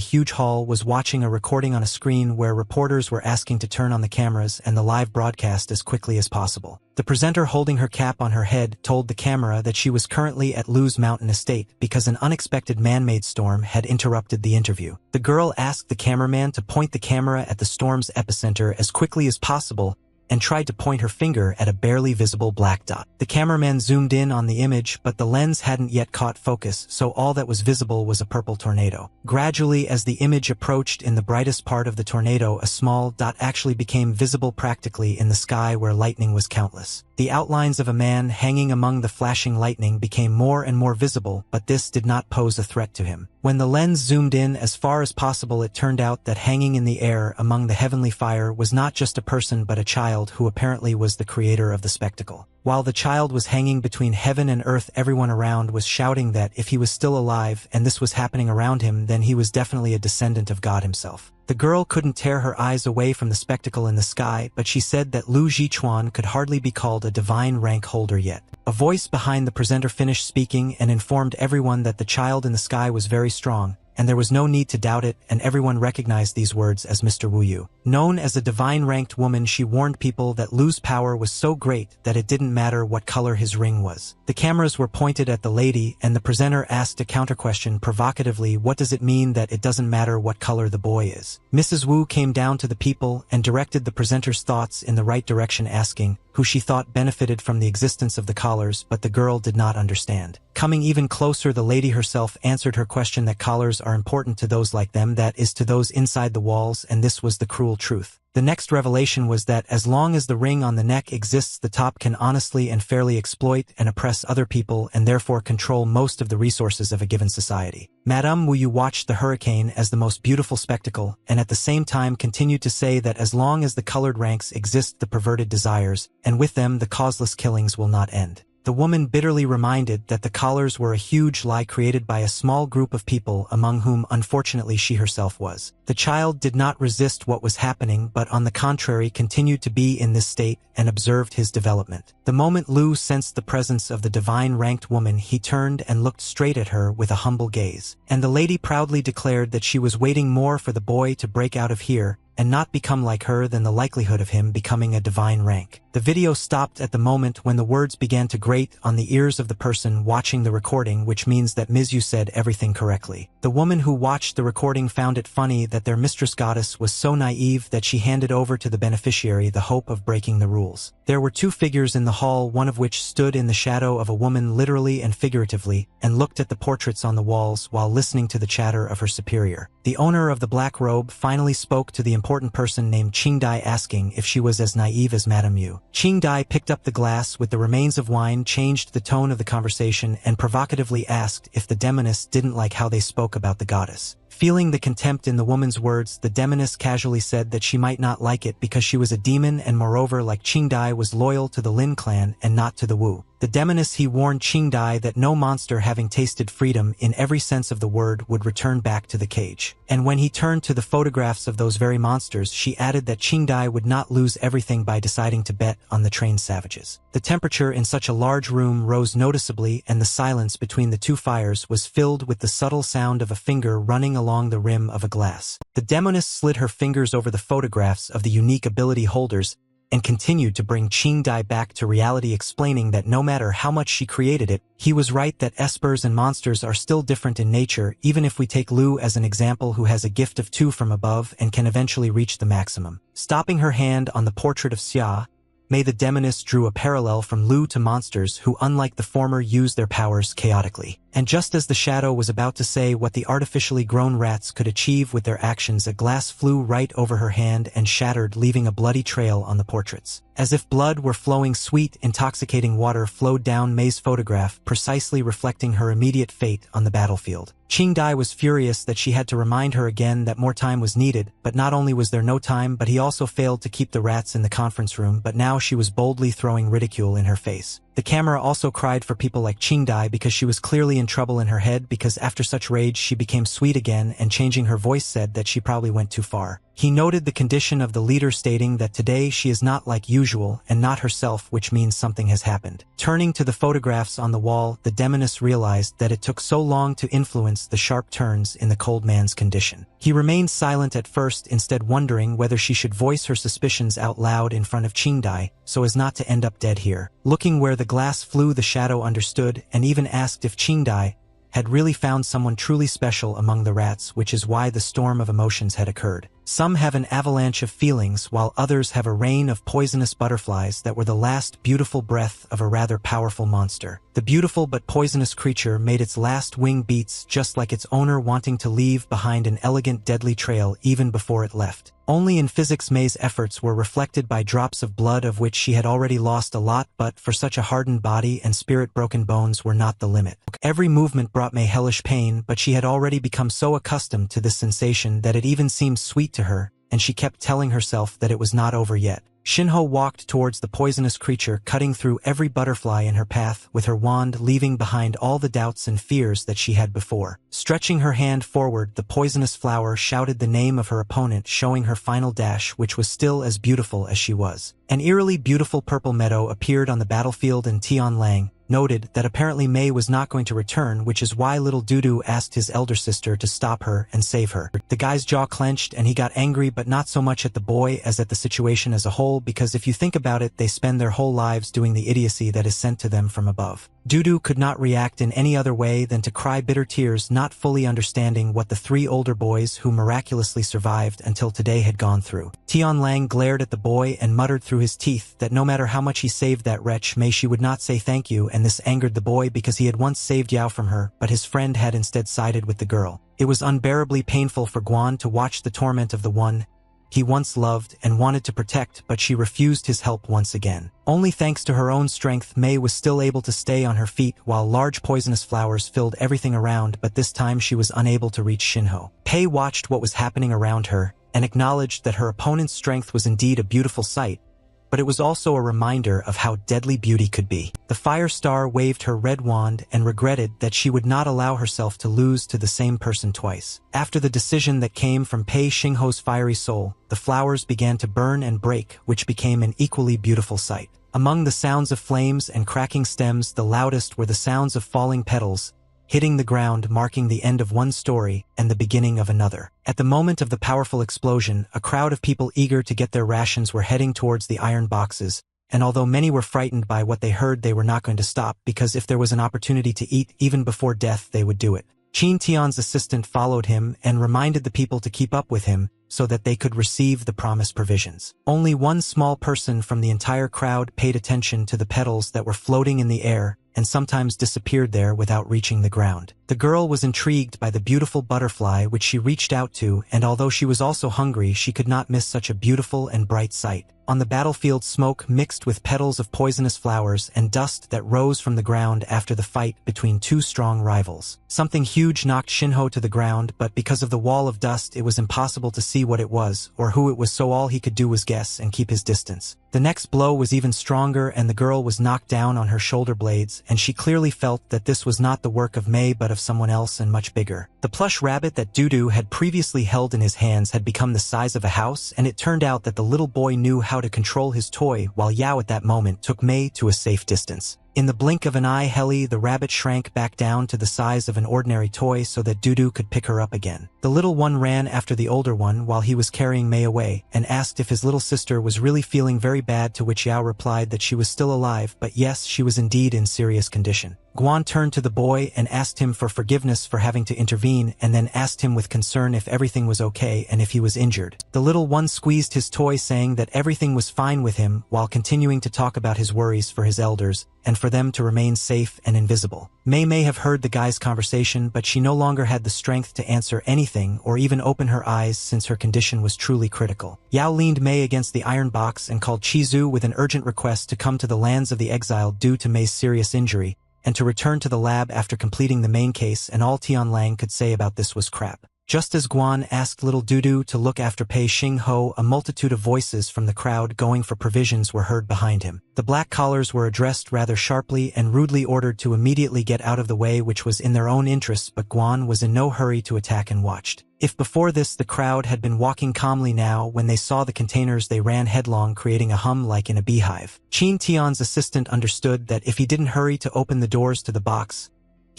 huge hall was watching a recording on a screen where reporters were asking to turn on the cameras and the live broadcast as quickly as possible. The presenter, holding her cap on her head, told the camera that she was currently at Lu's mountain estate because an unexpected man-made storm had interrupted the interview. The girl asked the cameraman to point the camera at the storm's epicenter as quickly as possible and tried to point her finger at a barely visible black dot. The cameraman zoomed in on the image, but the lens hadn't yet caught focus, so all that was visible was a purple tornado. Gradually, as the image approached in the brightest part of the tornado, a small dot actually became visible practically in the sky where lightning was countless. The outlines of a man hanging among the flashing lightning became more and more visible, but this did not pose a threat to him. When the lens zoomed in as far as possible, it turned out that hanging in the air among the heavenly fire was not just a person but a child who apparently was the creator of the spectacle. While the child was hanging between heaven and earth, everyone around was shouting that if he was still alive and this was happening around him, then he was definitely a descendant of God himself. The girl couldn't tear her eyes away from the spectacle in the sky, but she said that Lu Jichuan could hardly be called a divine rank holder yet. A voice behind the presenter finished speaking and informed everyone that the child in the sky was very strong, and there was no need to doubt it, and everyone recognized these words as Mr. Wu Yu. Known as a divine-ranked woman, she warned people that Lu's power was so great that it didn't matter what color his ring was. The cameras were pointed at the lady, and the presenter asked a counter-question provocatively, "What does it mean that it doesn't matter what color the boy is?" Mrs. Wu came down to the people and directed the presenter's thoughts in the right direction, asking who she thought benefited from the existence of the collars, but the girl did not understand. Coming even closer, the lady herself answered her question that collars are important to those like them, that is, to those inside the walls, and this was the cruel truth. The next revelation was that as long as the ring on the neck exists, the top can honestly and fairly exploit and oppress other people and therefore control most of the resources of a given society. Madame Wu Yu watched the hurricane as the most beautiful spectacle, and at the same time continued to say that as long as the colored ranks exist, the perverted desires, and with them the causeless killings, will not end. The woman bitterly reminded that the collars were a huge lie created by a small group of people, among whom unfortunately she herself was. The child did not resist what was happening, but on the contrary continued to be in this state and observed his development. The moment Lu sensed the presence of the divine-ranked woman, he turned and looked straight at her with a humble gaze. And the lady proudly declared that she was waiting more for the boy to break out of here and not become like her than the likelihood of him becoming a divine rank. The video stopped at the moment when the words began to grate on the ears of the person watching the recording, which means that Ms. Yu said everything correctly. The woman who watched the recording found it funny that their mistress goddess was so naive that she handed over to the beneficiary the hope of breaking the rules. There were two figures in the hall, one of which stood in the shadow of a woman literally and figuratively, and looked at the portraits on the walls while listening to the chatter of her superior. The owner of the black robe finally spoke to the important person named Qingdai, asking if she was as naive as Madame Yu. Qingdai picked up the glass with the remains of wine, changed the tone of the conversation, and provocatively asked if the demonists didn't like how they spoke about the goddess. Feeling the contempt in the woman's words, the demoness casually said that she might not like it because she was a demon and moreover, like Qingdai, was loyal to the Lin clan and not to the Wu. The demoness he warned Qingdai that no monster having tasted freedom in every sense of the word would return back to the cage. And when he turned to the photographs of those very monsters, she added that Qingdai would not lose everything by deciding to bet on the trained savages. The temperature in such a large room rose noticeably, and the silence between the two fires was filled with the subtle sound of a finger running along the rim of a glass. The demoness slid her fingers over the photographs of the unique ability holders and continued to bring Qingdai back to reality, explaining that no matter how much she created it, he was right that espers and monsters are still different in nature, even if we take Lu as an example, who has a gift of 2 from above and can eventually reach the maximum. Stopping her hand on the portrait of Xia, May the demoness drew a parallel from Lu to monsters who, unlike the former, use their powers chaotically. And just as the shadow was about to say what the artificially grown rats could achieve with their actions, a glass flew right over her hand and shattered, leaving a bloody trail on the portraits. As if blood were flowing, sweet, intoxicating water flowed down May's photograph, precisely reflecting her immediate fate on the battlefield. Qingdai was furious that she had to remind her again that more time was needed, but not only was there no time, but he also failed to keep the rats in the conference room, but now she was boldly throwing ridicule in her face. The camera also cried for people like Qingdai because she was clearly in trouble in her head, because after such rage she became sweet again and, changing her voice, said that she probably went too far. He noted the condition of the leader, stating that today she is not like usual and not herself, which means something has happened. Turning to the photographs on the wall, the demoness realized that it took so long to influence the sharp turns in the cold man's condition. He remained silent at first, instead wondering whether she should voice her suspicions out loud in front of Qingdai, so as not to end up dead here. Looking where the glass flew, the shadow understood and even asked if Qingdai had really found someone truly special among the rats, which is why the storm of emotions had occurred. Some have an avalanche of feelings, while others have a rain of poisonous butterflies that were the last beautiful breath of a rather powerful monster. The beautiful but poisonous creature made its last wing beats just like its owner, wanting to leave behind an elegant, deadly trail even before it left. Only in physics, May's efforts were reflected by drops of blood, of which she had already lost a lot, but for such a hardened body and spirit, broken bones were not the limit. Every movement brought May hellish pain, but she had already become so accustomed to this sensation that it even seemed sweet to her, and she kept telling herself that it was not over yet. Shinho walked towards the poisonous creature, cutting through every butterfly in her path with her wand, leaving behind all the doubts and fears that she had before. Stretching her hand forward, the poisonous flower shouted the name of her opponent, showing her final dash, which was still as beautiful as she was. An eerily beautiful purple meadow appeared on the battlefield, and Tianlang noted that apparently May was not going to return, which is why little Dudu asked his elder sister to stop her and save her. The guy's jaw clenched and he got angry, but not so much at the boy as at the situation as a whole, because if you think about it, they spend their whole lives doing the idiocy that is sent to them from above. Dudu could not react in any other way than to cry bitter tears, not fully understanding what the 3 older boys who miraculously survived until today had gone through. Tianlang glared at the boy and muttered through his teeth that no matter how much he saved that wretch May, she would not say thank you, and this angered the boy because he had once saved Yao from her, but his friend had instead sided with the girl. It was unbearably painful for Guan to watch the torment of the one he once loved and wanted to protect, but she refused his help once again. Only thanks to her own strength, May was still able to stay on her feet while large poisonous flowers filled everything around, but this time she was unable to reach Shinho. Pei watched what was happening around her and acknowledged that her opponent's strength was indeed a beautiful sight, but it was also a reminder of how deadly beauty could be. The fire star waved her red wand and regretted that she would not allow herself to lose to the same person twice. After the decision that came from Pei Xingho's fiery soul, the flowers began to burn and break, which became an equally beautiful sight. Among the sounds of flames and cracking stems, the loudest were the sounds of falling petals hitting the ground, marking the end of one story and the beginning of another. At the moment of the powerful explosion, a crowd of people eager to get their rations were heading towards the iron boxes, and although many were frightened by what they heard, they were not going to stop, because if there was an opportunity to eat even before death, they would do it. Qin Tian's assistant followed him and reminded the people to keep up with him, so that they could receive the promised provisions. Only one small person from the entire crowd paid attention to the petals that were floating in the air and sometimes disappeared there without reaching the ground. The girl was intrigued by the beautiful butterfly which she reached out to, and although she was also hungry, she could not miss such a beautiful and bright sight. On the battlefield, smoke mixed with petals of poisonous flowers and dust that rose from the ground after the fight between two strong rivals. Something huge knocked Shinho to the ground, but because of the wall of dust it was impossible to see what it was or who it was, so all he could do was guess and keep his distance. The next blow was even stronger and the girl was knocked down on her shoulder blades, and she clearly felt that this was not the work of Mei but of someone else and much bigger. The plush rabbit that Dudu had previously held in his hands had become the size of a house, and it turned out that the little boy knew how to control his toy, while Yao at that moment took Mei to a safe distance. In the blink of an eye, the rabbit shrank back down to the size of an ordinary toy so that Dudu could pick her up again. The little one ran after the older one while he was carrying Mei away, and asked if his little sister was really feeling very bad, to which Yao replied that she was still alive, but yes, she was indeed in serious condition. Guan turned to the boy and asked him for forgiveness for having to intervene, and then asked him with concern if everything was okay and if he was injured. The little one squeezed his toy, saying that everything was fine with him, while continuing to talk about his worries for his elders, and for them to remain safe and invisible. Mei may have heard the guy's conversation, but she no longer had the strength to answer anything or even open her eyes since her condition was truly critical. Yao leaned Mei against the iron box and called Chizu with an urgent request to come to the lands of the exiled due to Mei's serious injury, and to return to the lab after completing the main case, and all Tianlang could say about this was crap. Just as Guan asked little Dudu to look after Pei Xingho, a multitude of voices from the crowd going for provisions were heard behind him. The black collars were addressed rather sharply and rudely ordered to immediately get out of the way, which was in their own interests, but Guan was in no hurry to attack and watched. If before this the crowd had been walking calmly, now when they saw the containers they ran headlong, creating a hum like in a beehive. Qin Tian's assistant understood that if he didn't hurry to open the doors to the box,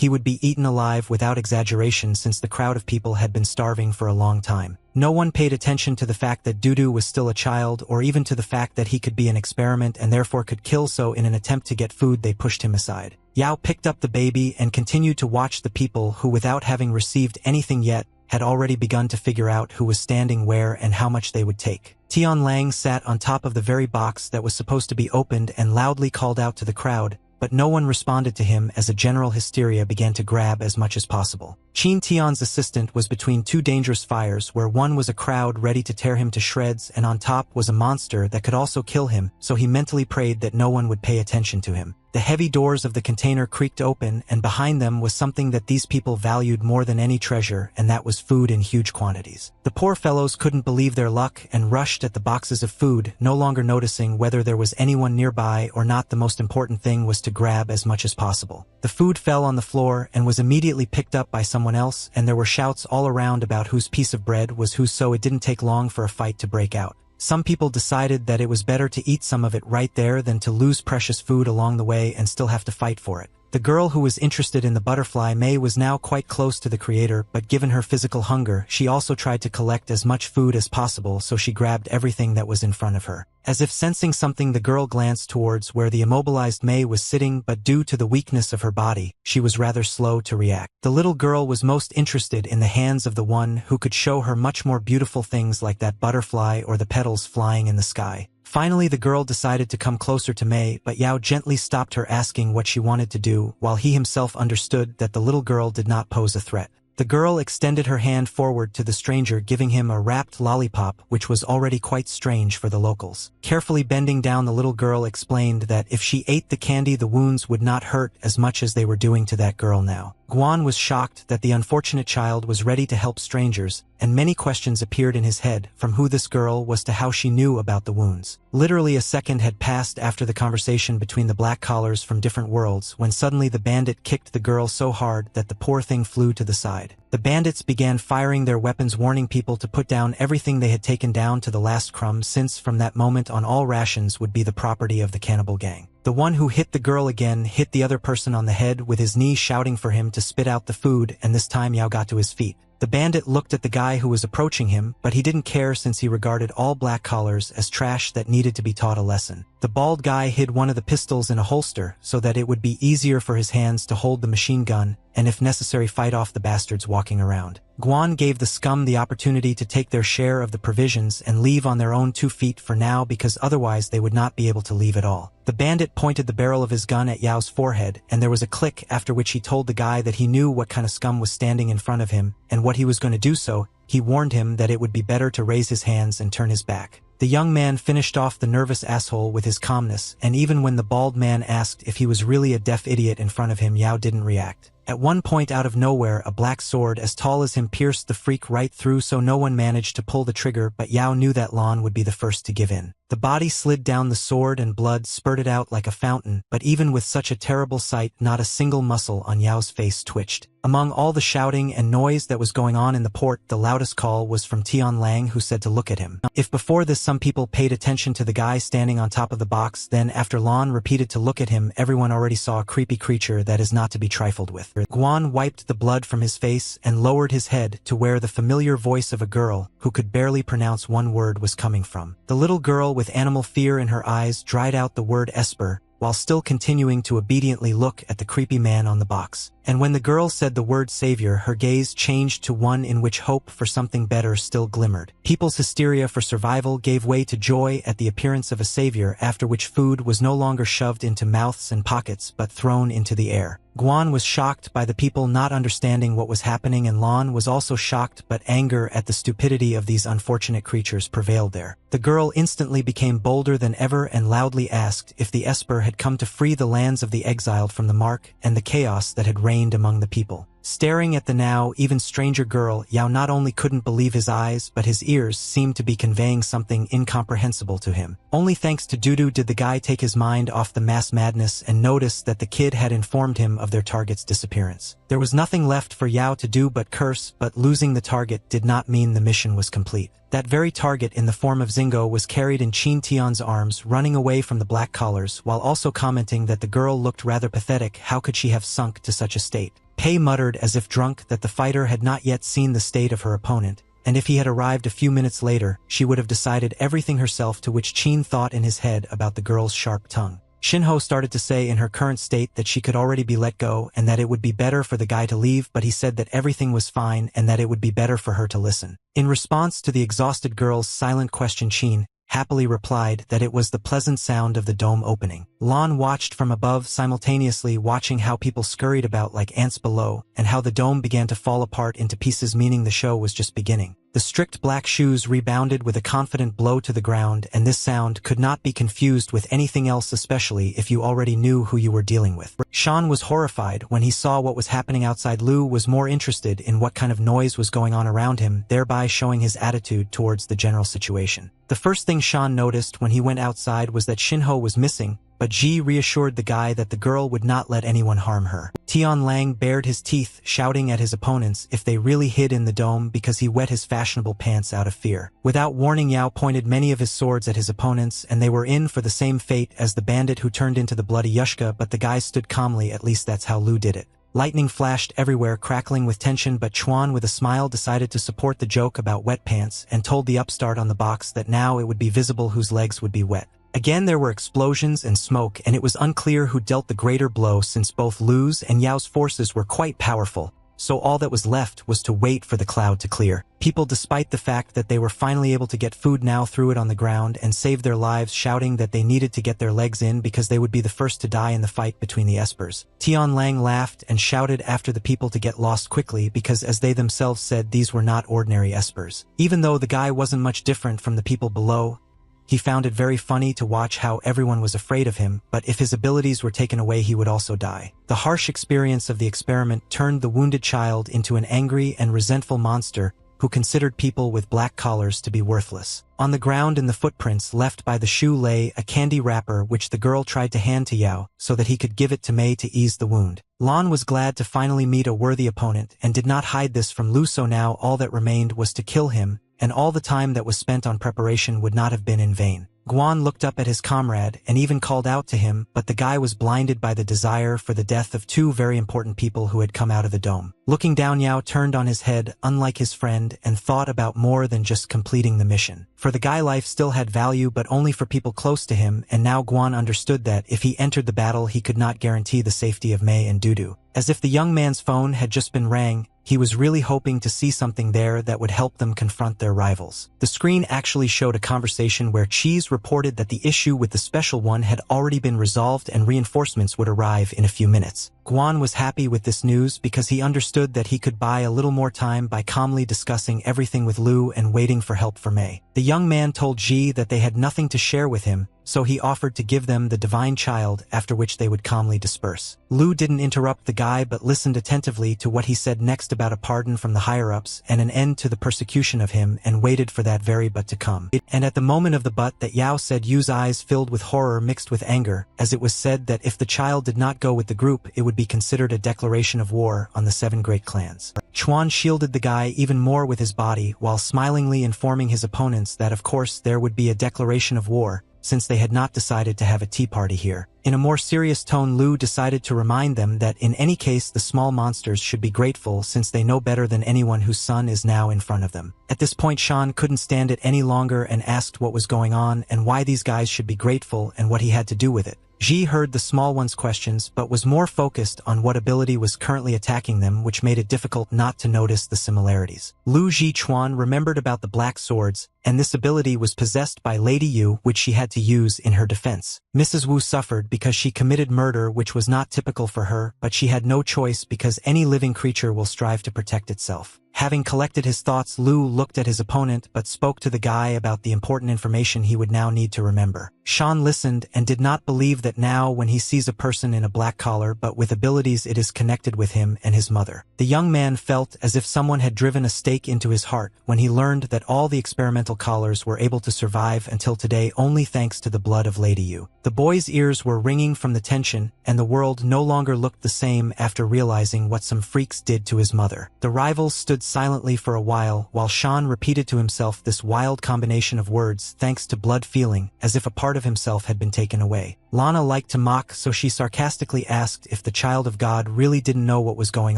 he would be eaten alive without exaggeration, since the crowd of people had been starving for a long time. No one paid attention to the fact that Dudu was still a child, or even to the fact that he could be an experiment and therefore could kill, so in an attempt to get food they pushed him aside. Yao picked up the baby and continued to watch the people who, without having received anything yet, had already begun to figure out who was standing where and how much they would take. Tianlang sat on top of the very box that was supposed to be opened and loudly called out to the crowd, but no one responded to him as a general hysteria began to grab as much as possible. Qin Tian's assistant was between two dangerous fires, where one was a crowd ready to tear him to shreds and on top was a monster that could also kill him, so he mentally prayed that no one would pay attention to him. The heavy doors of the container creaked open, and behind them was something that these people valued more than any treasure, and that was food in huge quantities. The poor fellows couldn't believe their luck and rushed at the boxes of food, no longer noticing whether there was anyone nearby or not. The most important thing was to grab as much as possible. The food fell on the floor and was immediately picked up by someone else, and there were shouts all around about whose piece of bread was whose, so it didn't take long for a fight to break out. Some people decided that it was better to eat some of it right there than to lose precious food along the way and still have to fight for it. The girl who was interested in the butterfly Mei was now quite close to the creator, but given her physical hunger, she also tried to collect as much food as possible, so she grabbed everything that was in front of her. As if sensing something, the girl glanced towards where the immobilized Mei was sitting, but due to the weakness of her body, she was rather slow to react. The little girl was most interested in the hands of the one who could show her much more beautiful things like that butterfly or the petals flying in the sky. Finally, the girl decided to come closer to Mei, but Yao gently stopped her, asking what she wanted to do, while he himself understood that the little girl did not pose a threat. The girl extended her hand forward to the stranger, giving him a wrapped lollipop, which was already quite strange for the locals. Carefully bending down, the little girl explained that if she ate the candy, the wounds would not hurt as much as they were doing to that girl now. Guan was shocked that the unfortunate child was ready to help strangers, and many questions appeared in his head, from who this girl was to how she knew about the wounds. Literally a second had passed after the conversation between the black collars from different worlds, when suddenly the bandit kicked the girl so hard that the poor thing flew to the side. The bandits began firing their weapons, warning people to put down everything they had taken down to the last crumb, since from that moment on all rations would be the property of the cannibal gang. The one who hit the girl again hit the other person on the head with his knee, shouting for him to spit out the food, and this time Yao got to his feet. The bandit looked at the guy who was approaching him, but he didn't care since he regarded all black collars as trash that needed to be taught a lesson. The bald guy hid one of the pistols in a holster so that it would be easier for his hands to hold the machine gun and if necessary fight off the bastards walking around. Guan gave the scum the opportunity to take their share of the provisions and leave on their own 2 feet for now because otherwise they would not be able to leave at all. The bandit pointed the barrel of his gun at Yao's forehead, and there was a click after which he told the guy that he knew what kind of scum was standing in front of him, and what he was going to do so, he warned him that it would be better to raise his hands and turn his back. The young man finished off the nervous asshole with his calmness, and even when the bald man asked if he was really a deaf idiot in front of him, Yao didn't react. At one point out of nowhere, a black sword as tall as him pierced the freak right through, so no one managed to pull the trigger, but Yao knew that Lan would be the first to give in. The body slid down the sword and blood spurted out like a fountain, but even with such a terrible sight, not a single muscle on Yao's face twitched. Among all the shouting and noise that was going on in the port, the loudest call was from Tian Lang, who said to look at him. If before this some people paid attention to the guy standing on top of the box, then after Lan repeated to look at him, everyone already saw a creepy creature that is not to be trifled with. Guan wiped the blood from his face and lowered his head to where the familiar voice of a girl, who could barely pronounce one word, was coming from. The little girl with animal fear in her eyes dried out the word Esper, while still continuing to obediently look at the creepy man on the box. And when the girl said the word savior, her gaze changed to one in which hope for something better still glimmered. People's hysteria for survival gave way to joy at the appearance of a savior, after which food was no longer shoved into mouths and pockets but thrown into the air. Guan was shocked by the people not understanding what was happening, and Lan was also shocked, but anger at the stupidity of these unfortunate creatures prevailed there. The girl instantly became bolder than ever and loudly asked if the Esper had come to free the lands of the exiled from the mark and the chaos that had reigned among the people. Staring at the now even stranger girl, Yao not only couldn't believe his eyes, but his ears seemed to be conveying something incomprehensible to him. Only thanks to Dudu did the guy take his mind off the mass madness and notice that the kid had informed him of their target's disappearance. There was nothing left for Yao to do but curse, but losing the target did not mean the mission was complete. That very target in the form of Zingo was carried in Qin Tian's arms, running away from the black collars, while also commenting that the girl looked rather pathetic. How could she have sunk to such a state? Pei muttered as if drunk that the fighter had not yet seen the state of her opponent, and if he had arrived a few minutes later, she would have decided everything herself, to which Qin thought in his head about the girl's sharp tongue. Shinho started to say in her current state that she could already be let go and that it would be better for the guy to leave, but he said that everything was fine and that it would be better for her to listen. In response to the exhausted girl's silent question, Qin happily replied that it was the pleasant sound of the dome opening. Lan watched from above, simultaneously watching how people scurried about like ants below, and how the dome began to fall apart into pieces, meaning the show was just beginning. The strict black shoes rebounded with a confident blow to the ground, and this sound could not be confused with anything else, especially if you already knew who you were dealing with. Shan was horrified when he saw what was happening outside. Lu was more interested in what kind of noise was going on around him, thereby showing his attitude towards the general situation. The first thing Shan noticed when he went outside was that Shinho was missing, but Ji reassured the guy that the girl would not let anyone harm her. Tian Lang bared his teeth, shouting at his opponents if they really hid in the dome because he wet his fashionable pants out of fear. Without warning, Yao pointed many of his swords at his opponents, and they were in for the same fate as the bandit who turned into the bloody Yushka, but the guys stood calmly. At least that's how Lu did it. Lightning flashed everywhere, crackling with tension, but Chuan with a smile decided to support the joke about wet pants and told the upstart on the box that now it would be visible whose legs would be wet. Again there were explosions and smoke, and it was unclear who dealt the greater blow since both Lu's and Yao's forces were quite powerful, so all that was left was to wait for the cloud to clear. People, despite the fact that they were finally able to get food, now threw it on the ground and saved their lives, shouting that they needed to get their legs in because they would be the first to die in the fight between the espers. Tian Lang laughed and shouted after the people to get lost quickly because, as they themselves said, these were not ordinary espers. Even though the guy wasn't much different from the people below, he found it very funny to watch how everyone was afraid of him, but if his abilities were taken away he would also die. The harsh experience of the experiment turned the wounded child into an angry and resentful monster who considered people with black collars to be worthless. On the ground in the footprints left by the shoe lay a candy wrapper which the girl tried to hand to Yao so that he could give it to Mei to ease the wound. Lan was glad to finally meet a worthy opponent and did not hide this from Lu, so now all that remained was to kill him, and all the time that was spent on preparation would not have been in vain. Guan looked up at his comrade and even called out to him, but the guy was blinded by the desire for the death of two very important people who had come out of the dome. Looking down, Yao turned on his head, unlike his friend, and thought about more than just completing the mission. For the guy, life still had value, but only for people close to him, and now Guan understood that if he entered the battle, he could not guarantee the safety of Mei and Dudu. As if the young man's phone had just been rang, he was really hoping to see something there that would help them confront their rivals. The screen actually showed a conversation where Cheese reported that the issue with the special one had already been resolved and reinforcements would arrive in a few minutes. Guan was happy with this news because he understood that he could buy a little more time by calmly discussing everything with Lu and waiting for help for Mei. The young man told Ji that they had nothing to share with him, so he offered to give them the divine child, after which they would calmly disperse. Lu didn't interrupt the guy but listened attentively to what he said next about a pardon from the higher-ups and an end to the persecution of him, and waited for that very but to come. And at the moment of the but that Yao said, Yu's eyes filled with horror mixed with anger, as it was said that if the child did not go with the group, it would be considered a declaration of war on the 7 great clans. Chuan shielded the guy even more with his body while smilingly informing his opponents that of course there would be a declaration of war, since they had not decided to have a tea party here. In a more serious tone, Lu decided to remind them that in any case the small monsters should be grateful since they know better than anyone whose son is now in front of them. At this point, Shan couldn't stand it any longer and asked what was going on and why these guys should be grateful and what he had to do with it. Ji heard the small one's questions but was more focused on what ability was currently attacking them, which made it difficult not to notice the similarities. Lu Ji-chuan remembered about the black swords, and this ability was possessed by Lady Yu, which she had to use in her defense. Mrs. Wu suffered because she committed murder, which was not typical for her, but she had no choice because any living creature will strive to protect itself. Having collected his thoughts, Lu looked at his opponent but spoke to the guy about the important information he would now need to remember. Shan listened and did not believe that now when he sees a person in a black collar but with abilities, it is connected with him and his mother. The young man felt as if someone had driven a stake into his heart when he learned that all the experimental collars were able to survive until today only thanks to the blood of Lady Yu. The boy's ears were ringing from the tension, and the world no longer looked the same after realizing what some freaks did to his mother. The rivals stood silently for a while Shan repeated to himself this wild combination of words thanks to blood feeling, as if a part of himself had been taken away. Lana liked to mock, so she sarcastically asked if the child of God really didn't know what was going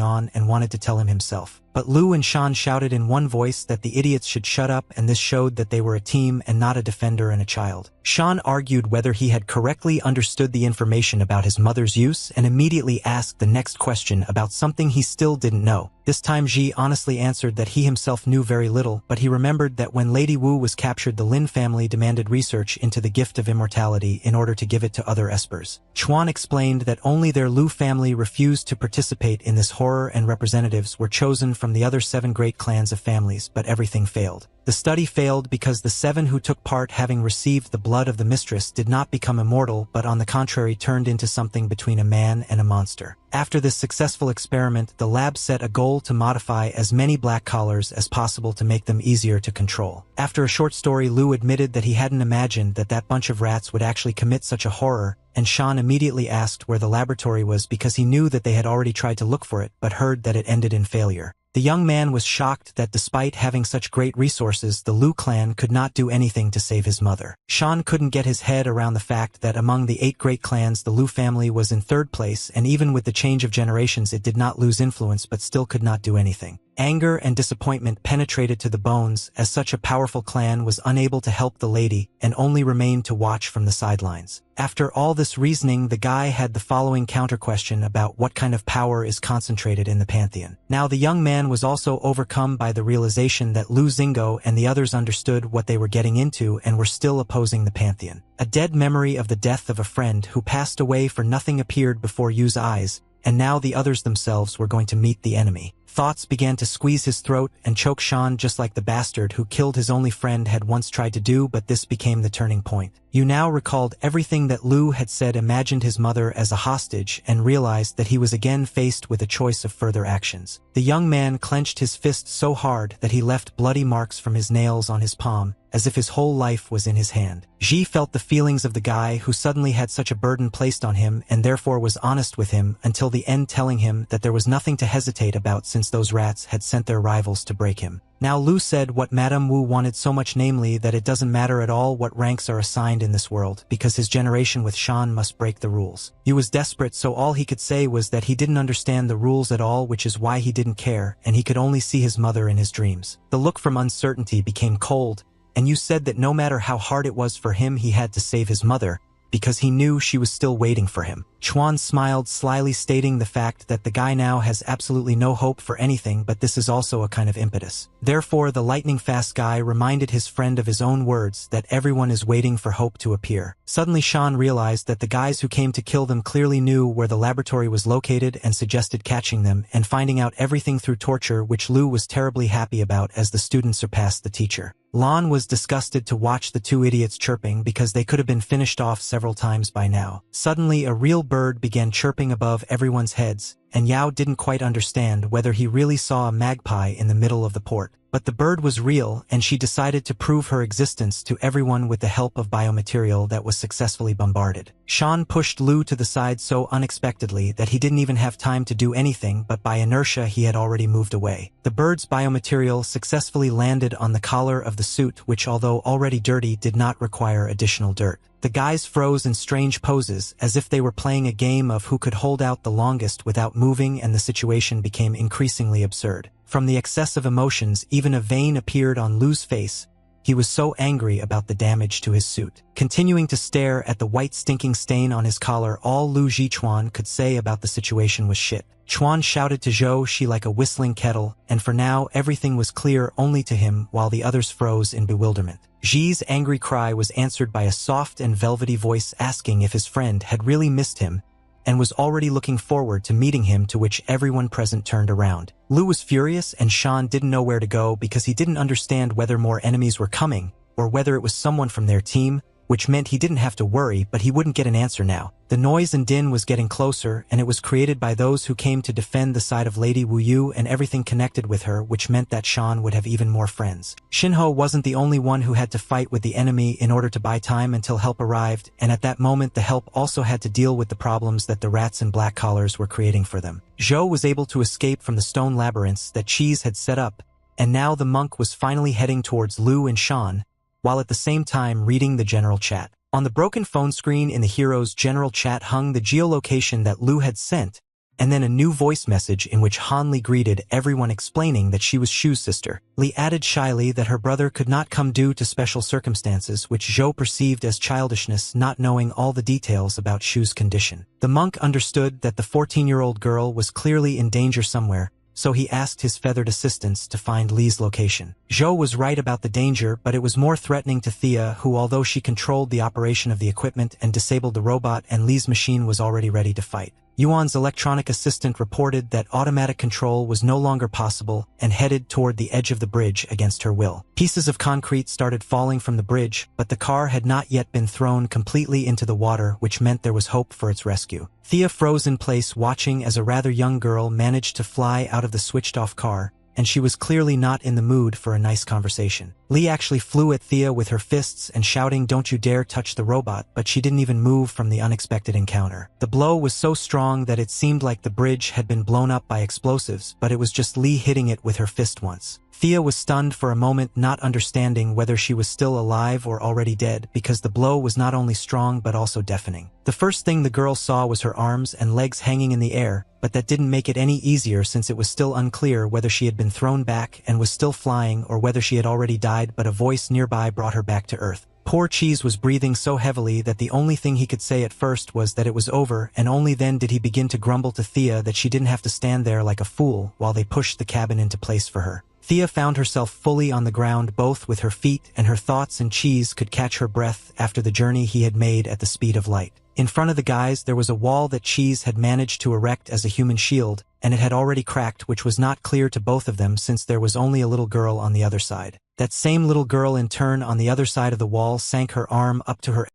on and wanted to tell him himself. But Lu and Shan shouted in one voice that the idiots should shut up, and this showed that they were a team and not a defender and a child. Shan argued whether he had correctly understood the information about his mother's use and immediately asked the next question about something he still didn't know. This time Ji honestly answered that he himself knew very little, but he remembered that when Lady Wu was captured, the Lin family demanded research into the gift of immortality in order to give it to other espers. Chuan explained that only their Lu family refused to participate in this horror and representatives were chosen from the other 7 great clans of families, but everything failed. The study failed because the 7 who took part, having received the blood of the mistress, did not become immortal but on the contrary turned into something between a man and a monster. After this successful experiment, the lab set a goal to modify as many black collars as possible to make them easier to control. After a short story, Lu admitted that he hadn't imagined that that bunch of rats would actually commit such a horror, and Shan immediately asked where the laboratory was because he knew that they had already tried to look for it but heard that it ended in failure. The young man was shocked that despite having such great resources, the Lu clan could not do anything to save his mother. Shan couldn't get his head around the fact that among the 8 great clans, the Lu family was in 3rd place, and even with the change of generations it did not lose influence but still could not do anything. Anger and disappointment penetrated to the bones, as such a powerful clan was unable to help the lady and only remained to watch from the sidelines. After all this reasoning, the guy had the following counter-question about what kind of power is concentrated in the pantheon. Now the young man was also overcome by the realization that Lu Xinggo and the others understood what they were getting into and were still opposing the pantheon. A dead memory of the death of a friend who passed away for nothing appeared before Yu's eyes, and now the others themselves were going to meet the enemy. Thoughts began to squeeze his throat and choke Shan just like the bastard who killed his only friend had once tried to do, but this became the turning point. Yu now recalled everything that Lu had said, imagined his mother as a hostage, and realized that he was again faced with a choice of further actions. The young man clenched his fist so hard that he left bloody marks from his nails on his palm, as if his whole life was in his hand. Ji felt the feelings of the guy who suddenly had such a burden placed on him and therefore was honest with him until the end, telling him that there was nothing to hesitate about since since those rats had sent their rivals to break him. Now Lu said what Madame Wu wanted so much, namely that it doesn't matter at all what ranks are assigned in this world, because his generation with Shan must break the rules. He was desperate, so all he could say was that he didn't understand the rules at all, which is why he didn't care, and he could only see his mother in his dreams. The look from uncertainty became cold, and you said that no matter how hard it was for him, he had to save his mother, because he knew she was still waiting for him. Chuan smiled slyly, stating the fact that the guy now has absolutely no hope for anything, but this is also a kind of impetus. Therefore, the lightning-fast guy reminded his friend of his own words that everyone is waiting for hope to appear. Suddenly Shan realized that the guys who came to kill them clearly knew where the laboratory was located and suggested catching them and finding out everything through torture, which Lu was terribly happy about as the student surpassed the teacher. Lan was disgusted to watch the two idiots chirping because they could have been finished off several times by now. Suddenly, a real bird began chirping above everyone's heads, and Yao didn't quite understand whether he really saw a magpie in the middle of the port. But the bird was real, and she decided to prove her existence to everyone with the help of biomaterial that was successfully bombarded. Shan pushed Lu to the side so unexpectedly that he didn't even have time to do anything, but by inertia he had already moved away. The bird's biomaterial successfully landed on the collar of the suit, which although already dirty did not require additional dirt. The guys froze in strange poses, as if they were playing a game of who could hold out the longest without moving, and the situation became increasingly absurd. From the excess of emotions, even a vein appeared on Lu's face. He was so angry about the damage to his suit. Continuing to stare at the white stinking stain on his collar, all Lu Jichuan could say about the situation was shit. Chuan shouted to Zhou Shi like a whistling kettle, and for now everything was clear only to him while the others froze in bewilderment. Xi's angry cry was answered by a soft and velvety voice asking if his friend had really missed him and was already looking forward to meeting him, to which everyone present turned around. Lu was furious, and Shan didn't know where to go because he didn't understand whether more enemies were coming or whether it was someone from their team, which meant he didn't have to worry, but he wouldn't get an answer now. The noise and din was getting closer, and it was created by those who came to defend the side of Lady Wu Yu and everything connected with her, which meant that Shan would have even more friends. Shinho wasn't the only one who had to fight with the enemy in order to buy time until help arrived, and at that moment the help also had to deal with the problems that the rats in black collars were creating for them. Zhou was able to escape from the stone labyrinths that Cheese had set up, and now the monk was finally heading towards Lu and Shan, while at the same time reading the general chat. On the broken phone screen in the hero's general chat hung the geolocation that Lu had sent, and then a new voice message in which Han Li greeted everyone, explaining that she was Shu's sister. Li added shyly that her brother could not come due to special circumstances, which Zhou perceived as childishness, not knowing all the details about Shu's condition. The monk understood that the 14-year-old girl was clearly in danger somewhere, so he asked his feathered assistants to find Li's location. Zhou was right about the danger, but it was more threatening to Thea, who, although she controlled the operation of the equipment and disabled the robot, and Li's machine was already ready to fight. Yuan's electronic assistant reported that automatic control was no longer possible and headed toward the edge of the bridge against her will. Pieces of concrete started falling from the bridge, but the car had not yet been thrown completely into the water, which meant there was hope for its rescue. Thea froze in place, watching as a rather young girl managed to fly out of the switched-off car, and she was clearly not in the mood for a nice conversation. Li actually flew at Thea with her fists and shouting, "Don't you dare touch the robot," but she didn't even move from the unexpected encounter. The blow was so strong that it seemed like the bridge had been blown up by explosives, but it was just Li hitting it with her fist once. Thea was stunned for a moment, not understanding whether she was still alive or already dead, because the blow was not only strong but also deafening. The first thing the girl saw was her arms and legs hanging in the air, but that didn't make it any easier since it was still unclear whether she had been thrown back and was still flying or whether she had already died, but a voice nearby brought her back to earth. Poor Cheese was breathing so heavily that the only thing he could say at first was that it was over, and only then did he begin to grumble to Thea that she didn't have to stand there like a fool while they pushed the cabin into place for her. Thea found herself fully on the ground, both with her feet and her thoughts, and Cheese could catch her breath after the journey he had made at the speed of light. In front of the guys there was a wall that Cheese had managed to erect as a human shield, and it had already cracked, which was not clear to both of them since there was only a little girl on the other side. That same little girl in turn on the other side of the wall sank her arm up to her